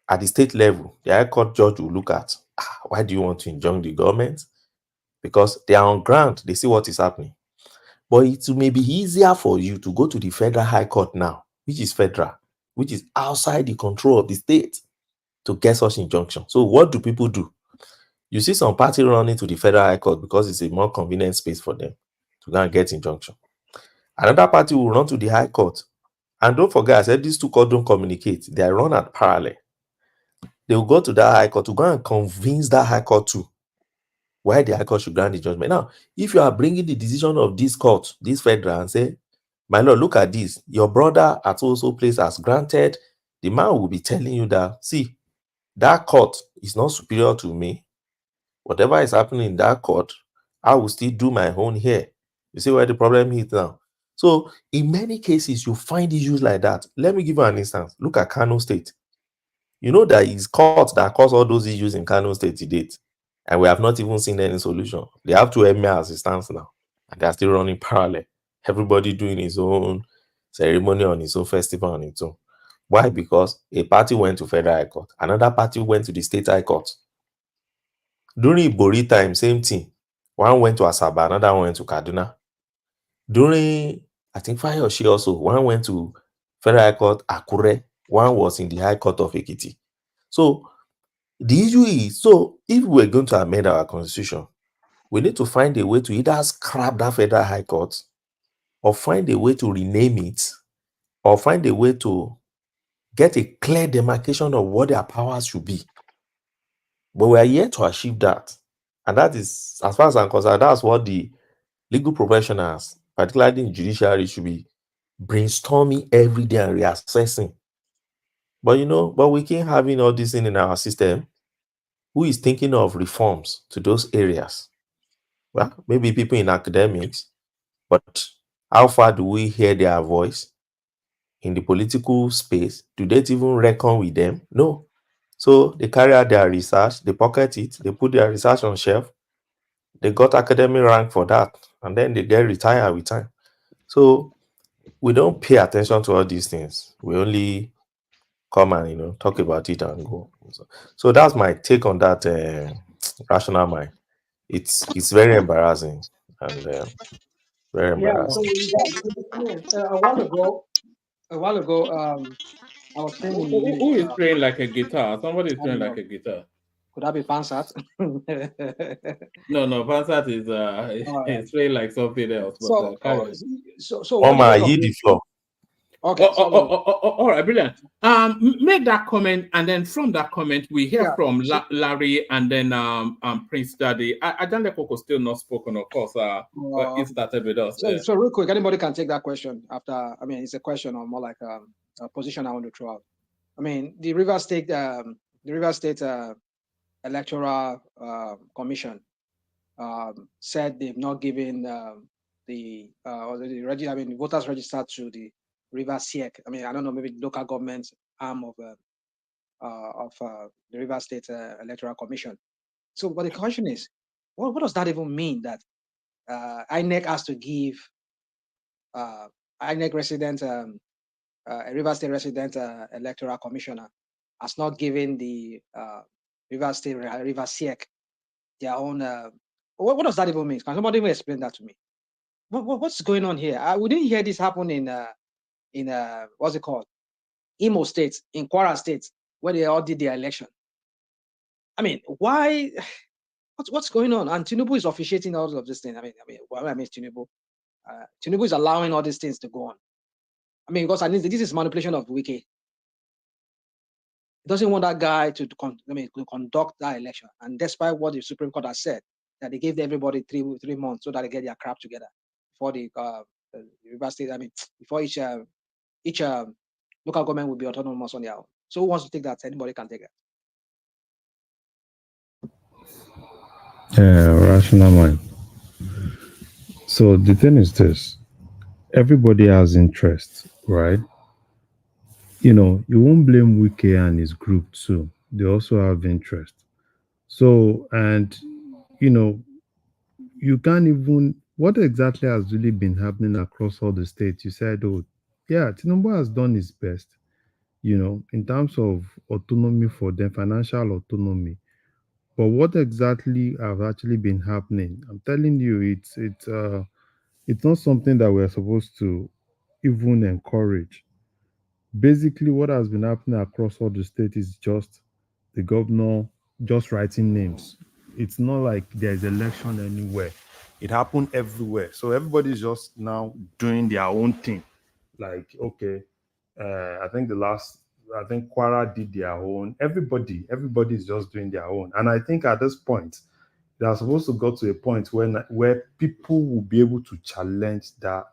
At the state level, the High Court judge will look at, why do you want to injunct the government? Because they are on ground, they see what is happening. But it may be easier for you to go to the Federal High Court now, which is federal, which is outside the control of the state, to get such injunction. So what do people do? You see some party running to the Federal High Court because it's a more convenient space for them to go and get injunction. Another party will run to the High Court. And don't forget, I said these two courts don't communicate. They are run at parallel. They will go to that High Court to go and convince that High Court too why the High Court should grant the judgment. Now, if you are bringing the decision of this court, this federal, and say, my lord, look at this. Your brother at also place has granted. The man will be telling you that, see, that court is not superior to me. Whatever is happening in that court, I will still do my own here. You see where the problem is now? So, in many cases, you find issues like that. Let me give you an instance. Look at Kano State. You know that it's court that caused all those issues in Kano State to date. And we have not even seen any solution. They have two emirs as it stands now. And they are still running parallel. Everybody doing his own ceremony on his own festival on its own. Why? Because a party went to Federal High Court. Another party went to the State High Court. During Ibori time, same thing. One went to Asaba, another one went to Kaduna. During, I think, Fayoshi also, one went to Federal High Court, Akure. One was in the High Court of Ekiti. So, the issue is, so if we're going to amend our constitution, we need to find a way to either scrap that Federal High Court or find a way to rename it or find a way to get a clear demarcation of what their powers should be. But we are yet to achieve that. And that is, as far as I'm concerned, that's what the legal professionals, particularly in judiciary, should be brainstorming every day and reassessing. But you know, but we keep having all this in our system. Who is thinking of reforms to those areas? Well, maybe people in academics, but how far do we hear their voice in the political space? Do they even reckon with them? No. So they carry out their research, they pocket it, they put their research on shelf, they got academic rank for that, and then they get retired with time. So we don't pay attention to all these things. We only come and, you know, talk about it and go. So that's my take on that rational mind. It's very embarrassing and very embarrassing. A while ago, I was saying in the Who is playing like a guitar? Somebody is playing like a guitar. Could that be Pansat? No, Pansat is it's really like something else. But carry on. So Mama, what I the floor. Okay, all right, brilliant. Make that comment, and then from that comment, we hear from Larry, and then Prince Daddy. Ajande Koko still not spoken, of course. He started with us. So real quick, anybody can take that question after. I mean, it's a question or more like a position I want to throw out. I mean, the Rivers State Electoral Commission said they've not given the voters registered to the Rivers SIEC. I mean, I don't know, maybe the local government arm of the Rivers State Electoral Commission. So, but the question is, what does that even mean? That INEC has to give INEC resident, Rivers State resident electoral commissioner has not given the Rivers State Rivers SIEC their own. What does that even mean? Can somebody even explain that to me? What's going on here? We didn't hear this happen in what's it called, Imo State, in Kwara State, where they all did their election. I mean, why? What's going on? And Tinubu is officiating all of this thing. I mean, Tinubu. Tinubu is allowing all these things to go on. I mean, because this is manipulation of Wiki. He doesn't want that guy to conduct that election. And despite what the Supreme Court has said, that they gave everybody three months so that they get their crap together before the Rivers State. I mean, before each local government will be autonomous on their own. So who wants to take that? Anybody can take it. Yeah, rational mind. So the thing is this: everybody has interest, right? You know, you won't blame Wike and his group too. They also have interest. So, and you know, you can't even. What exactly has really been happening across all the states? You said, oh, yeah, Tinubu has done his best, you know, in terms of autonomy for them, financial autonomy. But what exactly have actually been happening? I'm telling you, it's not something that we're supposed to even encourage. Basically, what has been happening across all the states is just the governor just writing names. It's not like there's election anywhere. It happened everywhere. So everybody's just now doing their own thing. Like, okay, I think Kwara did their own. Everybody's just doing their own. And I think at this point, they are supposed to go to a point where people will be able to challenge that,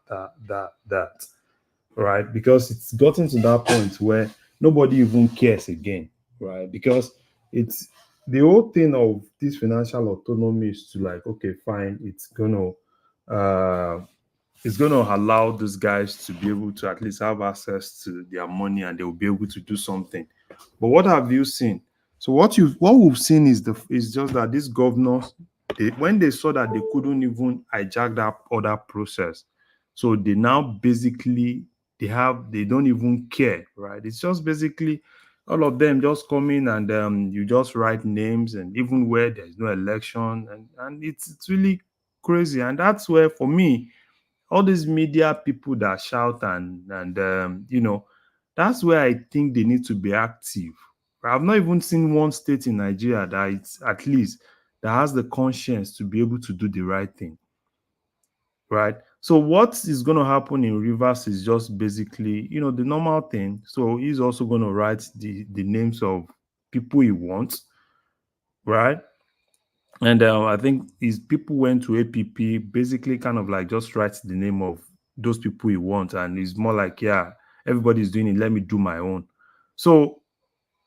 right? Because it's gotten to that point where nobody even cares again, right? Because it's the whole thing of this financial autonomy is to like, okay, fine, it's gonna allow those guys to be able to at least have access to their money and they will be able to do something. But what have you seen? So what we've seen is just that these governors, when they saw that they couldn't even hijack that other process, so they now basically they don't even care, right? It's just basically all of them just come in and you just write names, and even where there's no election, and it's really crazy. And that's where, for me, all these media people that shout and you know, that's where I think they need to be active. I've not even seen one state in Nigeria that it's at least that has the conscience to be able to do the right thing, right? So what is going to happen in Rivers is just basically, you know, the normal thing. So he's also going to write the names of people he wants, right? And I think his people went to APP, basically kind of like just writes the name of those people he wants. And it's more like, yeah, everybody's doing it, let me do my own. So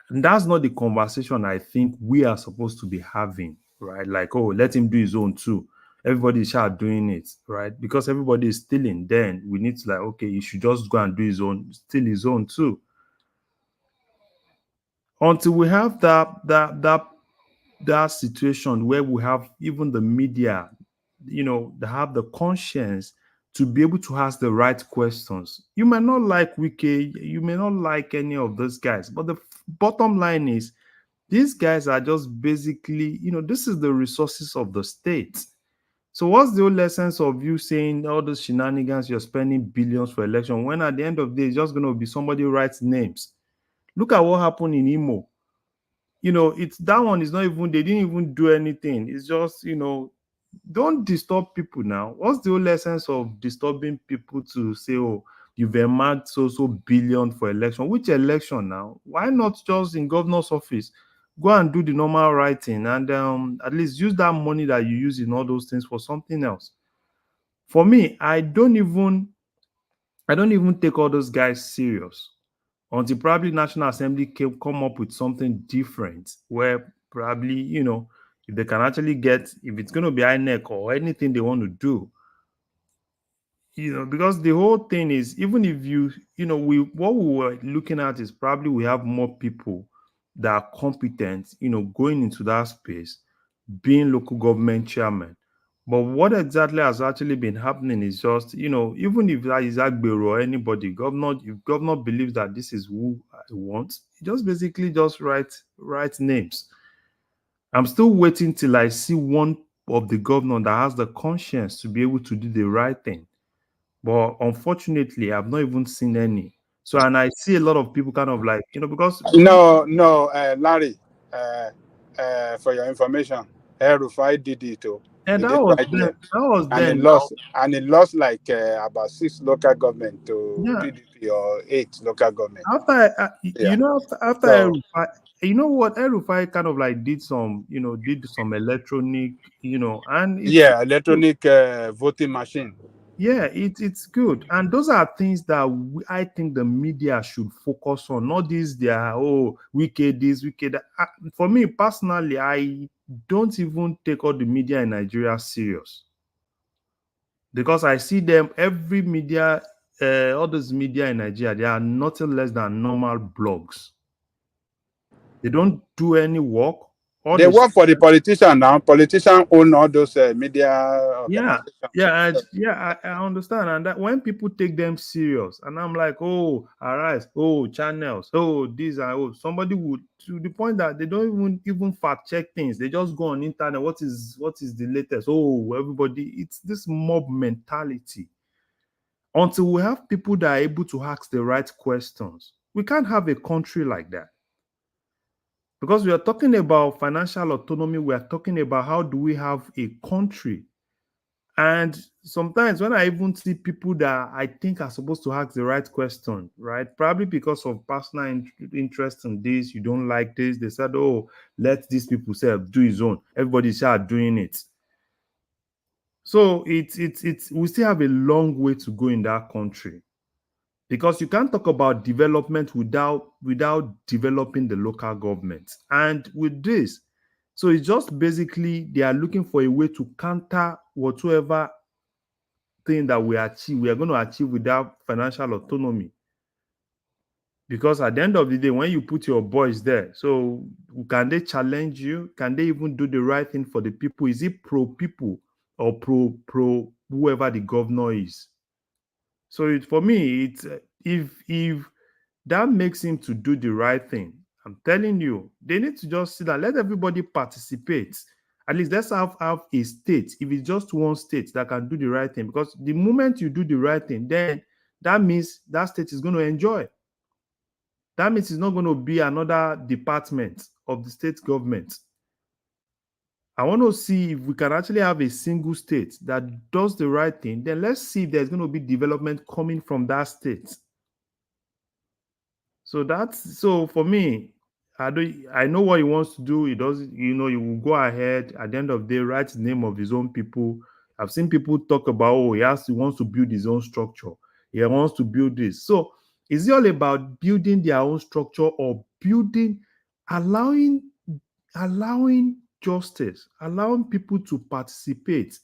that's not the conversation I think we are supposed to be having, right? Like, oh, let him do his own too. Everybody start doing it, right? Because everybody is stealing. Then we need to like, okay, he should just go and do his own, steal his own too. Until we have that situation where we have even the media, you know, they have the conscience to be able to ask the right questions. You may not like Wike, you may not like any of those guys, but the bottom line is these guys are just basically, you know, this is the resources of the state. So what's the whole essence of you saying all those shenanigans, you're spending billions for election, when at the end of the day, it's just going to be somebody who writes names? Look at what happened in Imo. it's that one is not even, they didn't even do anything. It's just, don't disturb people now. What's the whole essence of disturbing people to say, oh, you've earmarked so billion for election? Which election now? Why not just in governor's office go and do the normal writing and at least use that money that you use in all those things for something else? For me, I don't even take all those guys serious until probably National Assembly come up with something different where probably, if they can actually get, if it's going to be INEC or anything they want to do, because the whole thing is, even if what we were looking at is probably we have more people that are competent, going into that space, being local government chairman. But what exactly has actually been happening is just, even if that is Agbero or anybody, if governor believes that this is who I want, he just basically just write names. I'm still waiting till I see one of the governor that has the conscience to be able to do the right thing. But unfortunately, I've not even seen any. So, and I see a lot of people kind of like, because... No, Larry, for your information, Rufai did it too. And He that did was right then. there. That was And then. he lost like about 6 local government to Yeah. PDP or 8 local government. After Yeah. after So- El-Rufai, you know what, El-Rufai kind of like did some electronic, and it's electronic voting machine. yeah, it's good. And those are things that I think the media should focus on, not these wicked this, wicked that. For me personally, I don't even take all the media in Nigeria serious, because I see them, every media, all those media in Nigeria, they are nothing less than normal blogs. They don't do any work. They work for the politician now. Politicians own all those media organizations. I understand. And that when people take them serious, and I'm like, oh, Arise, oh, channels, oh, these are, oh, somebody would, to the point that they don't even fact check things. They just go on internet. What is the latest? Oh, everybody, it's this mob mentality. Until we have people that are able to ask the right questions, we can't have a country like that. Because we are talking about financial autonomy, we are talking about how do we have a country. And sometimes when I even see people that I think are supposed to ask the right question, right? Probably because of personal interest in this, you don't like this, they said, oh, let these people do his own. Everybody start doing it. So we still have a long way to go in that country. Because you can't talk about development without developing the local government. And with this, so it's just basically they are looking for a way to counter whatsoever thing that we are going to achieve without financial autonomy. Because at the end of the day, when you put your boys there, so can they challenge you? Can they even do the right thing for the people? Is it pro people or pro whoever the governor is? So for me, it's if that makes him to do the right thing, I'm telling you, they need to just sit down, let everybody participate. At least let's have a state. If it's just one state that can do the right thing, because the moment you do the right thing, then that means that state is going to enjoy. That means it's not going to be another department of the state government. I want to see if we can actually have a single state that does the right thing. Then let's see if there's going to be development coming from that state. So for me, I know what he wants to do. He does, he will go ahead at the end of the day, write the name of his own people. I've seen people talk about, oh, he wants to build his own structure. He wants to build this. So is it all about building their own structure or allowing justice, allowing people to participate?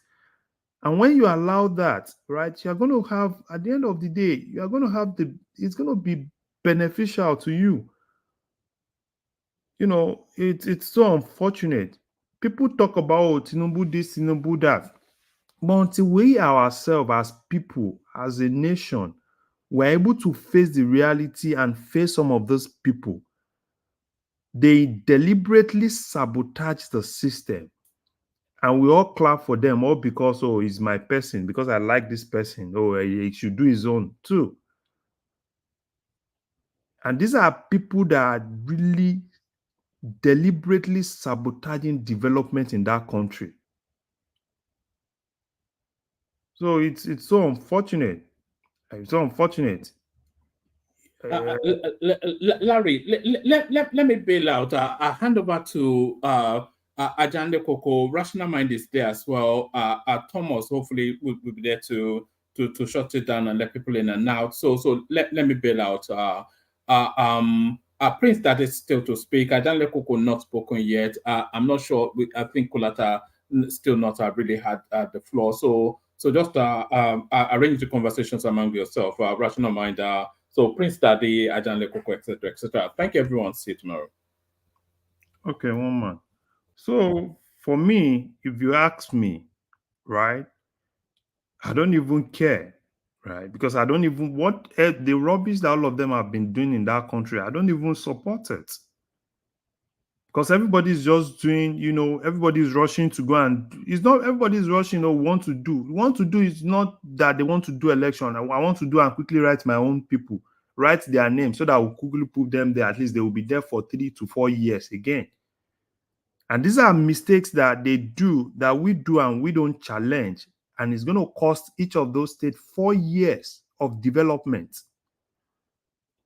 And when you allow that, right, you're going to have, at the end of the day, you're going to have it's going to be beneficial to you. It's so unfortunate. People talk about Tinubu this, Tinubu that. But until we ourselves as people, as a nation, we're able to face the reality and face some of those people, they deliberately sabotage the system. And we all clap for them, all because, oh, he's my person, because I like this person. Oh, he should do his own too. And these are people that are really deliberately sabotaging development in that country. So it's so unfortunate. It's so unfortunate. Larry, let me bail out. I'll hand over to Ajande Koko. Rational Mind is there as well. Thomas, hopefully, will be there to shut it down and let people in and out. So let me bail out. Prince that is still to speak. Ajande Koko not spoken yet. I'm not sure. I think Kulata still not really had the floor. So just arrange the conversations among yourself. Rational Mind. So Prince Daddy, Ajan Lekoko, etc., etc. Thank you, everyone. See you tomorrow. Okay, one man. So for me, if you ask me, right, I don't even care, right? Because I don't even the rubbish that all of them have been doing in that country, I don't even support it. Because everybody's just doing, everybody's rushing to go and it's not everybody's rushing or want to do. Want to do is not that they want to do election. I want to do and quickly write my own people, write their name so that we'll quickly put them there. At least they will be there for 3 to 4 years again. And these are mistakes that they do, that we do and we don't challenge. And it's going to cost each of those states 4 years of development.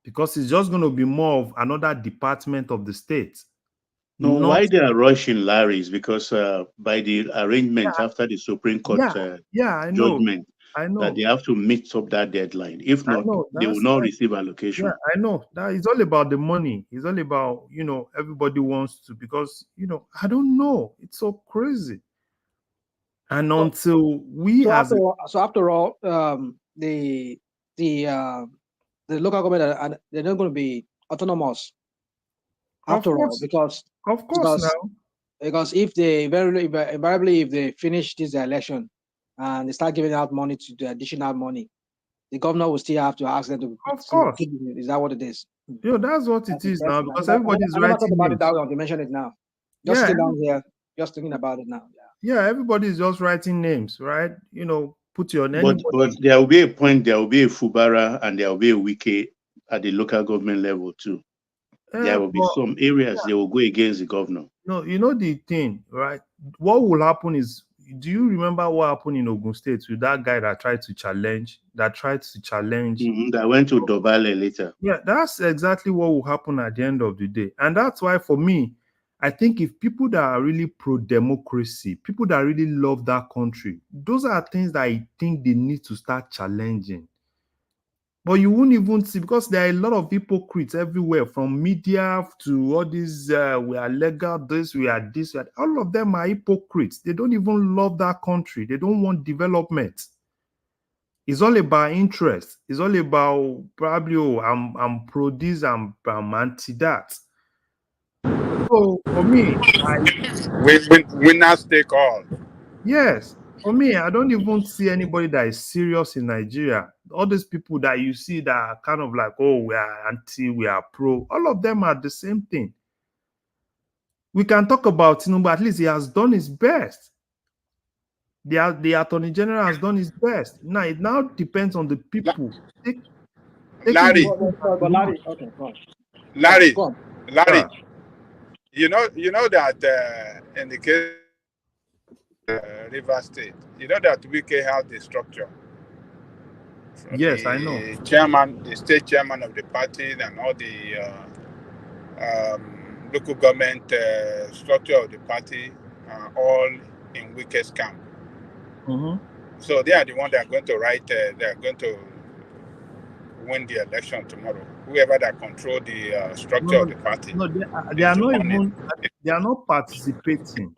Because it's just going to be more of another department of the state. No, why they are rushing, Larry, is because by the arrangement after the Supreme Court I know. judgment, I know that they have to meet up that deadline. If not, they will not receive allocation. Yeah, I know. That it's all about the money. It's all about, everybody wants to, because, I don't know. It's so crazy. And until we after all, the local government they're not going to be autonomous. After all, because if they invariably if they finish this election and they start giving out money to the additional money, the governor will still have to ask them to. Of course, is that what it is? That's what it is now, because everybody's I never thought about it that way until you mention it now. Just sitting down here, just thinking about it now. Yeah, everybody's just writing names, right? Put your name. But there will be a point. There will be a Fubara and there will be a Wiki at the local government level too. There will be some areas they will go against the governor. No, the thing, right? What will happen is, do you remember what happened in Ogun State with that guy that tried to challenge? That went to Dobale later. Yeah, that's exactly what will happen at the end of the day. And that's why, for me, I think if people that are really pro-democracy, people that really love that country, those are things that I think they need to start challenging. But you won't even see, because there are a lot of hypocrites everywhere, from media to all these, we are legal, we are this. All of them are hypocrites. They don't even love that country. They don't want development. It's all about interest. It's all about probably, I'm pro this, I'm anti that. So for me, winners take all. Yes. For me, I don't even see anybody that is serious in Nigeria. All these people that you see that are kind of like, oh, we are anti, we are pro. All of them are the same thing. We can talk about Tinubu, at least he has done his best. The Attorney General has done his best. Now, it now depends on the people. Larry, you know that in the case River State, that we can have the structure. Yes, I know. The state chairman of the party, and all the local government structure of the party are all in Wike's camp. So they are the ones that are going to write. They are going to win the election tomorrow. Whoever that control the structure of the party. No, they are not even. They are not participating.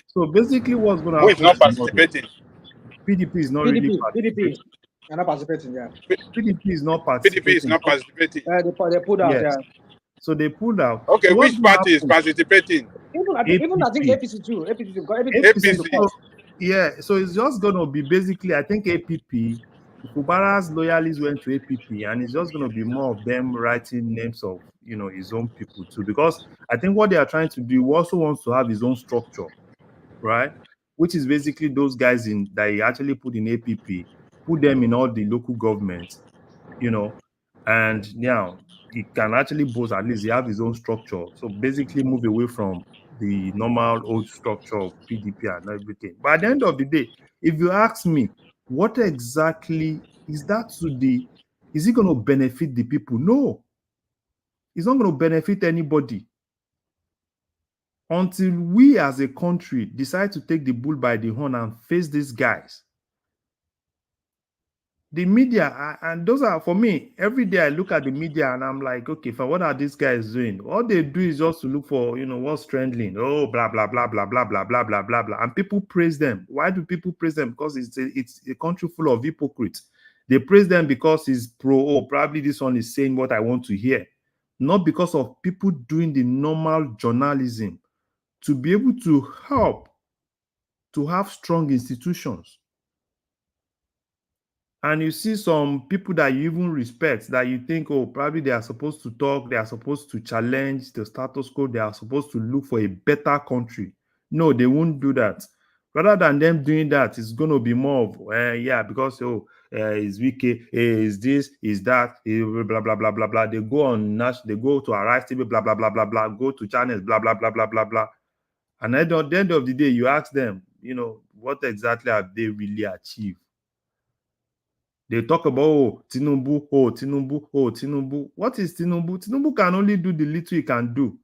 So basically, what's going to happen? Who is not participating? PDP is not really participating. PDP. They're not participating. Yeah. PDP is not participating. PDP is not participating. They pulled out. Yes. Yeah. So they pulled out. Okay, so which party is participating? Even I think APC too. APC. So, yeah. So it's just going to be basically, I think APP. Fubara's loyalists went to APP, and it's just going to be more of them writing names of his own people too. Because I think what they are trying to do, he also wants to have his own structure, right? Which is basically those guys that he actually put in APP, put them in all the local governments, And now he can actually boast, at least he have his own structure. So basically move away from the normal old structure of PDP and everything. But at the end of the day, if you ask me, what exactly is that is it going to benefit the people? No, it's not going to benefit anybody. Until we as a country decide to take the bull by the horn and face these guys. The media, and those are, for me, every day I look at the media and I'm like, okay, for what are these guys doing? All they do is just to look for, what's trending. Oh, blah, blah, blah, blah, blah, blah, blah, blah, blah, blah. And people praise them. Why do people praise them? Because it's a country full of hypocrites. They praise them because it's probably this one is saying what I want to hear. Not because of people doing the normal journalism to be able to help to have strong institutions. And you see some people that you even respect, that you think, oh, probably they are supposed to talk, they are supposed to challenge the status quo, they are supposed to look for a better country. No, they won't do that. Rather than them doing that, it's going to be more of, because, it's wiki, is this, is that, blah, blah, blah, blah, blah. They go on Nash, they go to Arise TV, blah, blah, blah, blah, blah, go to channels, blah, blah, blah, blah, blah, blah. And at the end of the day, you ask them, what exactly have they really achieved? They talk about, Tinubu, Tinubu. What is Tinubu? Tinubu can only do the little he can do.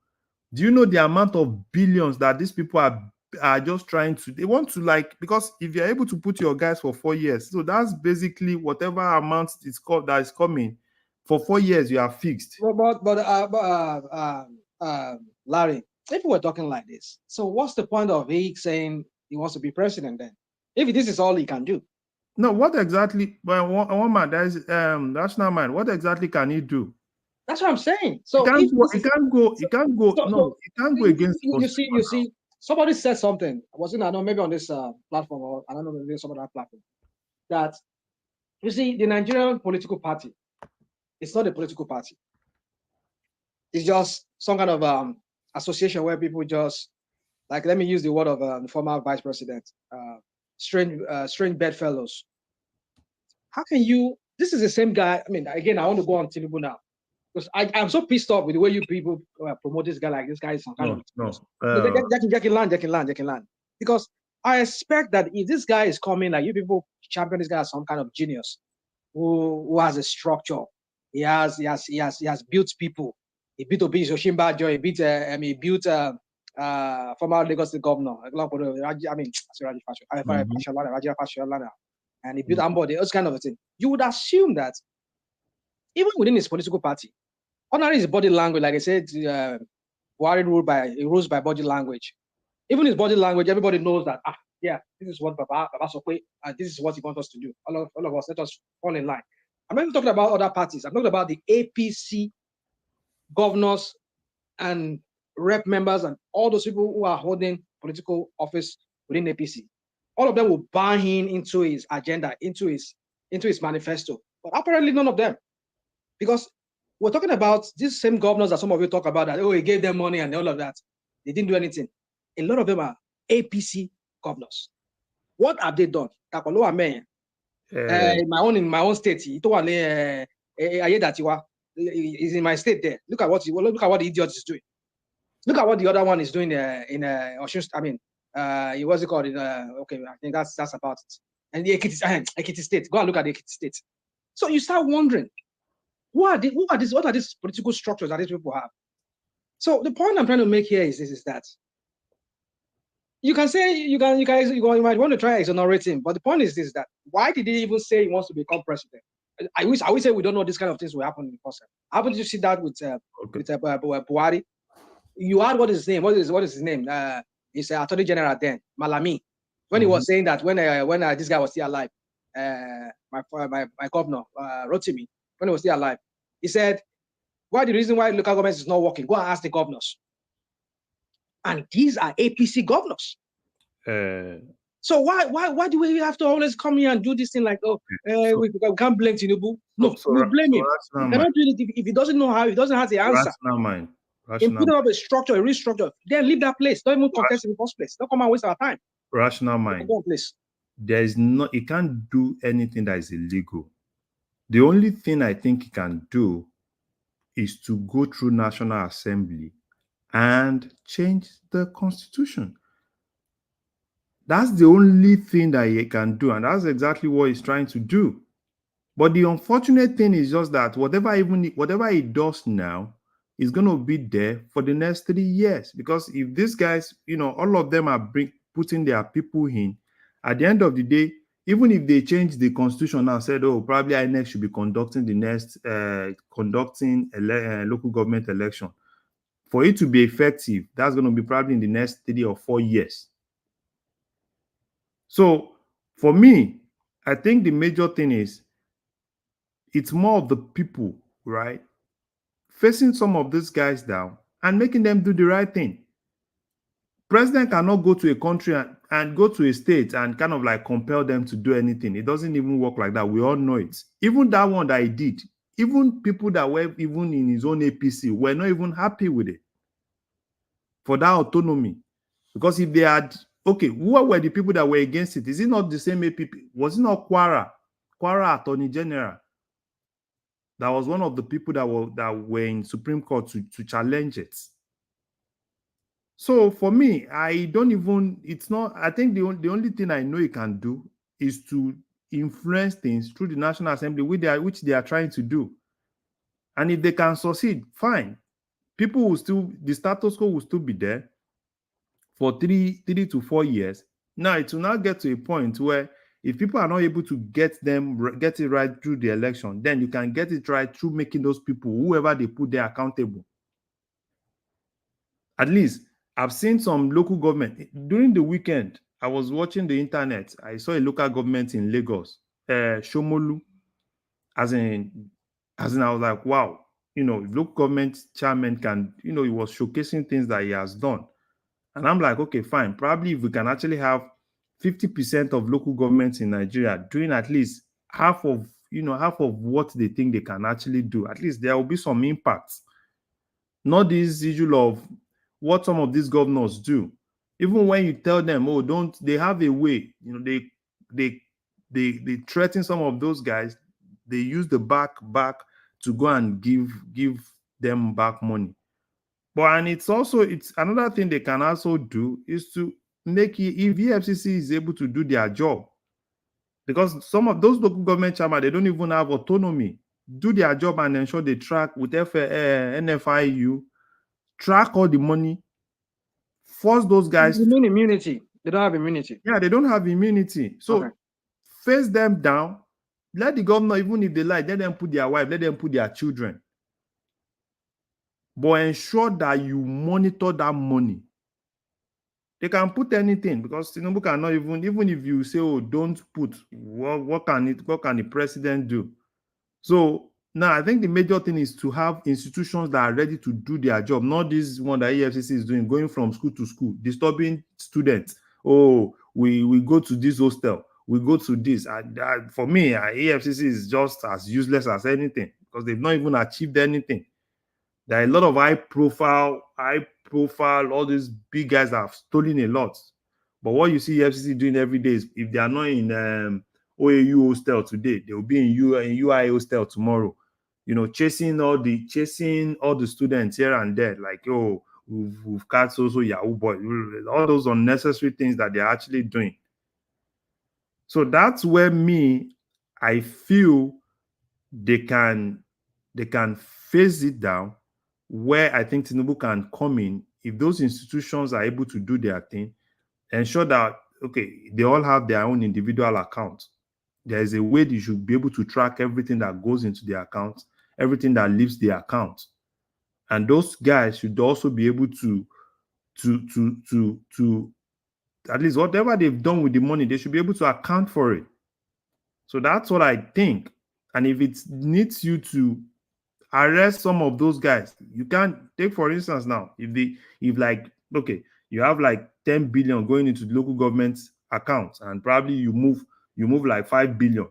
Do you know the amount of billions that these people are just trying to, they want to because if you're able to put your guys for 4 years, so that's basically whatever amount that is coming, for 4 years you are fixed. Larry, if we're talking like this, so what's the point of he saying he wants to be president then? If this is all he can do. No, what exactly? Well, one man, that is rational mind. What exactly can he do? That's what I'm saying. So he can't go against. You see, somebody said something. I don't know, maybe on this platform, or I don't know, maybe some other platform. That you see, the Nigerian political party, it's not a political party. It's just some kind of association where people just let me use the word of the former vice president, strange bedfellows. How can you? This is the same guy. I mean, again, I want to go on Tinubu now because I'm so pissed off with the way you people promote this guy. Like this guy is some kind of. Jack can land. Because I expect that if this guy is coming, like you people champion this guy as some kind of genius who has a structure. He has built people. He built Obi Yoshimbajo. He built former Lagos State governor. And he built Ambode, those kind of a thing. You would assume that even within his political party, ordinary his body language, like I said, Buhari rules by body language. Even his body language, everybody knows that, this is what Baba Sokwe, this is what he wants us to do. All of us, let us fall in line. I'm not even talking about other parties. I'm talking about the APC governors and rep members and all those people who are holding political office within APC. All of them will buy him into his agenda, into his manifesto. But apparently none of them. Because we're talking about these same governors that some of you talk about that, he gave them money and all of that. They didn't do anything. A lot of them are APC governors. What have they done? In my own state, is in my state there. Look at what the idiot is doing. Look at what the other one is doing in Osun. I mean, what's it called? Okay, I think that's about it. And the Ekiti state. Go and look at the Ekiti state. So you start wondering, what are these political structures that these people have? So the point I'm trying to make here is that you can say you might want to try and exonerate him, but the point is this: that why did he even say he wants to become president? I wish say we don't know this kind of things will happen in the process. How did you see that with Buhari? You had what is his name? What is his name? He's Attorney General then, Malami, when he was saying that when this guy was still alive, my governor Rotimi, when he was still alive, he said, "Why the reason why local government is not working? Go and ask the governors." And these are APC governors. So why do we have to always come here and do this thing like we can't blame Tinubu? No, we blame him. Cannot do it if he doesn't know how. He doesn't have the answer. In putting up a structure, a restructure, then leave that place. Don't even contest in the first place. Don't come and waste our time. Rational mind. There is no. He can't do anything that is illegal. The only thing I think he can do is to go through National Assembly and change the constitution. That's the only thing that he can do, and that's exactly what he's trying to do. But the unfortunate thing is just that whatever he does now is going to be there for the next 3 years. Because if these guys, all of them are putting their people in, at the end of the day, even if they change the constitution now, said, oh, probably INEC should be conducting the next local government election. For it to be effective, that's going to be probably in the next 3 or 4 years. So for me, I think the major thing is it's more of the people, right? Facing some of these guys down and making them do the right thing. President cannot go to a country and go to a state and kind of like compel them to do anything. It doesn't even work like that. We all know it. Even that one that he did, even people that were even in his own APC were not even happy with it for that autonomy. Because if they had, okay, who were the people that were against it? Is it not the same APP? Was it not Kwara Attorney General? That was one of the people that were in Supreme Court to challenge it. So for me, I think the only thing I know he can do is to influence things through the National Assembly, which they are trying to do. And if they can succeed, fine. The status quo will still be there for 3 to 4 years. Now it will now get to a point where if people are not able to get it right through the election, then you can get it right through making those people, whoever they put there, accountable. At least I've seen some local government during the weekend. I was watching the internet. I saw a local government in Lagos, Shomolu. As in, I was like, wow, local government chairman can, he was showcasing things that he has done. And I'm like, okay, fine. Probably if we can actually have 50% of local governments in Nigeria doing at least half of what they think they can actually do, at least there will be some impact. Not this issue of what some of these governors do. Even when you tell them, oh, they have a way, they threaten some of those guys. They use the back to go and give them back money. But it's another thing they can also do is to make it, if EFCC is able to do their job, because some of those local government chairmen, they don't even have autonomy, do their job and ensure they track with NFIU, track all the money, force those guys. You mean immunity? They don't have immunity. Yeah, they don't have immunity. So face them down, let the governor, even if they lie, let them put their wife, let them put their children. But ensure that you monitor that money. They can put anything, because Tinubu cannot even if you say, oh, don't put, what can the president do? So now I think the major thing is to have institutions that are ready to do their job, not this one that EFCC is doing, going from school to school, disturbing students. Oh, we go to this hostel, we go to this. For me, EFCC is just as useless as anything, because they've not even achieved anything. There are a lot of high profile, all these big guys that have stolen a lot. But what you see FCC doing every day is, if they are not in OAU hostel today, they will be in UI hostel tomorrow. Chasing all the students here and there, like, oh, we've got also Yahoo boy, all those unnecessary things that they're actually doing. So that's where I feel they can phase it down, where I think Tinubu can come in. If those institutions are able to do their thing, ensure that, okay, they all have their own individual accounts. There is a way they should be able to track everything that goes into their accounts, everything that leaves the account. And those guys should also be able to at least whatever they've done with the money, they should be able to account for it. So that's what I think. And if it needs you to arrest some of those guys, you can take, for instance, now, if you have like 10 billion going into the local government accounts, and probably you move like 5 billion.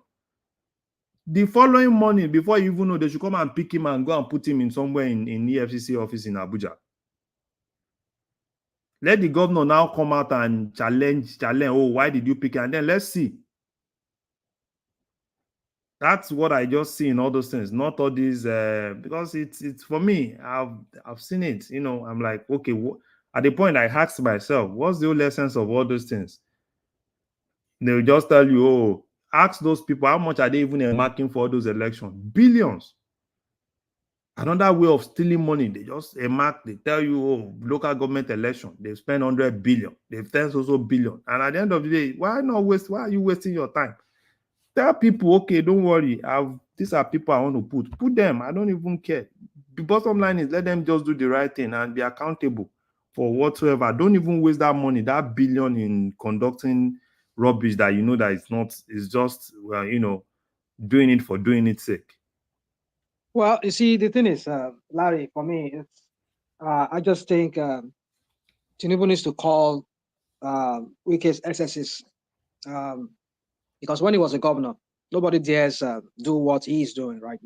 The following morning, before you even know, they should come and pick him and go and put him in somewhere in EFCC office in Abuja. Let the governor now come out and challenge, oh, why did you pick him? And then let's see. That's what I just see in all those things, not all these because it's for me, I've seen it, you know. I'm like, okay, at the point I asked myself, what's the whole essence of all those things? They'll just tell you, oh, ask those people how much are they even marking for those elections? Billions. Another way of stealing money, they just mark, they tell you, oh, local government election, they spend 100 billion, they've spent also billion. And at the end of the day, why are you wasting your time? Tell people, okay, don't worry, these are people I want to put them. I don't even care. The bottom line is let them just do the right thing and be accountable for whatsoever. Don't even waste that money, that billion, in conducting rubbish that you know that it's just doing it for doing its sake. Well, you see, the thing is, Larry, for me, it's I just think Tinubu needs to call Wike's excesses, because when he was a governor, nobody dares do what he's doing right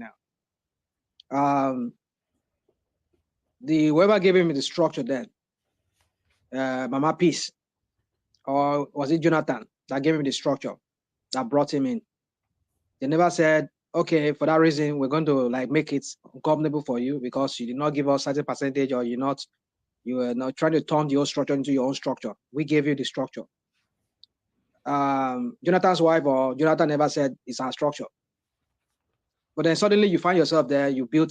now. Whoever gave him the structure then, Mama Peace, or was it Jonathan that gave him the structure that brought him in? They never said, okay, for that reason, we're going to like make it governable for you because you did not give us certain percentage, or you were not trying to turn the old structure into your own structure. We gave you the structure. Jonathan's wife or Jonathan never said it's our structure. But then suddenly you find yourself there, you build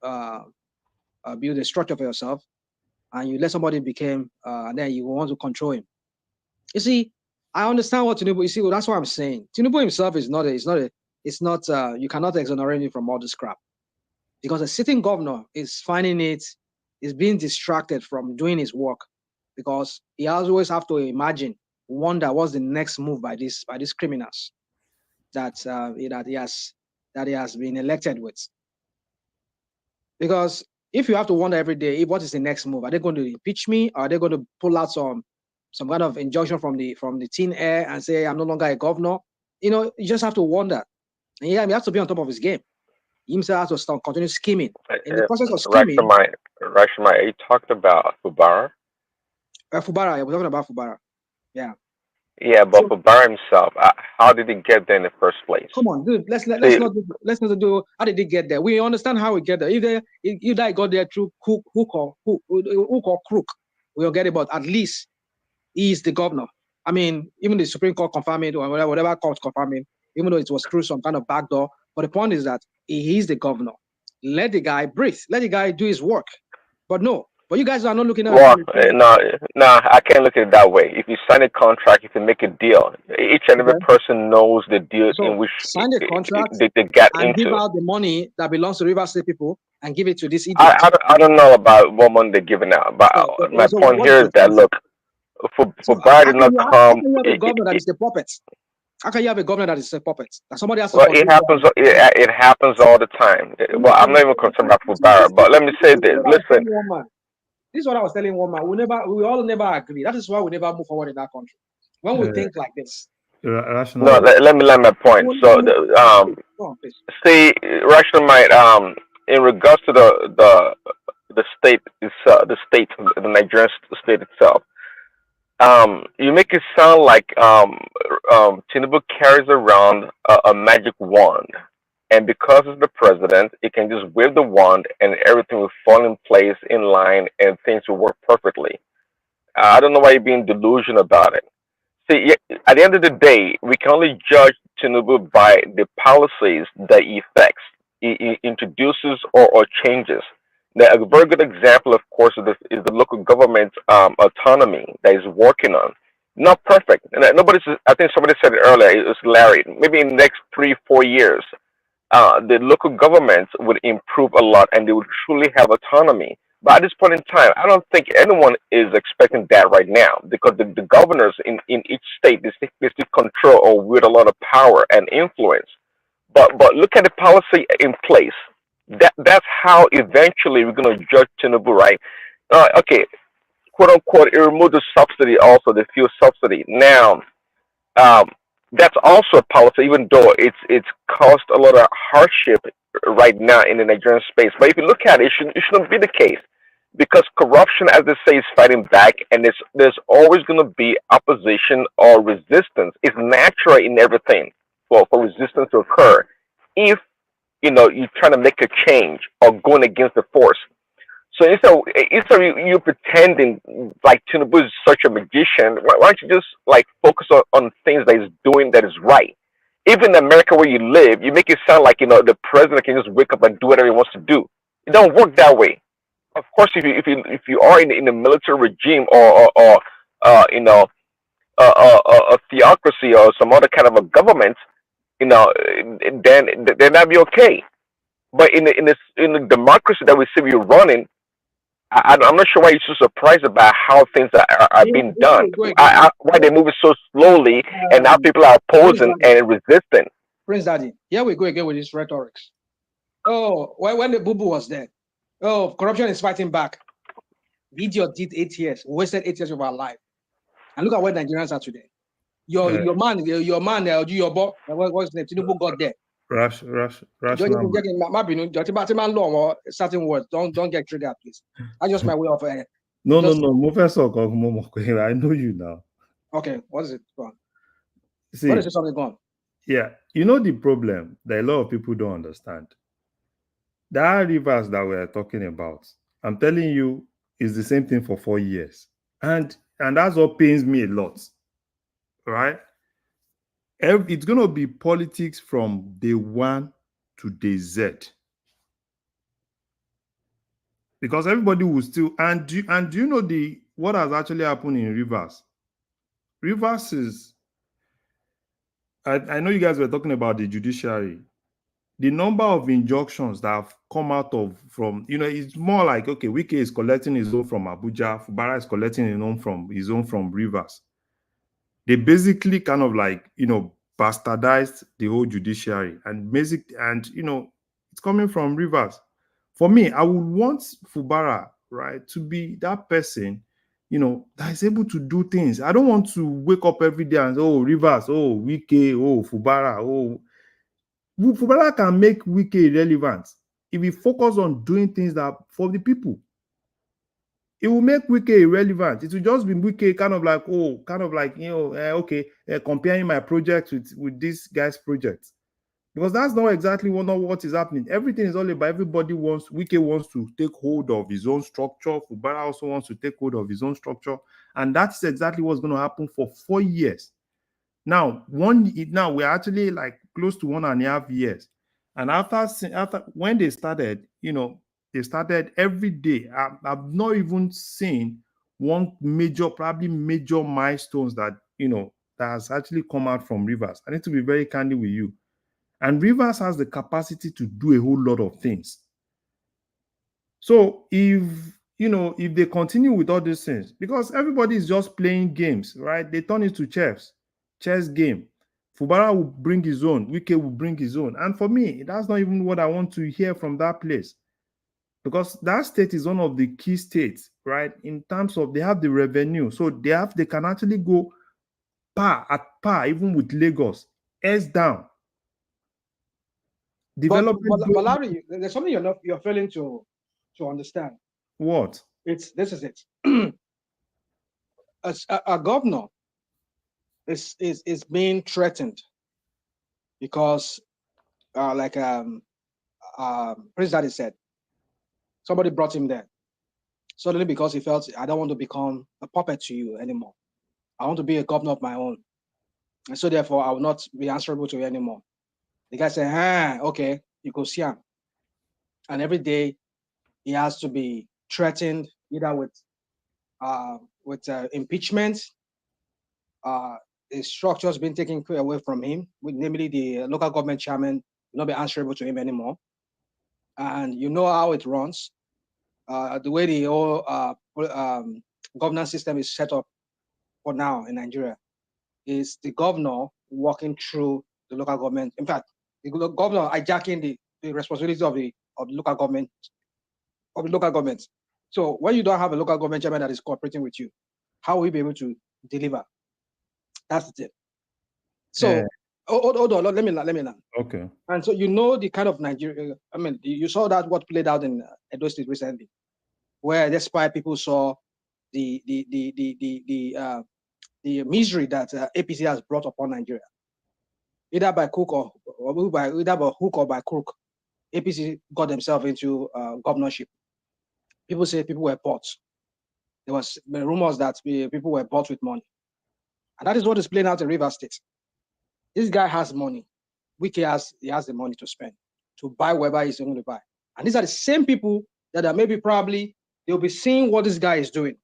a structure for yourself, and you let somebody become, and then you want to control him. You see, I understand what Tinubu. You see, well, that's what I'm saying. Tinubu himself is not. You cannot exonerate him from all this crap, because a sitting governor is being distracted from doing his work, because he always have to wonder what's the next move by these criminals that he has been elected with. Because if you have to wonder every day, what is the next move? Are they going to impeach me? Or are they going to pull out some kind of injunction from the thin air and say I'm no longer a governor? You just have to wonder. And he has to be on top of his game. He himself has to continue scheming. In the process of scheming, Rashomai, you talked about Fubara. Fubara, we're talking about Fubara. Yeah. Yeah, but Fubara himself, how did he get there in the first place? Come on, dude. Let's not do. How did he get there? We understand how he get there. If he got there through hook or crook, we'll get it. But at least he is the governor. I mean, even the Supreme Court confirmed it, or whatever court confirmed it, even though it was through some kind of backdoor. But the point is that he is the governor. Let the guy breathe. Let the guy do his work. But no. But you guys are not looking at it. No, I can't look at it that way. If you sign a contract, if you make a deal, each and every person knows the deal in which sign the contract they got and into. give out the money that belongs to River State people and give it to this idiot. I don't know about what money they're giving out, but my point here is that look, for Biden did not come. How can you have a governor that is a puppet? How can you have a governor that is a puppet? That somebody has to. Well, it happens. It happens all the time. Well, I'm not even concerned about Fubara, but let me say this. Listen. This is what I was telling one man. We all never agree. That is why we never move forward in that country. When we think like this. No, let me land my point. So, see, Rational might in regards to the state itself, the Nigerian state itself. You make it sound like Tinubu carries around a magic wand. And because it's the president, it can just wave the wand and everything will fall in place, in line, and things will work perfectly. I don't know why you're being delusional about it. See, at the end of the day, we can only judge Tinubu by the policies that he effects, he introduces or changes. Now, a very good example, of course, is the local government autonomy that he's working on. Not perfect. And I think somebody said it earlier, it was Larry. Maybe in the next 3-4 years, the local governments would improve a lot and they would truly have autonomy. But at this point in time, I don't think anyone is expecting that right now because the governors in each state, they still control or wield a lot of power and influence. But look at the policy in place. That's how eventually we're going to judge Tinubu, right? Okay, quote unquote, it removed the subsidy also, the fuel subsidy. Now, that's also a policy, even though it's caused a lot of hardship right now in the Nigerian space. But if you look at it, it shouldn't be the case because corruption, as they say, is fighting back, and there's always going to be opposition or resistance. It's natural in everything for resistance to occur. if you're trying to make a change or going against the force. So instead of you pretending like Tinubu is such a magician, why don't you just like focus on things that he's doing that is right? Even in America where you live, you make it sound like the president can just wake up and do whatever he wants to do. It don't work that way. Of course, if you are in a military regime or a theocracy or some other kind of a government, then that'd be okay. But in the democracy that we see you running, I'm not sure why you're so surprised about how things are being done. Why they're moving so slowly, and now people are opposing and resisting. Prince Daddy, here we go again with this rhetorics. Oh, when the Bubu was there, oh, corruption is fighting back. The idiot did 8 years, wasted 8 years of our life, and look at where Nigerians are today. Your man, your boy, what's his name? Tinubu got there. Rational. Certain words. Don't get triggered, please. That's just my way of. No. I know you now. Okay, what is it? Go on. See, what is it? Something gone? Yeah, the problem that a lot of people don't understand. There are rivers that we're talking about. I'm telling you, it's the same thing for 4 years, and that's what pains me a lot. Right? It's going to be politics from day 1 to day Z. Because everybody will still, and do you know what has actually happened in Rivers? Rivers is, I know you guys were talking about the judiciary. The number of injunctions that have come out from, it's more like, okay, Wike is collecting his own from Abuja, Fubara is collecting his own from Rivers. They basically kind of like, bastardized the whole judiciary and it's coming from Rivers. For me, I would want Fubara, right, to be that person, that is able to do things. I don't want to wake up every day and say, oh, Rivers, oh, Wike, oh, Fubara, oh. Fubara can make Wike irrelevant if we focus on doing things that for the people. It will make Wike irrelevant. It will just be Wike comparing my project with this guy's project. Because that's not exactly what is happening. Everything is all about Wike wants to take hold of his own structure. Fubara also wants to take hold of his own structure. And that's exactly what's going to happen for 4 years. Now we're actually like close to 1.5 years. And after when they started, they started every day. I've not even seen one major milestones that, that has actually come out from Rivers. I need to be very candid with you. And Rivers has the capacity to do a whole lot of things. So if they continue with all these things, because everybody is just playing games, right? They turn it to chess game. Fubara will bring his own, Wike will bring his own. And for me, that's not even what I want to hear from that place. Because that state is one of the key states, right? In terms of they have the revenue. So they can actually go at par, even with Lagos, S down. But Larry, there's something you're failing to understand. What? This is it. As a governor is being threatened because, Prince Daddy said, somebody brought him there suddenly because he felt, I don't want to become a puppet to you anymore. I want to be a governor of my own, and so therefore I will not be answerable to you anymore. The guy said, okay, you go see him. And every day he has to be threatened either with impeachment. The structure has been taken away from him, namely the local government chairman will not be answerable to him anymore. And you know how it runs. The way the whole governance system is set up for now in Nigeria is the governor walking through the local government. In fact, the governor hijacking the responsibility of the local government. So when you don't have a local government chairman that is cooperating with you, how will you be able to deliver? That's the thing. So hold on, let me learn. Okay. And so the kind of Nigeria. I mean, you saw that what played out in Edo State recently, where despite people saw the misery that APC has brought upon Nigeria. either by hook or by crook, APC got themselves into governorship. People say people were bought. There was rumors that people were bought with money. And that is what is playing out in Rivers State. This guy has money. He has the money to spend, to buy whatever he's going to buy. And these are the same people that are maybe probably, they'll be seeing what this guy is doing.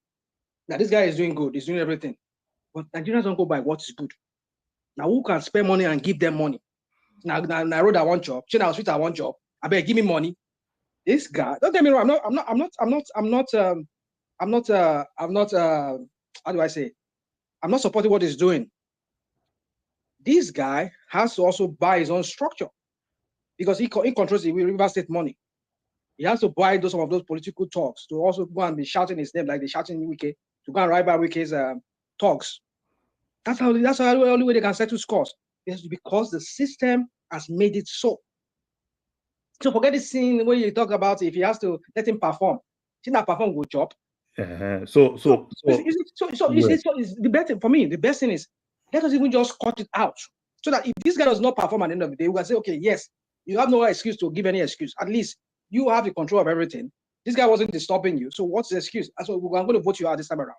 Now, this guy is doing good. He's doing everything. But Nigerians don't go by what is good. Now, who can spend money and give them money? Now I wrote that one job. China was with one job. I better give me money. This guy, don't get me wrong. How do I say? I'm not supporting what he's doing. This guy has to also buy his own structure because he controls the Rivers State money. He has to buy some of those political talks to also go and be shouting his name like they're shouting Wike, to go and write by Wike's talks. That's the only way they can settle scores. It's because the system has made it so. So forget this scene where you talk about if he has to let him perform. See that perform good job. So the best thing for me, the best thing is let us even just cut it out. So that if this guy does not perform at the end of the day, we can say, okay, yes, you have no excuse to give any excuse. At least you have the control of everything. This guy wasn't disturbing you. So what's the excuse? So I'm going to vote you out this time around.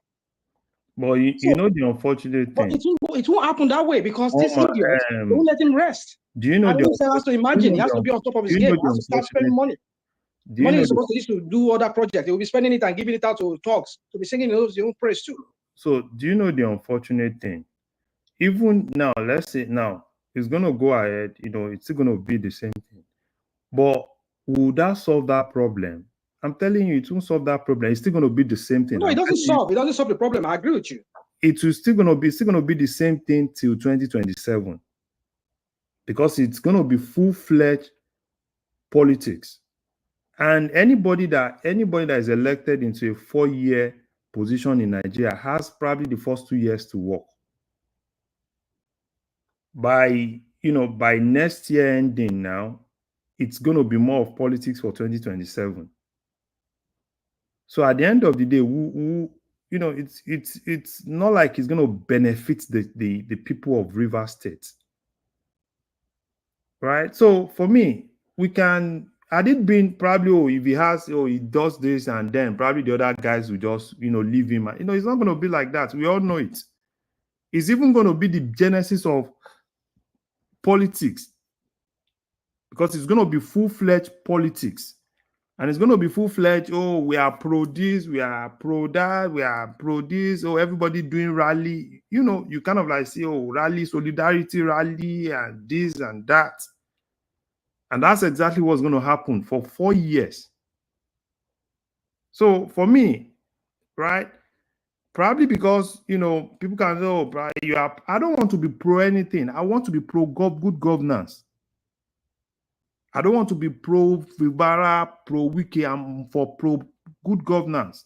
But you know the unfortunate thing. But it won't happen that way because this idiot won't let him rest. Do you know he has to imagine? He has to be on top of his game. He has to start spending money. Money is supposed to use to do other projects. They will be spending it and giving it out to talks. To be singing those your own praise too. So do you know the unfortunate thing? Even now, let's say now it's gonna go ahead. It's still gonna be the same thing. But would that solve that problem? I'm telling you, it won't solve that problem. It's still gonna be the same thing. No, it doesn't solve. It doesn't solve the problem. I agree with you. It will still gonna be the same thing till 2027 because it's gonna be full-fledged politics. And anybody that is elected into a 4-year position in Nigeria has probably the first 2 years to work. By next year ending now, it's going to be more of politics for 2027. So at the end of the day, it's not like it's going to benefit the people of Rivers State, right? So for me, had it been probably, if he does this and then probably the other guys will just, leave him. It's not going to be like that. We all know it. It's even going to be the genesis of politics because it's going to be full-fledged politics. And it's going to be full-fledged, we are pro this, we are pro that, we are pro this, everybody doing rally. You kind of like see, rally, solidarity rally, and this and that. And that's exactly what's going to happen for 4 years. So for me, right, probably because, people can say, I don't want to be pro anything. I want to be pro good governance. I don't want to be pro Vibara, pro Wiki. I'm for pro good governance.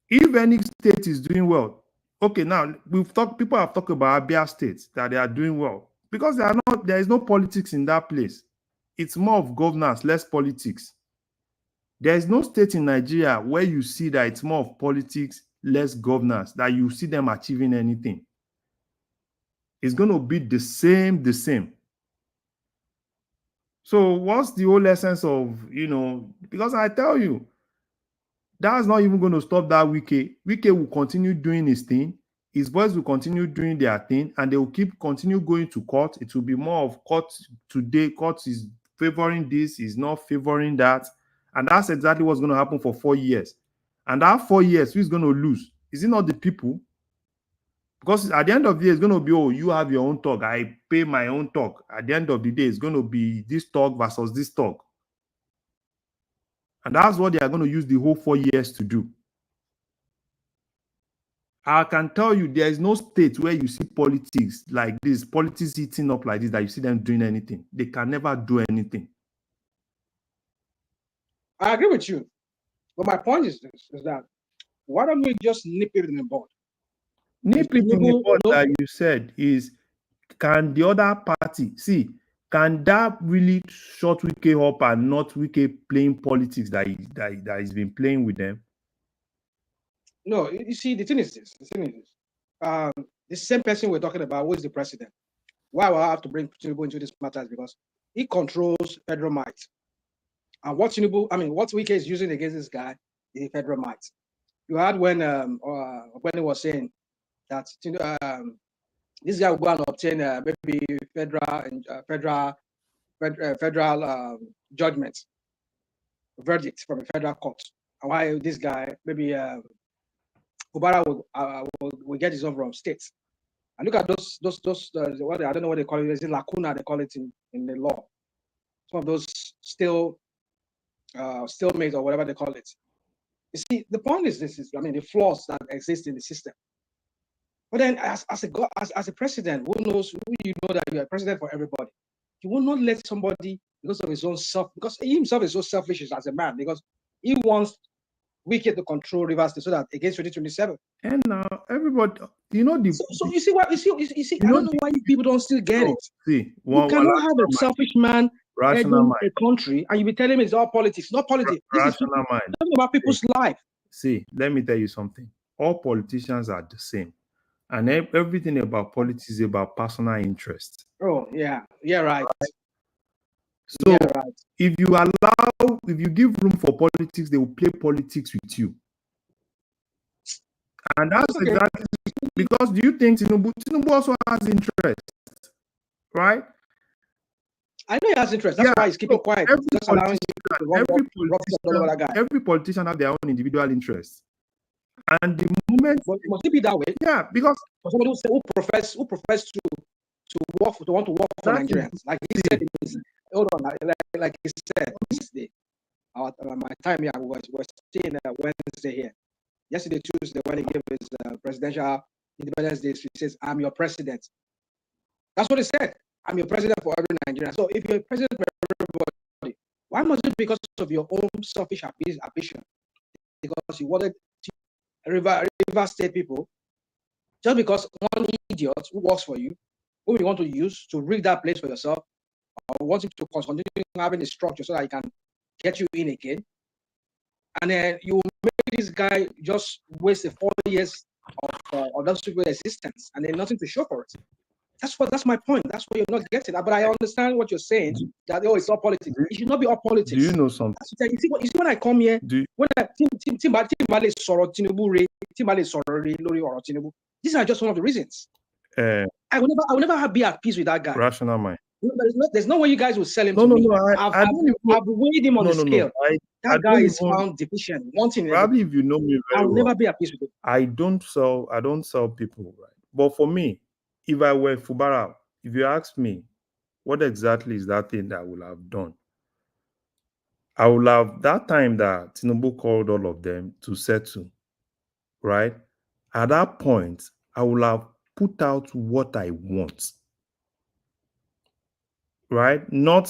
If any state is doing well, okay, now people have talked about Abia states that they are doing well because there is no politics in that place. It's more of governance, less politics. There is no state in Nigeria where you see that it's more of politics, less governance, that you see them achieving anything. It's going to be the same. So what's the whole essence of, because I tell you, that's not even going to stop that Wike. Wike will continue doing his thing. His boys will continue doing their thing, and they will continue going to court. It will be more of court today. Court is favoring this, is not favoring that. And that's exactly what's going to happen for 4 years. And that 4 years, who's going to lose? Is it not the people? Because at the end of the day, it's going to be, you have your own talk. I pay my own talk. At the end of the day, it's going to be this talk versus this talk. And that's what they are going to use the whole 4 years to do. I can tell you, there is no state where you see politics like this, politics heating up like this, that you see them doing anything. They can never do anything. I agree with you. But my point is this, is that why don't we just nip it in the bud? Nip it in the bud that you said is, can the other party, can that really shut Wike up and not Wike playing politics that he's been playing with them? No, you see, the thing is this. The same person we're talking about, who is the president? Why will I have to bring Tinubu into this matter is because he controls federal might. And what Wike is using against this guy is federal might. You heard when he was saying that this guy will go and obtain maybe federal judgment, verdict from a federal court. And why this guy maybe Ubara will get his own from states. And look at those what I don't know what they call it. Is it lacuna? They call it in the law. Some of those stalemate or whatever they call it. You see, the point is the flaws that exist in the system. But then, as a president, who knows? You know that you are president for everybody. You will not let somebody because of his own self, because he himself is so selfish as a man, because he wants Wike to control Rivers State so that against 2027. And now everybody, you know the. So you see what you see. I don't know why people don't still get it. See, you cannot have a selfish man heading a country and you be telling me it's all politics. Not politics. This is talking about people's life. See, let me tell you something. All politicians are the same, and everything about politics is about personal interest. Oh yeah, right. So yeah, right. if you give room for politics, they will play politics with you. And that's okay. Exactly because do you think Tinubu also has interest, right? I know he has interest. That's why he's keeping quiet. Every politician has their own individual interests. And the moment must it be that way? Yeah, because for somebody who profess to want to work for Nigerians, like he said, hold on, like he said, yesterday, my time here was staying Wednesday here. Yesterday, Tuesday, when he gave his presidential Independence Day, he says, "I'm your president." That's what he said. I'm your president for every Nigerian. So if you're a president for everybody, why must it be because of your own selfish ambition? Because you wanted River State people, just because one idiot who works for you, whom you want to use to rig that place for yourself, or want him to continue having a structure so that he can get you in again, and then you make this guy just waste 4 years of that stupid existence, and then nothing to show for it. That's my point. That's what you're not getting. But I understand what you're saying. That it's all politics. It should not be all politics. Do you know something? You see when I come here, when these are just one of the reasons. I will never be at peace with that guy. Rational mind. There's no way you guys will sell him to me. I've weighed him on the scale. That guy is found deficient, wanting. Probably if you know me very well, I'll never be at peace with him. I don't sell people, right? But for me, if I were Fubara, if you ask me, what exactly is that thing that I would have done? I would have, that time that Tinubu called all of them to settle, right? At that point, I would have put out what I want, right? Not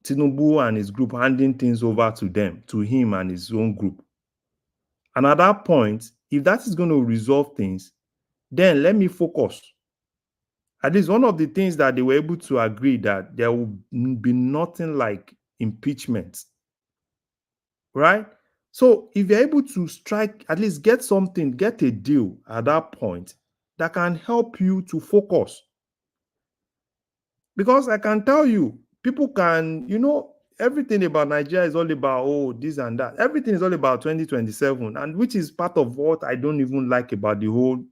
Tinubu and his group handing things over to them, to him and his own group. And at that point, if that is going to resolve things, then let me focus. At least one of the things that they were able to agree that there will be nothing like impeachment, right? So if you're able to strike, at least get something, get a deal at that point that can help you to focus. Because I can tell you, people can, everything about Nigeria is all about, this and that. Everything is all about 2027, and which is part of what I don't even like about the whole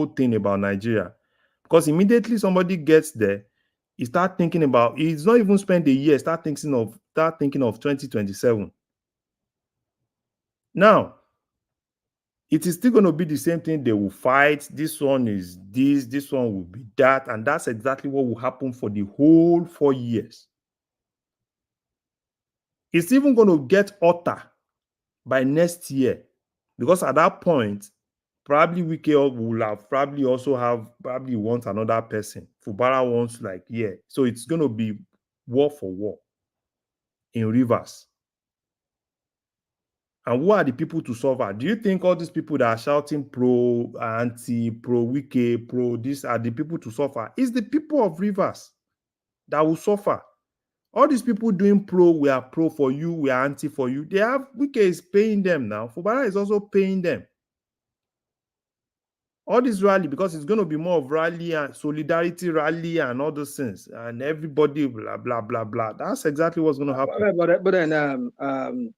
thing about Nigeria. Because immediately somebody gets there, he start thinking about, he's not even spent a year, start thinking of 2027. Now, it is still going to be the same thing. They will fight. This one is this one will be that. And that's exactly what will happen for the whole 4 years. It's even going to get hotter by next year. Because at that point, probably Wike will have probably want another person. Fubara wants so it's going to be war for war in Rivers. And who are the people to suffer? Do you think all these people that are shouting pro, anti, pro Wike, pro this are the people to suffer? It's the people of Rivers that will suffer. All these people doing pro, we are pro for you, we are anti for you. Wike is paying them now. Fubara is also paying them. all this rally, because it's going to be more of rally and solidarity rally and all those things, and everybody blah blah blah blah. That's exactly what's going to happen. But then,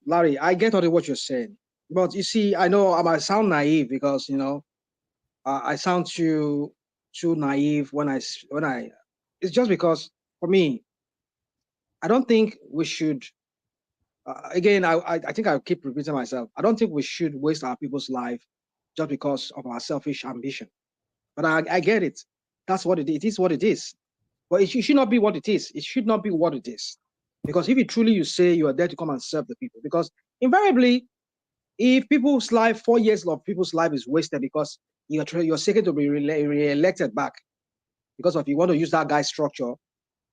Larry, I get all what you're saying, but you see, I know I might sound naive because I sound too naive when I. It's just because for me, I don't think we should. Again, I think I keep repeating myself. I don't think we should waste our people's life just because of our selfish ambition. But I get it. That's what it is. It is what it is. But it should not be what it is. It should not be what it is. Because if you say you are there to come and serve the people, because invariably, if people's life, 4 years of people's life is wasted because you're seeking to be re-elected back because of you want to use that guy's structure,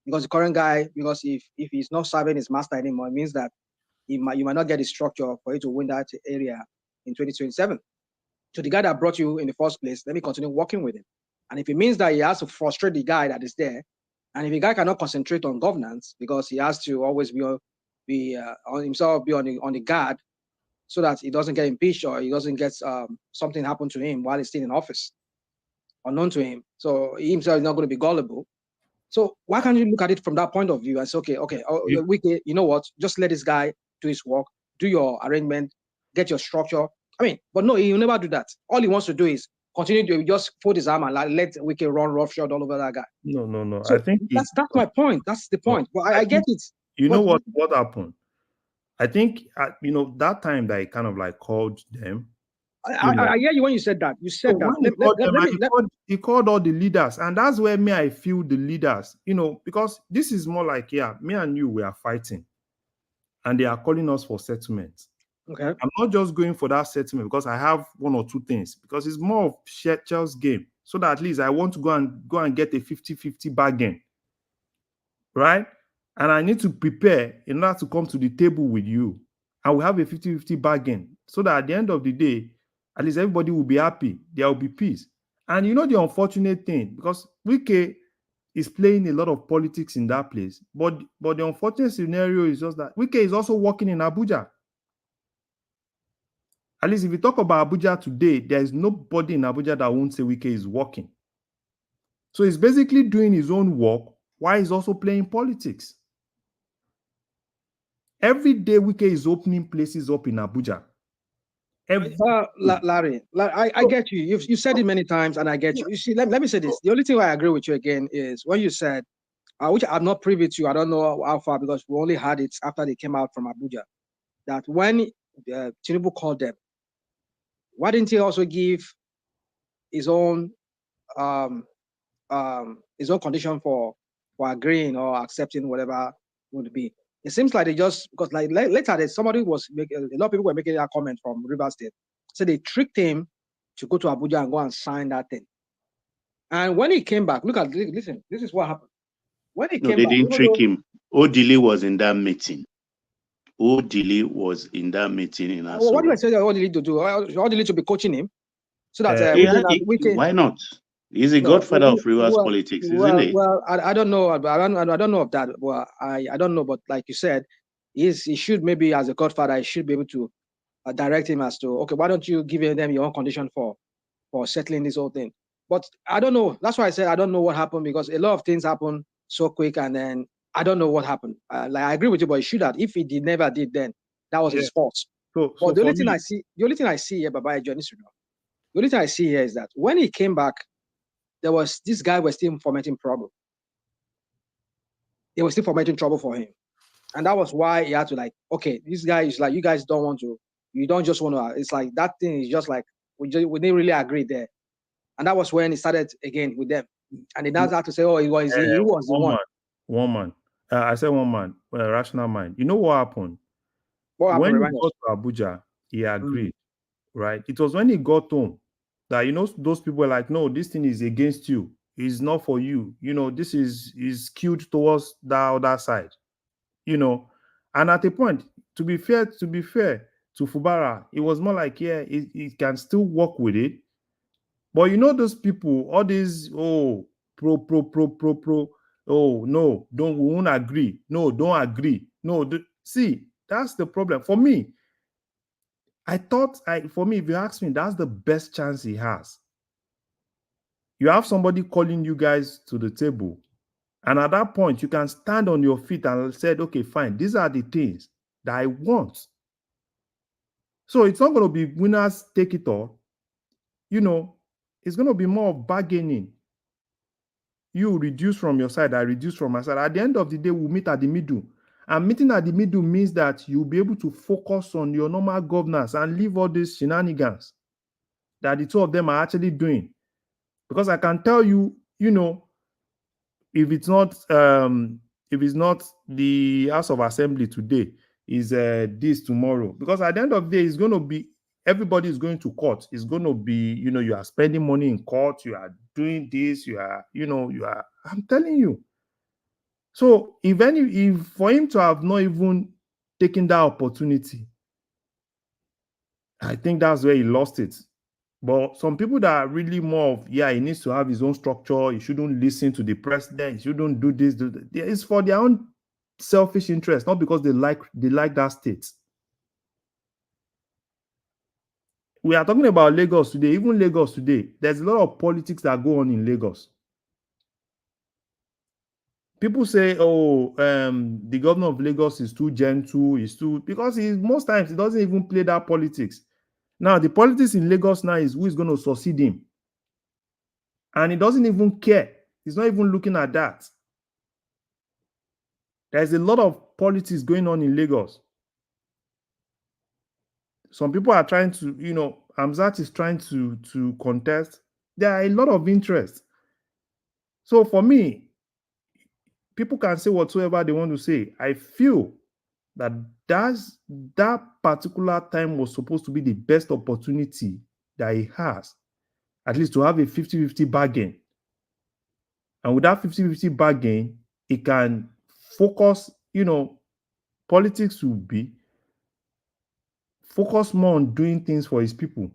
because the current guy, because if he's not serving his master anymore, it means that you might not get the structure for you to win that area in 2027. So the guy that brought you in the first place, let me continue working with him. And if it means that he has to frustrate the guy that is there, and if the guy cannot concentrate on governance because he has to always be on the guard so that he doesn't get impeached or he doesn't get something happen to him while he's still in office, unknown to him. So he himself is not going to be gullible. So why can't you look at it from that point of view and say, okay, you know what? Just let this guy do his work, do your arrangement, get your structure. I mean, but no, he'll never do that. All he wants to do is continue to just fold his arm and let Wike run roughshod all over that guy. No. So I think that's my point. That's the point. Well, I get it. You know what happened? I think that time that I kind of like called them. I hear you when you said that. You said that. He called all the leaders, and that's where I feel the leaders, because this is more like, me and you, we are fighting, and they are calling us for settlement. Okay. I'm not just going for that settlement because I have one or two things, because it's more of Chelsea game, so that at least I want to go and get a 50-50 bargain, right? And I need to prepare in order to come to the table with you, and we have a 50-50 bargain, so that at the end of the day, at least everybody will be happy. There will be peace. And the unfortunate thing, because Wike is playing a lot of politics in that place, but the unfortunate scenario is just that Wike is also working in Abuja. At least if you talk about Abuja today, there is nobody in Abuja that won't say Wike is working. So he's basically doing his own work while he's also playing politics. Every day Wike is opening places up in Abuja. Larry, I get you. You've said it many times, and I get you. You see, let me say this. The only thing I agree with you again is when you said, which I'm not privy to, I don't know how far because we only had it after they came out from Abuja, that when Tinubu called them, why didn't he also give his own condition for agreeing or accepting whatever would be? It seems like they just, because like later somebody was making, a lot of people were making that comment from River State. So they tricked him to go to Abuja and go and sign that thing. And when he came back, listen, this is what happened. When he came they back, didn't trick him. Odili was in that meeting. Odili was in that meeting in Aso. What do I say that Odili to do? Odili to be coaching him? So that why not? He's a godfather of Rivers politics, isn't he? Well, I don't know. I don't know of that. Well, I don't know. But like you said, he should, maybe as a godfather, I should be able to direct him as to, okay, why don't you give them your own condition for settling this whole thing? But I don't know. That's why I said I don't know what happened, because a lot of things happen so quick, and then I don't know what happened. Like, I agree with you, but he should have. If he never did, then that was his fault. But the only thing I see here, Baba Johnny, the only thing I see here is that when he came back, this guy was still fomenting trouble. They were still fomenting trouble for him. And that was why he had to, like, okay, this guy is like, you guys don't want to, you don't just want to, it's like, that thing is just like, we didn't really agree there. And that was when he started again with them. And he now had to say, oh, he was the one. One man. I said one man, rational mind. You know what happened? When he got to Abuja, he agreed, right? It was when he got home that, those people were like, no, this thing is against you. It's not for you. This is skewed towards the other side. And at a point, to be fair to Fubara, it was more like, he can still work with it. But those people, all these, pro, oh, no, we won't agree. No, don't agree. No, see, that's the problem. For me, I thought, if you ask me, that's the best chance he has. You have somebody calling you guys to the table. And at that point, you can stand on your feet and say, okay, fine, these are the things that I want. So it's not going to be winners take it all. You know, it's going to be more of bargaining. You reduce from your side, I reduce from my side. At the end of the day, we'll meet at the middle. And meeting at the middle means that you'll be able to focus on your normal governance and leave all these shenanigans that the two of them are actually doing. Because I can tell you, you know, if it's not the House of Assembly today, is this tomorrow. Because at the end of the day, it's going to be, everybody is going to court. It's going to be, you know, you are spending money in court, you are doing this, you are, you know, you are, I'm telling you. So if for him to have not even taken that opportunity, I think that's where he lost it. But some people that are really more of, yeah, he needs to have his own structure. He shouldn't listen to the president. He shouldn't do this. It's for their own selfish interest, not because they like that state. We are talking about Lagos today. Even Lagos today, there's a lot of politics that go on in Lagos. People say, oh, the governor of Lagos is too gentle, because most times he doesn't even play that politics. Now, the politics in Lagos now is who is going to succeed him. And he doesn't even care. He's not even looking at that. There's a lot of politics going on in Lagos. Some people are trying to, you know, Hamzat is trying to contest. There are a lot of interest. So for me, people can say whatsoever they want to say. I feel that that particular time was supposed to be the best opportunity that he has, at least to have a 50-50 bargain. And with that 50-50 bargain, he can focus, you know, politics will be focus more on doing things for his people.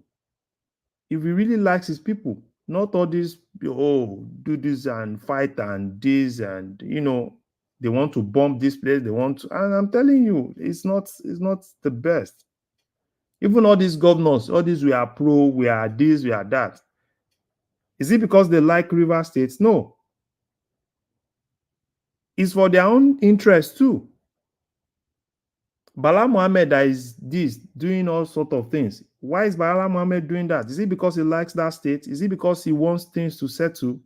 If he really likes his people, not all this, oh, do this and fight and this, and, you know, they want to bomb this place, they want to, and I'm telling you, it's not the best. Even all these governors, all these, we are pro, we are this, we are that. Is it because they like river states? No. It's for their own interest too. Bala Mohammed that is doing all sorts of things. Why is Bala Mohammed doing that? Is it because he likes that state? Is it because he wants things to settle?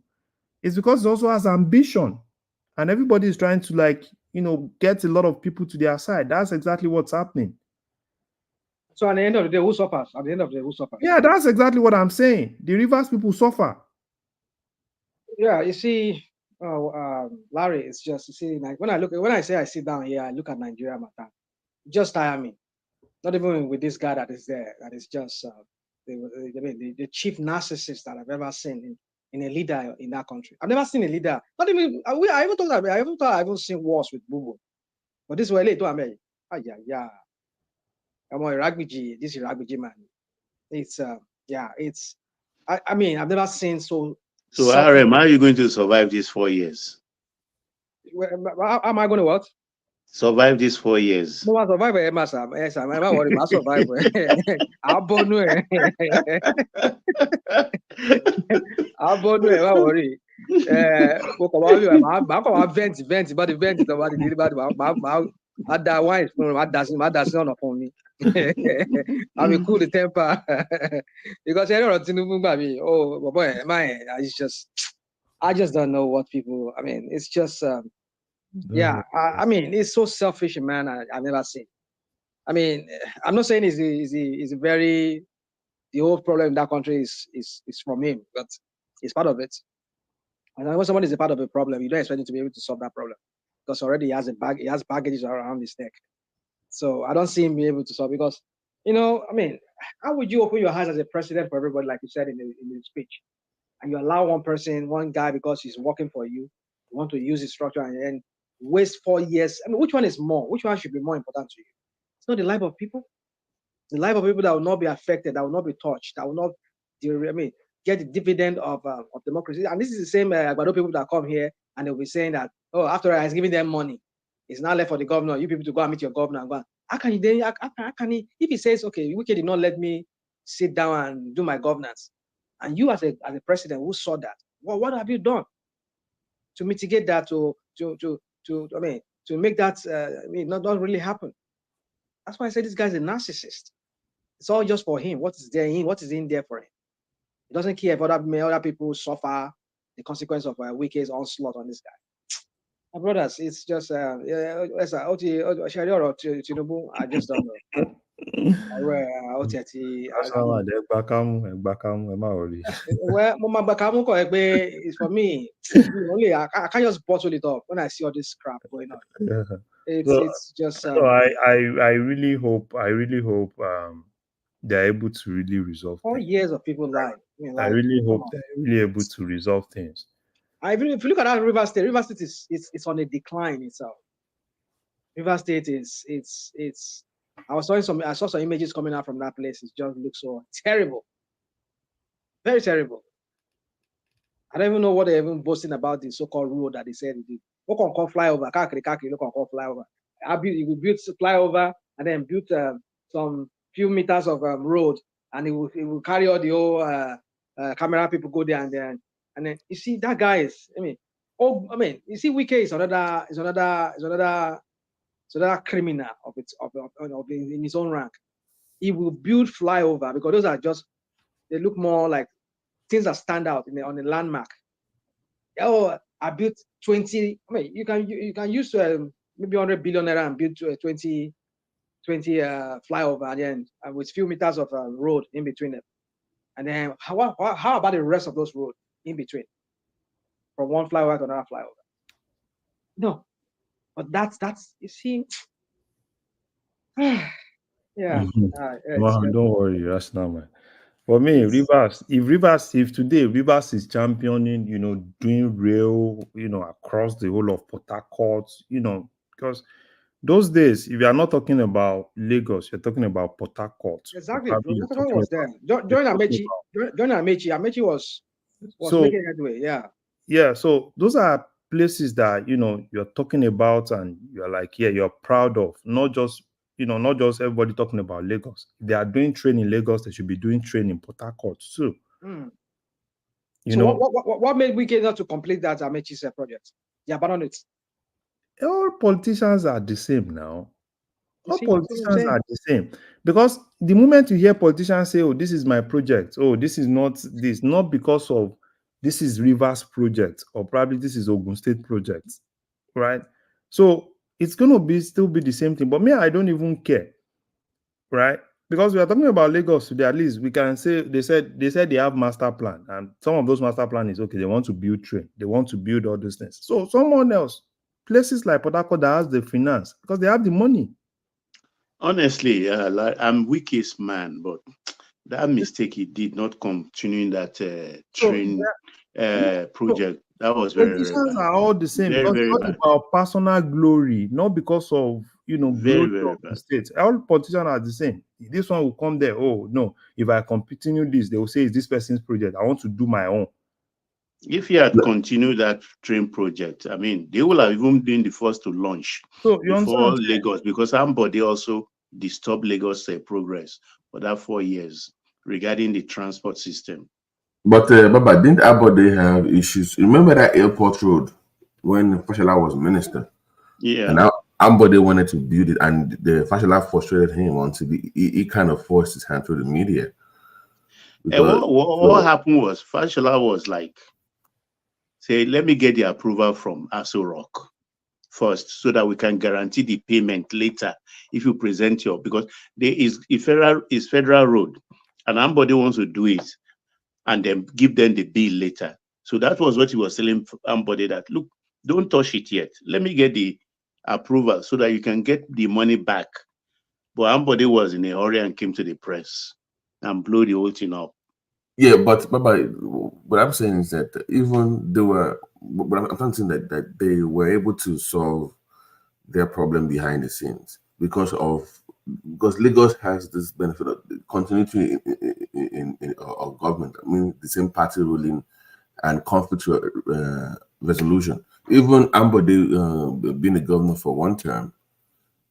It's because he also has ambition. And everybody is trying to, like, you know, get a lot of people to their side. That's exactly what's happening. So at the end of the day, who suffers? At the end of the day, who suffers? Yeah, that's exactly what I'm saying. The rivers people suffer. Yeah, you see, Larry, it's just, you see, like when I say I sit down here, I look at Nigeria matter. Just tire me. Not even with this guy that is there. That is just the chief narcissist that I've ever seen in a leader in that country. I've never seen a leader. Not even I even thought I haven't seen wars with Bubu. But this way late to America. Yeah. I'm a Ragbiji. This is Ragbiji man. It's it's. I mean, I've never seen so. So, RM, how are you going to survive these 4 years? How am I going to what? Survive these 4 years. No, I survive. Yes, I'm not worried. I survive. I'll born it. I'll born it. I'm worried. I'm vent, but the vent is about the I die wine from my that's not upon me. I will cool the temper because I don't Tinubu by me. Oh boy, I just don't know what people. I mean, it's just yeah. I mean, it's so selfish, man. I've never seen. I mean, I'm not saying is a very the whole problem in that country is from him, but it's part of it. And when someone is a part of a problem, you don't expect him to be able to solve that problem because already he has baggages around his neck. So I don't see him being able to solve because, you know, I mean, how would you open your eyes as a president for everybody, like you said in the speech, and you allow one guy because he's working for you, you want to use his structure and then waste 4 years? I mean, which one is more? Which one should be more important to you? It's not the life of people. The life of people that will not be affected, that will not be touched, that will not, get the dividend of democracy. And this is the same Agbado people that come here and they'll be saying that, oh, after all, he's giving them money. It's not left for the governor. You people to go and meet your governor and go. How can he then? How can he? If he says, okay, Wike did not let me sit down and do my governance, and you as a president who saw that, Well, what have you done to mitigate that? To make that not really happen? That's why I say this guy's a narcissist. It's all just for him. What is there in? What is in there for him? He doesn't care if other people suffer the consequence of Wike's onslaught on this guy. My brothers, it's just Tinubu, I just don't know. Well, it's for me. Only I can't just bottle it up when I see all this crap going on. Yeah. It's just. So I really hope they're able to really resolve 4 things. years of people lying. I really hope they're really able to resolve things. If you look at that River State is on a decline itself. River State it's. I saw some images coming out from that place. It just looks so terrible, very terrible. I don't even know what they're even boasting about the so-called road that they said it did. Look on call flyover, look on call flyover. We built flyover and then built some few meters of road, and it will carry all the old camera people go there and then you see that guy is. You see, Wike is another criminal in his own rank. He will build flyover because those are they look more like things that stand out on the landmark. Oh, I built 20. You can use maybe 100 billion naira and build 20 flyover and then with few meters of road in between them. And then how about the rest of those roads in between, from one flyover to another flyover? No, but that's you see. Yeah. Don't worry, that's not man. For me, Rivers, if today Rivers is championing, doing rail, across the whole of Port Harcourt, because those days, if you are not talking about Lagos, you're talking about Port Harcourt. Exactly. Port Harcourt was there. During Amechi was making headway. Yeah. Yeah. So those are places that you're talking about, and you're like, yeah, you're proud of. Not just everybody talking about Lagos. If they are doing training in Lagos, they should be doing training in Port Harcourt too. What made Wike not to complete that Amechi's project? They abandoned it. All politicians are the same now. All politicians are the same. Because the moment you hear politicians say, oh, this is my project, oh, this is not because of this is Rivers project, or probably this is Ogun State project, right? So it's going to still be the same thing. But me, I don't even care, right? Because we are talking about Lagos today, at least we can say they said they have master plan, and some of those master plan is okay. They want to build train, they want to build all those things. So someone else, places like Port Harcourt that has the finance because they have the money. Honestly, I'm Wike's man, but that mistake he did not continuing that train project. That was very, very bad. Are all the same. Very, very not bad. About personal glory, not because of glory of the state. All politicians are the same. This one will come there. Oh no, if I continue this, they will say it's this person's project. I want to do my own. If he had continued that train project, I mean, they will have even been the first to launch before Lagos, because somebody also disturbed Lagos' progress for that 4 years regarding the transport system. But Baba, didn't Abode have issues? Remember that airport road when Fashola was minister? Yeah. And now Ambode wanted to build it, and the Fashola frustrated him until he kind of forced his hand through the media. What happened was Fashola was like, say, let me get the approval from Aso Rock first, so that we can guarantee the payment later if you present because there is a federal road, and Ambode wants to do it and then give them the bill later. So that was what he was telling Ambode, that look, don't touch it yet. Let me get the approval so that you can get the money back. But Ambode was in a hurry and came to the press and blew the whole thing up. Yeah, but Baba, what I'm saying is that even they were, but I'm trying to say that they were able to solve their problem behind the scenes because Lagos has this benefit of continuity in government. I mean, the same party ruling and conflict resolution. Even Ambode being the governor for one term,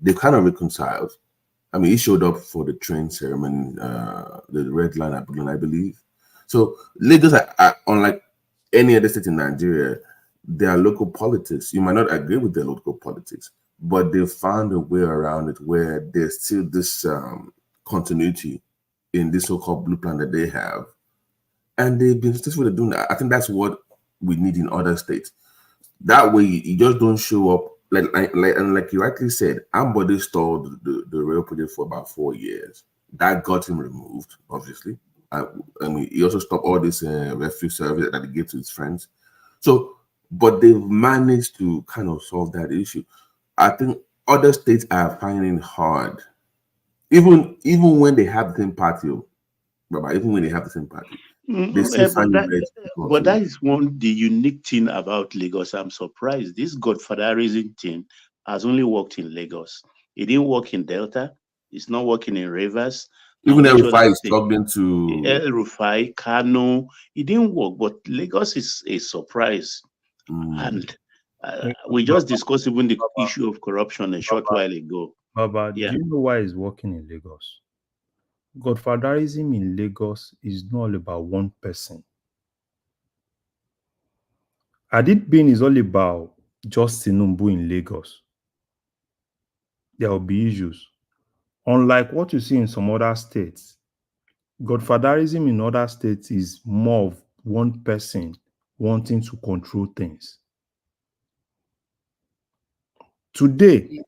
they kind of reconciled. I mean, he showed up for the train ceremony, the red line, I believe. So Lagos, unlike any other state in Nigeria, their local politics, you might not agree with their local politics, but they found a way around it where there's still this continuity in this so-called blue plan that they have. And they've been successful at doing that. I think that's what we need in other states. That way, you just don't show up. Like you rightly said, Ambode stalled the rail project for about 4 years. That got him removed, obviously. I mean, he also stopped all this refugee service that he gave to his friends. So, but they've managed to kind of solve that issue. I think other states are finding it hard, even when they have the same party. Even when they have the same party, they still find it. But that is the unique thing about Lagos. I'm surprised this godfatherism thing has only worked in Lagos. It didn't work in Delta. It's not working in Rivers. Even Rufai is struggling to Rufai, Kano. It didn't work, but Lagos is a surprise. And we just discussed even the issue of corruption a short while ago. Baba, do you know why it's working in Lagos? Godfatherism in Lagos is not all about one person. Had it been is all about just Tinubu in Lagos, there will be issues. Unlike what you see in some other states, Godfatherism in other states is more of one person wanting to control things. Today,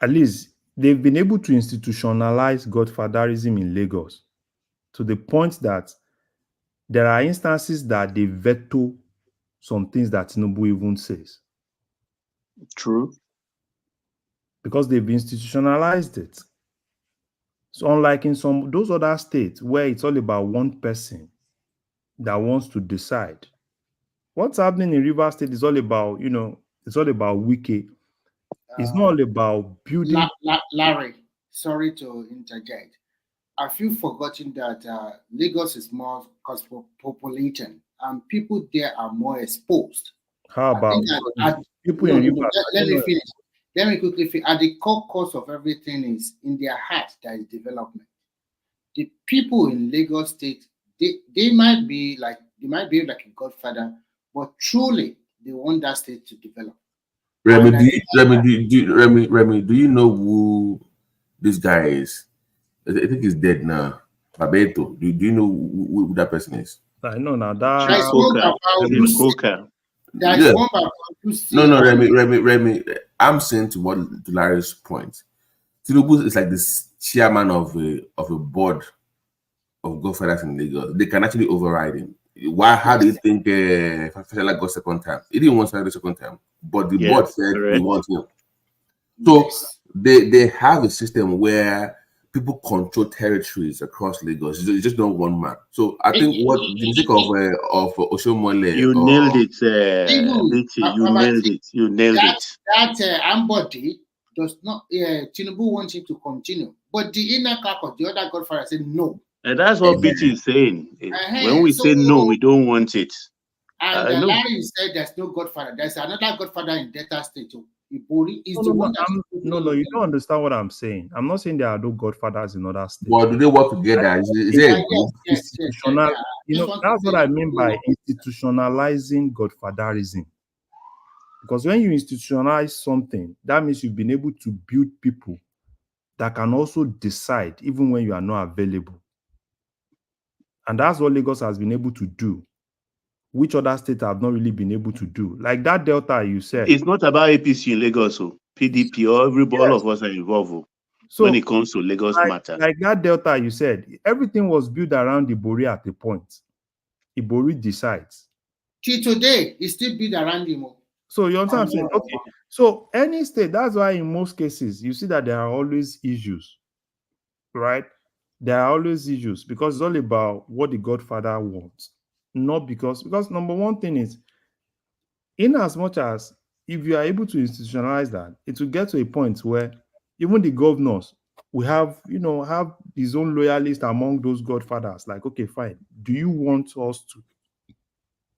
at least, they've been able to institutionalize Godfatherism in Lagos to the point that there are instances that they veto some things that Tinubu even says. True. Because they've institutionalized it. So unlike in those other states where it's all about one person that wants to decide, what's happening in River State is all about, it's all about Wike. It's not all about building. Larry, sorry to interject. Have you forgotten that Lagos is more cosmopolitan and people there are more exposed? How about people in River? Let me finish. Let me quickly finish. At the core cause of everything is in their heart that is development. The people in Lagos State, they might be like a godfather, but truly they want that state to develop. Remy, do you know who this guy is? I think he's dead now. Babeto. Do you know who that person is? I know now. No, Remy. I'm saying to Larry's point. Tinubu is like this chairman of a board of godfathers in Lagos. They can actually override him. How do you think Fashola got second time? He didn't want to the second time, but the board said we want him. So they have a system where people control territories across Lagos. It's just not one man. So I think what the music of Oshomole, you nailed it, you nailed it. That Ambody does not. Tinubu wants him to continue, but the inner caucus, the other godfather, said no. And that's what BT is saying. When we say no, we don't want it. And Larry said there's no godfather. There's another godfather in Delta State. Ibori is the one that. No, you don't understand what I'm saying. I'm not saying there are no godfathers in other states. Well, do they work together? Yes. That's what I mean by institutionalizing godfatherism. Because when you institutionalize something, that means you've been able to build people that can also decide even when you are not available. And that's what Lagos has been able to do, which other states have not really been able to do. Like that Delta you said. It's not about APC in Lagos, PDP, or all of us are involved when it comes to Lagos matter. Like that Delta you said, everything was built around Ibori at a point. Ibori decides. Till today, it's still built around him. So you understand what I'm saying? Okay. So any state, that's why in most cases, you see that there are always issues, right? There are always issues because it's all about what the godfather wants. Not because number one thing is, in as much as if you are able to institutionalize that, it will get to a point where even the governors will have his own loyalists among those godfathers. Like, okay, fine. Do you want us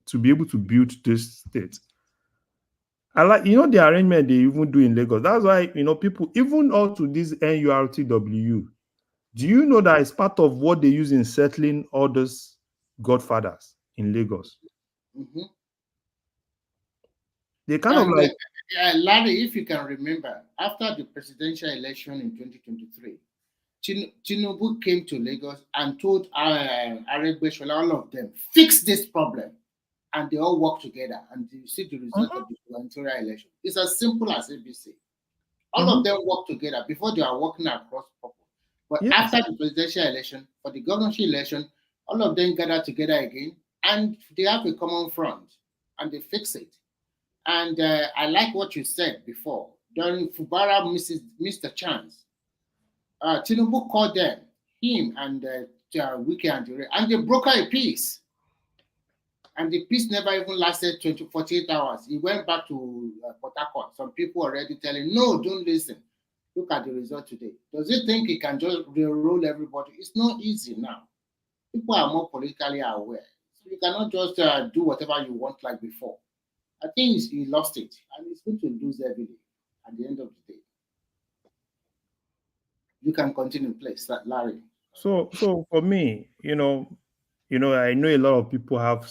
to be able to build this state? I like, the arrangement they even do in Lagos. That's why, people, even up to this NURTW, do you know that it's part of what they use in settling all those godfathers in Lagos? They kind of like Larry, if you can remember, after the presidential election in 2023, Tinubu came to Lagos and told Aregbesola, all of them, fix this problem. And they all work together, and you see the result of the gubernatorial election. It's as simple as ABC. All of them work together before they are working across purpose. But after the presidential election, for the governorship election, all of them gather together again, and they have a common front, and they fix it. And I like what you said before. During Fubara missed a chance. Tinubu called them, him and Wike and they broker a peace. And the peace never even lasted 48 hours. He went back to Port Harcourt. Some people already telling, no, don't listen. Look at the result today. Does he think he can just roll everybody? It's not easy now. People are more politically aware. So you cannot just do whatever you want like before. I think he lost it. And it's going to lose every day at the end of the day. You can continue, please, Larry. So for me, I know a lot of people have,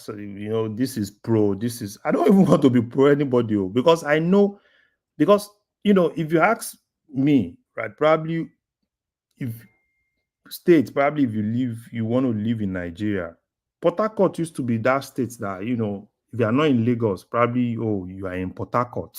this is pro, this is, I don't even want to be pro anybody, because I know, because, if you ask me, right, probably if you want to live in Nigeria, Port Harcourt used to be that state that, if you are not in Lagos, probably, you are in Port Harcourt.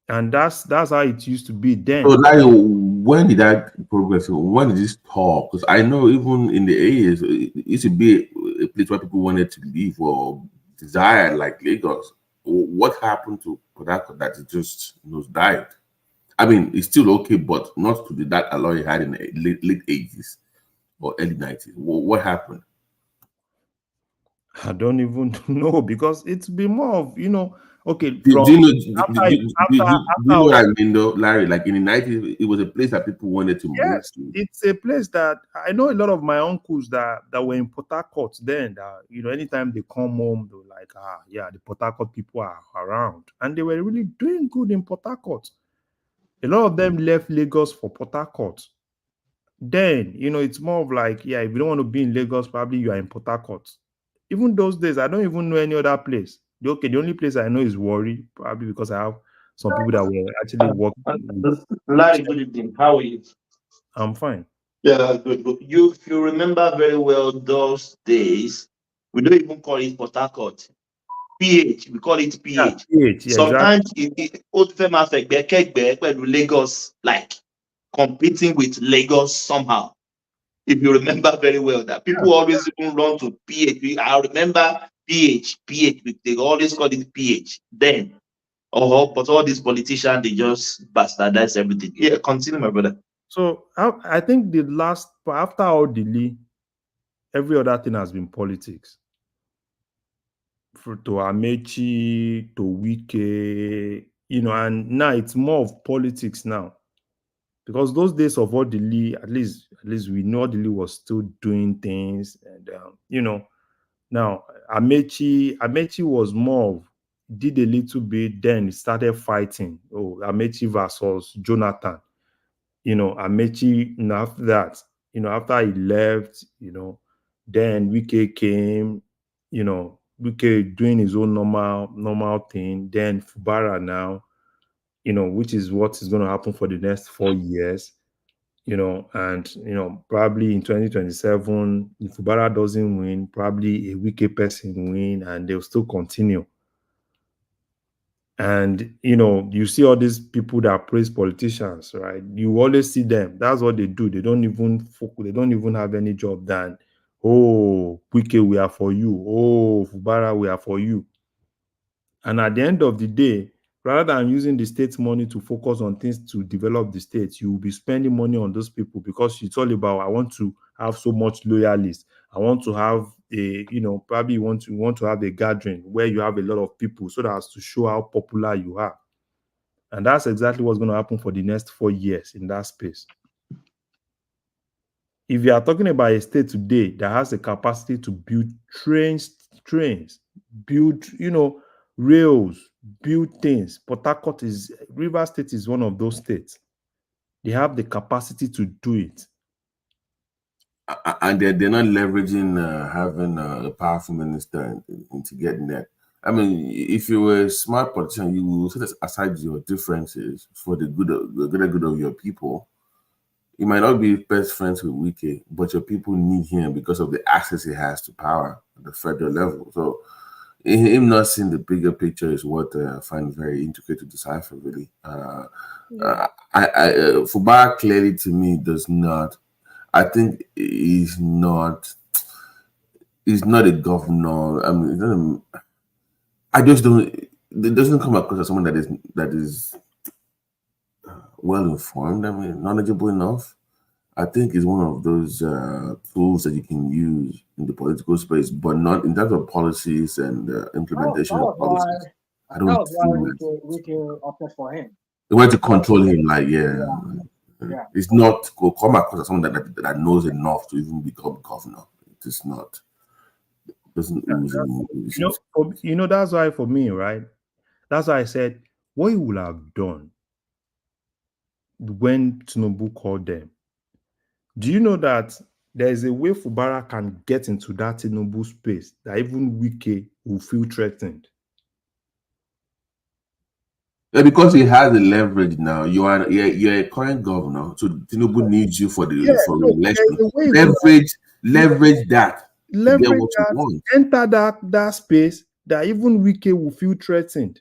And that's how it used to be then. So, like, when did that progress? When did this talk? Because I know even in the 80s, it used to be a place where people wanted to live or desired, like Lagos. What happened to Port Harcourt that it just died? I mean, it's still okay, but not to be that alloy it had in the late 80s or early 90s. What happened? I don't even know, because it's been more of, okay. Do you know what I mean, though, Larry? Like in the 90s, it was a place that people wanted to move to. It's a place that I know a lot of my uncles that were in Port Harcourt then, that, anytime they come home, they're like, the Port Harcourt people are around. And they were really doing good in Port Harcourt. A lot of them left Lagos for Port Harcourt. Then, it's more of like, if you don't want to be in Lagos, probably you are in Port Harcourt. Even those days, I don't even know any other place. The only place I know is Warri, probably because I have some people that were actually working. Larry, good evening. How are you? I'm fine. Yeah, that's good. If you remember very well those days, we don't even call it Port Harcourt. PH, we call it PH. Yeah, PH, sometimes old famous Lagos, like competing with Lagos somehow. If you remember very well, that people always even run to PH. I remember PH. They always call it PH then. But all these politicians, they just bastardize everything. Yeah, continue, my brother. So I think after all delay, every other thing has been politics. To Amechi, to Wike, and now it's more of politics now. Because those days of Odili, at least we know Odili was still doing things, and now Amechi was more of, did a little bit, then started fighting. Amechi versus Jonathan. Amechi, after that, after he left, then Wike came, Wike doing his own normal thing. Then Fubara now, which is what is going to happen for the next 4 years, and, probably in 2027, if Fubara doesn't win, probably a Wike person win, and they'll still continue. And, you see all these people that praise politicians, right? You always see them. That's what they do. They don't even focus. They don't even have any job than, Wike, we are for you. Fubara, we are for you. And at the end of the day, rather than using the state's money to focus on things to develop the state, you will be spending money on those people, because it's all about, I want to have so much loyalists. I want to have probably you want to have a gathering where you have a lot of people, so that as to show how popular you are. And that's exactly what's going to happen for the next 4 years in that space. If you are talking about a state today that has the capacity to build trains, build, rails, build things, Rivers State is one of those states. They have the capacity to do it. and they're not leveraging having a powerful minister into getting that. I mean, if you were a smart politician, you will set aside your differences for the greater good of your people. You might not be best friends with Wike, but your people need him because of the access he has to power at the federal level. So him not seeing the bigger picture is what I find very intricate to decipher, really. Fubara clearly, to me, does not. I think he's not a governor. I mean, it doesn't. I just don't. It doesn't come across as someone that is well informed. I mean, knowledgeable enough. I think it's one of those tools that you can use in the political space, but not in terms of policies and implementation of policies. I don't That was why think Wiki opted for him. they want to control him. Like, yeah. It's Yeah. not come across as someone that knows enough to even become governor. It is not. Doesn't that's why for me, right? That's why I said what he would have done when Tinubu called them. Do you know that there is a way Fubara can get into that Tinubu space that even Wike will feel threatened? Yeah, because he has the leverage now. You're a current governor, so Tinubu needs you for the election. Leverage that. Leverage get what you that, want. enter that space that even Wike will feel threatened.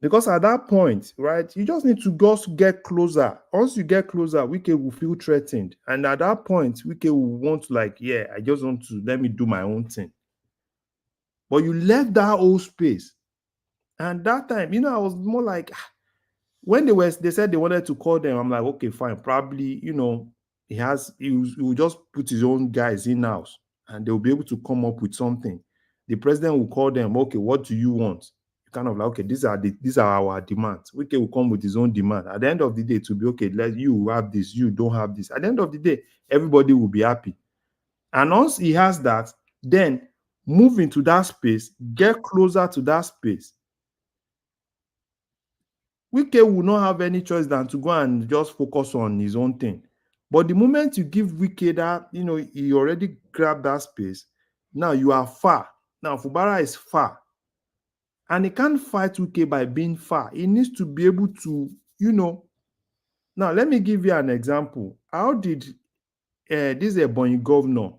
Because at that point, right, you just need to just get closer. Once you get closer, Wike will feel threatened. And at that point, Wike will want to I just want to let me do my own thing. But you left that whole space. And that time, I was more like, when they said they wanted to call them, I'm like, okay, fine. Probably, he will just put his own guys in-house and they'll be able to come up with something. The president will call them, okay, what do you want? Kind of like, okay, these are our demands. Wike will come with his own demand. At the end of the day, to be okay, you have this, you don't have this. At the end of the day, everybody will be happy. And once he has that, then move into that space, get closer to that space. Wike will not have any choice than to go and just focus on his own thing. But the moment you give Wike that, he already grabbed that space, now you are far. Now Fubara is far. And he can't fight Wike by being far. He needs to be able to, Now, let me give you an example. How did this Ebonyi governor,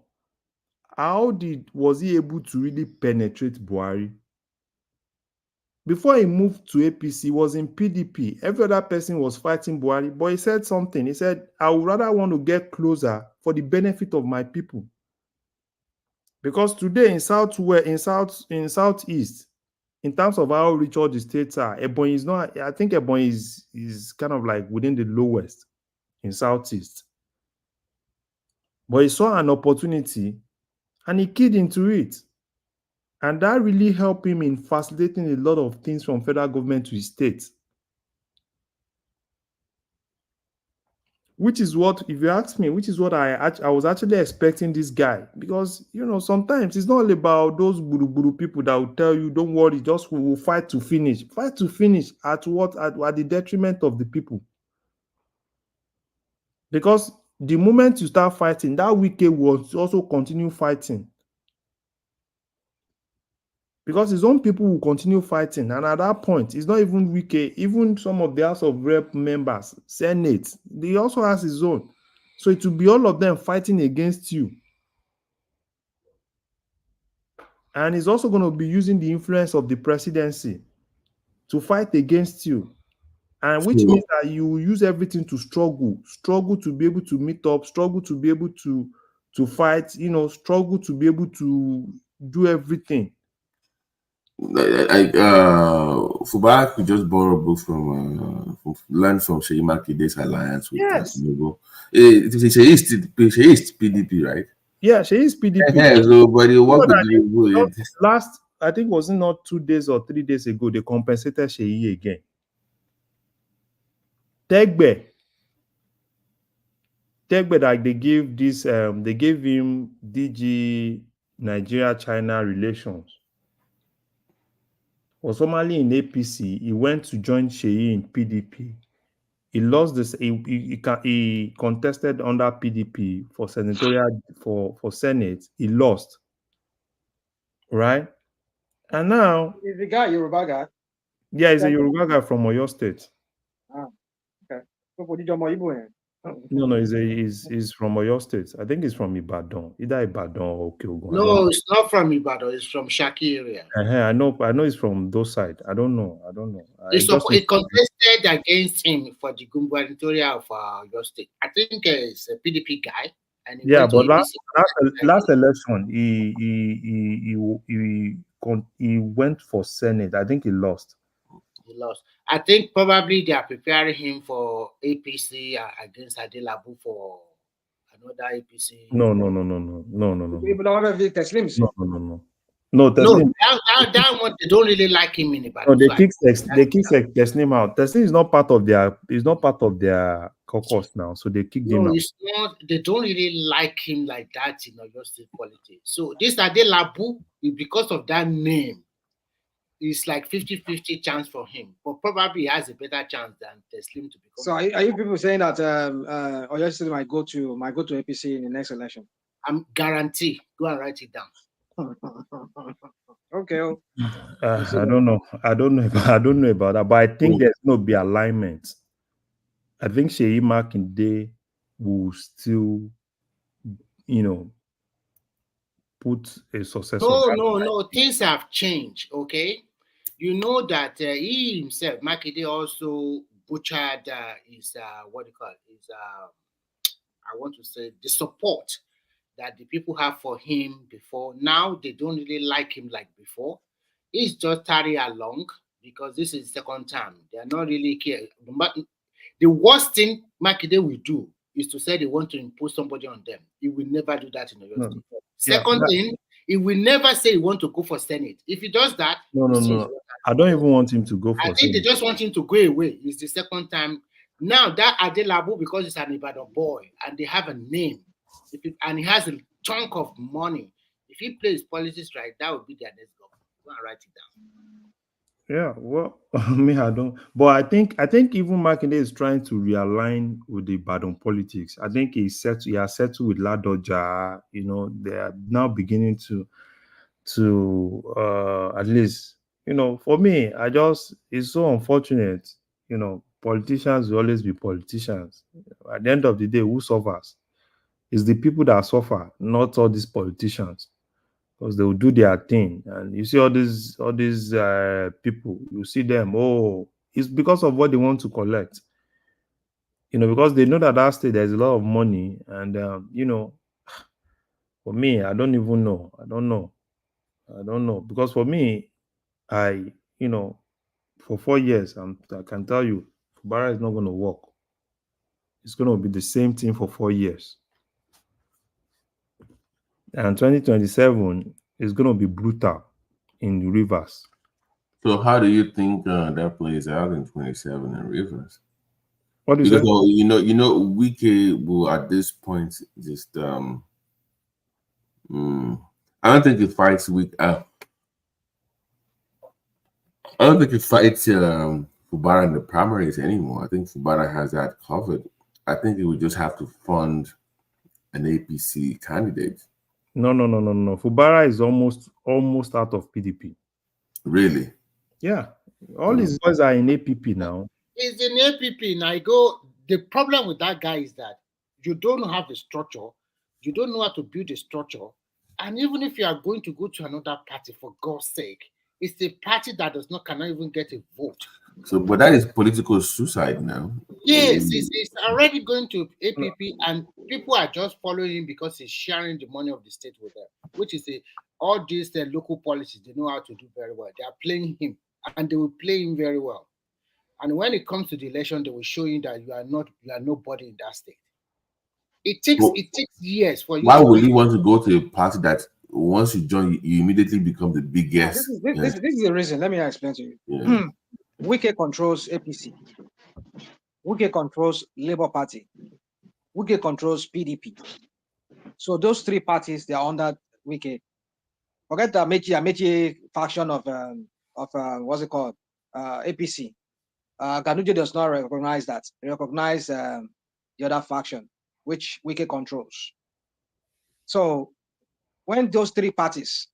was he able to really penetrate Buhari? Before he moved to APC, he was in PDP. Every other person was fighting Buhari, but he said something. He said, I would rather want to get closer for the benefit of my people. Because today in Southeast, in terms of how rich all the states are, Ebonyi is not. I think Ebonyi is kind of like within the lowest in Southeast. But he saw an opportunity and he keyed into it. And that really helped him in facilitating a lot of things from federal government to his state. Which is what, if you ask me, which is what I was actually expecting this guy. Because, sometimes it's not all about those buru people that will tell you, don't worry, just we will fight to finish. Fight to finish at what? At the detriment of the people. Because the moment you start fighting, that Wike will also continue fighting. Because his own people will continue fighting. And at that point, it's not even Wike, even some of the House of Rep members, Senate, they also has his own. So it will be all of them fighting against you. And he's also going to be using the influence of the presidency to fight against you. And which means that you will use everything to struggle to be able to meet up, struggle to be able to fight, struggle to be able to do everything. Fubara could just borrow books from learn from Seyi Makinde's alliance with Tinubu. Seyi is PDP, right? Yeah, Seyi is PDP. So, but he worked with Tinubu. Last, I think, was it not 2 days or 3 days ago, they compensated Seyi again. Tegbe, like they gave him DG Nigeria-China relations. Was formerly in APC. He went to join Seyi in PDP. He lost this. He contested under PDP for senatorial for Senate. He lost, right? And now, Is the guy Yoruba guy? yeah, he's a Yoruba guy from Oyo State. Ah, okay. So what did you No, he's from Oyo State. I think he's from Ibadan, either Ibadan or Okeogun. No, it's not from Ibadan. It's from Shaki area. I know he's from those side. I don't know. It contested against him for the gubernatorial of your state. I think it's a PDP guy. And he went to but APC. last election, he went for Senate. I think he lost. He lost. I think probably they are preparing him for APC against Adelabu for another APC. No. No, that one they don't really like him in Ibadan. No, they kick Teslim out. Teslim is not part of their caucus now, so they kicked him out. It's not. They don't really like him like that in Oyo State politics. So this Adelabu, because of that name, it's like 50-50 chance for him, but probably he has a better chance than Teslim to become. So are you people saying that Oyo State might go to APC in the next election? I'm guarantee. Go and write it down. Okay. I don't know about that, but I think there's no be alignment. I think Sheyi Makinde will still, put a successor. No. Things have changed. Okay, you know that he himself, Makinde, also butchered his what do you call it? His I want to say the support that the people have for him before. Now they don't really like him like before. He's just tarry along because this is the second time. They are not really care. But the worst thing Makinde will do is to say they want to impose somebody on them. He will never do that in the State. Second thing, he will never say he want to go for Senate. If he does that, no. I don't even want him to go for Senate. I think they just want him to go away. It's the second time. Now that Adelabu, because it's an Ibadan boy and they have a name, and he has a chunk of money. If he plays politics right, that would be their next government. Go and write it down. Yeah, well, I don't. But I think even Makinde is trying to realign with the Ibadan politics. I think he has settled with Ladoja. They are now beginning to at least, for me, it's so unfortunate. Politicians will always be politicians. At the end of the day, who suffers? It's the people that suffer, not all these politicians, because they will do their thing. And you see all these people, you see them. Oh, it's because of what they want to collect. Because they know that state there's a lot of money, and for me, I don't even know. I don't know because for me, for 4 years, I can tell you, Fubara is not going to work. It's going to be the same thing for 4 years. And 2027 is going to be brutal in the Rivers. So how do you think that plays out in 27 in Rivers? What is that? Wike will at this point just I don't think he fights I don't think he fights Fubara in the primaries anymore. I think Fubara has that covered. I think he would just have to fund an APC candidate. No. Fubara is almost out of PDP. Really? Yeah. All his boys are in APP now. He's in APP now. The problem with that guy is that you don't have a structure. You don't know how to build a structure. And even if you are going to go to another party, for God's sake, it's a party that cannot even get a vote. So, but that is political suicide now. Yes, it's already going to APP, and people are just following him because he's sharing the money of the state with them, which is all these local policies they know how to do very well. They are playing him, and they will play him very well. And when it comes to the election, they will show you that you are nobody in that state. It takes years for you. Why would you want to go to a party that once you join, you immediately become the biggest? This is the reason. Let me explain to you. Yeah. Wike controls APC. Wike controls Labour Party. Wike controls PDP. So those three parties, they are under Wike. Forget the Amechi faction of what's it called? APC. Ganuje does not recognize that. He recognizes the other faction, which Wike controls. So when those three parties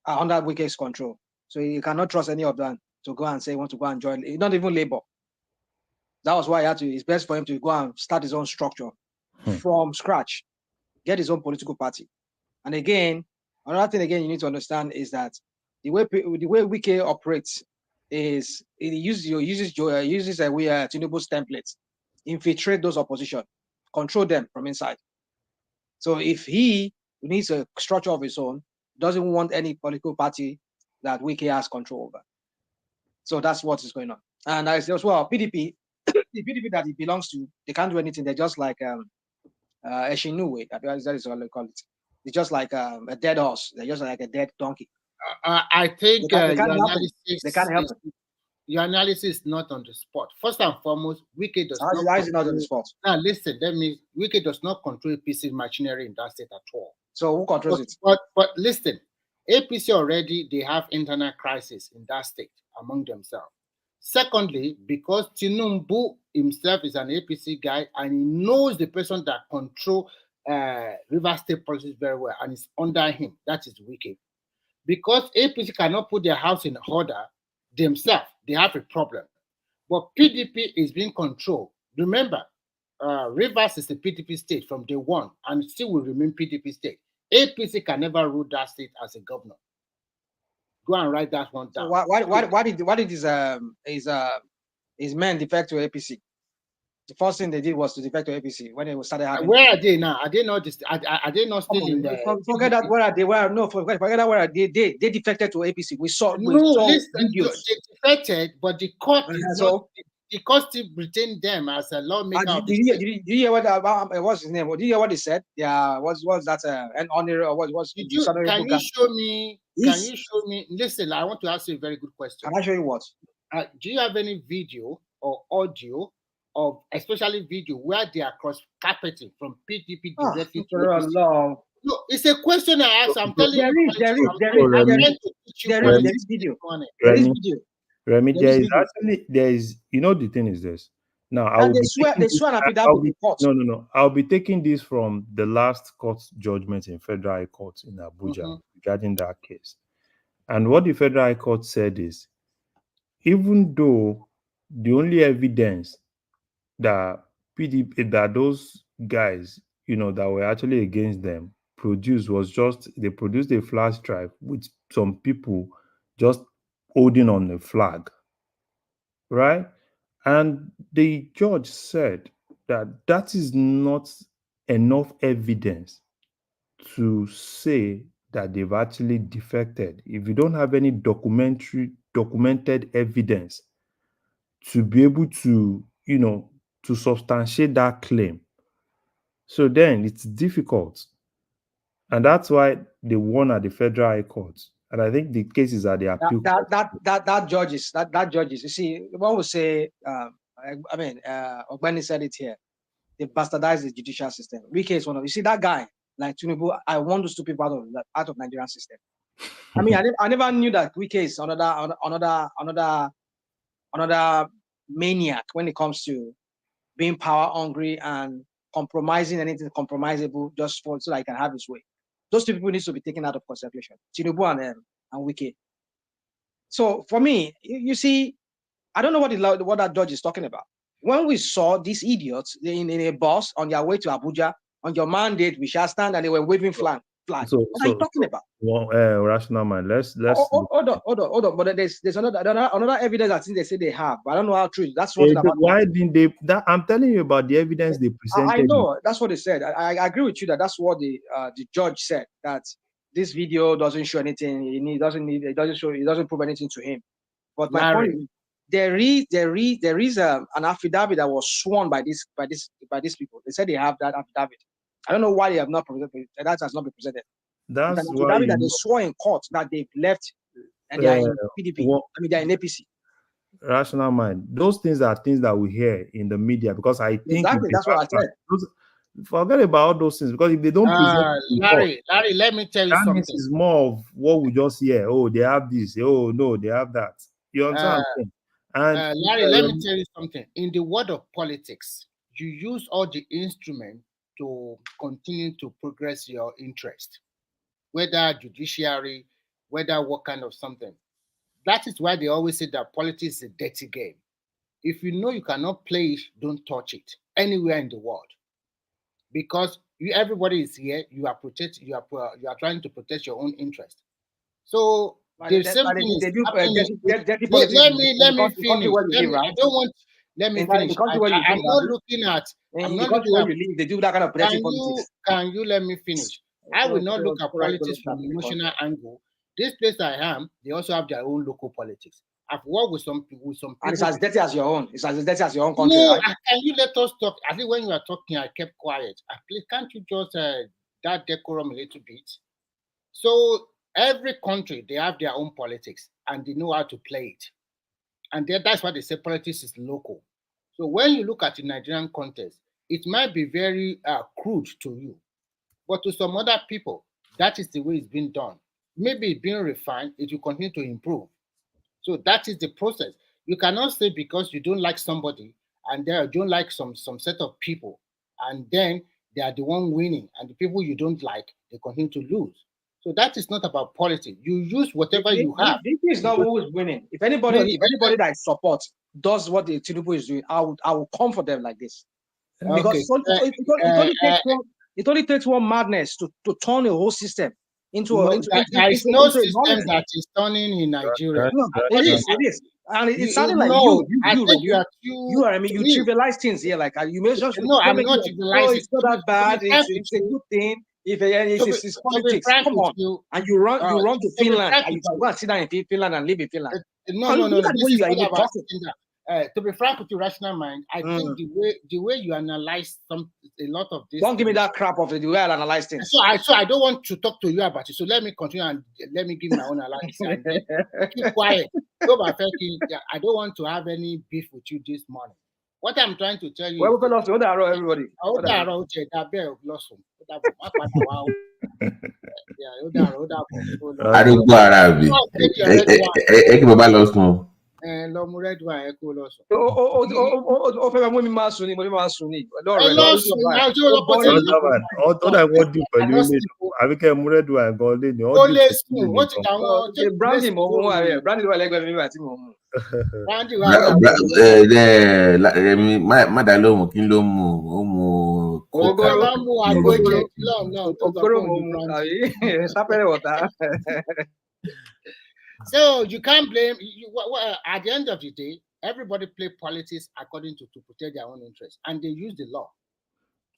are under Wike's control, so you cannot trust any of them to go and say he wants to go and join. Not even Labour. That was why it's best for him to go and start his own structure from scratch, get his own political party. And again, another thing you need to understand is that the way Wike operates is it uses Tinubu's templates, infiltrate those opposition, control them from inside. So if he needs a structure of his own, doesn't want any political party that Wike has control over. So that's what is going on. And as well, PDP, the PDP that he belongs to, they can't do anything. They're just like Eshinuwe, that is what they call it. It's just like a dead horse. They're just like a dead donkey. I think they can't help it. Your analysis is not on the spot. First and foremost, Wike does not. Why is it not on the spot? Now listen, that means Wike does not control APC machinery in that state at all. So who controls it? But listen, APC already they have internal crisis in that state among themselves. Secondly, because Tinubu himself is an APC guy and he knows the person that control River State policies very well and is under him. That is Wike. Because APC cannot put their house in order themselves, they have a problem. But PDP is being controlled. Remember, Rivers is a PDP state from day one and still will remain PDP state. APC can never rule that state as a governor. Go and write that one down. So why did his men defect to APC? The first thing they did was to defect to APC when they started having. Where are they now? Are they not? Are they not still in there? Forget that. Where are they? Forget that. Where are they? They defected to APC. We saw. Listen, videos. They defected, but the court the court still retained them as a lawmaker. Did you hear what's his name? Did you hear what he said? Yeah, what's that? An honor or what was? Can you show me? Can you show me? Listen, I want to ask you a very good question. Can I show you what? Do you have any video or audio of, especially video, where they are cross-carpeting from PDP directly to APC? No, it's a question I ask. I'm telling you. There is video. Remy, there is, you know, the thing is this. Now, they swear an affidavit in court. No. I'll be taking this from the last court judgment in Federal High Court in Abuja regarding that case. And what the Federal High Court said is, even though the only evidence that PDP, that those guys, you know, that were actually against them produced was just, they produced a flash drive with some people just holding on the flag, right? And the judge said that that is not enough evidence to say that they've actually defected. If you don't have any documented evidence to be able to, you know, to substantiate that claim, so then it's difficult. And that's why they won at the Federal High Court. And I think the cases are the appeal. That judges. You see, one would say, Ogbeni said it here. They bastardized the judicial system. Wike is one of. You see that guy like Tinubu. I want those two people out of Nigerian system. I mean, I never knew that Wike is another maniac when it comes to being power hungry and compromising anything compromisable just so that he can have his way. Those two people need to be taken out of consideration. Tinubu and Wike. So for me, you see, I don't know what that judge is talking about. When we saw these idiots in a bus on their way to Abuja, on your mandate, we shall stand, and they were waving flag. What are you talking about? Well, rational mind. Let's hold on. But there's another evidence I think they say they have, but I don't know how true. That's what. Why didn't they? I'm telling you about the evidence they presented. I know that's what they said. I agree with you that that's what the judge said, that this video doesn't show anything. It doesn't prove anything to him. But my point is, there is an affidavit that was sworn by these people. They said they have that affidavit. I don't know why they have not presented. That has not been presented. That's why that they swore in court that they've left and they are in PDP. They are in APC. Rational mind. Those things are things that we hear in the media, because I think exactly that's what I said. Forget about all those things, because if they don't present Larry, let me tell you something. This is more of what we just hear. Oh, they have this. Oh no, they have that. You understand? And Larry, let me tell you something. In the world of politics, you use all the instruments to continue to progress your interest, whether judiciary, whether what kind of something. That is why they always say that politics is a dirty game. If you know you cannot play it, don't touch it anywhere in the world, because everybody is here. You are trying to protect your own interest. So the same thing is happening. Let me finish. I don't want. Let me finish. I'm not looking at. I'm not looking at. They do that kind of politics. Can you let me finish? I will not look at politics from an emotional angle. This place I am, they also have their own local politics. I've worked with some people. And it's as dirty as your own. It's as dirty as your own country. No, right? can you let us talk? I think when you are talking, I kept quiet. Please, can't you just that decorum a little bit? So every country, they have their own politics and they know how to play it. And that's why they say politics is local. So when you look at the Nigerian context, it might be very crude to you. But to some other people, that is the way it's been done. Maybe it's being refined, it will continue to improve. So that is the process. You cannot say because you don't like somebody and they don't like some set of people, and then they are the one winning, and the people you don't like, they continue to lose. So that is not about politics. You use whatever you have. This is not who is winning. If anybody that I support does what the Tinubu is doing, I will come for them like this. Because it only takes one madness to turn a whole system into there is no system that is turning in Nigeria. It is. And it's sounding like you trivialize things here. Like you may just I'm not trivializing. It's not that bad. It's a good thing. If it's politics, come on. And you run to Finland, and you can go and sit down in Finland and live in Finland. No. To be frank with you, rational mind, I think the way you analyze a lot of this. Don't give me that crap of the way I analyze things. So I don't want to talk to you about it. So let me continue and let me give my own analysis. And keep quiet. I don't want to have any beef with you this morning. What I'm trying to tell you. Well, we lost everybody. Red wine, So you can't blame. At the end of the day, everybody play politics according to protect their own interests, and they use the law.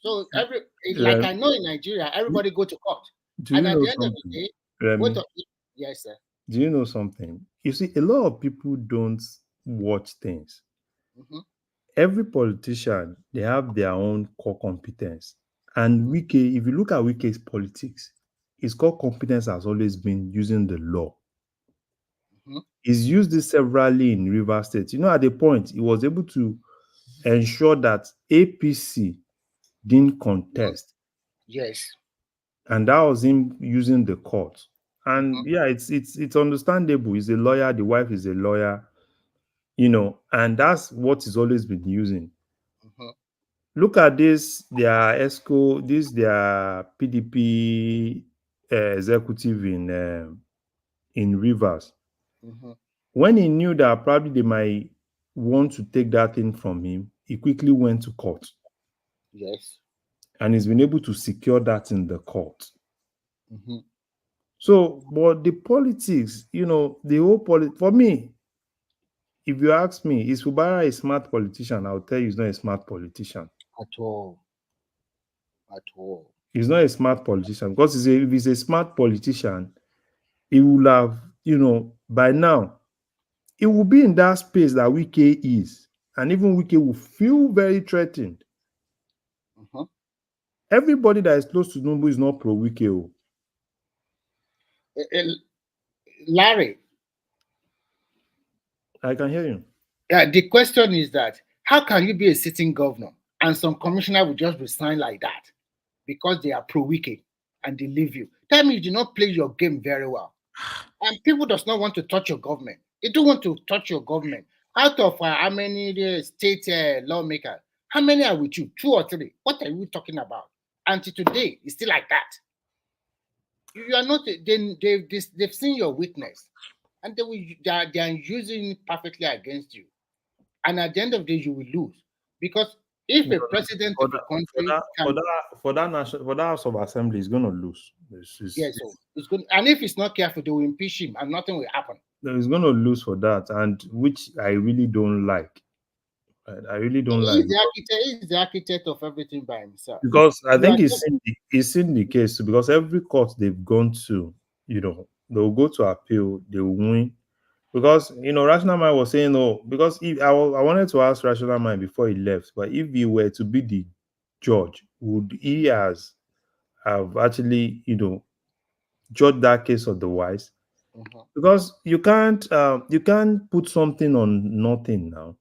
So I know in Nigeria, everybody go to court, and at the end of the day, yes, sir. Do you know something? You see, a lot of people don't watch things. Mm-hmm. Every politician, they have their own core competence, and if you look at Wike's politics, his core competence has always been using the law. He's used this severally in Rivers State. You know, at the point, he was able to ensure that APC didn't contest. Yes. And that was him using the court. And it's understandable. He's a lawyer. The wife is a lawyer. You know, and that's what he's always been using. Look at this, their ESCO, their PDP executive in Rivers. When he knew that probably they might want to take that thing from him, he quickly went to court. Yes. And he's been able to secure that in the court. So, but the politics, you know, the whole for me, if you ask me, is Fubara a smart politician? I'll tell you he's not a smart politician. At all. At all. He's not a smart politician, because if he's a smart politician, he will have, you know, by now, it will be in that space that Wike is. And even Wike will feel very threatened. Everybody that is close to Tinubu is not pro-Wike. Larry. I can hear you. Yeah, the question is that, how can you be a sitting governor and some commissioner will just resign like that because they are pro-Wike and they leave you? Tell me you do not play your game very well. And people does not want to touch your government. They don't want to touch your government. Out of how many state lawmakers, how many are with you? 2 or 3. What are we talking about? Until today, it's still like that. You are not. They've seen your weakness, and they are using it perfectly against you. And at the end of the day, you will lose because if a president of a country for that House of Assembly is going to lose. Yes, so it's good. And if he's not careful, they will impeach him, and nothing will happen. He's going to lose for that, and which I really don't like. I really don't like. He's the architect of everything by himself. Because I think he's seen the case because every court they've gone to, they'll go to appeal, they will win. Because Rational Mind was saying, oh, because if I wanted to ask Rational Mind before he left, but if he were to be the judge, would he have actually, judged that case otherwise? Mm-hmm. Because you can't put something on nothing now.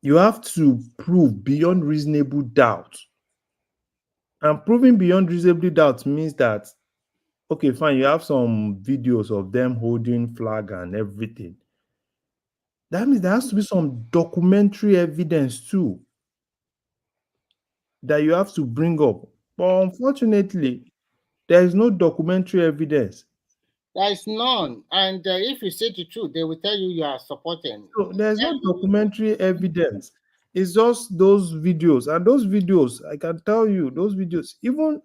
You have to prove beyond reasonable doubt. And proving beyond reasonable doubt means that, okay, fine, you have some videos of them holding flag and everything. That means there has to be some documentary evidence too that you have to bring up. But unfortunately, there is no documentary evidence. There is none. And if you say the truth, they will tell you are supporting. So there's no documentary evidence. It's just those videos. And those videos, I can tell you, those videos, even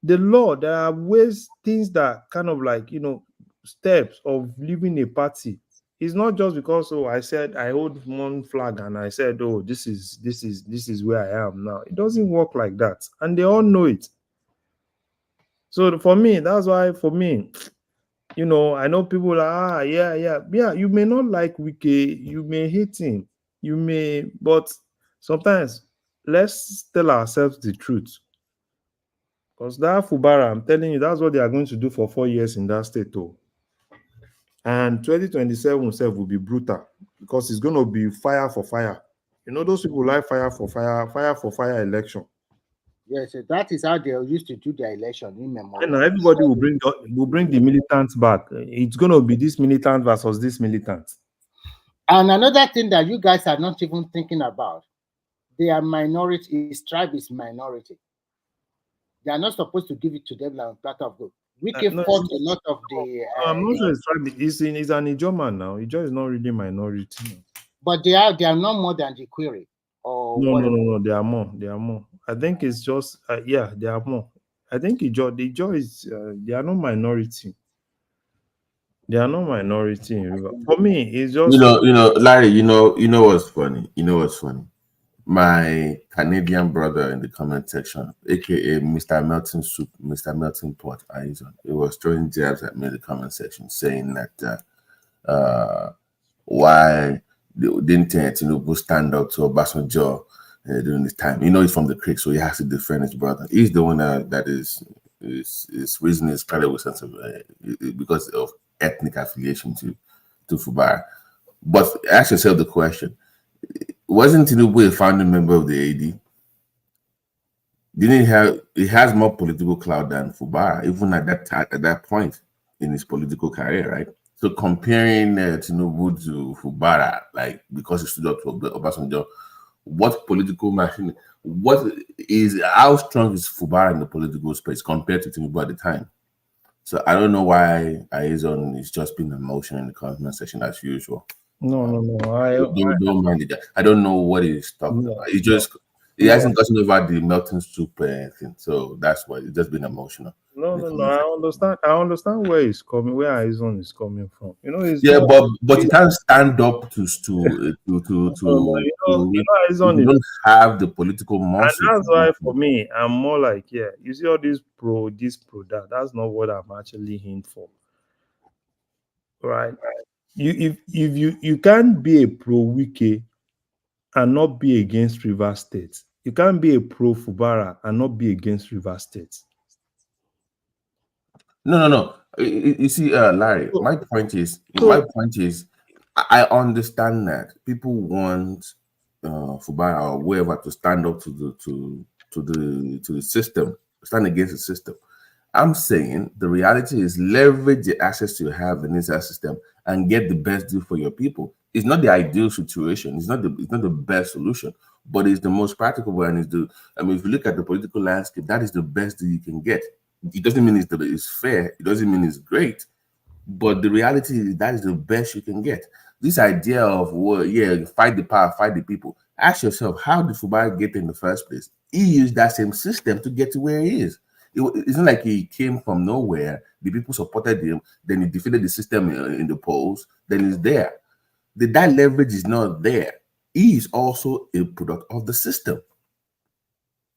the law, there are ways, things that kind of like, steps of leaving a party. It's not just because, I said I hold one flag and I said, this is where I am now. It doesn't work like that. And they all know it. So for me, that's why for me, I know people are, yeah, you may not like Wike, you may hate him, but sometimes let's tell ourselves the truth. Because that Fubara, I'm telling you, that's what they are going to do for 4 years in that state too. And 2027 itself will be brutal because it's going to be fire for fire. Those people like fire for fire election. Yes, that is how they used to do the election in memory. And everybody will bring the militants back. It's going to be this militant versus this militant. And another thing that you guys are not even thinking about, they are minority. His tribe is minority. They are not supposed to give it to them like a platter of gold. We can fought a lot of the. I'm not sure it's tribe. He's an Ijoman now. Ijo is not really minority. But they are not more than the query. Or no. They are more. I think it's just they are more. I think the Ijo is they are not minority. They are not minority in River. For me, it's just Larry. You know what's funny. My Canadian brother in the comment section, aka Mr. Melton Soup, Mr. Melton Pot, he was throwing jabs at me in the comment section, saying that why didn't Tinubu stand up to Obasanjo during this time? He's from the creek, so he has to defend his brother. He's the one that is reason is carried with sense of because of ethnic affiliation to Fubara. But ask yourself the question: wasn't Tinubu a founding member of the AD? Didn't he has more political clout than Fubara, even at that point in his political career, right? So comparing Tinubu to Fubara, like because he stood up to Obasanjo, what political machine? How strong is Fubara in the political space compared to Tinubu at the time? So I don't know why Aizon is just being emotional in the comment section as usual. No. Don't mind it. I don't know what he's talking about. He hasn't gotten over the Melton Soup thing, so that's why it's just been emotional. No. I understand where he's coming, where Aizon is coming from. But you can't stand up to Aizon don't have the political muscle. And that's why for me, I'm more like, you see all this pro that. That's not what I'm actually in for. Right? If you can't be a pro Wike and not be against River State. You can't be a pro Fubara and not be against River State. No. You see, Larry, my point is, I understand that people want Fubara or whoever to stand up to the system, stand against the system. I'm saying the reality is leverage the access you have in this system and get the best deal for your people. It's not the ideal situation. It's not the best solution, but it's the most practical and it's the. I mean, if you look at the political landscape, that is the best that you can get. It doesn't mean it's fair. It doesn't mean it's great, but the reality is that is the best you can get. This idea of, well, yeah, fight the power, fight the people. Ask yourself, how did Fubara get in the first place? He used that same system to get to where he is. It's not like he came from nowhere. The people supported him. Then he defeated the system in the polls. Then he's there. That leverage is not there. He is also a product of the system.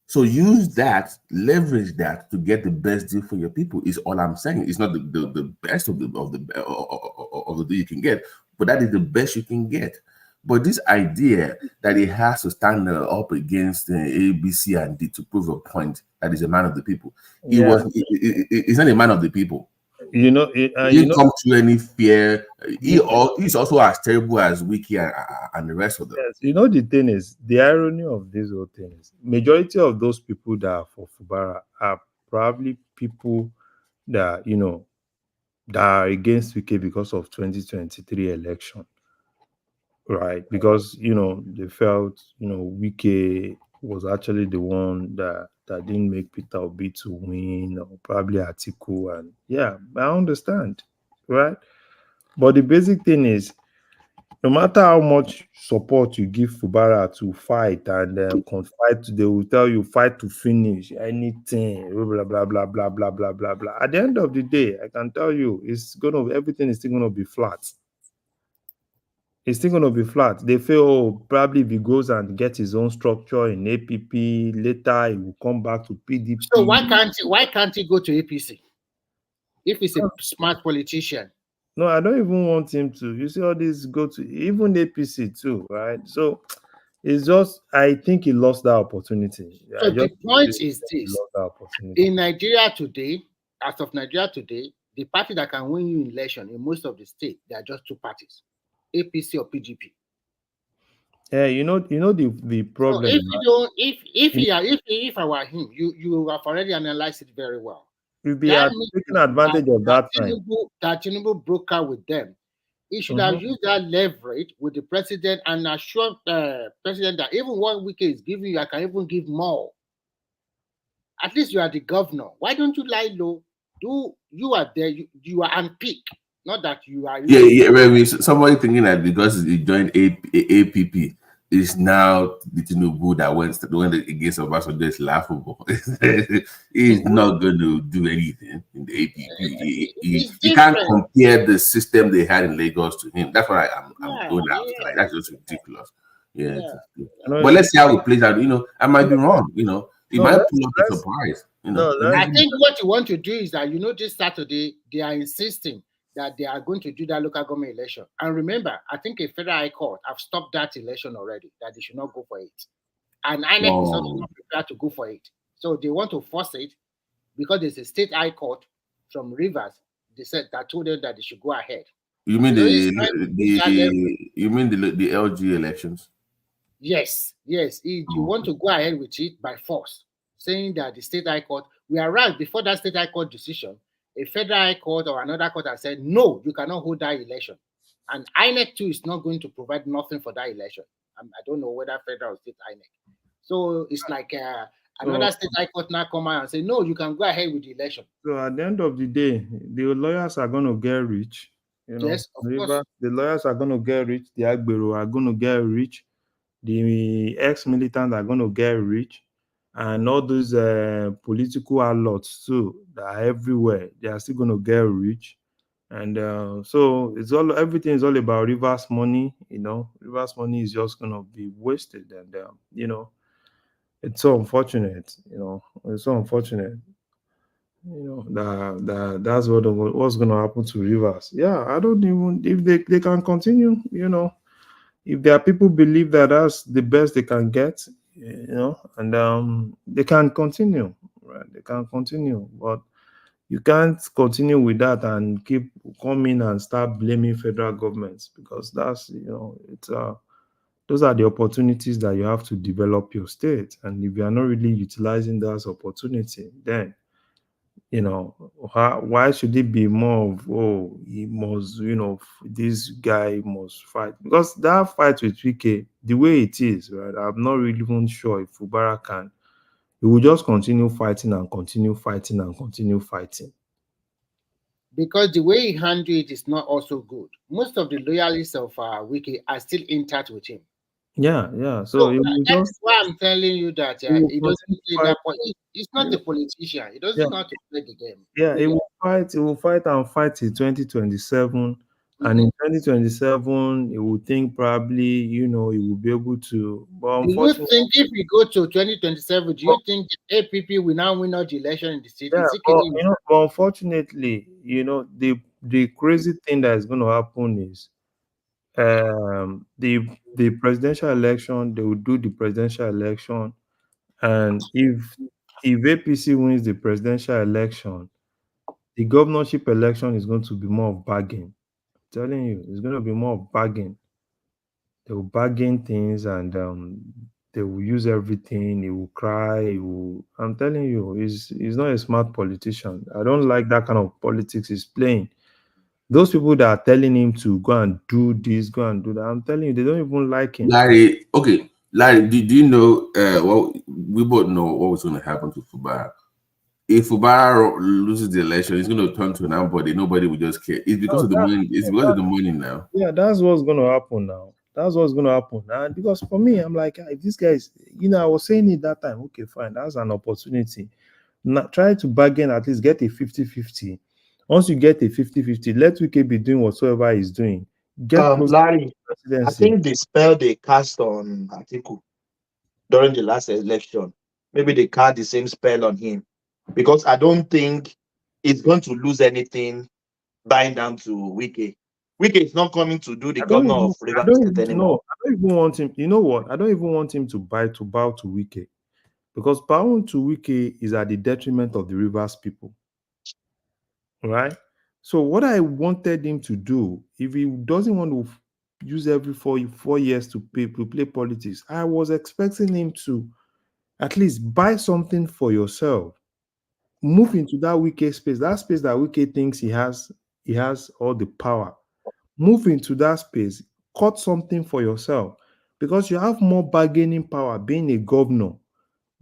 So use that, leverage that to get the best deal for your people. Is all I'm saying. It's not the best of the deal you can get, but that is the best you can get. But this idea that he has to stand up against A, B, C, and D to prove a point that he's a man of the people. He's not a man of the people. You know, he didn't come to any fear. He's also as terrible as Wiki and the rest of them. Yes, you know, the thing is, the irony of this whole thing is, majority of those people that are for Fubara are probably people that, you know, that are against Wiki because of 2023 election. Right, because, you know, they felt, you know, Wike was actually the one that didn't make Peter Obi to win, or probably ATIKU, and yeah, I understand, right? But the basic thing is, no matter how much support you give Fubara to fight and fight, they will tell you fight to finish anything, blah blah blah blah blah blah blah blah. At the end of the day, I can tell you, everything is still gonna be flat. It's still going to be flat. They feel, oh, probably if he goes and gets his own structure in APP, later he will come back to PDP. So why can't he go to APC if he's a smart politician? No, I don't even want him to. You see all this go to even APC too, right? So it's just, I think he lost that opportunity. So the point is this: in Nigeria today, as of Nigeria today, the party that can win you in election in most of the states, there are just two parties: APC or PGP. Yeah, you know the problem. So if I were him, you have already analyzed it very well. If they are taking advantage of that time, that Tinubu broke out with them, he should have used that leverage with the president and assured president that even one Wike is giving you, I can even give more. At least you are the governor. Why don't you lie low? You are there. You are on peak. Not that you are. Yeah. Somebody thinking that because he joined APP is now the Tinubu that went against Obasanjo is laughable. He's not going to do anything in the APP. You can't compare the system they had in Lagos to him. That's what I'm going after. Like, that's just ridiculous. Yeah. But let's see how it plays out. You know, I might be wrong. You know, it might pull up a surprise. You know, I think what you want to do is that, you know, this Saturday they are insisting that they are going to do that local government election. And remember, I think a federal high court have stopped that election already, that they should not go for it. And INEC is also not prepared to go for it. So they want to force it because there's a state high court from Rivers. They said that told them that they should go ahead. You mean the LG elections? Yes. You want to go ahead with it by force, saying that the state high court, whereas before that state high court decision, a federal high court or another court has said, no, you cannot hold that election. And INEC too is not going to provide nothing for that election. I don't know whether federal or state INEC. So it's like another state high court now come out and say, no, you can go ahead with the election. So at the end of the day, the lawyers are going to get rich. You know, yes, of course. The lawyers are going to get rich. The Agbero are going to get rich. The ex-militants are going to get rich. And all those political outlets too that are everywhere, they are still going to get rich. And so everything is all about Rivers money. You know, Rivers money is just going to be wasted. And you know, it's so unfortunate. You know, it's so unfortunate. You know that's what's going to happen to Rivers. Yeah, I don't even if they can continue. You know, if there are people believe that that's the best they can get. You know, and they can continue, right? They can continue, but you can't continue with that and keep coming and start blaming federal governments, because that's, you know, it's those are the opportunities that you have to develop your state, and if you are not really utilizing that opportunity, then You know, why should it be more of, oh, he must, you know, this guy must fight? Because that fight with Wike, the way it is, right? I'm not really even sure if Fubara can. He will just continue fighting and continue fighting and continue fighting. Because the way he handled it is not also good. Most of the loyalists of Wike are still intact with him. Yeah, yeah. So So he will that just is why I'm telling you that he will he doesn't continue play that point. fighting. He's not a politician. He Yeah. doesn't know how to play the game. Yeah, he will fight and fight in 2027. And in 2027, he will think probably, you know, he will be able to. But Do you unfortunately, think if we go to 2027, do you think the APP will now win all the election in the state? yeah, Is it but killing you know, but unfortunately, you know, the crazy thing that is going to happen is the presidential election, they will do the presidential election, and if APC wins the presidential election, the governorship election is going to be more of bargain. I'm telling you, it's going to be more of bargain. They will bargain things, and they will use everything. He will cry. He will. I'm telling you, he's not a smart politician. I don't like that kind of politics he's playing. Those people that are telling him to go and do this, go and do that, I'm telling you, they don't even like him. Larry, okay, Larry, do you know? Well, we both know what was going to happen to Fubara. If Fubara loses the election, he's going to turn to nobody. Nobody will just care. It's because of the money. It's because of the money now. Yeah, that's what's going to happen now. That's what's going to happen. And because for me, I'm like, if this guy's, you know, I was saying it that time. Okay, fine. That's an opportunity. Now, try to bargain, at least get a 50-50. Once you get a 50-50, let Wike be doing whatsoever he's doing. Get close Larry, to the presidency. I think the spell they cast on ATIKU during the last election, maybe they cast the same spell on him, because I don't think he's going to lose anything buying down to Wike. Wike is not coming to do the governor of Rivers State anymore. I don't even want him. You know what? I don't even want him to bow to Wike, because bowing to Wike is at the detriment of the Rivers people. Right? So what I wanted him to do, if he doesn't want to use every 4 years to play politics, I was expecting him to at least buy something for yourself. Move into that Wike space, that Wike thinks he has all the power. Move into that space, cut something for yourself, because you have more bargaining power being a governor.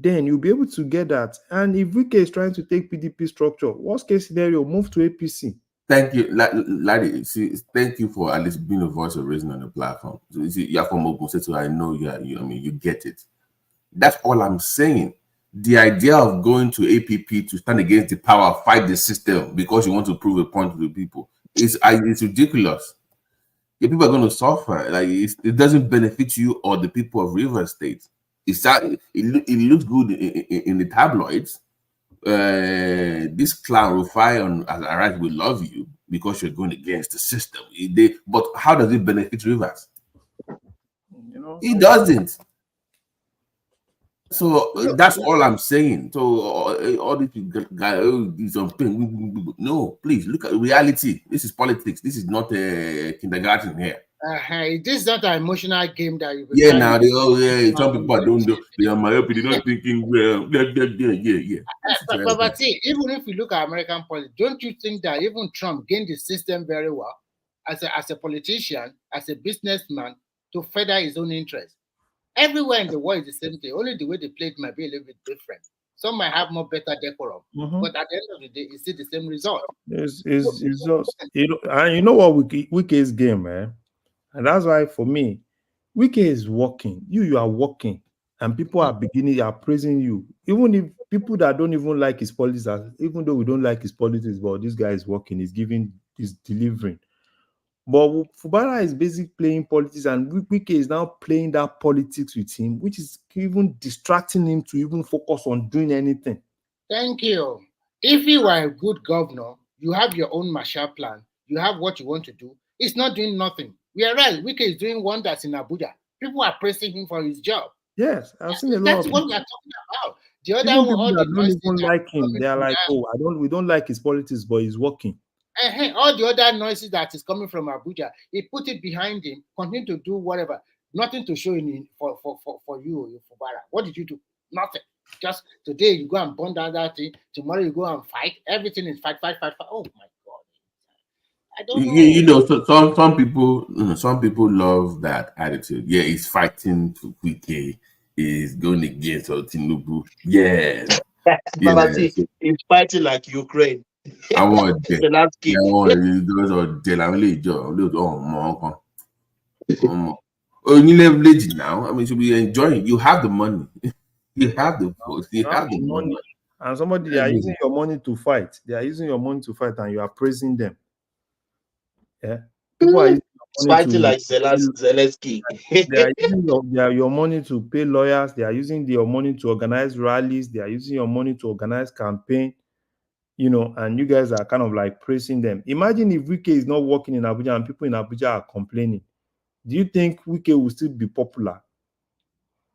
Then you'll be able to get that. And if Wike is trying to take PDP structure, worst case scenario, move to APC. Thank you, Larry. See, thank you for at least being a voice of reason on the platform. So you see, you're from Ogun State, so I know I mean, you get it. That's all I'm saying. The idea of going to APP to stand against the power, fight the system because you want to prove a point to the people is ridiculous. Your people are going to suffer. Like it doesn't benefit you or the people of Rivers State. It looks good in the tabloids. This clown Rufai as a right will love you because you're going against the system. But how does it benefit Rivers? You know, it doesn't. So that's all I'm saying. So all these guys, no, please look at reality. This is politics. This is not a kindergarten here. This is not an emotional game that you. Yeah, now some people don't do. They are myopic. They're not thinking well. Yeah. But see, even if you look at American politics, don't you think that even Trump gained the system very well as a politician, as a businessman, to further his own interests? Everywhere in the world is the same thing. Only the way they play it might be a little bit different. Some might have more better decorum, but at the end of the day, it's still the same result. It's just, and you know what Wike's game, man. And that's why for me, Wike is working. You are working, and people are praising you. Even if people that don't even like his politics, even though we don't like his politics, but this guy is working, he's delivering. But Fubara is basically playing politics, and Wike is now playing that politics with him, which is even distracting him to even focus on doing anything. Thank you. If you are a good governor, you have your own Marshall Plan, you have what you want to do. It's not doing nothing. Whereas Wike is doing wonders in Abuja. People are praising him for his job. Yes, I've seen a lot. That's what we are talking about. The other people one, that don't even like him, they are like, we don't like his politics, but he's working. All the other noises that is coming from Abuja, he put it behind him, continue to do whatever. Nothing to show for you, Fubara. What did you do? Nothing. Just today you go and burn down that thing, tomorrow you go and fight. Everything is fight. Oh my God. I don't know. You know, so some people, some people love that attitude. Yeah, he's fighting to Wike, he's going against Tinubu. Yes. Babati is fighting like Ukraine. I want Zelensky. I want those are dead. I really more. Leverage now. I mean, should be enjoying. You have the money. You have the votes. You have the money. And somebody, they are using your money to fight. They are using your money to fight, and you are praising them. Yeah. People are using your money fighting like Zelensky. They are using your money to pay lawyers. They are using your money to organize rallies. They are using your money to organize campaign. You know, and you guys are kind of like praising them. Imagine if Wike is not working in Abuja and people in Abuja are complaining. Do you think Wike will still be popular?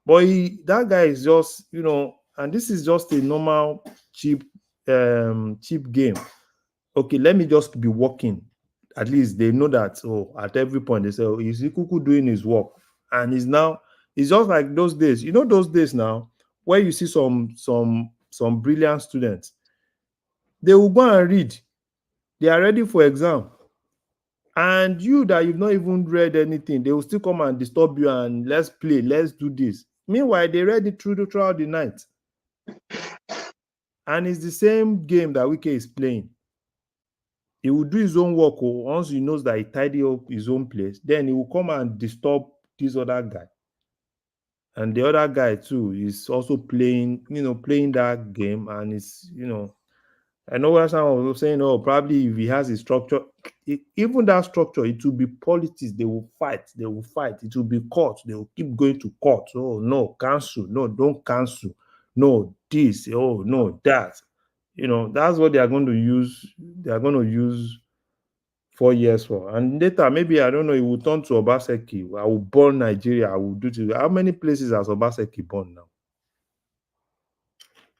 But that guy is just, you know, and this is just a normal cheap game. Okay, let me just be working. At least they know that, at every point they say, is Ikuku doing his work? And it's just like those days. You know those days now where you see some brilliant students, they will go and read. They are ready for exam. And you that you've not even read anything, they will still come and disturb you and let's play, let's do this. Meanwhile, they read it throughout the night. And it's the same game that Wike is playing. He will do his own work once he knows that he tidy up his own place. Then he will come and disturb this other guy. And the other guy too is also playing that game. And it's, I know what someone was saying, probably if he has a structure, even that structure, it will be politics. They will fight. It will be court. They will keep going to court. Oh, no, cancel. No, don't cancel. No, this. Oh, no, that. That's what they are going to use. They are going to use 4 years for. And later, maybe, I don't know, it will turn to Obaseki. I will burn Nigeria. I will do to. How many places has Obaseki burned now?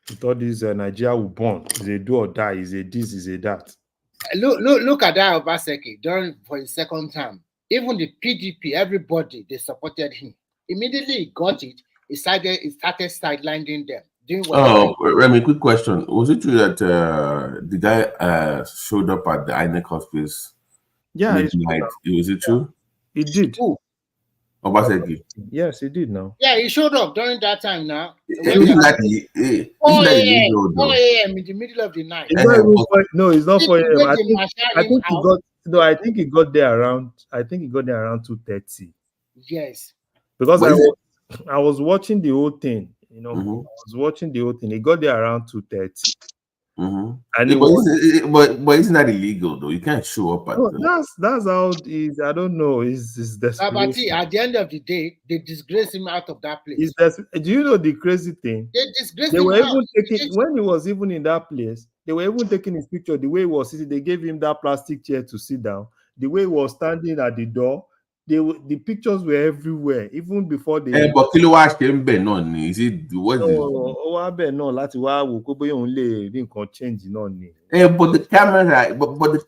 You thought this Nigeria will burn. Is a do or die. Is a this, is a that. Look at that Obaseki for his second term. Even the PDP, everybody, they supported him. Immediately he got it, he started sidelining them. Remy, quick question. Was it true that the guy showed up at the INEC office? Yeah, was it true? He did. Who? Obaseki. Yes, he did now. Yeah, he showed up during that time now. 4 a.m. in the middle of the night. No, it's not 4 a.m. I think he got there around 2:30. Yes. Because I was watching the whole thing. I was watching the whole thing. He got there around 2:30. And but isn't that illegal though? You can't show up at that's how it is. I don't know. It's desperation. But at the end of the day, they disgrace him out of that place. Do you know the crazy thing? They disgrace They him were out. even taking, when he was even in that place, they were even taking his picture. The way he was sitting, they gave him that plastic chair to sit down. The way he was standing at the door, the pictures were everywhere, even before they. But kí ló wá ṣe ń bẹ̀ náà ni? Is it what is? Ó wá bẹ̀ náà láti wá wò pé bóyá òun lè rí nǹkan change náà ni. But the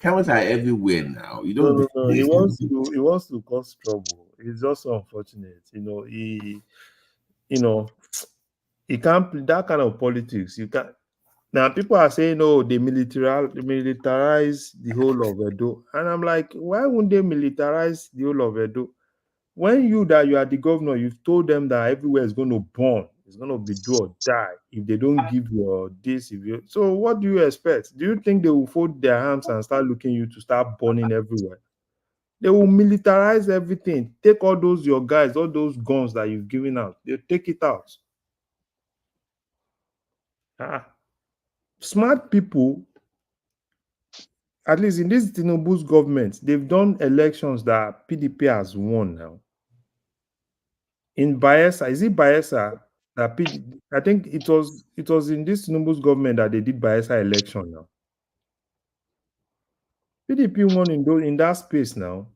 cameras are everywhere now. You don't. No. He wants to cause trouble. It's just so unfortunate. He can't play that kind of politics. You can't. Now people are saying, they militarize the whole of Edo, and I'm like, why wouldn't they militarize the whole of Edo? When you are the governor, you've told them that everywhere is going to burn, it's going to be do or die if they don't give you this. So what do you expect? Do you think they will fold their hands and start looking you to start burning everywhere? They will militarize everything. Take all those your guys, all those guns that you've given out. They'll take it out. Smart people, at least in this Tinubu's government, they've done elections that PDP has won now. In Bayelsa, is it Bayelsa that PDP? I think it was in this Tinubu's government that they did Bayelsa election now. PDP won in that space now.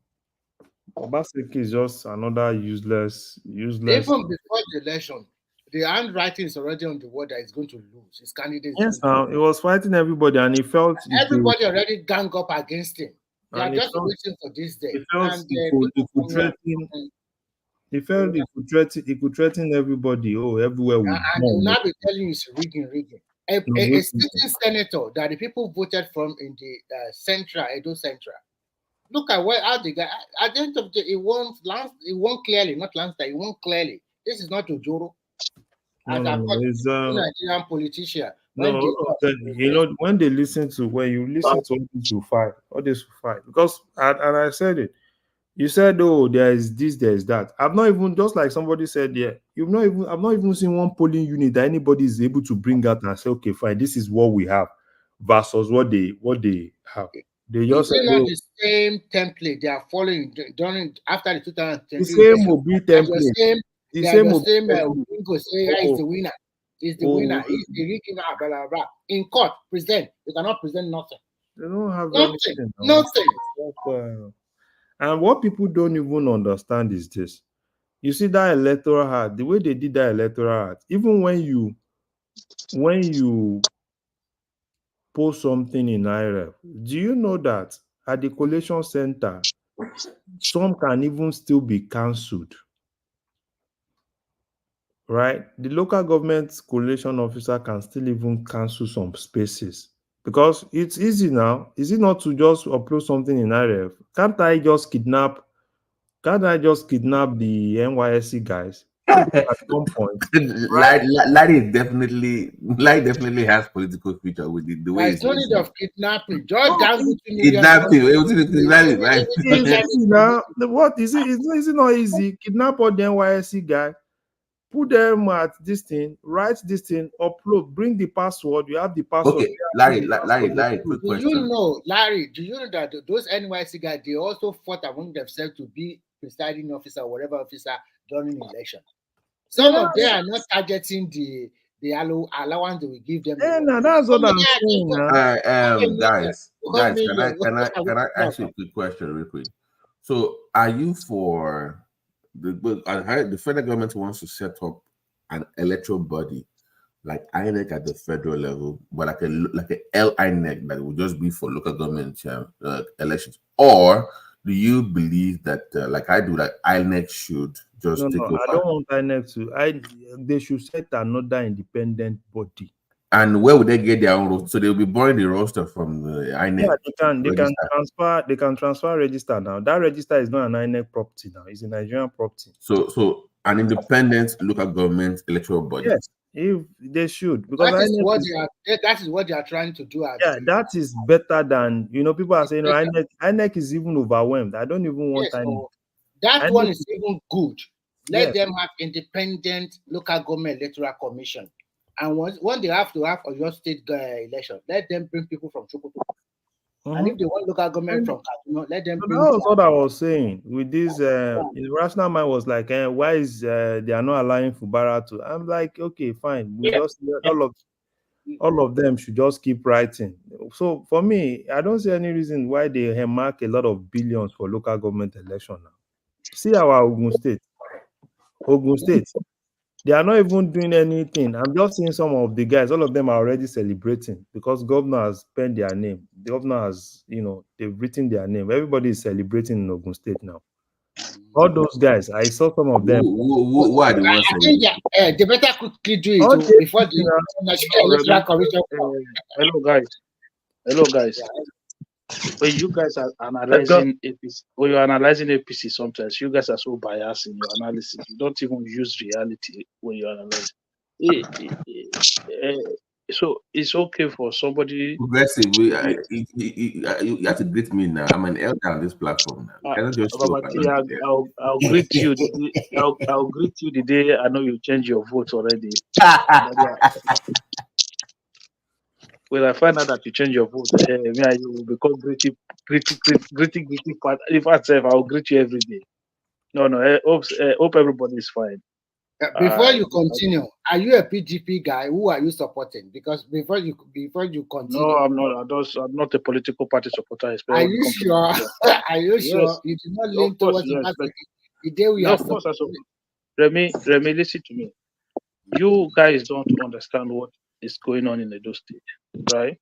Obaseki is just another useless. Even before the election, the handwriting is already on the wall that he's going to lose. His candidate. Yes, now he was fighting everybody, and he felt everybody already gang up against him. They are just waiting for this day. He felt he could threaten. He felt he could threaten everybody. Oh, everywhere we And they will now be telling you it's rigging. A sitting senator that the people voted from in the Edo Central. Look at how the guy at the end of the day, it won clearly, not landslide, it won clearly. This is not Ojoro. As I call Nigerian politician. When they listen to Rufai, all this Rufai, because and I said it. You said, oh, there is this, there is that. I've not even, just like somebody said there, I've not even seen one polling unit that anybody is able to bring out and say, okay, fine, this is what we have versus what they have. They just say, not the same template they are following during after the 2020. The same Obi template. The same Bingo say is the winner. Is the winner. He's the rigging, blah, blah, blah. In court, present. You cannot present nothing. They don't have nothing. And what people don't even understand is this. You see that electoral act, the way they did that electoral act, even when you post something in IRF, do you know that at the collation center, some can even still be cancelled? Right? The local government collation officer can still even cancel some spaces. Because it's easy now. Is it not to just upload something in IRF? Can't I just kidnap the NYSC guys at some point? Larry definitely has political future with the way there's no need of kidnapping. Just kidnapping. Now, what is it? Is it not easy? Kidnap all the NYSC guy, put them at this thing, write this thing, upload, bring the password. You have the password. Okay, Larry, quick question. Do you know that those NYC guys, they also fought among themselves to be presiding officer or whatever officer during the election? Some of them are not targeting the allowance they will give them. Yeah, that's what I'm saying. Guys, can I ask you a quick question real quick? So, are you for the federal government wants to set up an electoral body like INEC at the federal level, but like a LINEC that will just be for local government elections? Or do you believe that, like I do, like INEC should just take over? I don't want INEC to. They should set another independent body. And where would they get their own roster? So they'll be borrowing the roster from the INEC. Yeah, they can transfer register now. That register is not an INEC property now. It's a Nigerian property. So an independent local government electoral body. Yes, if they should, because that is what they are trying to do. That is better than people are saying. INEC is even overwhelmed. I don't even want INEC. That one is even good. Let them have independent local government electoral commission. And when they have to have your state election, let them bring people from Sokoto. And if they want local government from Kaduna, let them bring. That was what I was saying. With this, rational mind was like, why is they are not allowing Fubara to? I'm like, okay, fine. We just all of them should just keep writing. So for me, I don't see any reason why they mark a lot of billions for local government election now. See our Ogun State. They are not even doing anything. I'm just seeing some of the guys. All of them are already celebrating because governor has penned their name. The governor has, they've written their name. Everybody is celebrating in Ogun State now. All those guys, I saw some of them. Who are the ones? I think they better quickly do it before the National Electoral Commission. Hello, guys. When you guys are analyzing APC, when you're analyzing APC, sometimes you guys are so biased in your analysis. You don't even use reality when you analyze. So it's okay for somebody. Progressive, you have to greet me now. I'm an elder on this platform now. I'll greet you. I'll greet you the day I know you change your vote already. When I find out that you change your vote, me and you will become gritty part. If I say I'll greet you every day. No, hope everybody is fine. Before you continue, are you a PDP guy? Who are you supporting? Because before you continue. No, I'm not. I'm not a political party supporter. Are you sure? Are you sure you do not lean towards the day we are? Of course, Remy, listen to me. You guys don't understand what is going on in Edo State, right?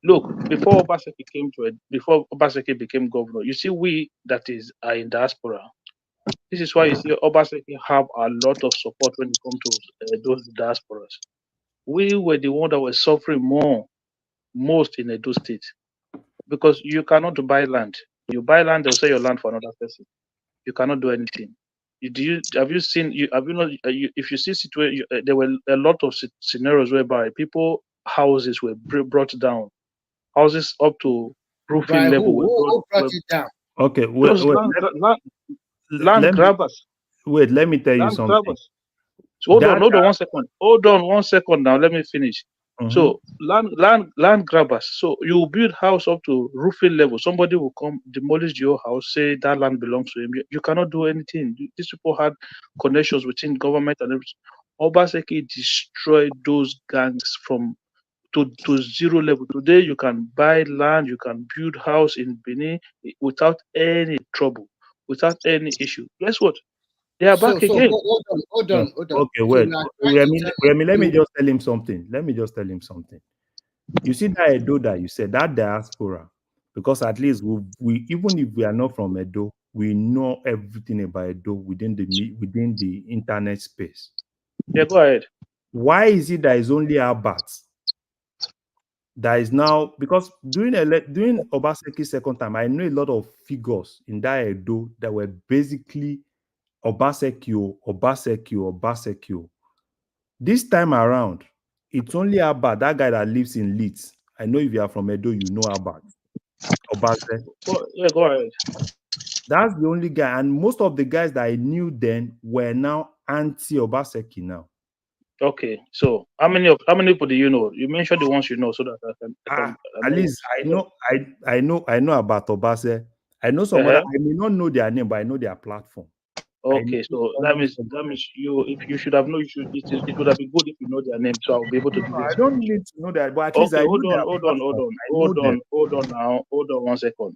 Look, before Obaseki became governor, you see, we that are in diaspora, This is why you see Obaseki have a lot of support when it comes to those diasporas. We were the one that were suffering most in Edo State, because you cannot buy land. You buy land, they'll sell your land for another person. You cannot do anything. Have you seen? If you see situation, there were a lot of scenarios whereby people houses were brought down, houses up to roofing By level who brought it down? Okay, those land grabbers. Let me tell you Land something. grabbers. So hold on 1 second. Hold on 1 second now. Let me finish. So land grabbers. So you build house up to roofing level. Somebody will come demolish your house, say that land belongs to him. You cannot do anything. These people had connections within government and everything. Obaseki destroyed those gangs to zero level. Today you can buy land, you can build house in Benin without any trouble, without any issue. Guess what? They are back again. Hold on. Okay, wait. Let me just tell him something. You see that Edo that you said, that diaspora, because at least we even if we are not from Edo, we know everything about Edo within the internet space. Yeah, go ahead. Why is it that it's only Abat that is now, because during Obaseki's second time, I know a lot of figures in that Edo that were basically Obaseki. This time around, it's only Abat, that guy that lives in Leeds. I know if you are from Edo, you know Abat. Obase. Yeah, go ahead. That's the only guy, and most of the guys that I knew then were now anti-Obaseki now. Okay, so how many people do you know? You mentioned the ones you know, so that I can at least I know about Obase. I know some other, I may not know their name, but I know their platform. Okay, so that means you, if you should have known, it would have been good if you know their name, so I'll be able to give you. I don't need to know that, but at least I know hold on 1 second.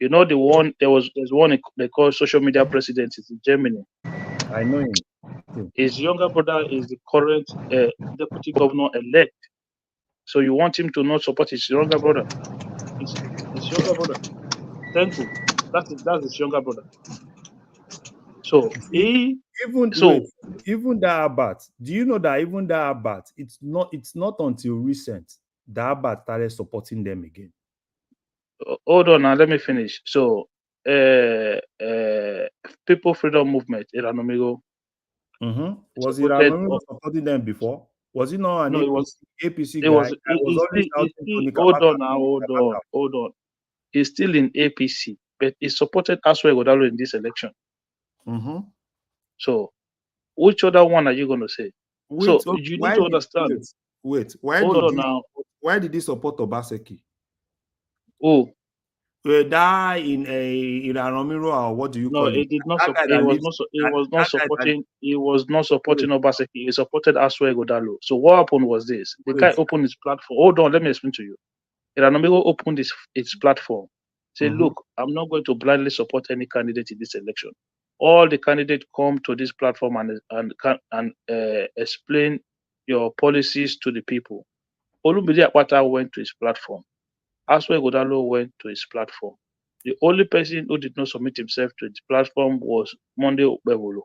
You know the one there's one they call social media president in Germany. I know him. His younger brother is the current deputy governor elect. So you want him to not support his younger brother? His younger brother. Thank you. That's his younger brother. So even that Abat, do you know that even that Abat, it's not until recent that Abat started supporting them again. Hold on now, let me finish. So People Freedom Movement, Iranomigo. Was Iranomigo supporting them before? Was he not an APC guy? Hold on. He's still in APC, but he supported Aswe Godalo in this election. So, which other one are you going to say? You need to understand. Why did he support Obaseki? Who? Die in Iranomiro, or what do you call it? No, it did not. He was not supporting Obaseki. He supported Aswe Godalo. So what happened was this: the guy opened his platform. Hold on, let me explain to you. Iranomiro opened its platform. Say, look, I'm not going to blindly support any candidate in this election. All the candidates come to this platform and explain your policies to the people. Olubide Akpata went to his platform. Aswe Godalo went to his platform. The only person who did not submit himself to his platform was Monday Ubewolo.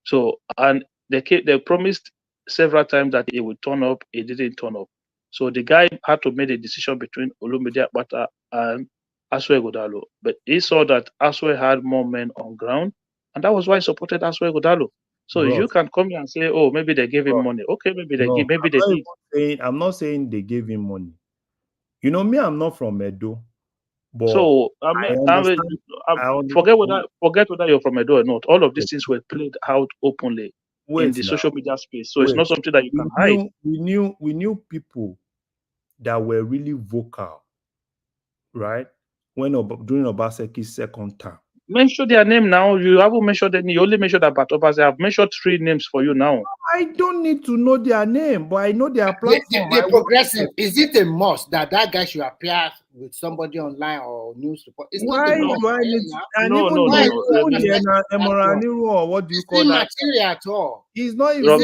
So, and they promised several times that he would turn up. He didn't turn up. So the guy had to make a decision between Olumide Akpata and Aswe Godalo. But he saw that Aswe had more men on ground, and that was why he supported Aswe Godalo. So you can come here and say, oh, maybe they gave him money. Okay, maybe they did. I'm not saying they gave him money. You know me, I'm not from Edo. But so forget whether you're from Edo or not. All of these things were played out openly in the social media space. So it's not something that you can hide. We knew people that were really vocal, right? During Obaseki's second term. Mention their name now. You haven't mentioned any. You only mentioned about Obase. I've mentioned 3 names for you now. I don't need to know their name, but I know their platform. The progressive, is it a must that guy should appear with somebody online or news report? It's not a must. Or what do you call that? Material at all. It's not even.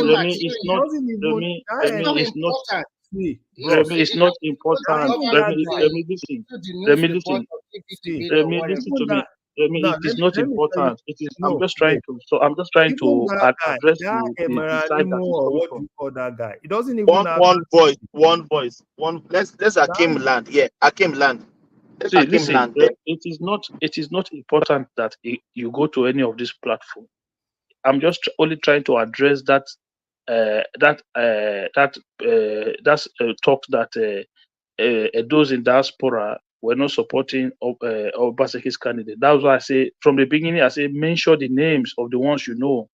It's not important. Let me listen to me. I mean, it is not let me tell you. important. It is. I'm No, just trying to. So I'm just trying even to that guy, address that the side Emeralimo that is or coming what do from. you call that guy? It doesn't even One have one voice, one voice, one. Let's Akim that. land. Yeah, Akim land. Let's See, Akim listen. land there. It is not. It is not important that you go to any of these platforms. I'm just only trying to address that talk that those in diaspora were not supporting Obaseki's candidate. That's why I say from the beginning, I say mention the names of the ones you know.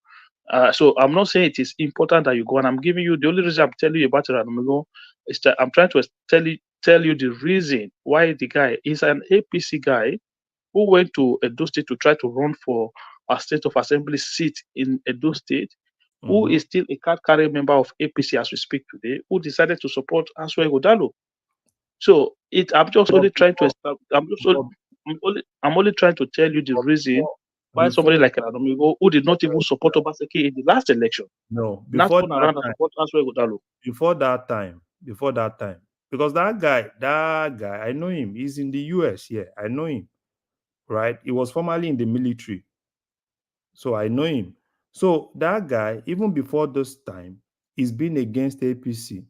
So I'm not saying it is important that you go, and I'm giving you the only reason I'm telling you about it. Is that I'm trying to tell you the reason why the guy is an APC guy who went to Edo State to try to run for a state of assembly seat in Edo State, who is still a card carrying member of APC as we speak today, who decided to support Aswe Godalo. So I'm just only trying to establish. I'm only trying to tell you the reason why somebody like Radomigo, who did not even support Obaseki in the last election, No, not before turn that around and time. support Aswe Godalo. Before that time, because that guy, I know him. He's in the US. Yeah, I know him. Right? He was formerly in the military, so I know him. So that guy, even before this time, he's been against APC,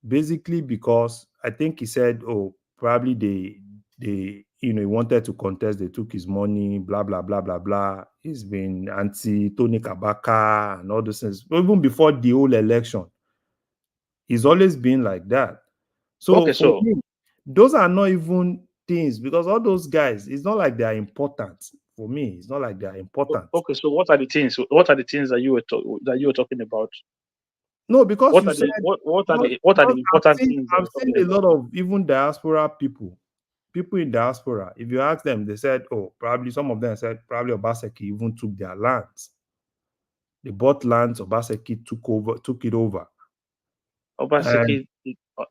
basically because I think he said, "Oh, probably they he wanted to contest. They took his money. Blah blah blah blah blah." He's been anti Tony Kabaka and all those things. Even before the whole election, he's always been like that. So Okay, for so me, those are not even things because all those guys, it's not like they are important. For me, it's not like they are important. okay, so what are the things? What are the things that you were talking about? No, because What you are said the what are the because important things that I've you're seen talking a about? lot of even diaspora people in diaspora. If you ask them, they said, "Oh, probably some of them said probably Obaseki even took their lands. They bought lands. Obaseki took it over." And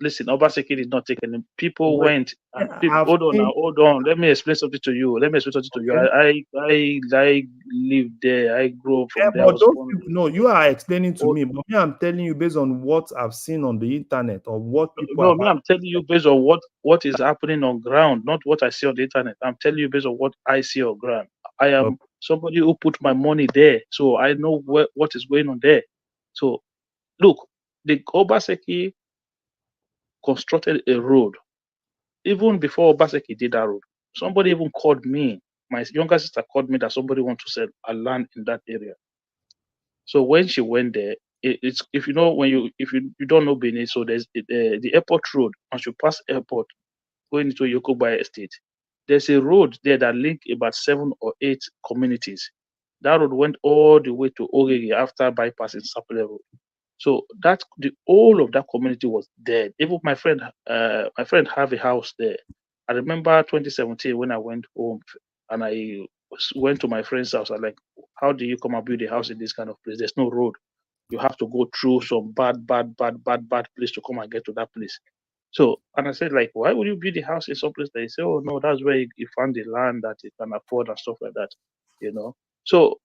Listen, Obaseki did not take any. People well, went and I've hold on seen. now, hold on. Let me explain something to you. Okay. I lived there. I grew up Yeah, from there. I but was those born people, no, you are explaining to there. me, but me, I'm telling you based on what I've seen on the internet or what people No, have me, I'm telling you based on what is happening on ground, not what I see on the internet. I'm telling you based on what I see on ground. I had. am somebody who put my money there, so I know what is going on there. So look, the Obaseki constructed a road even before Obaseki did that road. Somebody even called me. My younger sister called me that somebody wants to sell a land in that area. So when she went there, it's if you know when you don't know Benin, so there's the airport road. Once you pass airport, going into Yokobai Estate, there's a road there that link about 7 or 8 communities. That road went all the way to Ogege after bypassing Sapele Road. So that the whole of that community was dead. Even my friend have a house there. I remember 2017 when I went home and I went to my friend's house. I like, how do you come and build a house in this kind of place? There's no road. You have to go through some bad place to come and get to that place. So, and I said, like, why would you build a house in some place that you say, oh no, that's where you found the land that you can afford and stuff like that, you know? So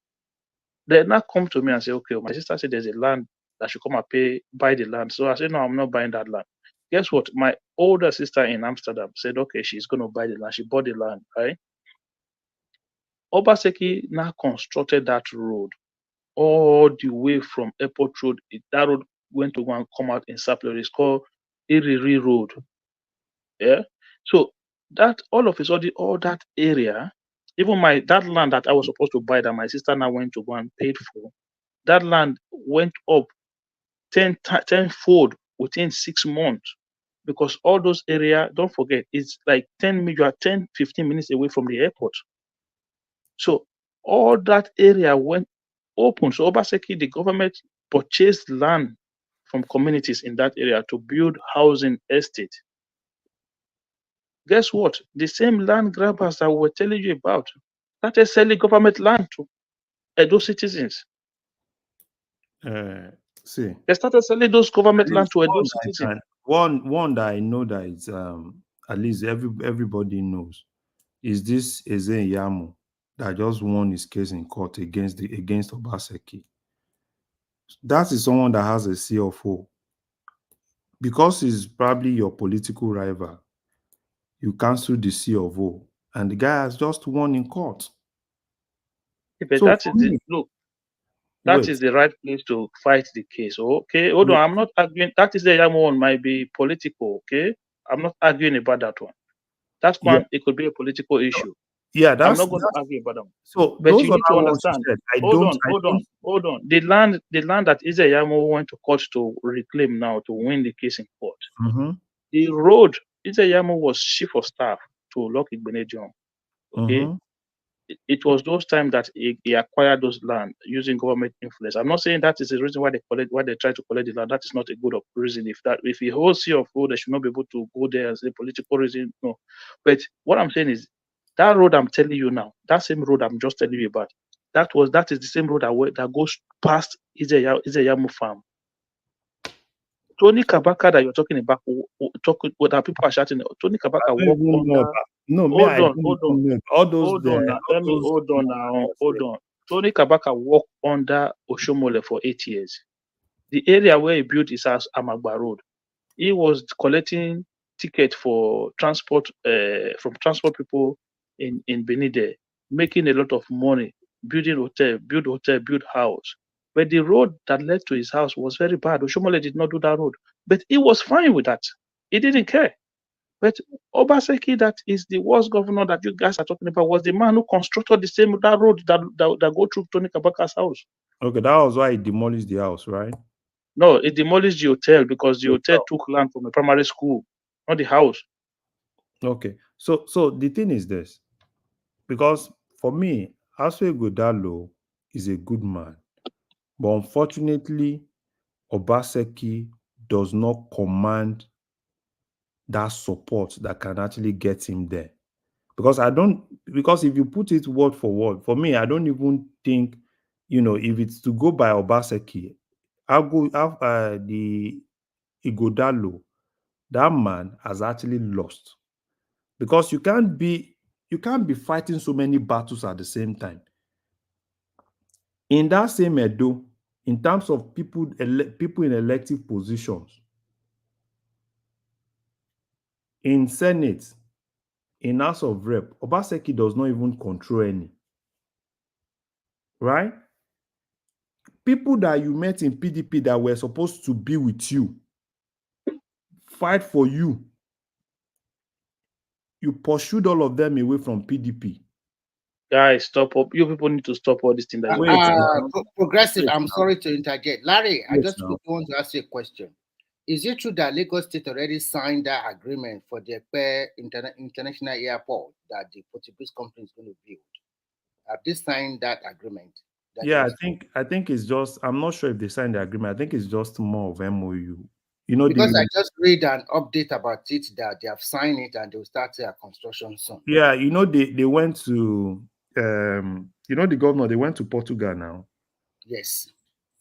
they now come to me and say, okay, my sister said there's a land that should come and buy the land. So I said, no, I'm not buying that land. Guess what? My older sister in Amsterdam said, okay, she's going to buy the land. She bought the land, right? Obaseki now constructed that road all the way from Airport Road. That road went to go and come out in Sapler. It's called Iriri Road. Yeah. So that all of a sudden, all that area, even that land that I was supposed to buy that my sister now went to go and paid for, that land went up 10-fold within 6 months. Because all those area, don't forget, it's like 10, 15 minutes away from the airport. So all that area went open. So Obaseki, the government purchased land from communities in that area to build housing estate. Guess what? The same land grabbers that we were telling you about started selling government land to Edo citizens. See, They started selling those government at land least to Edo citizens. one that I know that is at least everybody knows is this Eze Yamu that just won his case in court against Obaseki. That is someone that has a CFO. Because he's probably your political rival, you cancel the CFO, and the guy has just won in court. But So that for is the me, look. That is the right place to fight the case. Okay, hold on. I'm not arguing. That is the Yamo one might be political. Okay, I'm not arguing about that one. That yeah, one, it could be a political issue. yeah, I'm that's not going to argue about them. so But those you need to other ones you understand. said. I Hold don't. on. The land that Izeyamo went to court to reclaim now to win the case in court. Mm-hmm. The road, Izeyamo was chief of staff to Lucky Benedion. Okay. Mm-hmm. It was those times that he acquired those land using government influence. I'm not saying that is the reason why they try to collect the land. That is not a good reason. If he holds C of O, they should not be able to go there as a political reason. No. But what I'm saying is that road I'm telling you now, that same road I'm just telling you about, that is the same road that goes past Izeyamu farm. Tony Kabaka that you're talking about, that people are shouting, Tony Kabaka walk under. No, me, I don't even know all those. Hold on now. Let me hold on now. Hold on. Tony Kabaka walked under Oshomole for 8 years. The area where he built his house, Amagba Road, he was collecting tickets for transport from transport people in Benide, making a lot of money, build house. But the road that led to his house was very bad. Oshomole did not do that road. But he was fine with that. He didn't care. But Obaseki, that is the worst governor that you guys are talking about, was the man who constructed that road that go through Tony Kabaka's house. Okay, that was why he demolished the house, right? No, it demolished the hotel because the hotel took land from a primary school, not the house. Okay, so the thing is this, because for me, Aswe Godalo is a good man, but unfortunately, Obaseki does not command that support that can actually get him there. Because if you put it word for word, for me, I don't even think, if it's to go by Obaseki, I'll go the Igodalo, that man has actually lost. Because you can't be fighting so many battles at the same time. In that same Edo, in terms of people in elective positions, in Senate, in House of Rep, Obaseki does not even control any. Right? People that you met in PDP that were supposed to be with you, fight for you, you pursued all of them away from PDP. Guys, stop up. You people need to stop all this thing that Progressive, I'm sorry to interject. Larry, I just want to ask you a question. Is it true that Lagos State already signed that agreement for the international airport that the Portuguese company is going to build? Have they signed that agreement? Yeah, I think it's just, I'm not sure if they signed the agreement. I think it's just more of MOU. Because I just read an update about it that they have signed it and they'll start their construction soon. Yeah, they went to the governor, they went to Portugal now. Yes.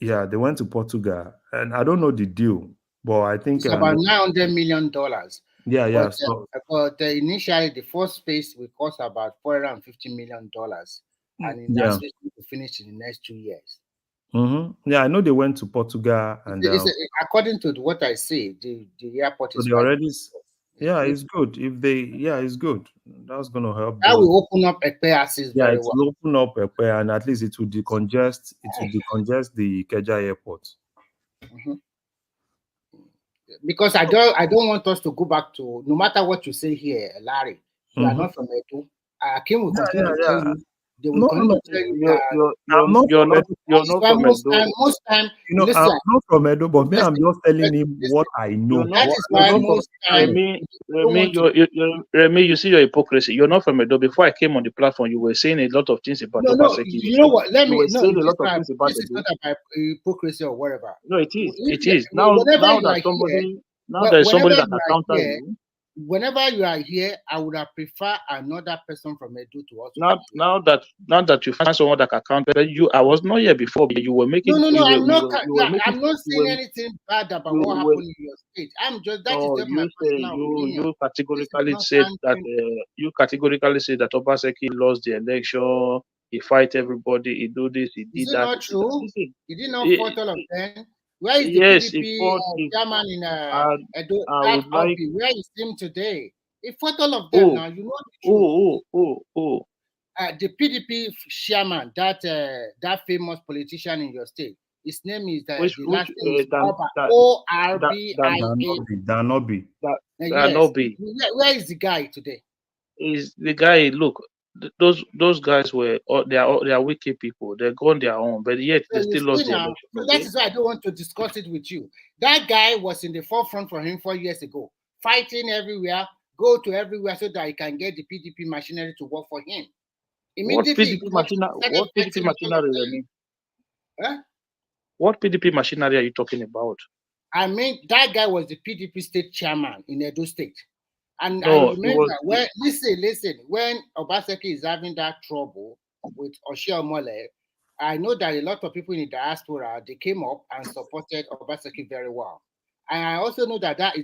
Yeah, they went to Portugal, and I don't know the deal, but I think it's about $900 million. Yeah. But initially, the first phase will cost about $450 million, and in that space, we will finish in the next 2 years. Mm-hmm. Yeah, I know they went to Portugal, and according to what I say, the airport is. So they already. Yeah, it's good. It's good. That's going to help. That will open up Ekpe access very well. It will open up Ekpe, and at least it will decongest. It will decongest the Ikeja airport. Mm-hmm. Because I don't want us to go back to, no matter what you say here, Larry, you are not from Edo. Akim will continue to tell you. They will continue to tell you you're not from Edo. Most time, listen, I'm not from Edo, but me, I'm just telling him what I know. That is why most time. Remy, you see your hypocrisy. You're not from Edo. Before I came on the platform, you were saying a lot of things about Obaseki. You know what? Let me. This is not about hypocrisy or whatever. No, it is. It is. Now that somebody that accounted you. Whenever you are here, I would have preferred another person from Edo to us. Now that you find someone that accounted you, I was not here before. But you were making. No. I'm not saying anything bad about what happened in your state. I'm just that is just my personal opinion. You categorically said that Obaseki lost the election. He fight everybody. He do this. He did that. Is it not true? He did not fight all of them. Where is the PDP chairman in Edo? Where is him today? He fought all of them now. You know. the PDP chairman, that famous politician in your state, his name is the last name is Orbia. Danobi. Yes. Where is the guy today? Is the guy? Look, those guys were they are wicked people. They're gone their own, but yet they still lost the election. That is why I don't want to discuss it with you. That guy was in the forefront for him 4 years ago, fighting everywhere, go to everywhere so that he can get the PDP machinery to work for him. Immediately, What PDP machinery? Huh? What PDP machinery are you talking about? I mean, that guy was the PDP state chairman in Edo State. And no, I remember when, listen, when Obaseki is having that trouble with Oshia Mole, I know that a lot of people in the diaspora, they came up and supported Obaseki very well. And I also know that that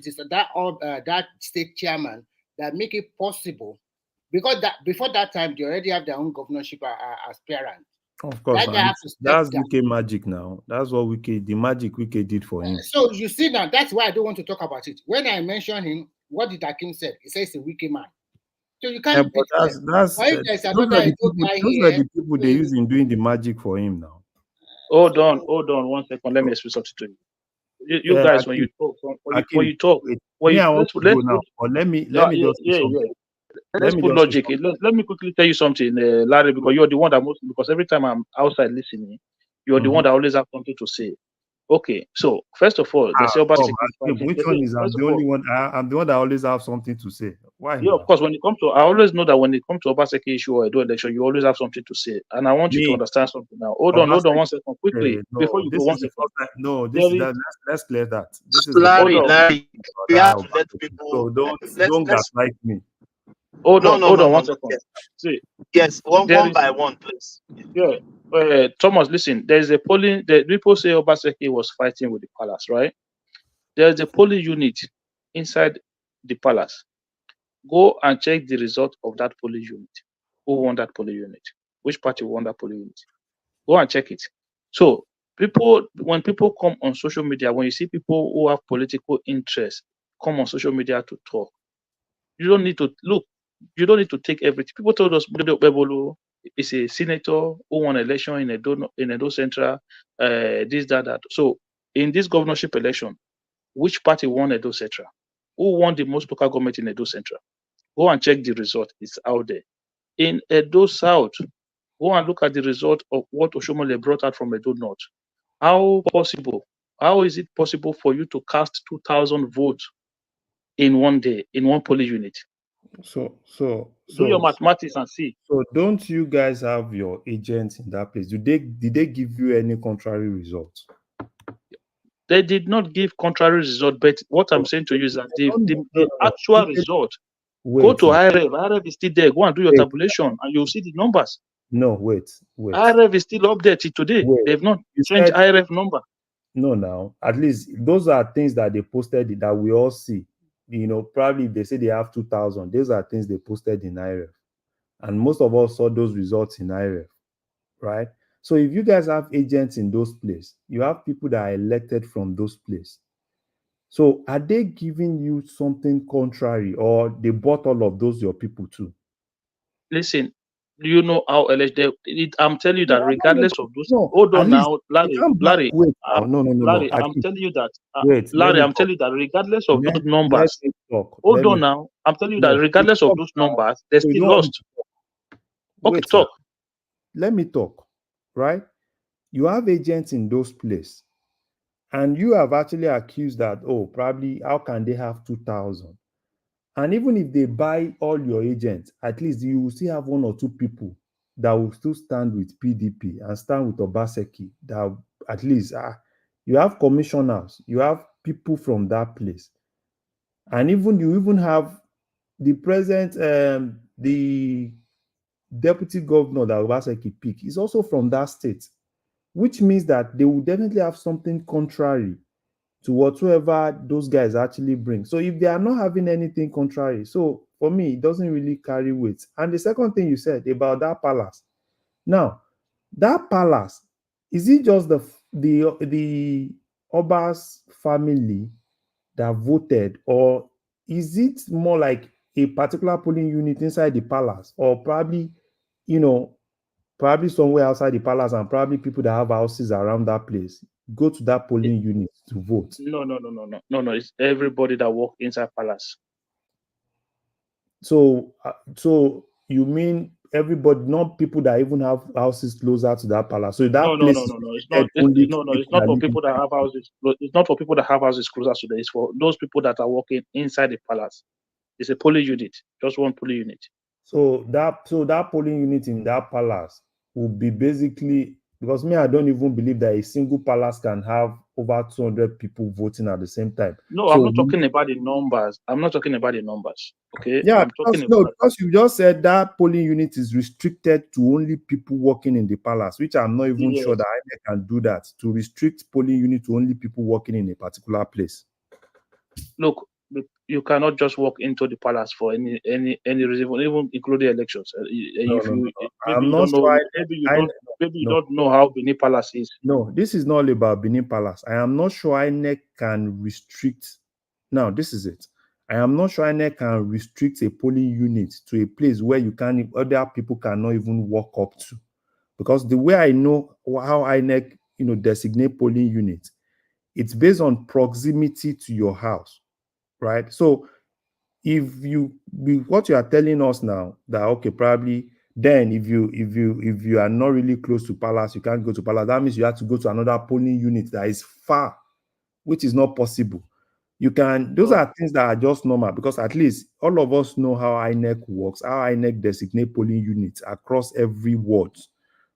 state chairman that make it possible, because that before that time, they already have their own governorship aspirant. Of course, that's Wike magic now. That's what the magic Wike did for him. So you see now, that's why I don't want to talk about it. When I mention him, what did Akim say? He says he's a wicked man. So you can't. But those are the people they use in doing the magic for him now. Hold on 1 second. Let me explain something to you. You guys, when you talk, let's put logic. Let me quickly tell you something, Larry, because you're the one that because every time I'm outside listening, you're the one that always have something to say. Okay, so first of all, which one is I'm the only one? I'm the one that always have something to say. Why? Yeah, of course. When it comes to, I always know that when it comes to Obaseki issue or Edo election, you always have something to say, and I want you to understand something now. Hold on 1 second, quickly, before you go 1 second. Let's clear that. This is Larry, we have to let people. So don't gaslight me. Hold on 1 second. See, yes, one by one, please. Yeah. Thomas, listen, there's a polling, the people say Obaseki was fighting with the palace, right? There's a polling unit inside the palace. Go and check the result of that polling unit. Who won that polling unit? Which party won that polling unit? Go and check it. So when people come on social media, when you see people who have political interest come on social media to talk, you don't need to look. You don't need to take everything. People told us Bebolo is a senator who won election in Edo Central, this, that. So in this governorship election, which party won Edo Central? Who won the most local government in Edo Central? Go and check the result. It's out there. In Edo South, go and look at the result of what Oshomole brought out from Edo North. How is it possible for you to cast 2,000 votes in one day, in one polling unit? So do your mathematics and see. So don't you guys have your agents in that place? Did they give you any contrary results? They did not give contrary result, but what I'm saying to you is that the actual result. Go to IREV. IREV is still there. Go and do your tabulation, and you'll see the numbers. No, wait. IREV is still up there till today. They've not changed IREV number. No, now at least those are things that they posted that we all see. You know, probably they say they have 2,000. Those are things they posted in IREF. And most of us saw those results in IREF, right? So if you guys have agents in those places, you have people that are elected from those places. So are they giving you something contrary, or they bought all of those your people too? Listen, do you know how elected? I'm telling you that regardless of those. Hold on now, Larry. Larry, I'm telling you that. Larry, I'm telling you that regardless of those numbers. Hold on now. I'm telling you that regardless of those numbers, they still lost. Okay, talk. Let me talk, right? You have agents in those places, and you have actually accused that, oh, probably how can they have 2,000? And even if they buy all your agents, at least you will still have 1 or 2 people that will still stand with PDP and stand with Obaseki. That at least you have commissioners, you have people from that place, and you even have the present, the deputy governor that Obaseki picked is also from that state, which means that they will definitely have something contrary to whatsoever those guys actually bring. So if they are not having anything contrary, so for me, it doesn't really carry weight. And the second thing you said about that palace. Now, that palace, is it just the Oba's family that voted, or is it more like a particular polling unit inside the palace, or probably you know, probably somewhere outside the palace, and probably people that have houses around that place go to that polling unit to vote. No. It's everybody that walk inside palace. So, so you mean everybody, not people that even have houses closer to that palace? So that place is It's not. It's not for people that have houses. It's not for people that have houses closer to there. It's for those people that are walking inside the palace. It's a polling unit, just one polling unit. So that polling unit in that palace will be basically, because me, I don't even believe that a single palace can have over 200 people voting at the same time. No, So I'm not talking about the numbers. I'm not talking about the numbers. Okay. yeah, I'm talking because you just said that polling unit is restricted to only people working in the palace, which I'm not even sure that I can do that, to restrict polling unit to only people working in a particular place. Look, you cannot just walk into the palace for any reason, even including elections. I'm not sure. Maybe you don't know how Benin Palace is. No, this is not all about Benin Palace. I am not sure INEC can restrict. Now, this is it. I am not sure INEC can restrict a polling unit to a place where other people cannot even walk up to. Because the way I know how INEC, designate polling units, it's based on proximity to your house, right? So what you are telling us now, that okay, probably then if you are not really close to palace, you can't go to palace. That means you have to go to another polling unit that is far, which is not possible. Those are things that are just normal, because at least all of us know how INEC works, how INEC designate polling units across every ward.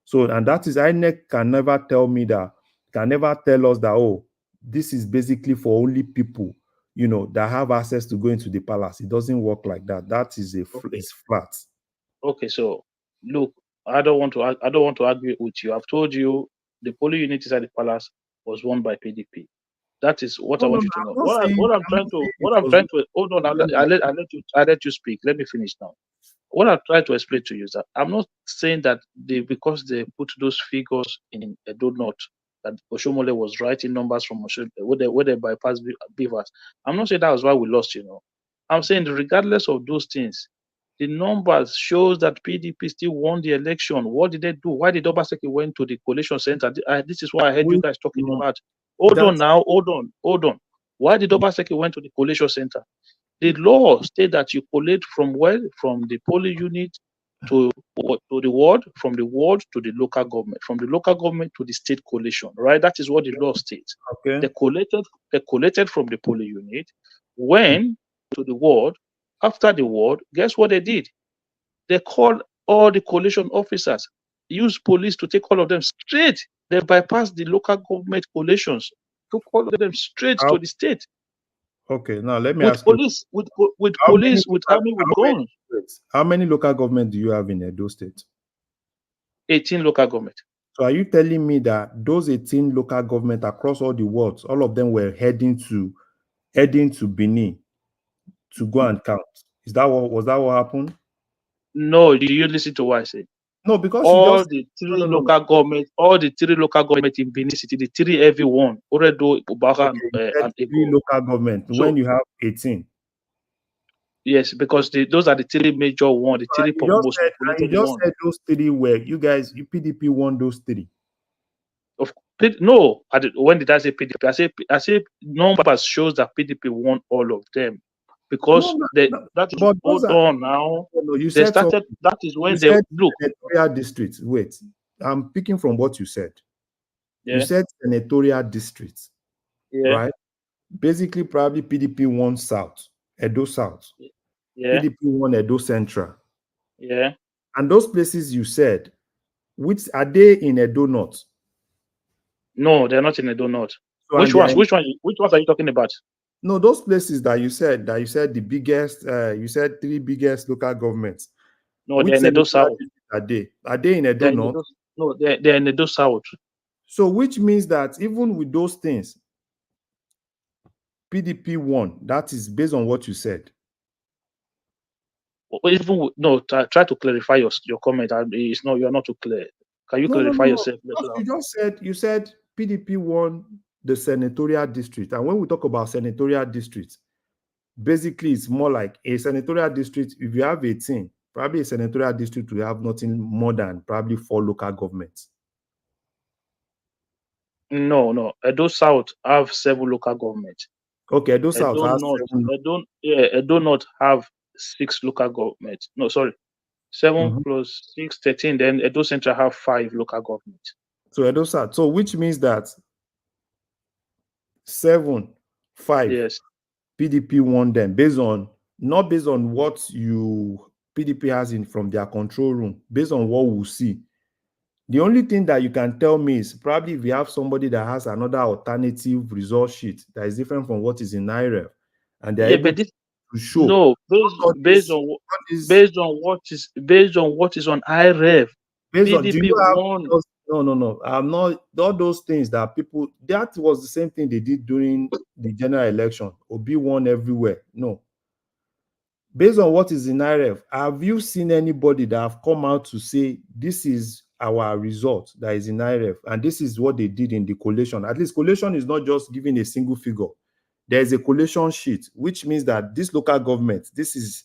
So, and that is, INEC can never tell us that, oh, this is basically for only people, that have access to go into the palace. It doesn't work like that. That is it's flat. Okay, so look, I don't want to argue with you. I've told you the polling unit inside the palace was won by PDP. That is what I want you to know. What I'm trying to hold on. I'll let you speak. Let me finish now. What I try to explain to you is that I'm not saying that because they put those figures in Edo North, that Oshomole was writing numbers from where they bypass beavers. I'm not saying that was why we lost. I'm saying that regardless of those things, the numbers shows that PDP still won the election. What did they do? Why did Obaseki went to the collation center? This is what I heard you guys talking about. Hold on. Why did Obaseki went to the collation center? The law states that you collate from where? From the polling unit to the ward, from the ward to the local government, from the local government to the state collation, right? That is what the law states. Okay. They collected from the polling unit, went to the ward. After the ward, guess what they did? They called all the collation officers, used police to take all of them straight. They bypassed the local government collations, took all of them straight to the state. Okay, now let me with ask police, you. With police, with army, with guns. How many local government do you have in Edo State? 18 local government. So are you telling me that those 18 local government across all the wards, all of them were heading to Benin to go and count? Was that what happened? No, do you listen to what I said? No, because all the three local government in Benin City, the three every one, Oredo, Ubaka, and three local government when you have 18. Yes, because those are the three major ones, the three most populated You just ones. said those three were you PDP won those three. No, when did I say PDP? I say numbers shows that PDP won all of them, because that is hold on now. You they said started. That is when they look. Senatorial districts. Wait, I'm picking from what you said. Yeah. You said senatorial districts, right? Basically, probably PDP won South, Edo South. Yeah. PDP won Edo Central. Yeah. And those places you said, which are they in Edo North? No, they're not in Edo North. So which ones are you talking about? No, those places that you said the biggest, you said three biggest local governments. No, they're in Edo South. Are they in Edo North? No, they're in Edo South. So which means that even with those things, PDP won. That is based on what you said. Even no, try to clarify your comment. It's not, you're not too clear. Can you clarify yourself? You said PDP won the senatorial district, and when we talk about senatorial districts, basically it's more like a senatorial district. If you have 18, Probably a senatorial district will have nothing more than probably 4 local governments. No. Edo South have 7 local governments. Okay, Edo South has 7. Edo North have 6 local governments. No, sorry. 7 plus 6, 13. Then Edo Central have 5 local governments. So Edo South. So which means that 7, 5. Yes. PDP won them not based on what PDP has in from their control room, based on what we see. The only thing that you can tell me is probably if you have somebody that has another alternative result sheet that is different from what is in IREF, and they're able to show. No, based on what is on IREF. Based on, PDP won. No. I'm not all those things that people. That was the same thing they did during the general election. Obi won everywhere. No. Based on what is in IREF, have you seen anybody that have come out to say this is our result that is in IREF and this is what they did in the collation? At least collation is not just giving a single figure. There is a collation sheet, which means that this local government, this is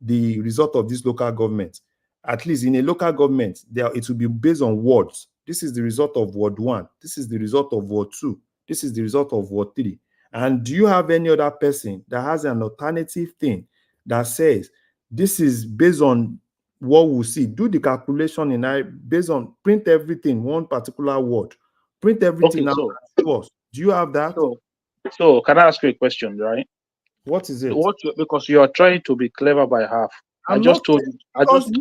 the result of this local government. At least in a local government, it will be based on wards. This is the result of Ward 1. This is the result of Ward 2. This is the result of Ward 3. And do you have any other person that has an alternative thing that says this is based on what we see? Do the calculation based on print everything, one particular word. Print everything out to us. Do you have that? So can I ask you a question, right? What is it? Because you are trying to be clever by half. I just told you. I just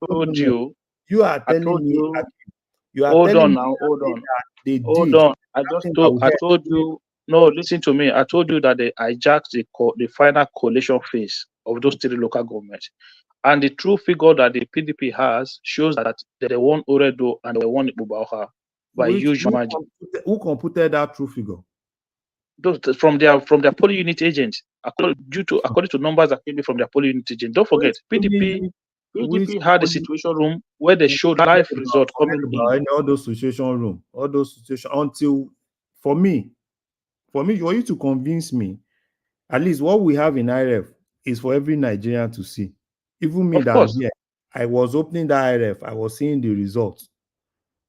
told you. You are telling me. Hold on now. Hold on. Hold on. I told you. No, listen to me. I told you that they hijacked the final coalition phase of those 3 local governments. And the true figure that the PDP has shows that they won Oredo and they won Ibubaha by huge margin. Who computed that true figure? From their polling unit agents, according to numbers that came from their polling unit agent. Don't forget, PDP had a situation room where they showed live results coming in. All those situation until for you to convince me, at least what we have in IREF is for every Nigerian to see. Even me here, I was opening the IREF, I was seeing the results,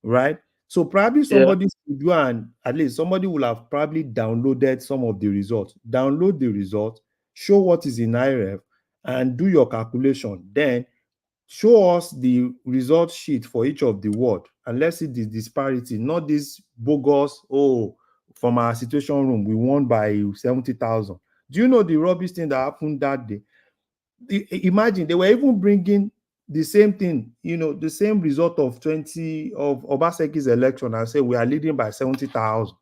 right? So probably somebody should do, and at least somebody will have probably downloaded some of the results. Download the results, show what is in IREF, and do your calculation. Then show us the result sheet for each of the ward, and let's see the disparity, not this bogus, from our situation room, we won by 70,000. Do you know the rubbish thing that happened that day? Imagine they were even bringing the same thing, the same result of Obaseki's election and say we are leading by 70,000.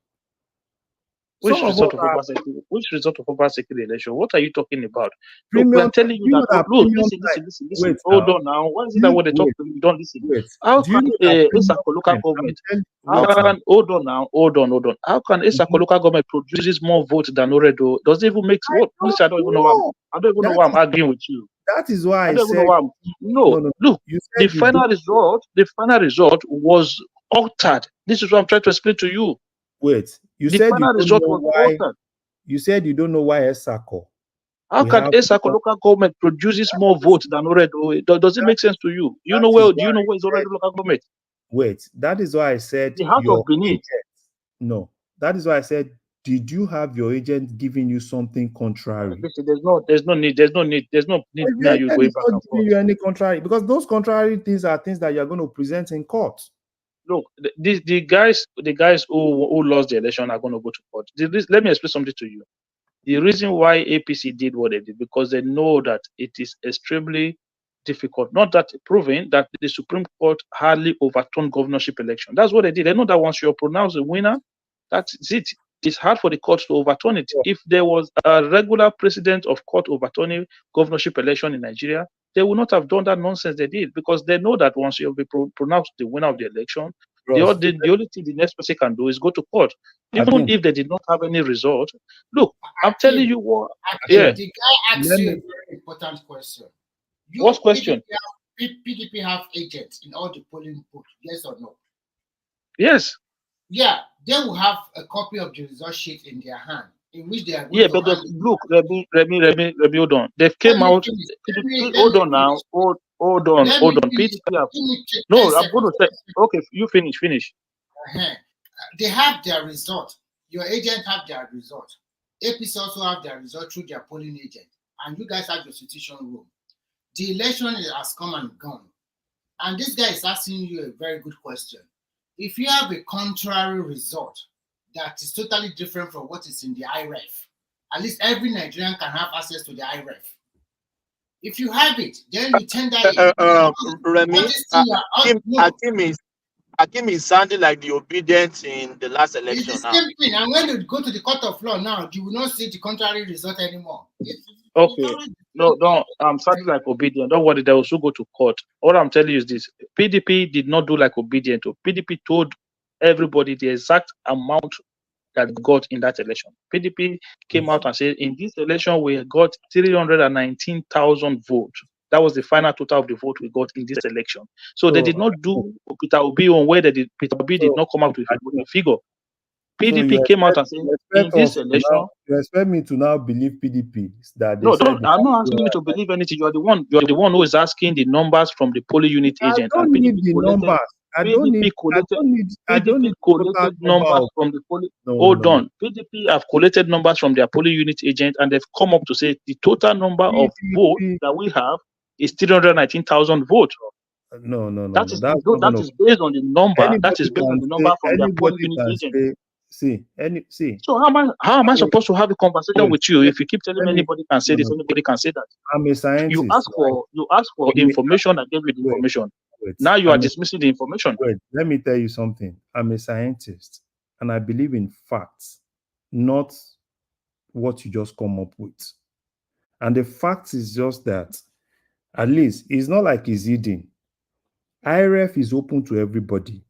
Which result of Obaseki election? What are you talking about? Look, we're telling you that. Look, listen. Wait, hold on now. Why is it that when they talk to you, you don't listen? How can Esako local government? Hold on. How can Esako local government produces more votes than Oredo? Does it even make sense? Honestly, I don't even know why I'm arguing with you. That is why I don't even know why. No. Look, the final result was altered. This is what I'm trying to explain to you. Wait, you said you don't know why Esako. How can Esako local government produces more votes than Oredo? Does it make sense to you? Do you know where is Oredo local government? Wait, that is why I said the heart of Benin. No, that is why I said, did you have your agent giving you something contrary? There's no need now. You going back and forth. You any contrary, because those contrary things are things that you're going to present in court. Look, the guys who lost the election are going to go to court. Let me explain something to you. The reason why APC did what they did, because they know that it is extremely difficult, not that proving that the Supreme Court hardly overturned governorship election. That's what they did. They know that once you're pronounced a winner, that's it. It's hard for the court to overturn it. If there was a regular precedent of court overturning governorship election in Nigeria, they would not have done that nonsense they did, because they know that once you'll be pronounced the winner of the election, the only thing the next person can do is go to court. Even if they did not have any result. Look, I'm telling you what. The guy asked you a very important question. What question? PDP have agents in all the polling booths, yes or no? Yes. Yeah, they will have a copy of the result sheet in their hand. in which they are going Yeah, to but hand it. look, Remy, hold on. They Let came me out. finish. Hold on now. Hold on. Let Hold me on. finish. PDP have, Give me 10 no, I'm going seconds. to say. Okay, you finish. Uh-huh. They have their result. Your agent have their result. APC also have their result through their polling agent. And you guys have your situation room. The election has come and gone. And this guy is asking you a very good question. If you have a contrary result that is totally different from what is in the IREF, at least every Nigerian can have access to the IREF. If you have it, then you tender it. Remy, Hakim is sounding like the obedient in the last It's election the now. same thing. And when you go to the court of law now, you will not see the contrary result anymore. Okay. No, I'm sounding like obedient. Don't worry, they will still go to court. All I'm telling you is this: PDP did not do like obedient. PDP told everybody the exact amount that they got in that election. PDP came out and said, in this election, we got 319,000 votes. That was the final total of the vote we got in this election. So they did not do Peter Obi on where Peter Obi did not come out with a figure. PDP came out and said, in this election, you expect me to now believe PDP that they no, said don't. I'm not asking you to believe anything. You are the one. You are the one who is asking the numbers from the polling unit agent. I don't need the numbers. I don't need PDP collated numbers from the polling. Hold on. PDP have collected numbers from their polling unit agent, and they've come up to say the total number of votes that we have is 319,000 votes. No. That is based on the number. That is based on the number from their polling unit agent. See. So how am I supposed to have a conversation with you if you keep telling me anybody can say this, anybody can say that? I'm a scientist. You ask for information, I gave you the information. Now you are dismissing the information. Wait, let me tell you something. I'm a scientist and I believe in facts, not what you just come up with. And the fact is just that, at least, it's not like it's hidden. IREF is open to everybody,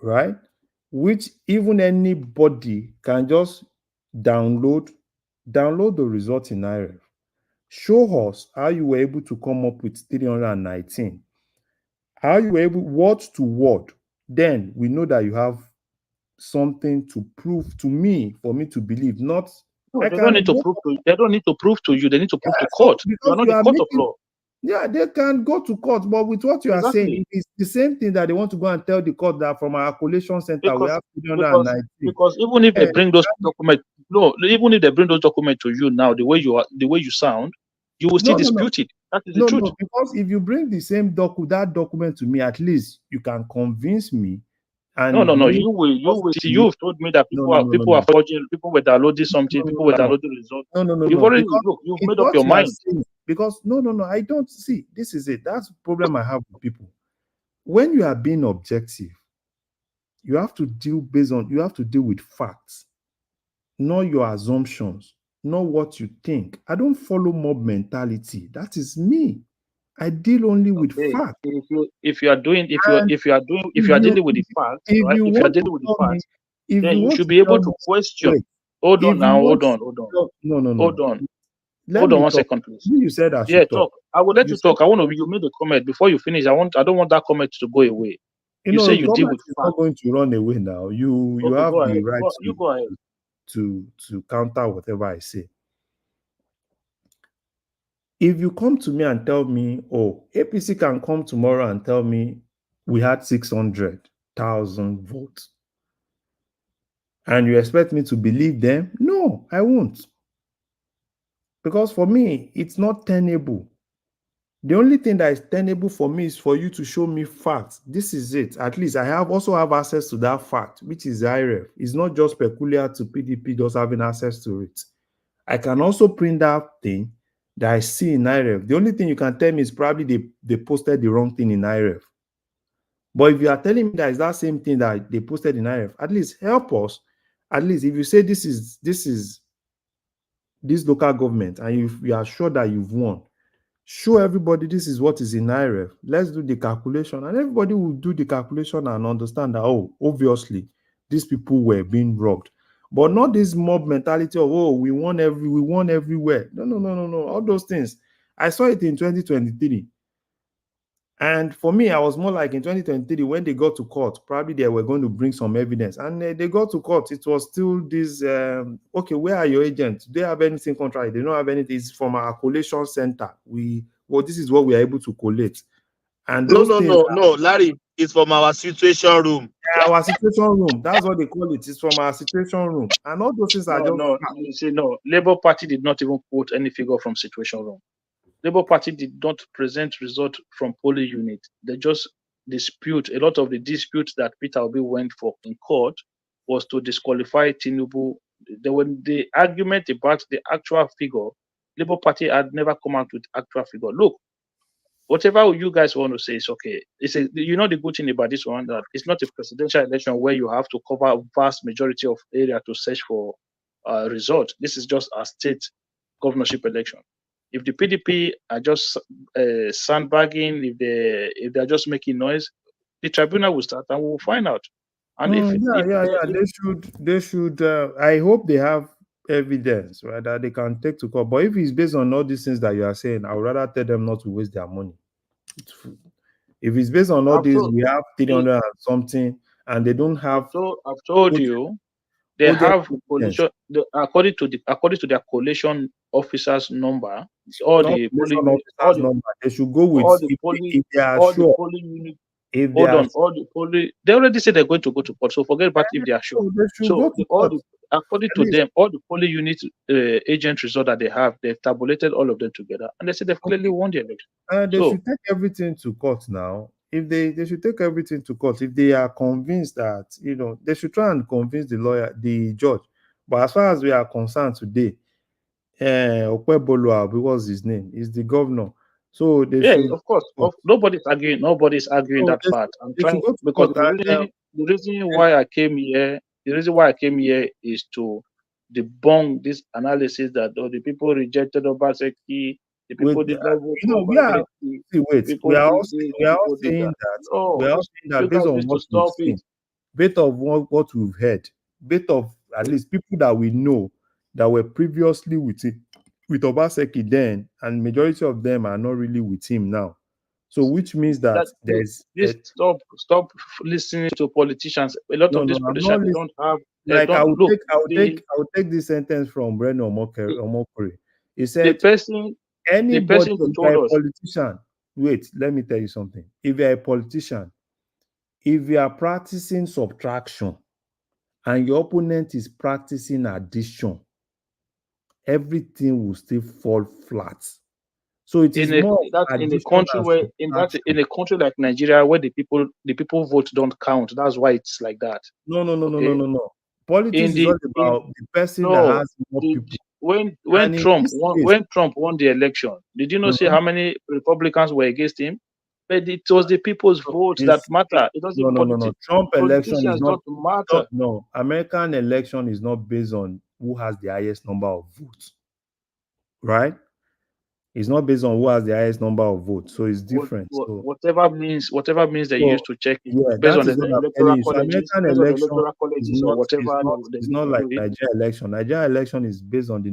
right? Which even anybody can just download the result in IREF. Show us how you were able to come up with 319. How you were able, word to word. Then we know that you have something to prove to me, for me to believe. Not no, they don't need to prove to you. They don't need to prove to you. They need to prove to court. You are not the court of law. Yeah, they can go to court, but with what you are saying, it's the same thing that they want to go and tell the court that from our collation center we have 319. Because even if they bring those documents, even if they bring those documents to you now, the way you sound, you will still dispute it. That is the truth. No, because if you bring the same document to me, at least you can convince me. And no. You will see. You've told me that people are forging. People were downloading something. People were downloading results. You've already you've made up your mind. Because no, I don't see. This is it. That's the problem I have with people. When you are being objective, you have to deal with facts, not your assumptions, not what you think. I don't follow mob mentality. That is me. I deal only with facts. If you are dealing with the facts, then you should be able to question. Hold on. Hold on. Hold on 1 second, please. You said I should talk. I will let you talk. You made a comment before you finish. I don't want that comment to go away. You say you deal with facts. Not going to run away now. You have the right you go ahead to counter whatever I say. If you come to me and tell me, APC can come tomorrow and tell me we had 600,000 votes, and you expect me to believe them? No, I won't. Because for me, it's not tenable. The only thing that is tenable for me is for you to show me facts. This is it. At least I also have access to that fact, which is IREF. It's not just peculiar to PDP just having access to it. I can also print that thing that I see in IREF. The only thing you can tell me is probably they posted the wrong thing in IREF. But if you are telling me that it's that same thing that they posted in IREF, at least help us. At least if you say this is this local government and you are sure that you've won, show everybody this is what is in IREF. Let's do the calculation, and everybody will do the calculation and understand that, obviously these people were being robbed. But not this mob mentality of, we won everywhere. No. All those things. I saw it in 2023. And for me, I was more like in 2023 when they got to court, probably they were going to bring some evidence. And they got to court. It was still this, okay, where are your agents? Do they have anything contrary? They don't have anything. It's from our collation center. This is what we are able to collate. And those things No, Larry, it's from our situation room. Yeah, our situation room. That's what they call it. It's from our situation room. And all those things are just... No, you see, no. Labour Party did not even quote any figure from situation room. Labour Party did not present result from polling unit. They just dispute. A lot of the disputes that Peter Obi went for in court was to disqualify Tinubu. The argument about the actual figure, Labour Party had never come out with actual figure. Look, whatever you guys want to say is okay. The good thing about this one, that it's not a presidential election where you have to cover a vast majority of area to search for result. This is just a state governorship election. If the PDP are just sandbagging, if they're just making noise, the tribunal will start and we'll find out. And They should. I hope they have evidence, right, that they can take to court. But if it's based on all these things that you are saying, I would rather tell them not to waste their money. If it's based on all this, we have 300 and something, and they don't have. I've told you. They have collation, according to their collation officers number. They should go with if they are sure. They already said they're going to go to court. So forget about if they are sure. According to them, all the polling unit agent result that they have, they've tabulated all of them together, and they said they've clearly won the election. They should take everything to court now. If they should take everything to court, if they are convinced that, they should try and convince the judge. But as far as we are concerned today, Okwebolo, because his name is the governor. So they should, of course, nobody's arguing that part. I'm trying because the reason why I came here is to debunk this analysis that the people rejected Obaseki. The people did not vote for we are all saying that based on what we've seen, based on what we've heard, based of at least people that we know that were previously with Obaseki then, and majority of them are not really with him now. So which means that stop listening to politicians. A lot of these politicians don't have. I will take this sentence from Breno Omokri. He said, anybody who is a politician, wait, let me tell you something. If you're a politician, if you are practicing subtraction and your opponent is practicing addition, everything will still fall flat. So it is more in a country like Nigeria where the people vote don't count. That's why it's like that. No. Politics is all about the person that has more people. When Trump won the election, did you not see how many Republicans were against him? But it was the people's vote that matter. It doesn't. No. Trump election is not matter. No, American election is not based on who has the highest number of votes, right? It's not based on who has the highest number of votes, so it's different. Whatever means they used to check it based on the electoral colleges. American election is not like Nigeria election. Nigeria election is based on the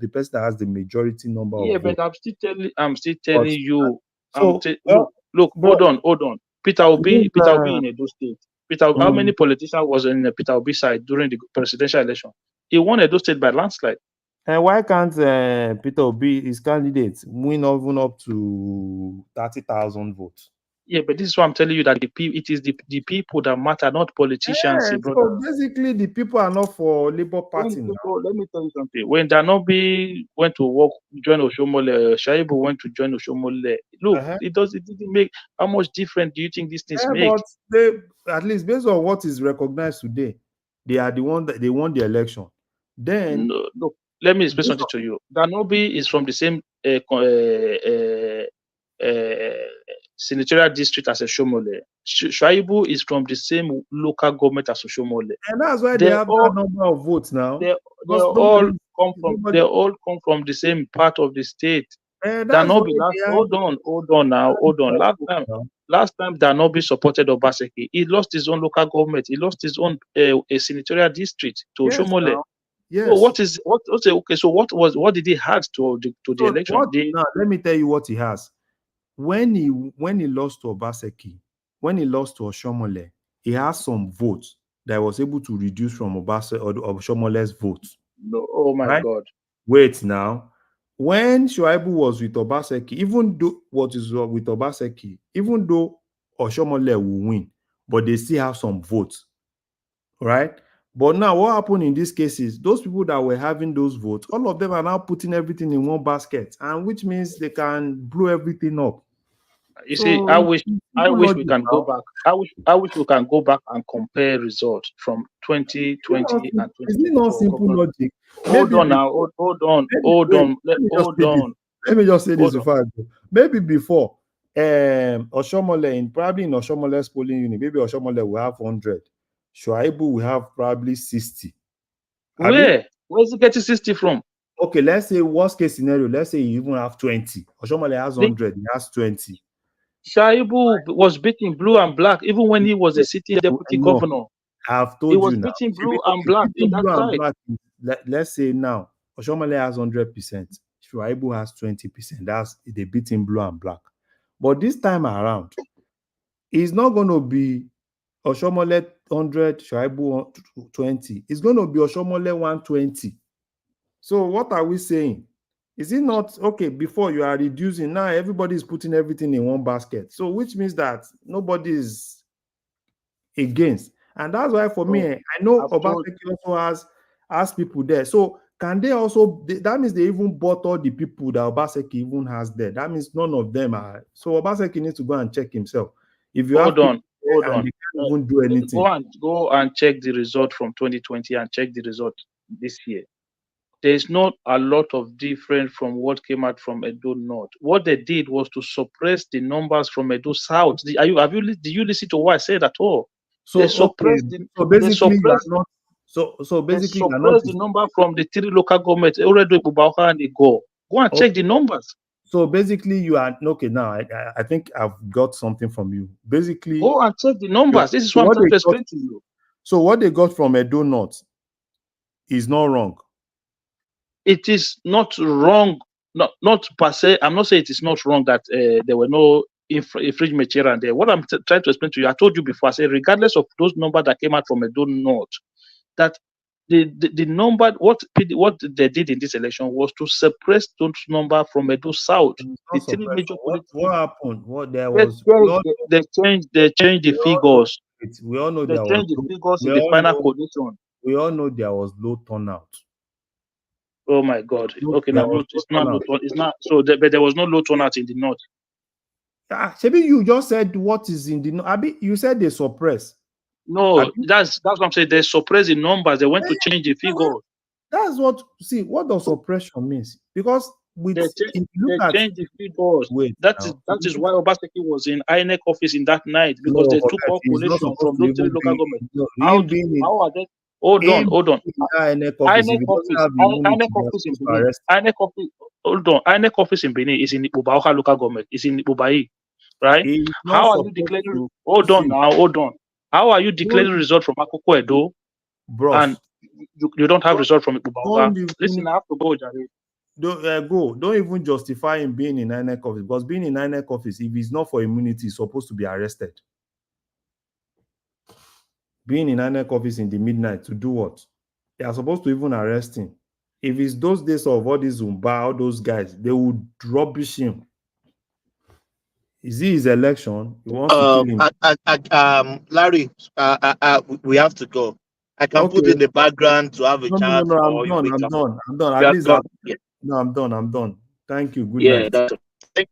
person that has the majority number of votes. But I'm still telling you. Look, hold on. Peter Obi in Edo State. How many politicians was in the Peter Obi side during the presidential election? He won Edo State by landslide. And why can't Peter Obi, his candidates, win even up to 30,000 votes? Yeah, but this is what I'm telling you, that it is the people that matter, not politicians. So basically, the people are not for Labour Party now. Let me tell you something. When Danobi went to join Oshomole, Shaibu went to join Oshomole. Look, it didn't make how much difference do you think these things make? But they, at least based on what is recognized today, they are the one that they won the election. Then look, let me explain something to you. Danobi is from the same senatorial district as Oshomole. Shaibu is from the same local government as Oshomole. And that's why they have that number of votes now. They all come from the same part of the state. Danobi, hold on. Last time Danobi supported Obaseki, he lost his own local government. He lost his own a senatorial district to Oshomole. Yes. So what did he add to the election? Now, let me tell you what he has. when he lost to Obaseki, when he lost to Oshomole, he has some votes that was able to reduce from Oshomole's votes. No, oh my right? God. Wait now. When Shuaibu was with Obaseki, even though with Obaseki, even though Oshomole will win, but they still have some votes, right? But now what happened in these cases, those people that were having those votes, all of them are now putting everything in one basket, and which means they can blow everything up. You see, I wish we can go back. I wish we can go back and compare results from 2020 and 2024. Is it not simple logic? Hold on now. Hold on. Let me just say this before I go. Maybe before Oshomole, probably in Oshomole's polling unit, maybe Oshomole will have 100. Shuaibu will have probably 60. Where's he getting 60 from? Okay, let's say worst case scenario. Let's say you even have 20. Oshomole has 100. He has 20. Shuaibu was beating blue and black even when he was a sitting deputy governor. I've told he you was now. beating blue and black in that side. Let's say now Oshomole has 100%. Shuaibu has 20%. That's they beating blue and black. But this time around, it's not going to be Oshomole 100, Shuaibu 20. It's going to be Oshomole 120. So what are we saying? Is it not okay? Before you are reducing, now everybody is putting everything in one basket. So which means that nobody is against. And that's why for me, I know Obaseki also has people there. So can they also, that means they even bought all the people that Obaseki even has there. That means none of them are. So Obaseki needs to go and check himself. If you hold on. They can't even do anything. Go and check the result from 2020 and check the result this year. There's not a lot of difference from what came out from Edo North. What they did was to suppress the numbers from Edo South. Did you listen to what I said at all? They suppressed the number from the 3 local governments. Already and they go and check the numbers. So basically, you are okay now. I think I've got something from you. Basically, go and check the numbers. This is what I'm trying to explain to you. So what they got from Edo North is not wrong. It is not wrong, not per se. I'm not saying it is not wrong that there were no infringement here and there. What I'm trying to explain to you, I told you before, I said regardless of those numbers that came out from Edo North, that the number, what they did in this election was to suppress those numbers from Edo South. The 3 major what happened? What there was they changed the figures. We all know they changed the figures in the final coalition. We all know there was low turnout. Oh my God! Okay, now it's not low turnout. It's not so. But there was no low turnout in the north. Maybe you just said what is in the north. You said they suppress. No, that's what I'm saying. They suppress the numbers. They went to change the figure. That's what. See, what does suppression means? Because they changed the figures. That is why Obaseki was in INEC office in that night, because they took all coalition from those 3 local governments. How are they? Hold on. INEC office in Benin is in Ipobaoka local government. It's in Ipobai, right? How are you declaring? Hold on. How are you declaring result from Akoko Edo? Bro, and you don't have result from Ipobaoka? Listen, I have to go, Jare. Don't even justify him being in INEC office, because being in INEC office, if it's not for immunity, he's supposed to be arrested. Being in INEC office in the midnight to do what? They are supposed to even arrest him. If it's those days of all these Zumba, all those guys, they would rubbish him. Is it his election? He wants to kill him. Larry, we have to go. I can put in the background to have a chat. No, I'm done. At least I'm done. Thank you. Good night.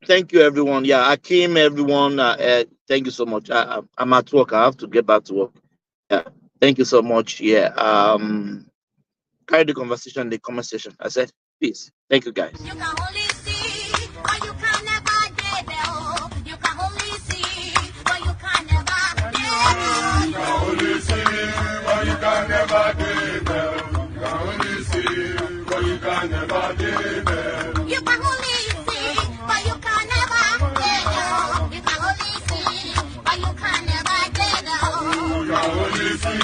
Thank you, everyone. Yeah, Akim, everyone. Thank you so much. I'm at work. I have to get back to work. Yeah, thank you so much. Yeah. Carry the conversation in the comment section. I said peace. Thank you, guys. You can only see, but you can never get there. You can only see, but you can never get there. You can only see, but you can never get there. You can only see, but you can never get there. You can only see, but you can never get there. You can only see, but you can never get there. You can only see,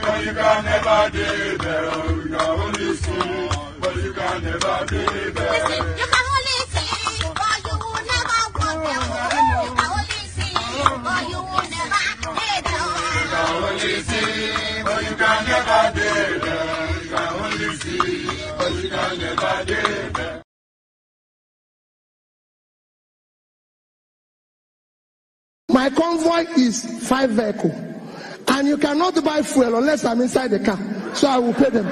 but you can never get there. You can only see, but you can never get there. Listen, you can only see, but you will never want My convoy is 5 vehicles, and you cannot buy fuel unless I'm inside the car. So I will pay them.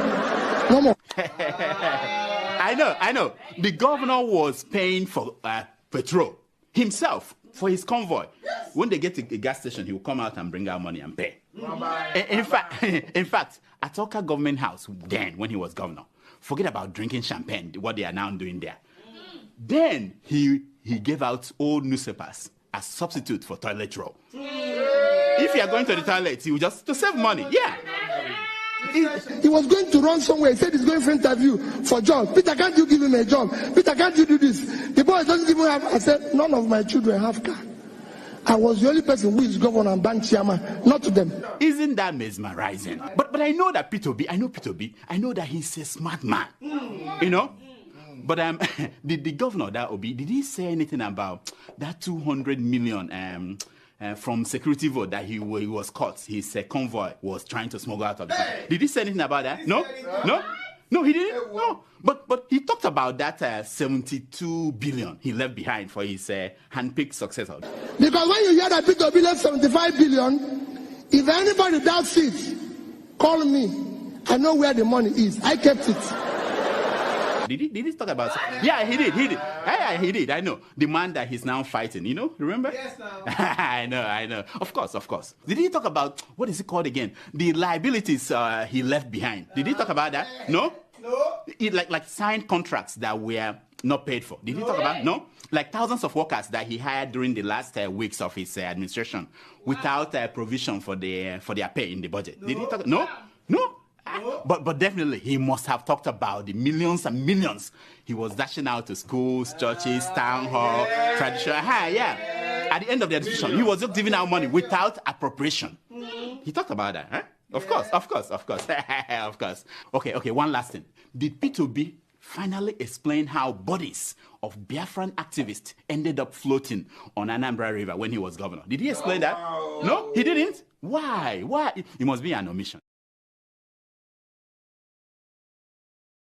No more. I know. The governor was paying for petrol himself for his convoy. Yes. When they get to a gas station, he will come out and bring out money and pay. In fact, at Oka Government House, then when he was governor, forget about drinking champagne, what they are now doing there. Then he gave out old newspapers as substitute for toilet roll. If you are going to the toilet, he will just to save money. Yeah. He was going to run somewhere. He said he's going for interview for job. Peter, can't you give him a job? Peter, can't you do this? The boy doesn't even have. I said, none of my children have car. I was the only person who is governor and bank chairman, not to them. Isn't that mesmerizing? But I know that Peter B. I know that he's a smart man. You know? But the governor, that Obi, did he say anything about that 200 million from security vote that he was caught? His convoy was trying to smuggle out of the country. Did he say anything about that? No, he didn't. No, but he talked about that 72 billion he left behind for his handpicked successor. Because when you hear that Peter Obi left 75 billion, if anybody doubts it, call me. I know where the money is. I kept it. Did he talk about? Yeah, he did. Yeah, he did. I know. The man that he's now fighting, you know, remember? Yes, I know. Of course. Did he talk about, what is it called again? The liabilities he left behind. Did he talk about that? No. Like signed contracts that were not paid for. Did he talk about? No. Like thousands of workers that he hired during the last weeks of his administration without provision for their pay in the budget. Did he talk? No. But definitely he must have talked about the millions and millions he was dashing out to schools, churches, town hall, traditional. Yeah. At the end of the administration, he was just giving out money without appropriation. He talked about that, huh? Of course. Of course. Okay, one last thing. Did P2B finally explain how bodies of Biafran activists ended up floating on Anambra River when he was governor? Did he explain that? No, he didn't. Why? It must be an omission.